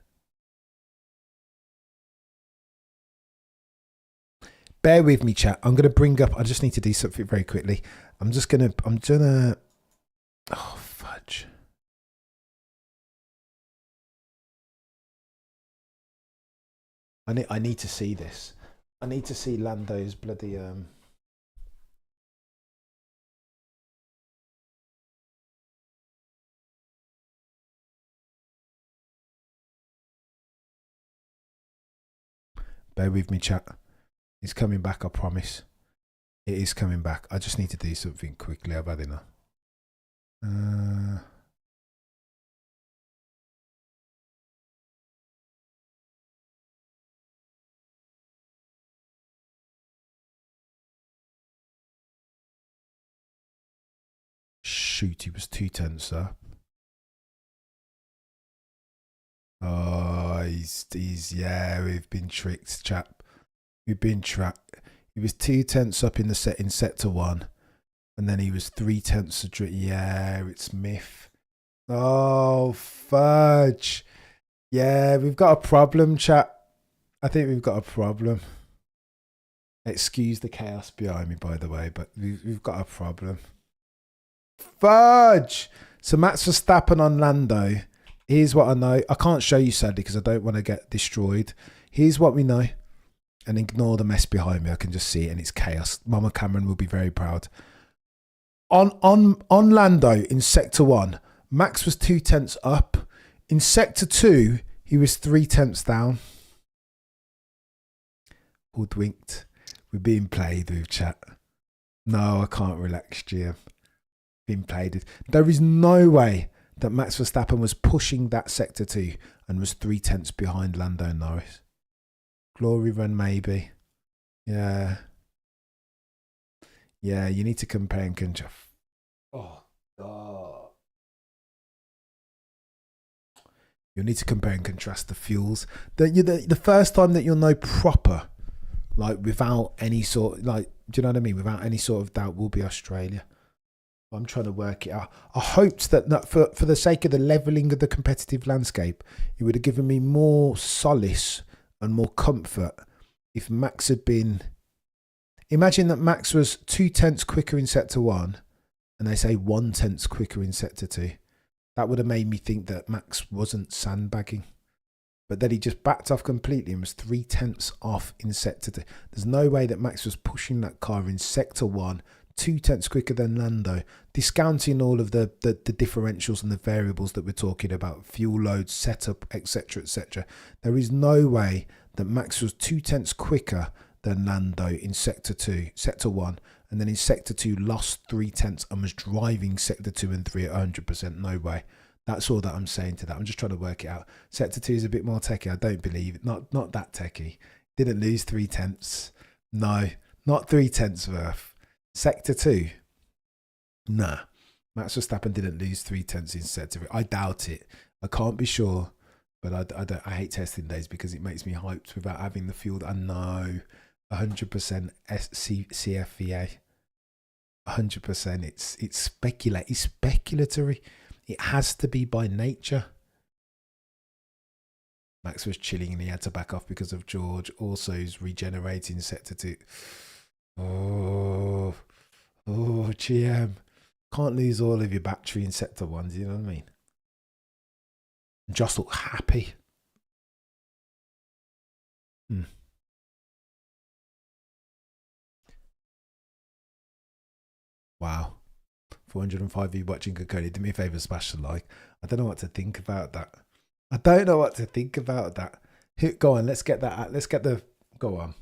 Bear with me, chat. I'm gonna bring up, I just need to do something very quickly. I'm gonna oh fudge. I need to see this. I need to see Lando's bloody Bear with me, chat. It's coming back, I promise. It is coming back. I just need to do something quickly. I've had enough. Shoot, he was 2/10 up. Oh, he's yeah, we've been tricked, chap. We've been trapped. He was 2/10 up in sector 1, And then he was 3/10 of yeah, it's myth. Oh, fudge. Yeah, we've got a problem, chat. I think we've got a problem. Excuse the chaos behind me, by the way, but we've got a problem. Fudge! So Max Verstappen on Lando. Here's what I know. I can't show you, sadly, because I don't want to get destroyed. Here's what we know. And ignore the mess behind me. I can just see it, and it's chaos. Mama Cameron will be very proud. On Lando in Sector 1, Max was 2/10 up. In Sector 2, he was 3/10 down. Hoodwinked. We're being played with, chat. No, I can't relax, GM. Being played with. There is no way that Max Verstappen was pushing that Sector 2 and was 3/10 behind Lando Norris. Glory run, maybe. Yeah. Yeah, you need to compare and contrast. Oh, God. You'll need to compare and contrast the fuels. The first time that you'll know proper, like without any sort, like, do you know what I mean? Without any sort of doubt, will be Australia. I'm trying to work it out. I hoped that for the sake of the levelling of the competitive landscape, it would have given me more solace and more comfort if Max had been... Imagine that Max was 2/10 quicker in Sector 1 and they say 1/10 quicker in Sector 2. That would have made me think that Max wasn't sandbagging. But then he just backed off completely and was 3/10 off in Sector 2. There's no way that Max was pushing that car in Sector 1 2/10 quicker than Lando, discounting all of the differentials and the variables that we're talking about, fuel loads, setup, etc., etc. There is no way that Max was 2/10 quicker than Lando in Sector 1, and then in Sector 2 lost 3/10 and was driving Sector 2 and 3 at 100%. No way. That's all that I'm saying to that. I'm just trying to work it out. Sector 2 is a bit more techie. I don't believe it. Not that techie. Didn't lose 3/10. No, not 3/10 worth. Sector 2, nah. Max Verstappen didn't lose 3/10 in Sector 3. I doubt it. I can't be sure, but I hate testing days because it makes me hyped without having the fuel. I know 100% CFVA. 100%. It's speculatory. It has to be by nature. Max was chilling and he had to back off because of George. Also, he's regenerating Sector 2. Oh, GM. Can't lose all of your battery in Sector 1, do you know what I mean? Just look happy. Wow. 405 of you watching Kokoni. Do me a favour, smash the like. I don't know what to think about that. Go on, let's get that. Go on.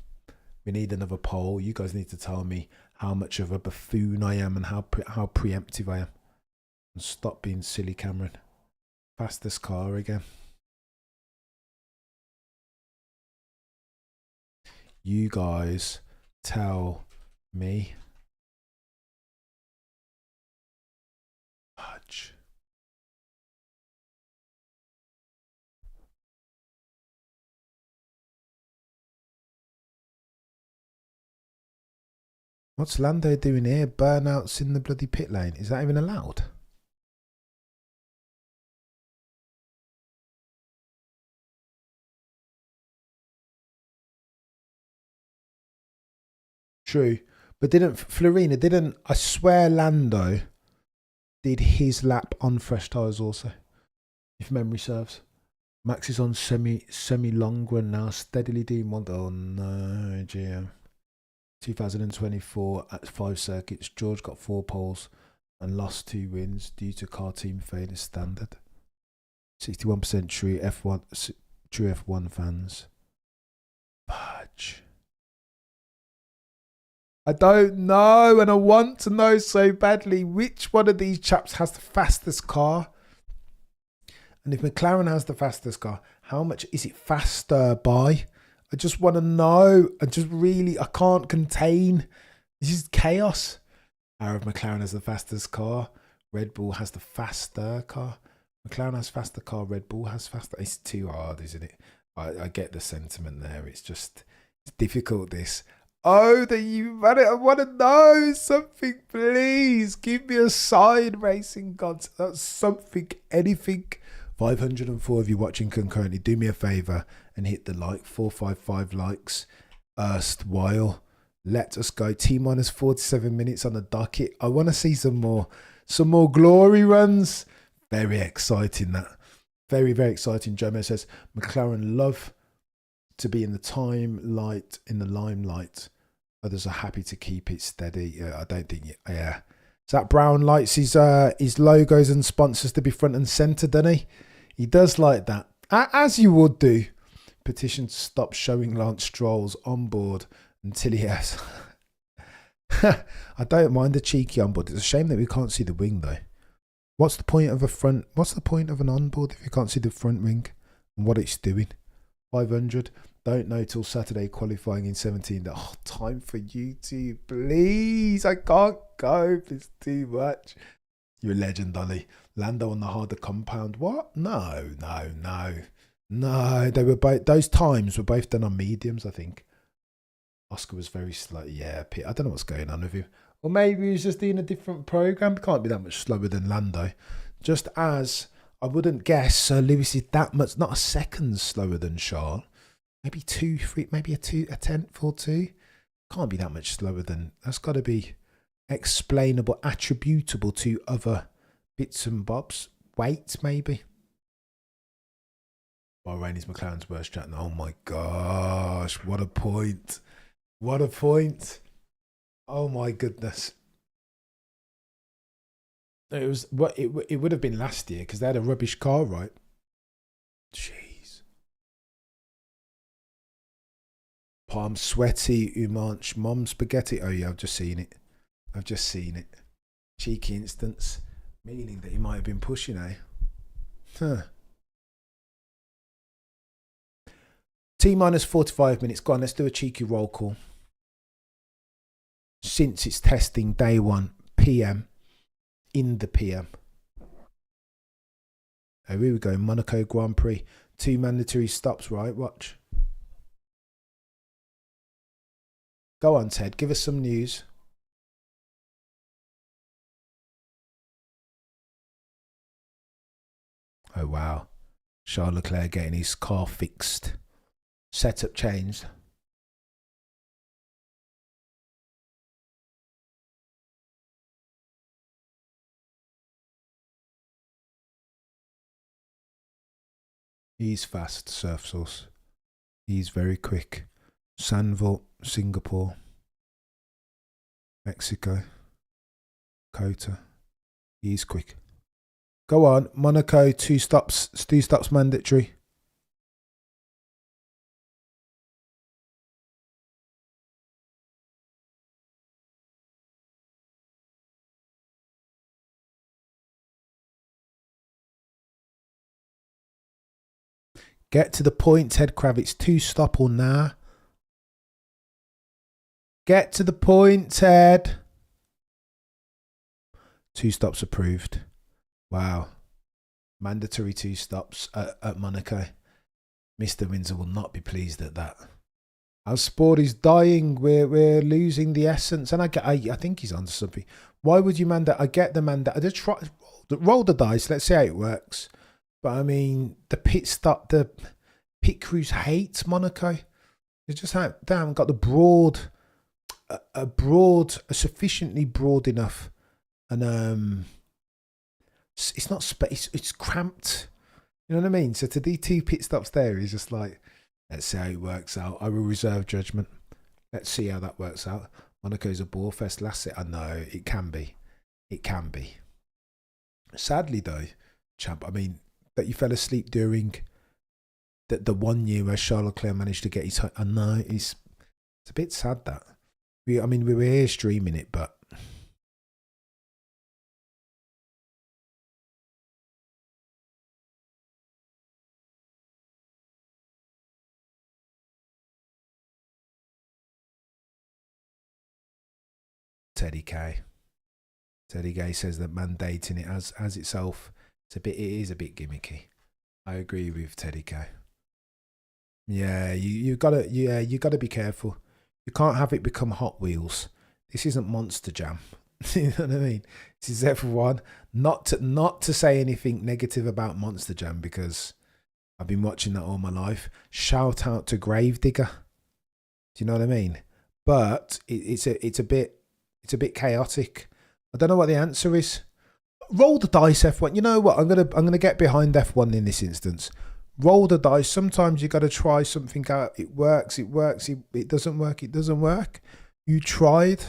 We need another poll. You guys need to tell me how much of a buffoon I am and how preemptive I am. And stop being silly, Cameron. Fastest car again. You guys tell me. Fudge. What's Lando doing here? Burnouts in the bloody pit lane. Is that even allowed? True. But I swear Lando did his lap on fresh tyres also, if memory serves. Max is on semi long run now, steadily doing one. Oh no, GM. 2024 at 5 circuits, George got 4 poles and lost 2 wins due to car team failure standard. 61% true F1 fans. Fudge. I don't know, and I want to know so badly which one of these chaps has the fastest car. And if McLaren has the fastest car, how much is it faster by? I just want to know. I can't contain. This is chaos. Arab McLaren has the fastest car. Red Bull has the faster car. McLaren has faster car. Red Bull has faster. It's too hard, isn't it? I get the sentiment there. It's difficult, this. Oh, that you man, I want to know something, please. Give me a sign, racing gods. That's something, anything. 504 of you watching concurrently, do me a favour and hit the like. 455 likes. Erstwhile. Let us go. T minus 47 minutes on the docket. I want to see some more glory runs. Very exciting, that. Very, very exciting. Jomo says, McLaren love to be in the limelight. Others are happy to keep it steady. Yeah, I don't think. Yeah, Zach Brown likes his logos and sponsors to be front and centre, doesn't he? He does like that, as you would do. Petition to stop showing Lance Stroll's on board until he has. I don't mind the cheeky on board. It's a shame that we can't see the wing though. What's the point of an onboard if you can't see the front wing and what it's doing? 500. Don't know till Saturday qualifying in 17. Oh, time for YouTube, please. I can't go. It's too much. You're a legend, Ollie. Lando on the harder compound. What? No. They were both. Those times were both done on mediums, I think. Oscar was very slow. Yeah, I don't know what's going on with him. Or maybe he was just in a different program. Can't be that much slower than Lando. Just as I wouldn't guess Sir Lewis is that much, not a second slower than Charles. Maybe 2, 3, maybe a tenth or two. Can't be that much slower than. That's got to be explainable, attributable to other bits and bobs. Weight, maybe. Bahrain is McLaren's worst track. Oh my gosh! What a point! What a point! Oh my goodness! It was what it would have been last year because they had a rubbish car, right? Jeez. Palm sweaty, Umanch, mom spaghetti. Oh yeah, I've just seen it. Cheeky instance, meaning that he might have been pushing, eh? Huh. T minus 45 minutes. Go on, let's do a cheeky roll call. Since it's testing day 1 PM in the PM. Oh, here we go. Monaco Grand Prix. 2 mandatory stops, right? Watch. Go on, Ted. Give us some news. Oh, wow. Charles Leclerc getting his car fixed. Setup changed. He's fast, Surf Source. He's very quick. Sanville, Singapore, Mexico, Kota. He's quick. Go on, Monaco, 2 stops mandatory. Get to the point, Ted Kravitz. 2 stop or nah? Get to the point, Ted. 2 stops approved. Wow. Mandatory 2 stops at Monaco. Mr. Windsor will not be pleased at that. Our sport is dying. We're losing the essence. And I think he's onto something. Why would you mandate? I get the mandate. I just roll the dice. Let's see how it works. But I mean, the pit crews hate Monaco. They just haven't got the a sufficiently broad enough, and it's not space. It's cramped. You know what I mean? So to do 2 pit stops there is just like, let's see how it works out. I will reserve judgment. Let's see how that works out. Monaco's a bore fest. Last I know it can be. It can be. Sadly though, champ, I mean, that you fell asleep during the 1 year where Charles Leclerc managed to get his. I know it's a bit sad that we were here streaming it, but Teddy K says that mandating it as itself, it is a bit gimmicky. I agree with Teddy K. Yeah, you gotta be careful. You can't have it become Hot Wheels. This isn't Monster Jam. You know what I mean? This is F1. Not to say anything negative about Monster Jam, because I've been watching that all my life. Shout out to Gravedigger. Do you know what I mean? But it's a bit chaotic. I don't know what the answer is. Roll the dice, F1. You know what? I'm gonna get behind F1 in this instance. Roll the dice. Sometimes you got to try something out. It works. It works. It doesn't work. It doesn't work. You tried.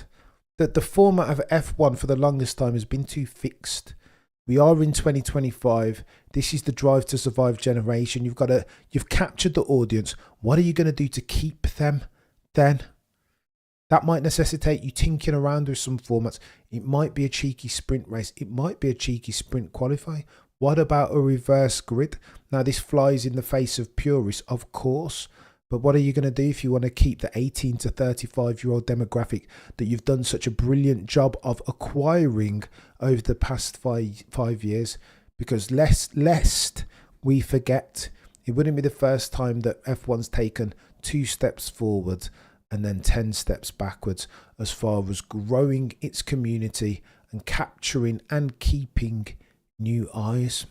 That the format of F1 for the longest time has been too fixed. We are in 2025. This is the Drive to Survive generation. You've captured the audience. What are you going to do to keep them then? That might necessitate you tinkering around with some formats. It might be a cheeky sprint race. It might be a cheeky sprint qualifying. What about a reverse grid? Now, this flies in the face of purists, of course. But what are you going to do if you want to keep the 18 to 35-year-old demographic that you've done such a brilliant job of acquiring over the past five years? Because lest we forget, it wouldn't be the first time that F1's taken 2 steps forward and then 10 steps backwards as far as growing its community and capturing and keeping new eyes.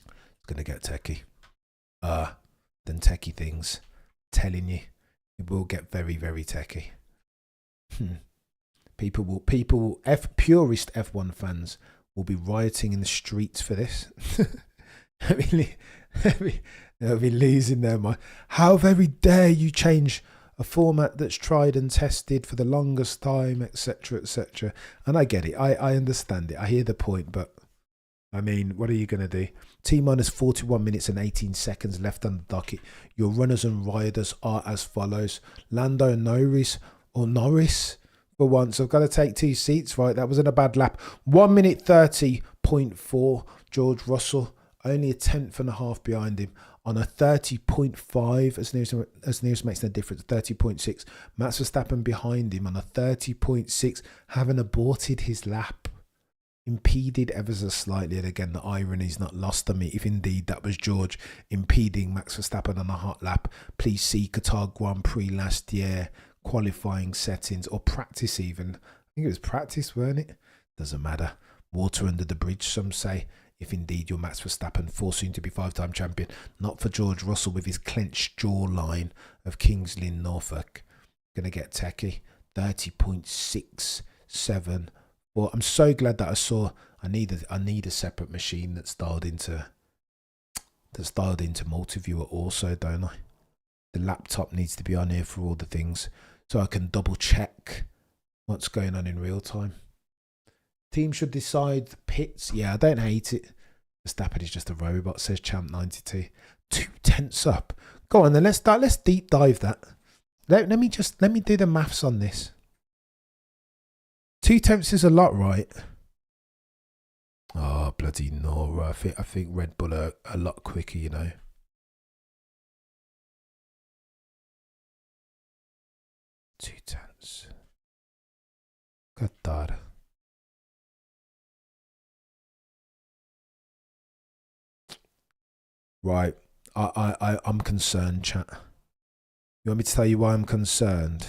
It's going to get techie. Than techie things. Telling you, it will get very, very techie. Purist F1 fans will be rioting in the streets for this. They'll be losing their mind. How very dare you change a format that's tried and tested for the longest time, etc., etc. And I get it. I understand it. I hear the point, but I mean, what are you going to do? T-minus 41 minutes and 18 seconds left on the docket. Your runners and riders are as follows. Lando Norris for once. I've got to take 2 seats, right? That wasn't a bad lap. 1 minute 30.4. George Russell, only a tenth and a half behind him on a 30.5. As nearest makes no difference. 30.6. Max Verstappen behind him on a 30.6, having aborted his lap. Impeded ever so slightly, and again the irony is not lost on me if indeed that was George impeding Max Verstappen on a hot lap. Please see Qatar Grand Prix last year qualifying settings, or practice even. I think it was practice, weren't it? Doesn't matter. Water under the bridge, some say, if indeed you're Max Verstappen, soon to be 5-time champion. Not for George Russell with his clenched jawline of Kings Lynn, Norfolk. Gonna get techie. 30.67. Well, I'm so glad that I need a separate machine that's dialed into multi-viewer also, don't I? The laptop needs to be on here for all the things, so I can double check what's going on in real time. Team should decide the pits. Yeah, I don't hate it. Verstappen is just a robot, says Champ 92. 2 tenths up. Go on then, let's deep dive that. Let me do the maths on this. 2 tenths is a lot, right? Oh, bloody Nora. I think Red Bull are a lot quicker, you know. Two tenths. God. Right. I'm concerned, chat. You want me to tell you why I'm concerned?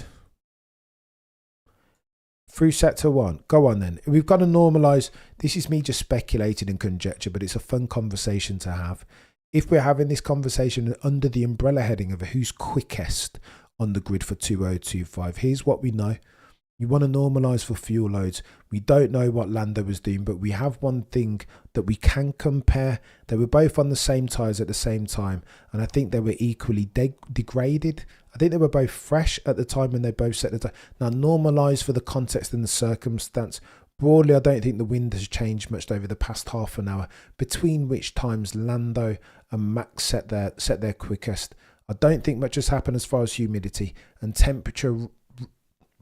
Through sector 1. Go on then. We've got to normalise. This is me just speculating and conjecture, but it's a fun conversation to have. If we're having this conversation under the umbrella heading of who's quickest on the grid for 2025, here's what we know. You want to normalise for fuel loads. We don't know what Lando was doing, but we have one thing that we can compare. They were both on the same tyres at the same time, and I think they were equally degraded. I think they were both fresh at the time when they both set the time. Now, normalise for the context and the circumstance. Broadly, I don't think the wind has changed much over the past half an hour, between which times Lando and Max set their quickest. I don't think much has happened as far as humidity and temperature.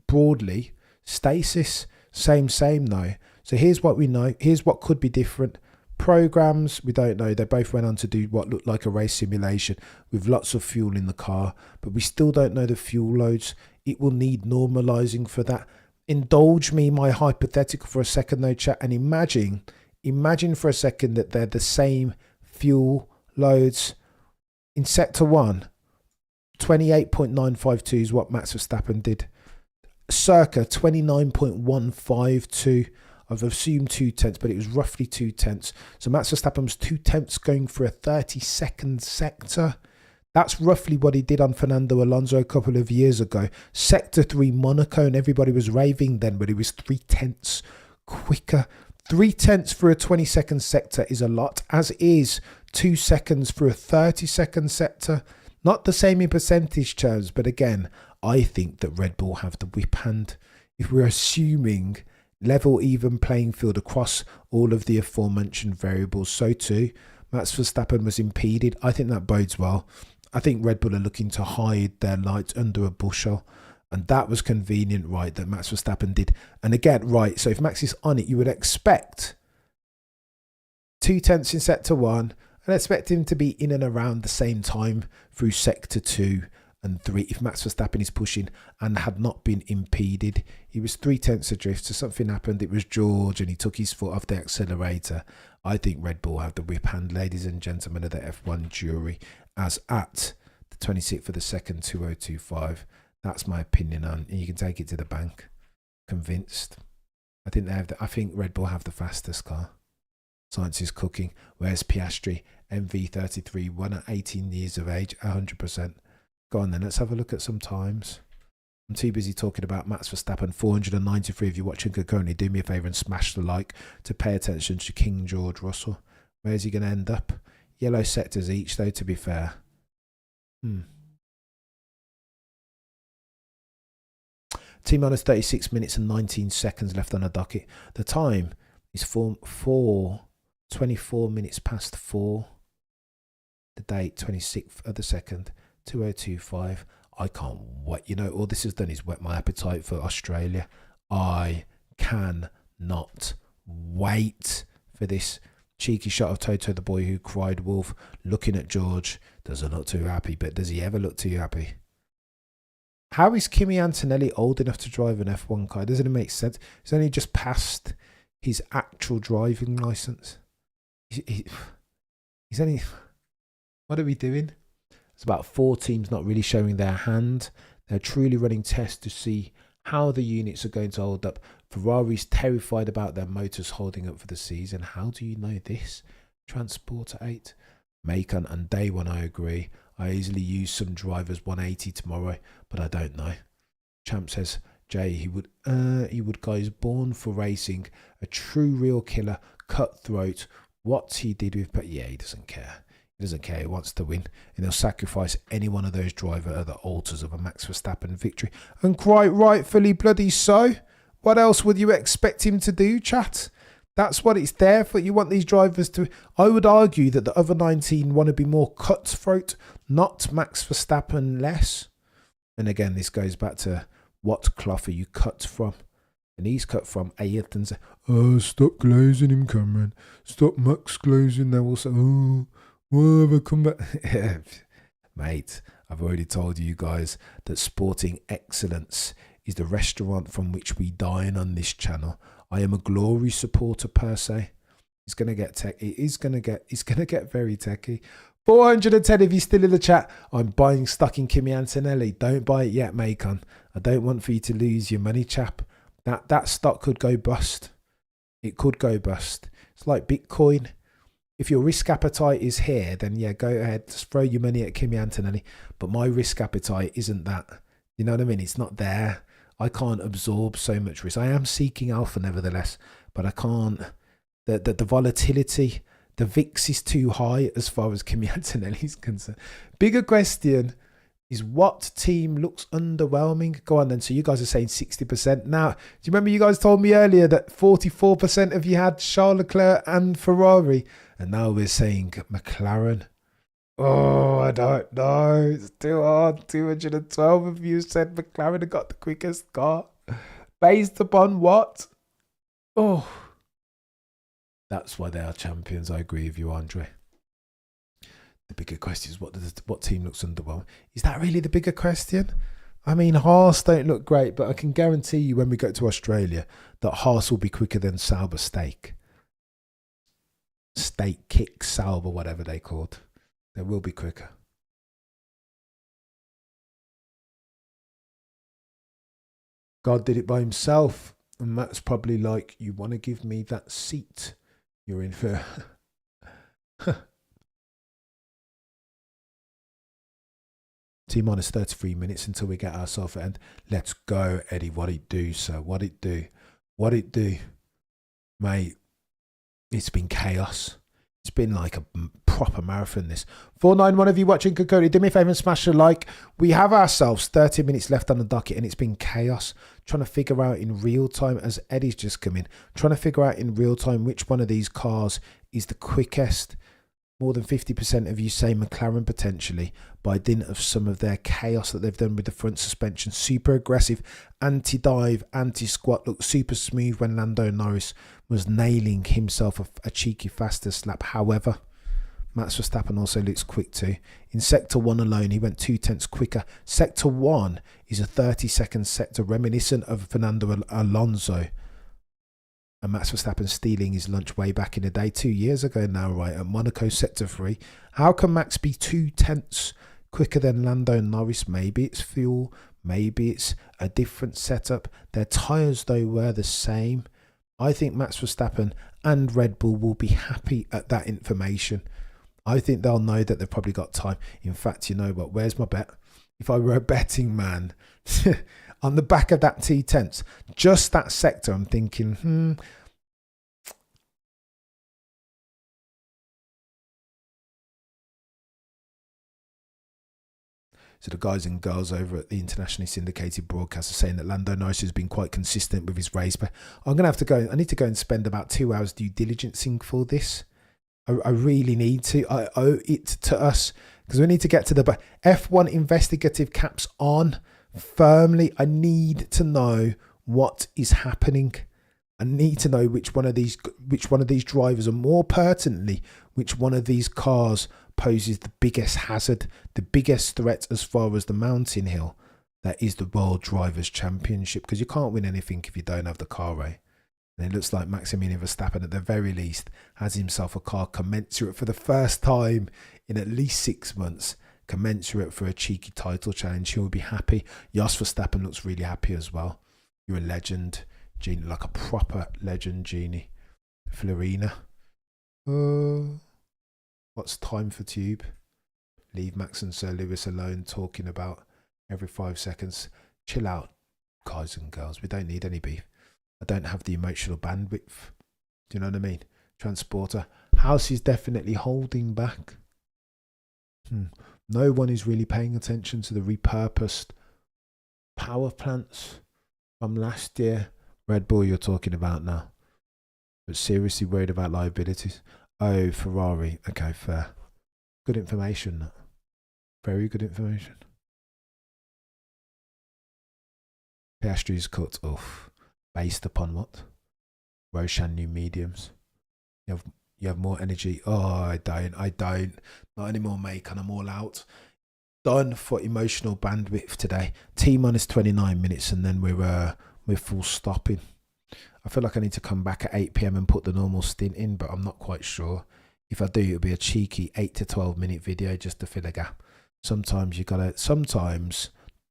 Broadly, stasis, same though. So here's what we know. Here's what could be different. Programs, we don't know. They both went on to do what looked like a race simulation with lots of fuel in the car, but we still don't know the fuel loads. It will need normalising for that. Indulge me my hypothetical for a second though, chat, and imagine for a second that they're the same fuel loads in sector 1. 28.952 is what Max Verstappen did. Circa 29.152. I've assumed 2/10, but it was roughly 2/10. So Max Verstappen was 2/10 going for a 30-second sector. That's roughly what he did on Fernando Alonso a couple of years ago. Sector 3 Monaco, and everybody was raving then, but it was 3/10 quicker. 3/10 for a 20-second sector is a lot, as is 2 seconds for a 30-second sector. Not the same in percentage terms, but again, I think that Red Bull have the whip hand. If we're assuming level even playing field across all of the aforementioned variables, so too Max Verstappen was impeded. I think that bodes well. I think Red Bull are looking to hide their light under a bushel, and that was convenient, right, that Max Verstappen did. And again, right, so if Max is on it, you would expect 2/10 in sector 1 and expect him to be in and around the same time through sector 2 and 3 if Max Verstappen is pushing and had not been impeded. He was 3/10 adrift, so something happened. It was George and he took his foot off the accelerator. I think Red Bull have the whip hand, ladies and gentlemen of the F1 jury, as at the 26th of the 2nd, 2025. That's my opinion on, and you can take it to the bank. Convinced. I think I think Red Bull have the fastest car. Science is cooking. Where's Piastri? MV33, won at 18 years of age, 100%. Go on then, let's have a look at some times. I'm too busy talking about Max Verstappen. 493 if you're watching concurrently. Do me a favour and smash the like to pay attention to King George Russell. Where's he going to end up? Yellow sectors each, though, to be fair. T-minus 36 minutes and 19 seconds left on a docket. The time is 24 minutes past 4. The date, 26th of the 2nd, 2025. I can't wait. You know, all this has done is whet my appetite for Australia. I cannot wait for this. Cheeky shot of Toto, the boy who cried wolf, looking at George. Doesn't look too happy, but does he ever look too happy? How is Kimi Antonelli old enough to drive an F1 car? Doesn't it make sense? He's only just passed his actual driving license. He's only... What are we doing? It's about 4 teams not really showing their hand. They're truly running tests to see how the units are going to hold up. Ferrari's terrified about their motors holding up for the season. How do you know this? Transporter 8. Macon and day 1, I agree. I easily use some drivers 180 tomorrow, but I don't know. Champ says, Jay, he would guys born for racing, a true real killer, cutthroat. What he did with, but yeah, he doesn't care. He doesn't care. He wants to win, and he'll sacrifice any one of those drivers at the altars of a Max Verstappen victory, and quite rightfully bloody so. What else would you expect him to do, chat? That's what it's there for. You want these drivers to... I would argue that the other 19 want to be more cutthroat, not Max Verstappen less. And again, this goes back to what cloth are you cut from? And he's cut from Ayrton's. Oh, stop glazing him, Cameron. Stop Max glazing. They will say, oh, have I come back? Mate, I've already told you guys that sporting excellence is the restaurant from which we dine on this channel. I am a Glory supporter per se. It's gonna get tech. It's gonna get very techy. 410 if you're still in the chat. I'm buying stock in Kimi Antonelli. Don't buy it yet, Macon. I don't want for you to lose your money, chap. That stock could go bust. It could go bust. It's like Bitcoin. If your risk appetite is here, then yeah, go ahead. Just throw your money at Kimi Antonelli. But my risk appetite isn't that. You know what I mean? It's not there. I can't absorb so much risk. I am seeking alpha nevertheless, but I can't. The volatility, the VIX is too high as far as Kimi Antonelli is concerned. Bigger question is, what team looks underwhelming? Go on then. So you guys are saying 60%. Now, do you remember you guys told me earlier that 44% of you had Charles Leclerc and Ferrari? And now we're saying McLaren. Oh, I don't know. It's too hard. 212 of you said McLaren had got the quickest car. Based upon what? Oh. That's why they are champions. I agree with you, Andre. The bigger question is, what team looks underwhelming? Is that really the bigger question? I mean, Haas don't look great, but I can guarantee you when we go to Australia that Haas will be quicker than Sauber Steak. Steak Kick Sauber, whatever they called. They will be quicker. God did it by himself. And Matt's probably like, you want to give me that seat? You're in for... T-minus 33 minutes until we get ourselves at end. Let's go, Eddie. What it do, sir? What it do? What it do? Mate, it's been chaos. It's been like a proper marathon, this. 491 of you watching Kokoni, do me a favour and smash a like. We have ourselves 30 minutes left on the docket and it's been chaos. Trying to figure out in real time, as Eddie's just come in, trying to figure out in real time which one of these cars is the quickest. More than 50% of you say McLaren potentially, by dint of some of their chaos that they've done with the front suspension. Super aggressive, anti-dive, anti-squat, looked super smooth when Lando Norris was nailing himself a cheeky fastest lap. However, Max Verstappen also looks quick too. In Sector 1 alone, he went 2/10 quicker. Sector 1 is a 30-second sector reminiscent of Fernando Alonso. And Max Verstappen stealing his lunch way back in the day, 2 years ago now, right, at Monaco Sector 3. How can Max be 2/10 quicker than Lando Norris? Maybe it's fuel, maybe it's a different setup. Their tyres, though, were the same. I think Max Verstappen and Red Bull will be happy at that information. I think they'll know that they've probably got time. In fact, you know what? Where's my bet? If I were a betting man, on the back of that T10s, just that sector, I'm thinking, So the guys and girls over at the internationally syndicated broadcast are saying that Lando Norris has been quite consistent with his race. But I'm going to have to go. I need to go and spend about 2 hours due diligencing for this. I really need to. I owe it to us because we need to get to the F1 investigative caps on firmly. I need to know what is happening. I need to know which one of these drivers, and more pertinently, which one of these cars poses the biggest hazard, the biggest threat as far as the mountain hill that is the World Drivers' Championship. Because you can't win anything if you don't have the car, right? And it looks like Maximilian Verstappen, at the very least, has himself a car commensurate for the first time in at least 6 months, commensurate for a cheeky title challenge. He'll be happy. Jos Verstappen looks really happy as well. You're a legend, Genie, like a proper legend, Genie. Florina. What's time for Tube? Leave Max and Sir Lewis alone talking about every 5 seconds. Chill out, guys and girls. We don't need any beef. I don't have the emotional bandwidth. Do you know what I mean? Transporter. House is definitely holding back. No one is really paying attention to the repurposed power plants from last year. Red Bull you're talking about now. But seriously worried about liabilities. Oh, Ferrari. Okay, fair. Good information. Very good information. Piastri's cut off. Based upon what? Roshan new mediums. You have more energy. Oh, I don't. Not anymore, mate. And I'm all out. Done for emotional bandwidth today. T-minus 29 minutes, and then we're full stopping. I feel like I need to come back at 8 PM and put the normal stint in, but I'm not quite sure. If I do, it'll be a cheeky 8 to 12 minute video just to fill a gap. Sometimes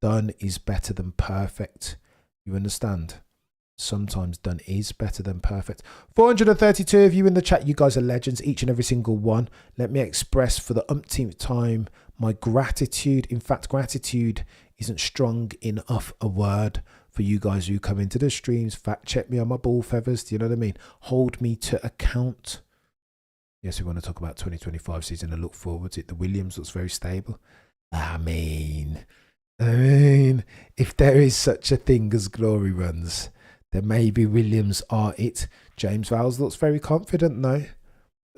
done is better than perfect. You understand? Sometimes done is better than perfect. 432 of you in the chat. You guys are legends, each and every single one. Let me express for the umpteenth time my gratitude. In fact, gratitude isn't strong enough a word for you guys who come into the streams. Fact check me on my ball feathers. Do you know what I mean? Hold me to account. Yes, we want to talk about 2025 season and look forward to it. The Williams looks very stable. I mean, if there is such a thing as glory runs, then maybe Williams are it. James Vowles looks very confident, though.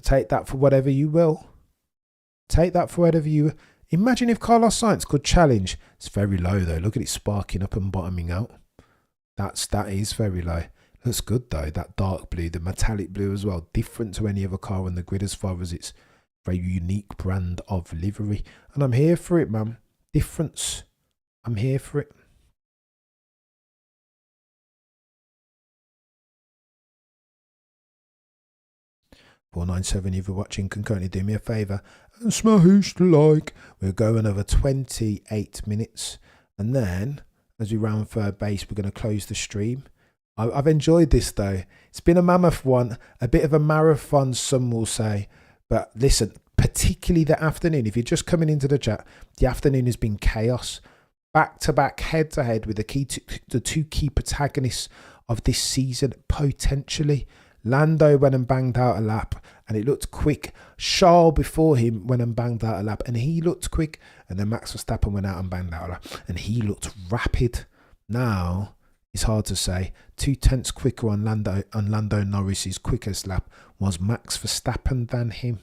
Take that for whatever you will. Take that for whatever you will. Imagine if Carlos Sainz could challenge. It's very low, though. Look at it sparking up and bottoming out. That is very low. Looks good, though. That dark blue, the metallic blue as well. Different to any other car on the grid as far as its very unique brand of livery. And I'm here for it, man. Difference. I'm here for it. $497 if you're watching can currently do me a favour and smash the like. We'll go another 28 minutes and then as we round third base, we're going to close the stream. I've enjoyed this though. It's been a mammoth one, a bit of a marathon, some will say. But listen, particularly the afternoon, if you're just coming into the chat, the afternoon has been chaos. Back to back, head to head with the two key protagonists of this season, potentially. Lando went and banged out a lap and it looked quick. Charles before him went and banged out a lap and he looked quick. And then Max Verstappen went out and banged out a lap and he looked rapid. Now, it's hard to say. 2/10 quicker on Lando Norris's quickest lap was Max Verstappen than him.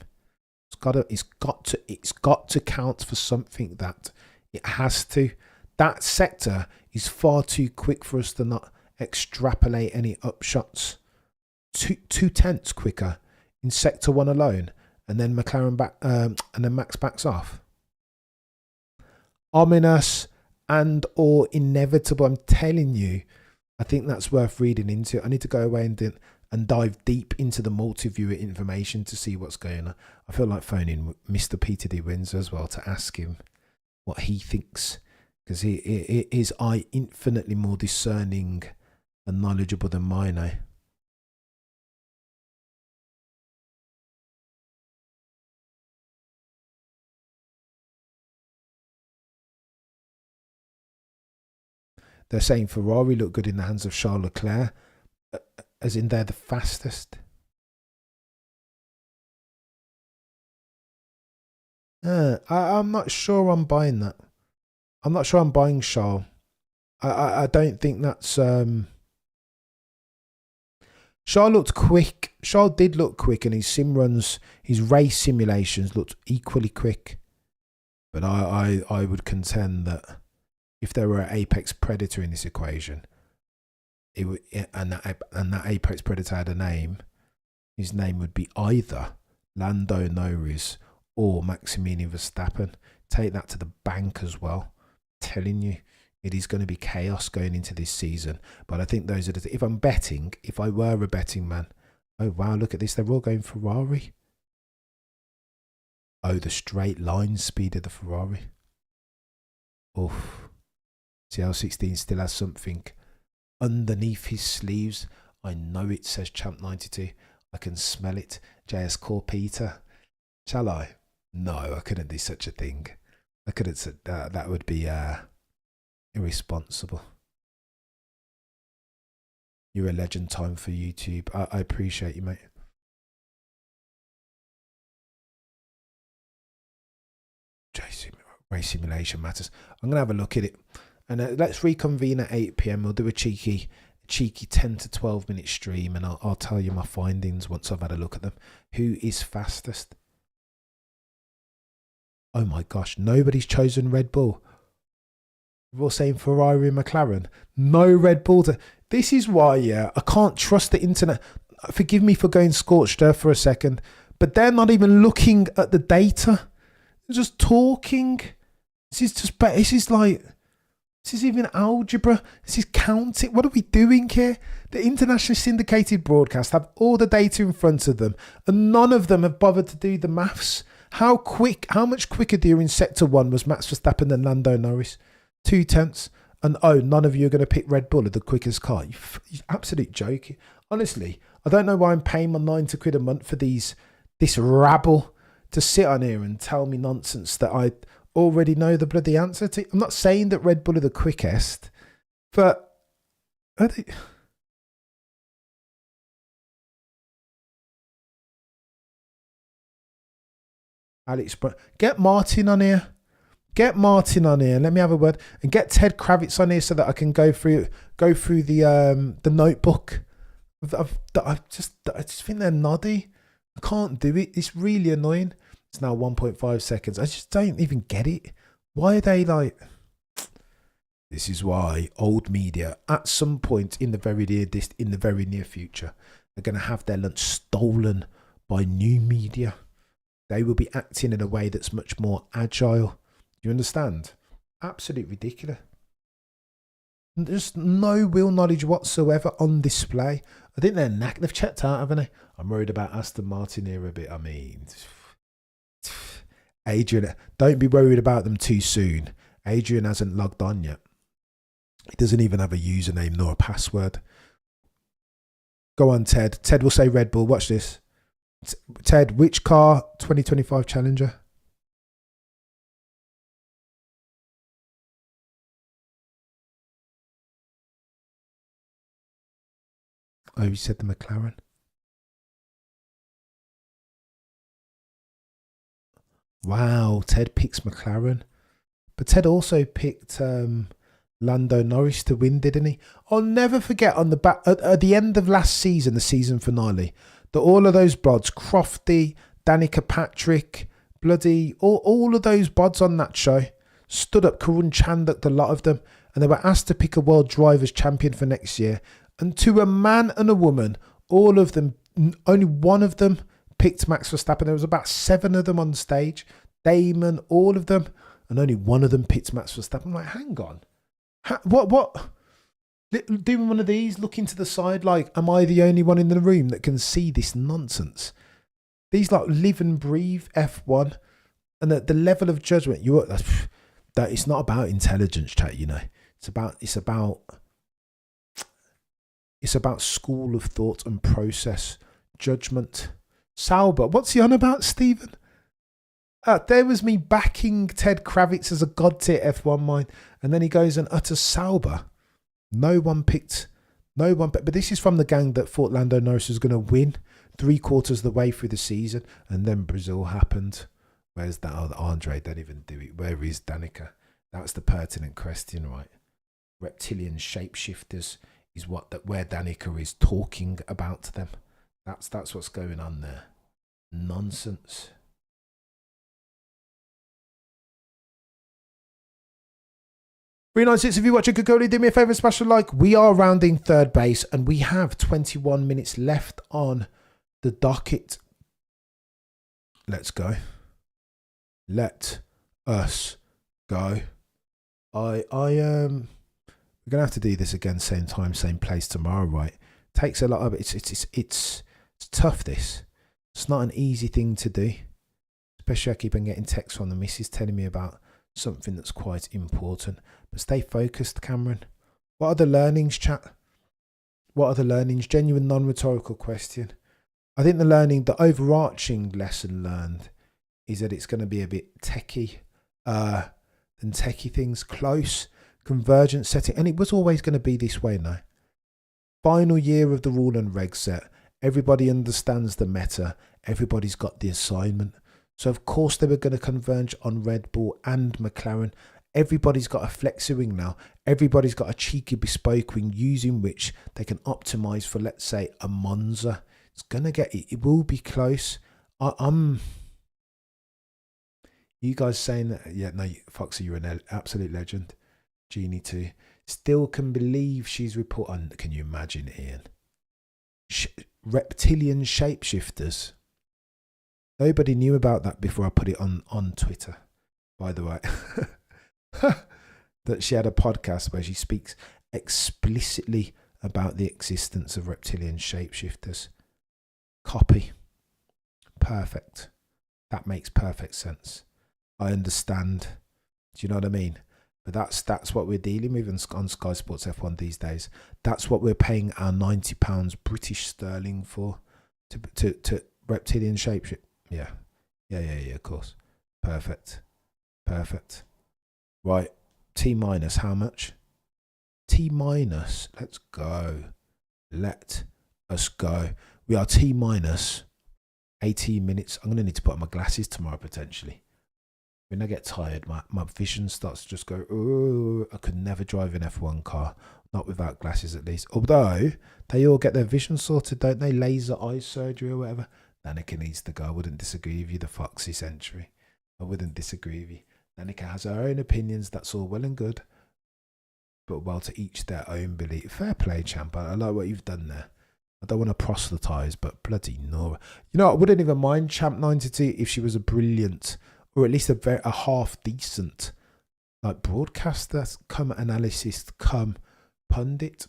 It's got to count for something. That it has to. That sector is far too quick for us to not extrapolate any upshots. 2/10 quicker in sector 1 alone, and then McLaren back, and then Max backs off. Ominous and or inevitable. I'm telling you. I think that's worth reading into. I need to go away and dive deep into the multi-viewer information to see what's going on. I feel like phoning Mr. Peter D. Windsor as well to ask him what he thinks, because his eye infinitely more discerning and knowledgeable than mine, eh? They're saying Ferrari look good in the hands of Charles Leclerc, as in they're the fastest. I'm not sure I'm buying that. I'm not sure I'm buying Charles. I don't think that's... Charles looked quick. Charles did look quick, and his sim runs, his race simulations looked equally quick. But I would contend that if there were an apex predator in this equation, it would, and that apex predator had a name, his name would be either Lando Norris or Maximilian Verstappen. Take that to the bank as well. I'm telling you, it is going to be chaos going into this season. But I think those are the... If I'm betting, if I were a betting man, oh wow, look at this, they're all going Ferrari. Oh, the straight line speed of the Ferrari. Oof. CL16 still has something underneath his sleeves. I know it says Champ 92. I can smell it. JS Core Peter. Shall I? No, I couldn't do such a thing. I couldn't say that would be irresponsible. You're a legend, time for YouTube. I appreciate you, mate. Race simulation matters. I'm going to have a look at it. And let's reconvene at 8 PM. We'll do a cheeky 10 to 12 minute stream, and I'll tell you my findings once I've had a look at them. Who is fastest? Oh my gosh, nobody's chosen Red Bull. We're all saying Ferrari and McLaren. No Red Bull. This is why, yeah, I can't trust the internet. Forgive me for going scorched earth for a second, but they're not even looking at the data. They're just talking. This is even algebra. This is counting. What are we doing here? The internationally syndicated broadcast have all the data in front of them, and none of them have bothered to do the maths. How much quicker during sector 1 was Max Verstappen than Lando Norris? 2/10. And oh, none of you are going to pick Red Bull as the quickest car. You're absolute joking. Honestly, I don't know why I'm paying my £90 a month for this rabble to sit on here and tell me nonsense that I already know the bloody answer to. I'm not saying that Red Bull are the quickest, but are they... Alex, get Martin on here. Get Martin on here. Let me have a word, and get Ted Kravitz on here so that I can go through the notebook. I just think they're noddy. I can't do it. It's really annoying. It's now 1.5 seconds. I just don't even get it. Why are they like... This is why old media, at some point in the very near future, are going to have their lunch stolen by new media. They will be acting in a way that's much more agile. Do you understand? Absolutely ridiculous. There's no real knowledge whatsoever on display. I think they've checked out, haven't they? I'm worried about Aston Martin here a bit. I mean... Adrian, don't be worried about them too soon. Adrian hasn't logged on yet. He doesn't even have a username nor a password. Go on, Ted. Ted will say Red Bull. Watch this. Ted, which car? 2025 Challenger. Oh, you said the McLaren. Wow, Ted picks McLaren. But Ted also picked Lando Norris to win, didn't he? I'll never forget on the back at the end of last season, the season finale, that all of those bods, Crofty, Danica Patrick, bloody all of those bods on that show stood up. Karun Chandak, a lot of them, and they were asked to pick a world drivers champion for next year. And to a man and a woman, all of them, only one of them picked Max Verstappen. There was about 7 of them on stage. Damon, all of them, and only one of them picked Max Verstappen. I'm like, hang on. What? Doing one of these, looking to the side like, am I the only one in the room that can see this nonsense? These like live and breathe F1, and the level of judgment that it's not about intelligence, chat. You know, it's about school of thought and process, judgment. Sauber, what's he on about, Stephen? There was me backing Ted Kravitz as a god tier F1 mind, and then he goes and utters Sauber. No one picked, but this is from the gang that thought Lando Norris was going to win 3/4 of the way through the season, and then Brazil happened. Where's that? Oh, Andre don't even do it. Where is Danica? That's the pertinent question, right? Reptilian shapeshifters is where Danica is talking about them. That's what's going on there. Nonsense. If you watch a Kokoli, do me a favour, smash a like. We are rounding third base and we have 21 minutes left on the docket. Let's go. Let us go. We're gonna have to do this again, same time, same place tomorrow, right? Takes a lot of it's tough. This it's not an easy thing to do, especially I keep on getting texts from the missus telling me about something that's quite important. But stay focused, Cameron. What are the learnings, chat? What are the learnings? Genuine, non-rhetorical question. I think the overarching lesson learned is that it's going to be a bit techie than techie things. Close, convergent setting. And it was always going to be this way now. Final year of the rule and reg set. Everybody understands the meta. Everybody's got the assignment. So, of course, they were going to converge on Red Bull and McLaren. Everybody's got a flexi wing now. Everybody's got a cheeky bespoke wing using which they can optimize for, let's say, a Monza. It's going to it will be close. I'm. You guys saying that? Yeah, no, Foxy, you're an absolute legend. Jeannie, too. Still can believe she's reporting. Can you imagine, Ian? Reptilian shapeshifters. Nobody knew about that before I put it on Twitter, by the way. That she had a podcast where she speaks explicitly about the existence of reptilian shapeshifters. Copy. Perfect. That makes perfect sense. I understand. Do you know what I mean? But that's what we're dealing with on Sky Sports F1 these days. That's what we're paying our £90 British sterling for to reptilian shapeshift. Yeah, of course. Perfect. Right, T minus how much? T minus, let's go. Let us go. We are T minus 18 minutes. I'm going to need to put on my glasses tomorrow potentially. When I get tired, my vision starts to just go, oh, I could never drive an F1 car. Not without glasses at least. Although, they all get their vision sorted, don't they? Laser eye surgery or whatever. Danica needs to go. I wouldn't disagree with you, the Foxy Century. I wouldn't disagree with you. Danica has her own opinions, that's all well and good. But well, to each their own belief. Fair play, champ. I like what you've done there. I don't want to proselytise, but bloody Nora. You know, I wouldn't even mind Champ 92 if she was a brilliant, or at least a half decent, like broadcaster, come analyst, come pundit.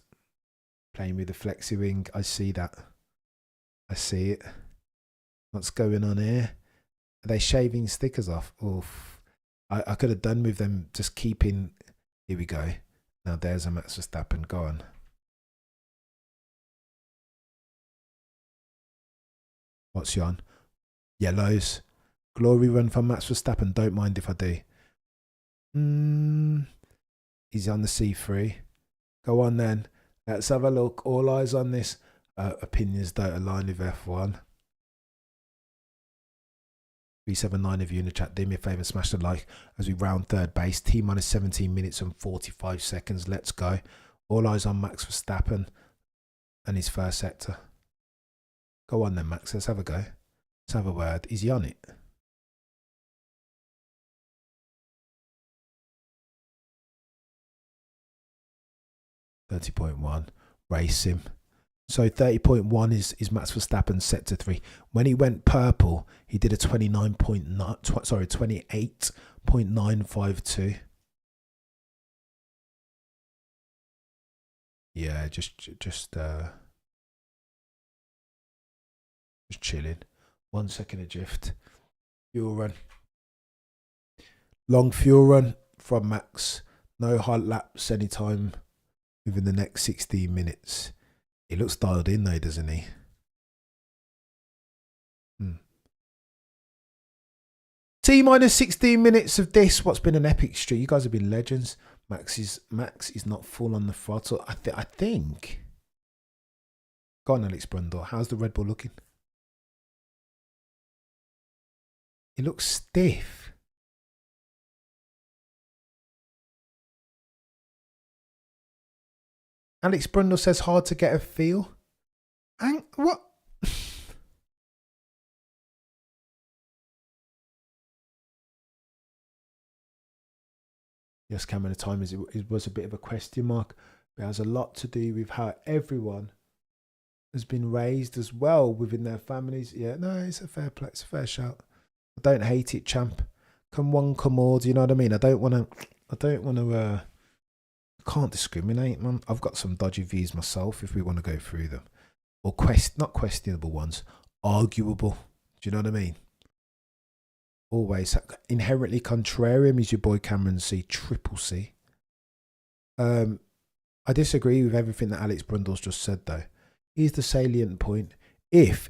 Playing with the flexi wing, I see that. I see it. What's going on here? Are they shaving stickers off? Oof. I could have done with them just keeping. Here we go. Now there's a Max Verstappen. Go on. What's you on? Yellows. Glory run for Max Verstappen. Don't mind if I do. He's on the C3. Go on then. Let's have a look. All eyes on this. Opinions don't align with F1. 379 of you in the chat. Do me a favour, smash the like as we round third base. T minus 17 minutes and 45 seconds. Let's go. All eyes on Max Verstappen and his first sector. Go on then, Max. Let's have a go. Let's have a word. Is he on it? .1 race him. So 30.1 is Max Verstappen's sector 3. When he went purple, he did a 28.952. Yeah, just chilling. 1 second adrift. Fuel run. Long fuel run from Max. No hot laps anytime within the next 16 minutes. He looks dialed in though, doesn't he? T minus 16 minutes of this. What's been an epic streak. You guys have been legends. Max is not full on the throttle. I think. Go on, Alex Brundle. How's the Red Bull looking? He looks stiff. Alex Brundle says hard to get a feel. And what? Yes, Cameron, the time it was a bit of a question mark. But it has a lot to do with how everyone has been raised as well within their families. Yeah, no, it's a fair play. It's a fair shout. I don't hate it, champ. Come one, come all. Do you know what I mean? I don't want to. Can't discriminate, man. I've got some dodgy views myself if we want to go through them. Or not questionable ones, arguable. Do you know what I mean? Always. Inherently contrarian is your boy Cameron C, triple C. I disagree with everything that Alex Brundle's just said though. Here's the salient point. If,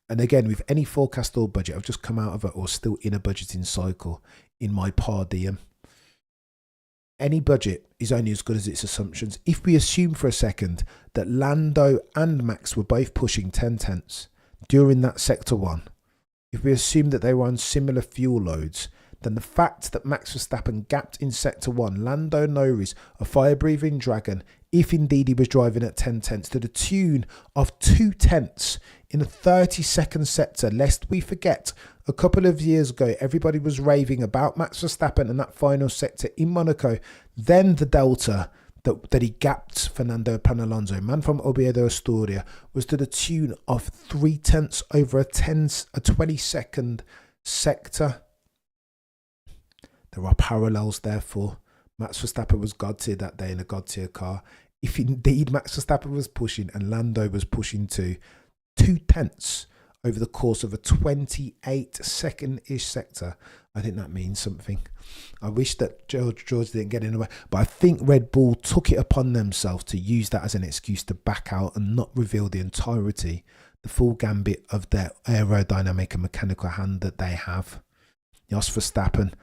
and again, with any forecast or budget, I've just come out of it or still in a budgeting cycle in my par diem. Any budget is only as good as its assumptions. If we assume for a second that Lando and Max were both pushing 10 tenths during that sector 1, if we assume that they were on similar fuel loads, then the fact that Max Verstappen gapped in sector 1, Lando Norris, a fire-breathing dragon, if indeed he was driving at 10 tenths, to the tune of 2 tenths in a 30-second sector, lest we forget, a couple of years ago, everybody was raving about Max Verstappen and that final sector in Monaco. Then the delta that he gapped Fernando Alonso, man from Oviedo, Astoria, was to the tune of 3 tenths over a 20-second sector. There are parallels, therefore. Max Verstappen was God tier that day in a God tier car. If indeed Max Verstappen was pushing and Lando was pushing to 2 tenths over the course of a 28-second-ish sector, I think that means something. I wish that George didn't get in the way, but I think Red Bull took it upon themselves to use that as an excuse to back out and not reveal the entirety, the full gambit of their aerodynamic and mechanical hand that they have. Jos Verstappen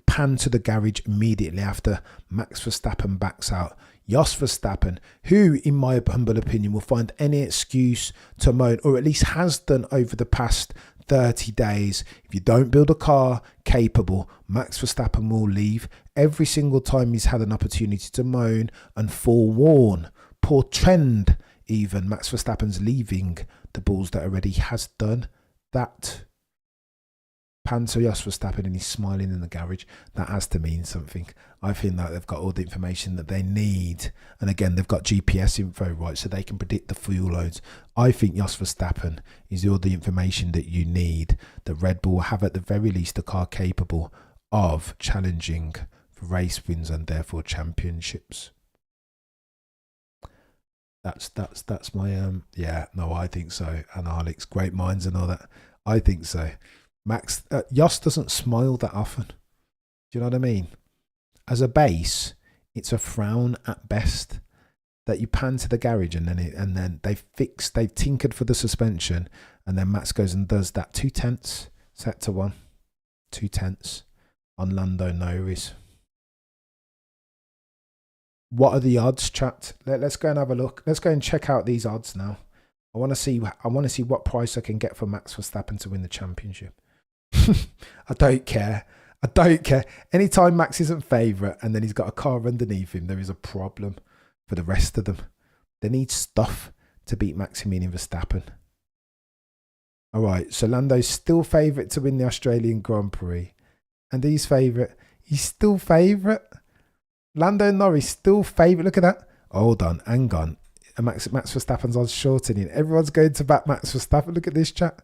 pan to the garage immediately after Max Verstappen backs out. Jos Verstappen, who in my humble opinion will find any excuse to moan, or at least has done over the past 30 days. If you don't build a car capable, Max Verstappen will leave. Every single time he's had an opportunity to moan and forewarn, portend even, Max Verstappen's leaving the balls that already has done that. Pan to Jos Verstappen and he's smiling in the garage. That has to mean something. I think that they've got all the information that they need. And again, they've got GPS info, right? So they can predict the fuel loads. I think Jos Verstappen is all the information that you need, that Red Bull have at the very least a car capable of challenging for race wins and therefore championships. That's my yeah, no, I think so. And Alex, great minds and all that. I think so. Max, Jos doesn't smile that often. Do you know what I mean? As a base, It's a frown at best that you pan to the garage and then they've tinkered for the suspension, and then Max goes and does that 2/10 set to 1, 2/10 on Lando Norris. What are the odds, chat? Let's go and have a look. Let's go and check out these odds now. I want to see what price I can get for Max Verstappen to win the championship. I don't care. Anytime Max isn't favourite and then he's got a car underneath him, there is a problem for the rest of them. They need stuff to beat Maximilian Verstappen. All right, so Lando's still favourite to win the Australian Grand Prix. And he's favourite. He's still favourite. Lando Norris still favourite. Look at that. Hold on, hang on. Max Verstappen's odds shortening. Everyone's going to back Max Verstappen. Look at this, chat.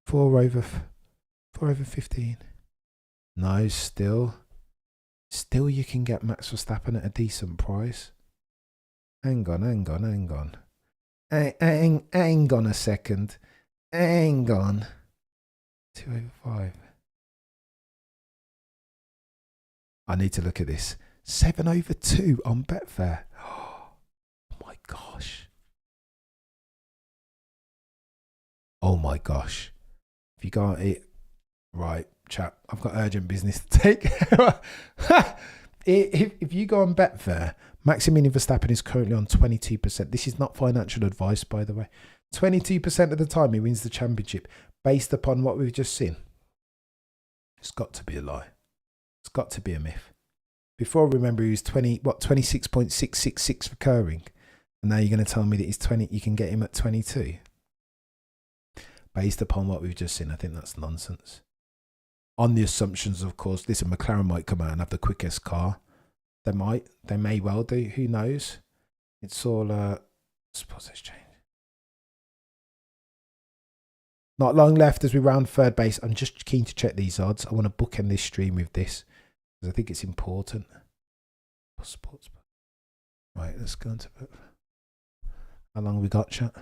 4 over 15. No, still you can get Max Verstappen at a decent price. Hang on. Hang on a second. Hang on. 2 over 5. I need to look at this. 7 over 2 on Betfair. Oh my gosh. Oh my gosh. If you got it right, chap, I've got urgent business to take. If you go on Betfair, Maximilian Verstappen is currently on 22%. This is not financial advice, by the way. 22% of the time he wins the championship based upon what we've just seen. It's got to be a lie. It's got to be a myth. Before, remember, he was 26.666 recurring. And now you're going to tell me that he's 20, you can get him at 22? Based upon what we've just seen, I think that's nonsense. On the assumptions, of course, listen, McLaren might come out and have the quickest car. They may well do, who knows? It's all, suppose it's changed. Not long left as we round third base. I'm just keen to check these odds. I want to bookend this stream with this because I think it's important. Sports. Right, let's go into it. How long we got, chat?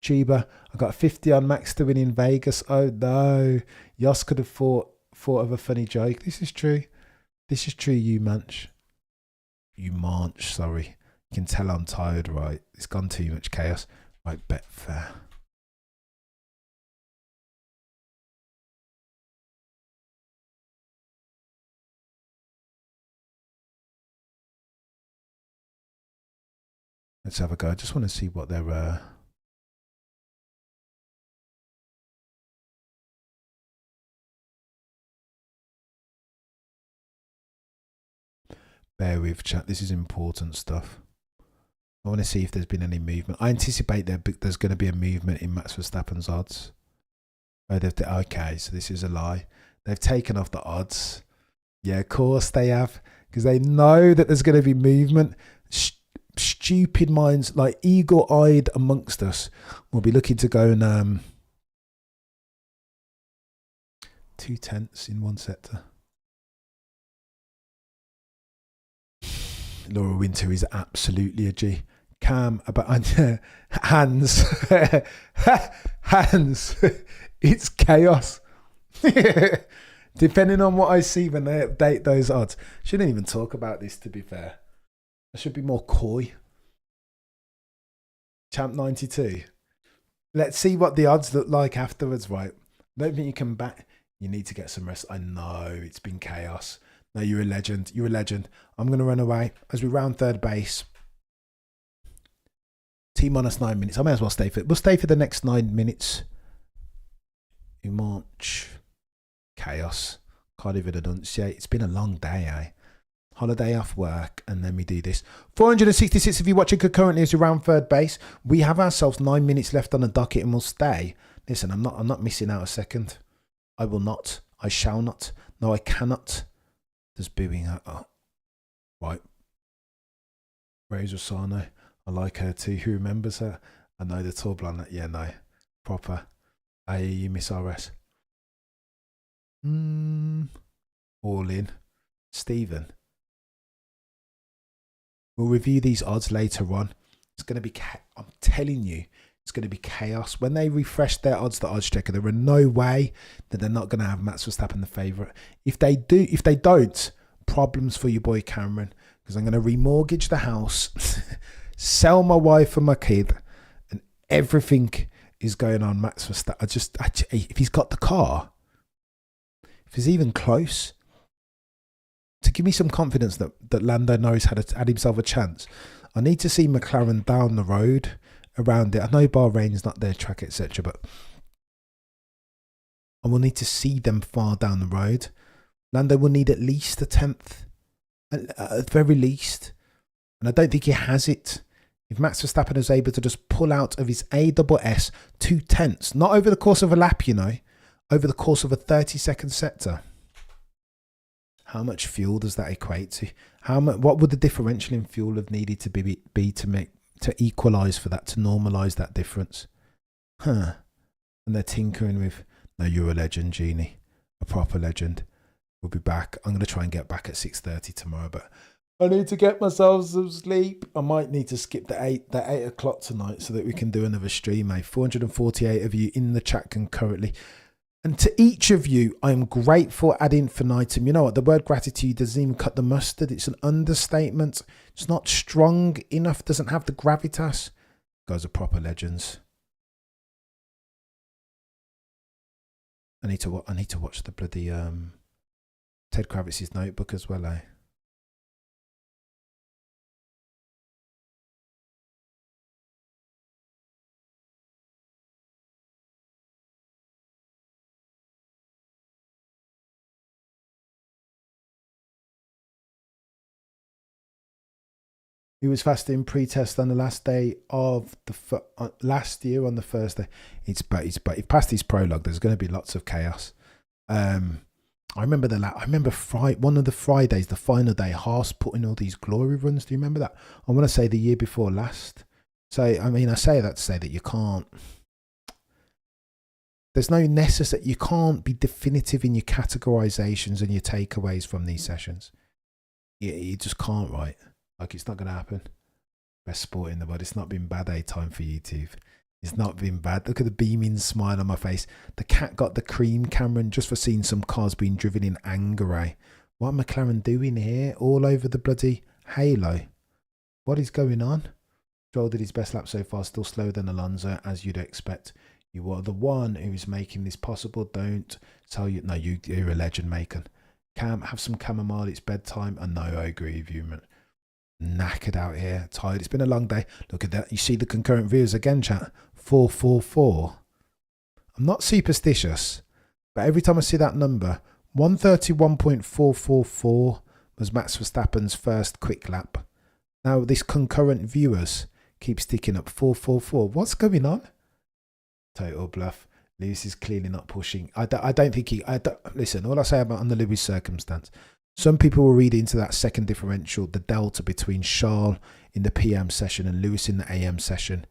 Chiba, I got a 50 on Max to win in Vegas. Oh no. Yoss could have thought of a funny joke. This is true. This is true, you manch. You manch, sorry. You can tell I'm tired, right? It's gone too much chaos. Right, Betfair. Let's have a go. I just want to see what they're... Bear with, chat. This is important stuff. I want to see if there's been any movement. I anticipate there's going to be a movement in Max Verstappen's odds. Oh, okay, so this is a lie. They've taken off the odds. Yeah, of course they have. Because they know that there's going to be movement. Stupid minds, like eagle-eyed amongst us, will be looking to go and 2/10 in one sector. Laura Winter is absolutely a G. Cam about hands. Hands. It's chaos. Depending on what I see when they update those odds. Shouldn't even talk about this, to be fair. I should be more coy. Champ 92. Let's see what the odds look like afterwards, right? I don't think you can back. You need to get some rest. I know it's been chaos. No, you're a legend. You're a legend. I'm going to run away as we round third base. T-minus 9 minutes. I may as well stay for it. We'll stay for the next 9 minutes. In March. Chaos. Can't even enunciate. It's been a long day, eh? Holiday off work, and then we do this. 466 if you're watching concurrently as we round third base. We have ourselves 9 minutes left on the docket and we'll stay. Listen, I'm not missing out a second. I will not. I shall not. No, I cannot. There's booing her. Oh. Right. Rose Rosano. I like her too. Who remembers her? I know the tall blonde. Yeah, no. Proper. I hear you, Miss RS. All in. Stephen. We'll review these odds later on. It's going to be, I'm telling you, it's going to be chaos. When they refresh their odds, the odds checker, there are no way that they're not going to have Max Verstappen the favourite. If they don't, problems for your boy Cameron. because I'm going to remortgage the house, sell my wife and my kid, and everything is going on Max Verstappen. If he's got the car, if he's even close, to give me some confidence that Lando Norris had himself a chance, I need to see McLaren down the road around it. I know Bahrain's not their track, etc., but I will need to see them far down the road. Lando will need at least a 10th, at the very least. And I don't think he has it. If Max Verstappen is able to just pull out of his ASS 2/10, not over the course of a lap, over the course of a 30-second sector. How much fuel does that equate to? What would the differential in fuel have needed to be to equalise for that, to normalise that difference? And they're tinkering with, no, you're a legend, Genie, a proper legend. We'll be back. I'm going to try and get back at 6:30 tomorrow, but I need to get myself some sleep. I might need to skip the 8 o'clock tonight so that we can do another stream, 448 of you in the chat concurrently. And to each of you, I am grateful ad infinitum. You know what? The word gratitude doesn't even cut the mustard. It's an understatement. It's not strong enough. Doesn't have the gravitas. You guys are proper legends. I need to watch the bloody Ted Kravitz's Notebook as well, He was fasting pre-test on the last day of the last year on the Thursday. But he passed his prologue. There's going to be lots of chaos. I remember one of the Fridays, the final day, Haas put in all these glory runs. Do you remember that? I want to say the year before last. So I say that to say that you can't. There's no necessary. You can't be definitive in your categorizations and your takeaways from these sessions. You just can't, right? Like, it's not going to happen. Best sport in the world. It's not been bad time for YouTube. It's not been bad. Look at the beaming smile on my face. The cat got the cream, Cameron, just for seeing some cars being driven in anger, What are McLaren doing here? All over the bloody halo. What is going on? Joel did his best lap so far, still slower than Alonso, as you'd expect. You are the one who is making this possible. Don't tell you. No, you're a legend, Macon. Cam, have some chamomile. It's bedtime. And no, I agree with you, man. Knackered out here, tired. It's been a long day. Look at that. You see the concurrent viewers again, chat. 444. I'm not superstitious, but every time I see that number, 131.444 was Max Verstappen's first quick lap. Now this concurrent viewers keeps sticking up 444. What's going on? Total bluff. Lewis is clearly not pushing. I don't think he. Listen, all I say about on the Lewis circumstance. Some people will read into that second differential, the delta between Charles in the PM session and Lewis in the AM session.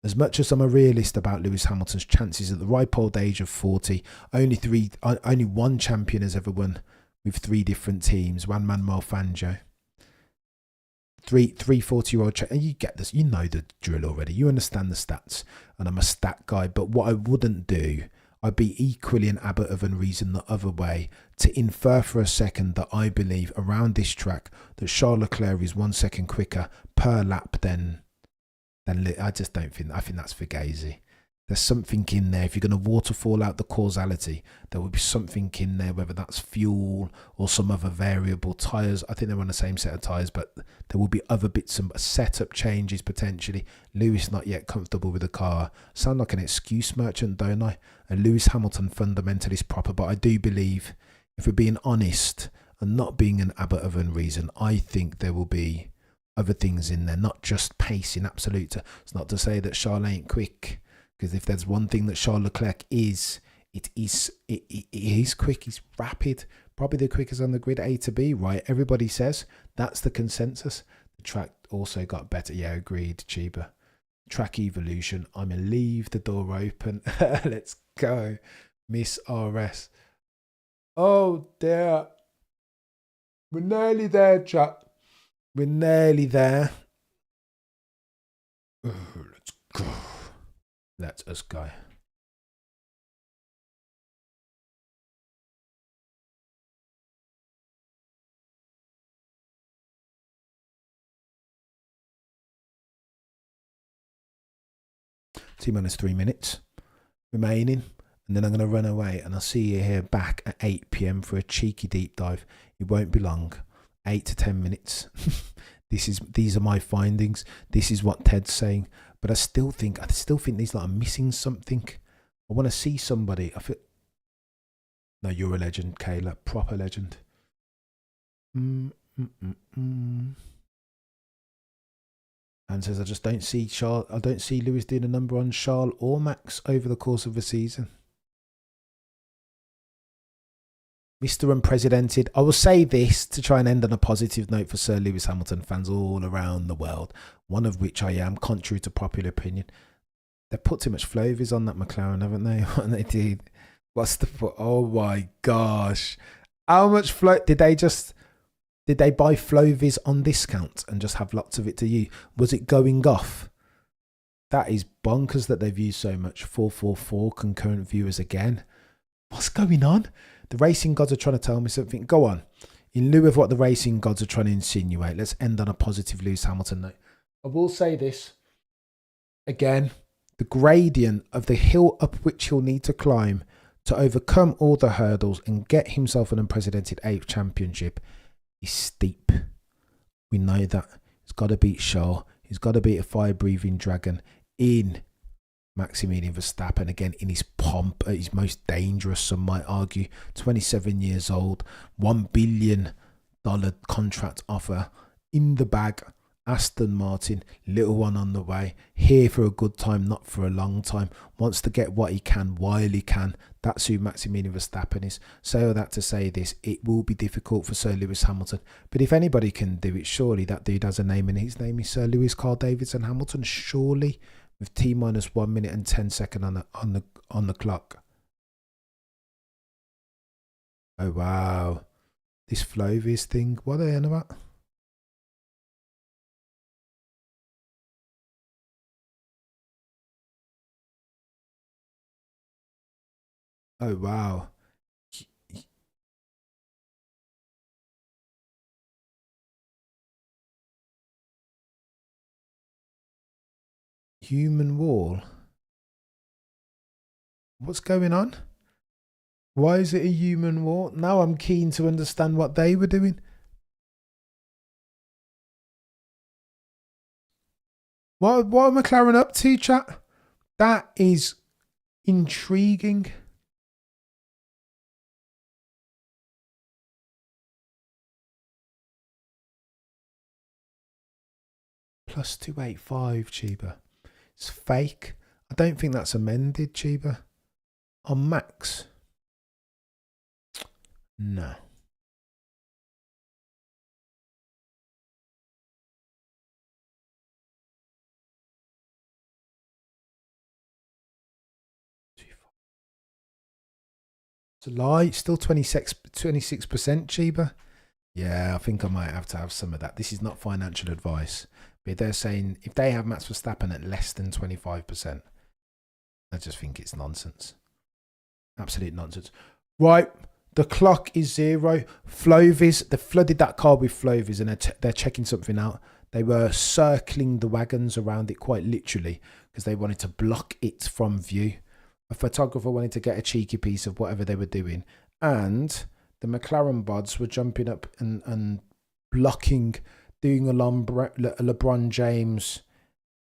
As much as I'm a realist about Lewis Hamilton's chances at the ripe old age of 40, only one champion has ever won with 3 different teams. Juan Manuel Fangio. Three 40-year-old and you get this, you know the drill already. You understand the stats, and I'm a stat guy. But what I wouldn't do, I'd be equally an abbot of unreason the other way to infer for a second that I believe around this track that Charles Leclerc is 1 second quicker per lap than I just don't think. I think that's fugazi. There's something in there. If you're going to waterfall out the causality, there will be something in there, whether that's fuel or some other variable. Tyres, I think they're on the same set of tyres, but there will be other bits and setup changes potentially. Lewis not yet comfortable with the car. Sound like an excuse merchant, don't I? And Lewis Hamilton fundamentally is proper, but I do believe, if we're being honest and not being an abbot of unreason, I think there will be other things in there, not just pace in absolute. It's not to say that Charles ain't quick. Because if there's one thing that Charles Leclerc is, it is quick, he's rapid, probably the quickest on the grid A to B, right? Everybody says that's the consensus. The track also got better. Yeah, agreed, Chiba. Track evolution. I'm going to leave the door open. Let's go. Miss RS. Oh, dear. We're nearly there, chat. We're nearly there. Let's go. Let us go. T-minus 3 minutes remaining. And then I'm going to run away, and I'll see you here back at 8 p.m. for a cheeky deep dive. It won't be long, 8 to 10 minutes. These are my findings. This is what Ted's saying. But I still think these lot are missing something. I want to see somebody. No, you're a legend, Kayla, proper legend. And says, I just don't see I don't see Lewis doing a number on Charles or Max over the course of the season. Mr. Unprecedented. I will say this to try and end on a positive note for Sir Lewis Hamilton fans all around the world, one of which I am, contrary to popular opinion. They've put too much Flovies on that McLaren, haven't they? What they did. What's the... Oh my gosh. How much did they buy Flovies on discount and just have lots of it to use? Was it going off? That is bonkers that they've used so much. 444 concurrent viewers again. What's going on? The racing gods are trying to tell me something. Go on. In lieu of what the racing gods are trying to insinuate, let's end on a positive Lewis Hamilton note. I will say this. Again, the gradient of the hill up which he'll need to climb to overcome all the hurdles and get himself an unprecedented 8th championship is steep. We know that. He's got to beat Shaw. He's got to beat a fire-breathing dragon in Maximilian Verstappen, again in his pomp, at his most dangerous, some might argue. 27 years old, $1 billion contract offer in the bag. Aston Martin, little one on the way, here for a good time, not for a long time, wants to get what he can while he can. That's who Maximilian Verstappen is. Say all that to say this, it will be difficult for Sir Lewis Hamilton, but if anybody can do it, surely that dude has a name, and his name is Sir Lewis Carl Davidson Hamilton, surely, with T-minus 1 minute and 10 seconds on the clock. Oh wow, this Flovies thing, what are they on about? Oh wow. Human wall. What's going on? Why is it a human wall? Now I'm keen to understand what they were doing. What are McLaren up to, chat? That is intriguing. Plus 285, Chiba. It's fake. I don't think that's amended, Chiba. On Max. No. It's a lie. It's still 26% Chiba. Yeah, I think I might have to have some of that. This is not financial advice. But they're saying if they have Max Verstappen at less than 25%, I just think it's nonsense. Absolute nonsense. Right, the clock is 0. Flovies, they flooded that car with Flovies, and they're checking something out. They were circling the wagons around it quite literally because they wanted to block it from view. A photographer wanted to get a cheeky piece of whatever they were doing, and the McLaren bods were jumping up and blocking, doing a LeBron James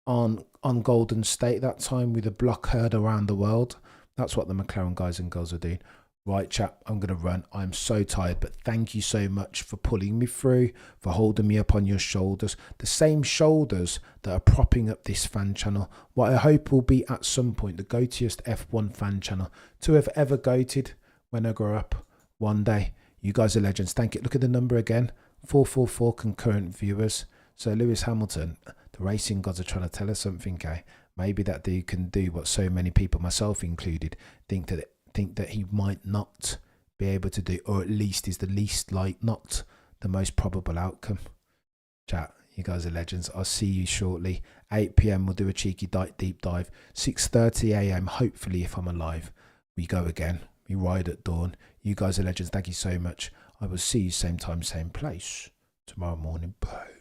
on Golden State that time with a block heard around the world. That's what the McLaren guys and girls are doing. Right, chap, I'm going to run. I'm so tired, but thank you so much for pulling me through, for holding me up on your shoulders. The same shoulders that are propping up this fan channel. What I hope will be at some point the goatiest F1 fan channel to have ever goated when I grow up one day. You guys are legends. Thank you. Look at the number again. 444 concurrent viewers. So Lewis Hamilton, the racing gods are trying to tell us something, okay? Maybe that dude can do what so many people, myself included, think that he might not be able to do, or at least is the least not the most probable outcome. Chat, you guys are legends. I'll see you shortly. 8 p.m. we'll do a cheeky deep dive. 6:30 a.m. hopefully, if I'm alive, we go again. We ride at dawn. You guys are legends. Thank you so much. I will see you same time, same place tomorrow morning. Bye.